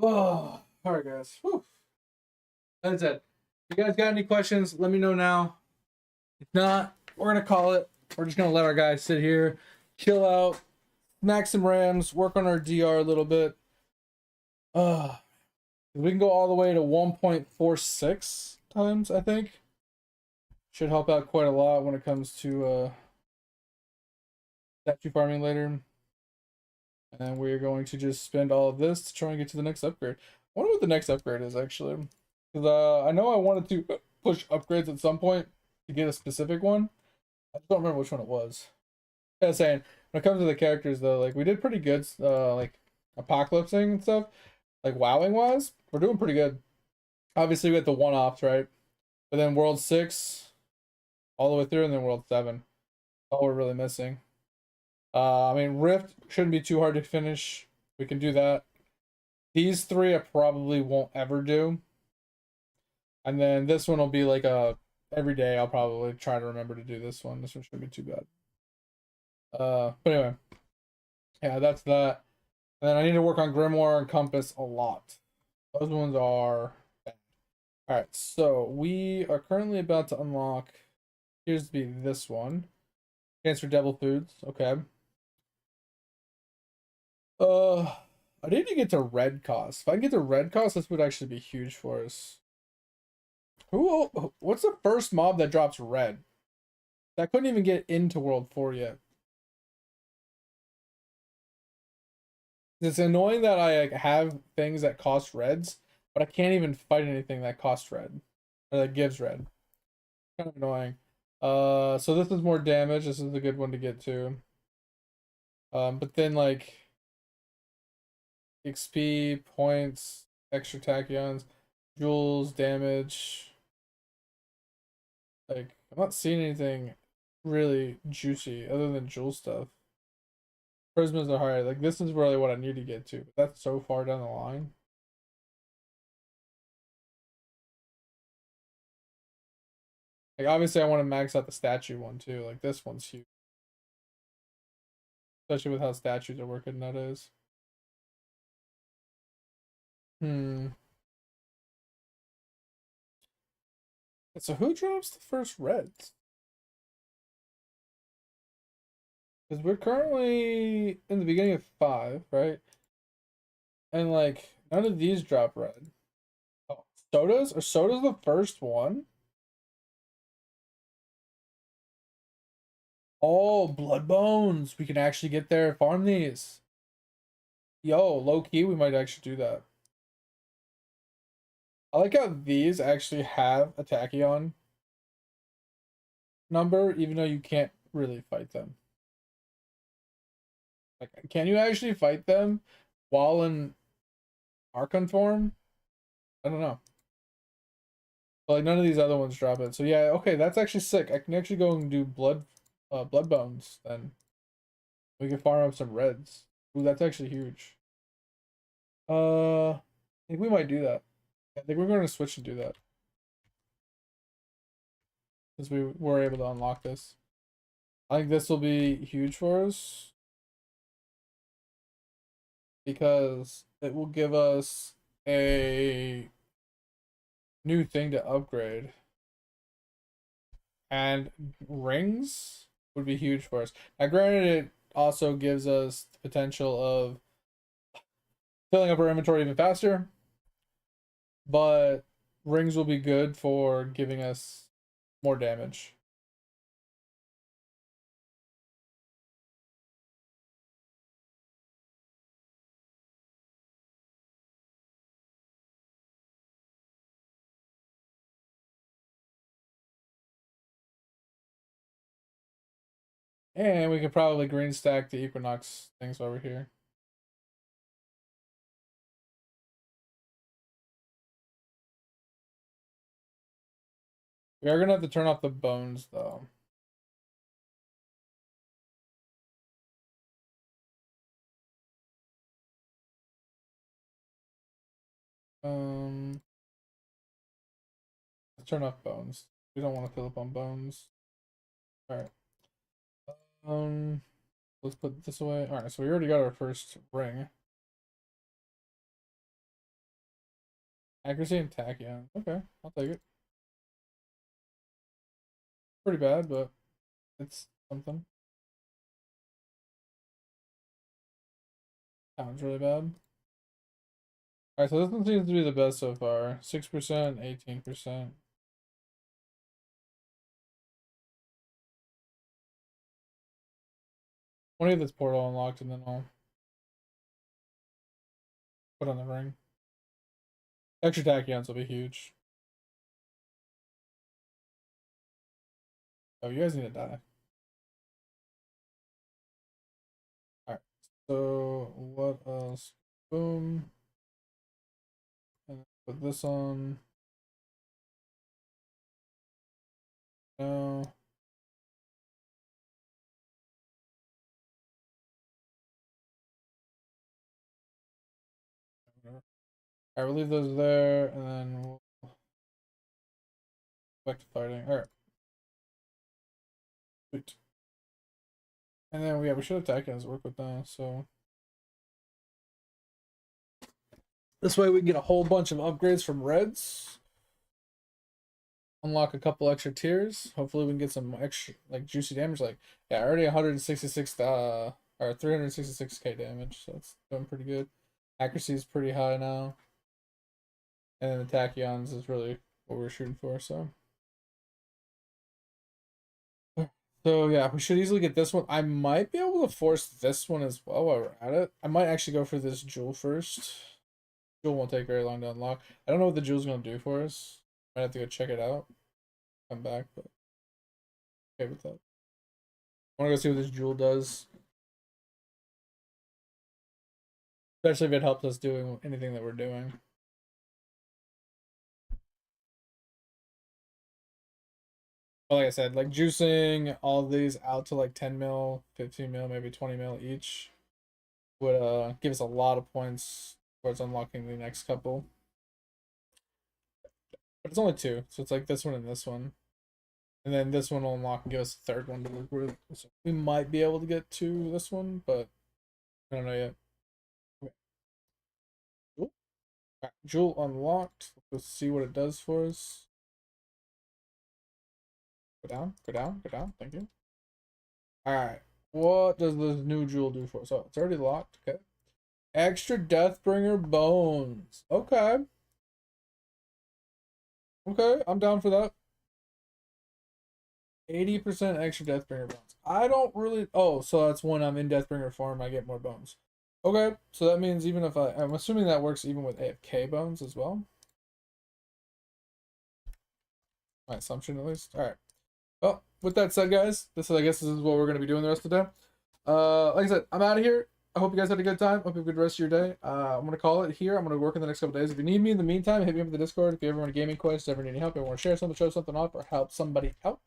Oh, all right, guys. Whew. That's it. If you guys got any questions, let me know now. If not, we're gonna call it. We're just gonna let our guys sit here, chill out, smack some rams, work on our DR a little bit. We can go all the way to 1.46 times, I think. Should help out quite a lot when it comes to statue farming later. And we're going to just spend all of this to try and get to the next upgrade. I wonder what the next upgrade is, actually. Because I know I wanted to push upgrades at some point to get a specific one. I just don't remember which one it was. Yeah, saying, when it comes to the characters, though, like, we did pretty good, like, apocalypsing and stuff. Like, wowing wise, we're doing pretty good. Obviously, we got the one-offs, right? But then World 6, all the way through, and then World 7. All we're really missing. I mean, Rift shouldn't be too hard to finish. We can do that. These three I probably won't ever do. And then this one will be like every day I'll probably try to remember to do this one. This one shouldn't be too bad. But anyway. Yeah, that's that. And then I need to work on Grimoire and Compass a lot. Those ones are bad. Alright, so we are currently about to unlock, appears to be this one. Chance for Devil Foods, okay. I need to get to red cost. If I can get to red cost, this would actually be huge for us. What's the first mob that drops red? I couldn't even get into World 4 yet. It's annoying that I like, have things that cost reds, but I can't even fight anything that costs red. Or that gives red. Kind of annoying. So this is more damage. This is a good one to get to. But then like XP, points, extra tachyons, jewels, damage. Like, I'm not seeing anything really juicy other than jewel stuff. Prismas are hard. Like, this is really what I need to get to. But that's so far down the line. Like, obviously, I want to max out the statue one, too. Like, this one's huge. Especially with how statues are working nowadays. So who drops the first reds? Because we're currently in the beginning of 5, right? And like, none of these drop red. Oh, Sodas? Are Sodas the first one? Oh, Blood Bones. We can actually get there and farm these. Yo, low key, we might actually do that. I like how these actually have a tachyon number, even though you can't really fight them. Like, can you actually fight them while in Archon form? I don't know. But like, none of these other ones drop it. So yeah, okay, that's actually sick. I can actually go and do blood bones then. We can farm up some reds. Ooh, that's actually huge. I think we might do that. I think we're going to switch and do that. Since we were able to unlock this. I think this will be huge for us. Because it will give us a new thing to upgrade. And rings would be huge for us. Now, granted, it also gives us the potential of filling up our inventory even faster. But rings will be good for giving us more damage. And we could probably green stack the Equinox things over here. We are gonna have to turn off the bones though. Let's turn off bones. We don't want to fill up on bones. Alright. Let's put this away. Alright, so we already got our first ring. Accuracy and tachyon. Okay, I'll take it. Pretty bad, but it's something. Sounds really bad. Alright, so this one seems to be the best so far. 6%, 18%. I want to get this portal unlocked and then I'll put on the ring. Extra tachyons will be huge. Oh, you guys need to die. Alright, so what else? Boom. And put this on. No. Alright, we'll leave those there, and then we'll go back to fighting. Alright. Sweet. And then, yeah, we should have tachyons to work with now, so. This way we can get a whole bunch of upgrades from reds. Unlock a couple extra tiers. Hopefully we can get some extra, like, juicy damage. Like, yeah, already 166, or 366k damage, so it's doing pretty good. Accuracy is pretty high now. And then the tachyons is really what we're shooting for, so. So yeah, we should easily get this one. I might be able to force this one as well while we're at it. I might actually go for this jewel first. Jewel won't take very long to unlock. I don't know what the jewel's gonna do for us. Might have to go check it out. Come back, but okay with that. I wanna go see what this jewel does. Especially if it helps us doing anything that we're doing. But like I said, like juicing all these out to like 10 mil, 15 mil, maybe 20 mil each would give us a lot of points towards unlocking the next couple. But it's only two, so it's like this one and this one. And then this one will unlock and give us a third one to work with. So we might be able to get to this one, but I don't know yet. Okay. Jewel. Right, jewel unlocked. Let's see what it does for us. Go down, go down, go down. Thank you. Alright. What does this new jewel do for us? Oh, it's already locked. Okay. Extra Deathbringer bones. Okay. Okay, I'm down for that. 80% extra Deathbringer bones. I don't really... Oh, so that's when I'm in Deathbringer form, I get more bones. Okay, so that means even if I'm assuming that works even with AFK bones as well. My assumption, at least. Alright. Well, with that said, guys, I guess this is what we're going to be doing the rest of the day. Like I said, I'm out of here. I hope you guys had a good time. Hope you have a good rest of your day. I'm going to call it here. I'm going to work in the next couple days. If you need me in the meantime, hit me up in the Discord. If you ever want a gaming quest, ever need any help, ever want to share something, show something off, or help somebody out,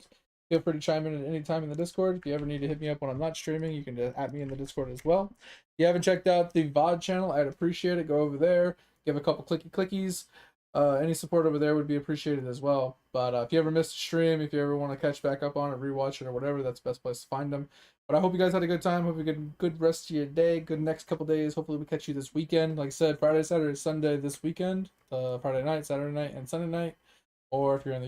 Feel free to chime in at any time in the Discord. If you ever need to hit me up when I'm not streaming, you can just at me in the Discord as well. If you haven't checked out the VOD channel, I'd appreciate it. Go over there, give a couple clickies. Any support over there would be appreciated as well. But if you ever missed a stream, if you ever want to catch back up on it, rewatch it, or whatever, that's the best place to find them. But I hope you guys had a good time. Hope you get a good rest of your day. Good next couple days. Hopefully we catch you this weekend. Like I said, Friday, Saturday, Sunday this weekend. Friday night, Saturday night, and Sunday night. Or if you're in the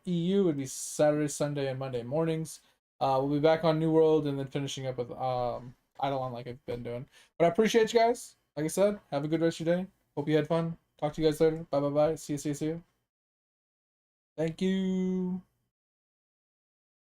EU, it would be Saturday, Sunday, and Monday mornings. We'll be back on New World and then finishing up with Eidolon like I've been doing. But I appreciate you guys. Like I said, have a good rest of your day. Hope you had fun. Talk to you guys later. Bye, bye, bye. See you. Thank you.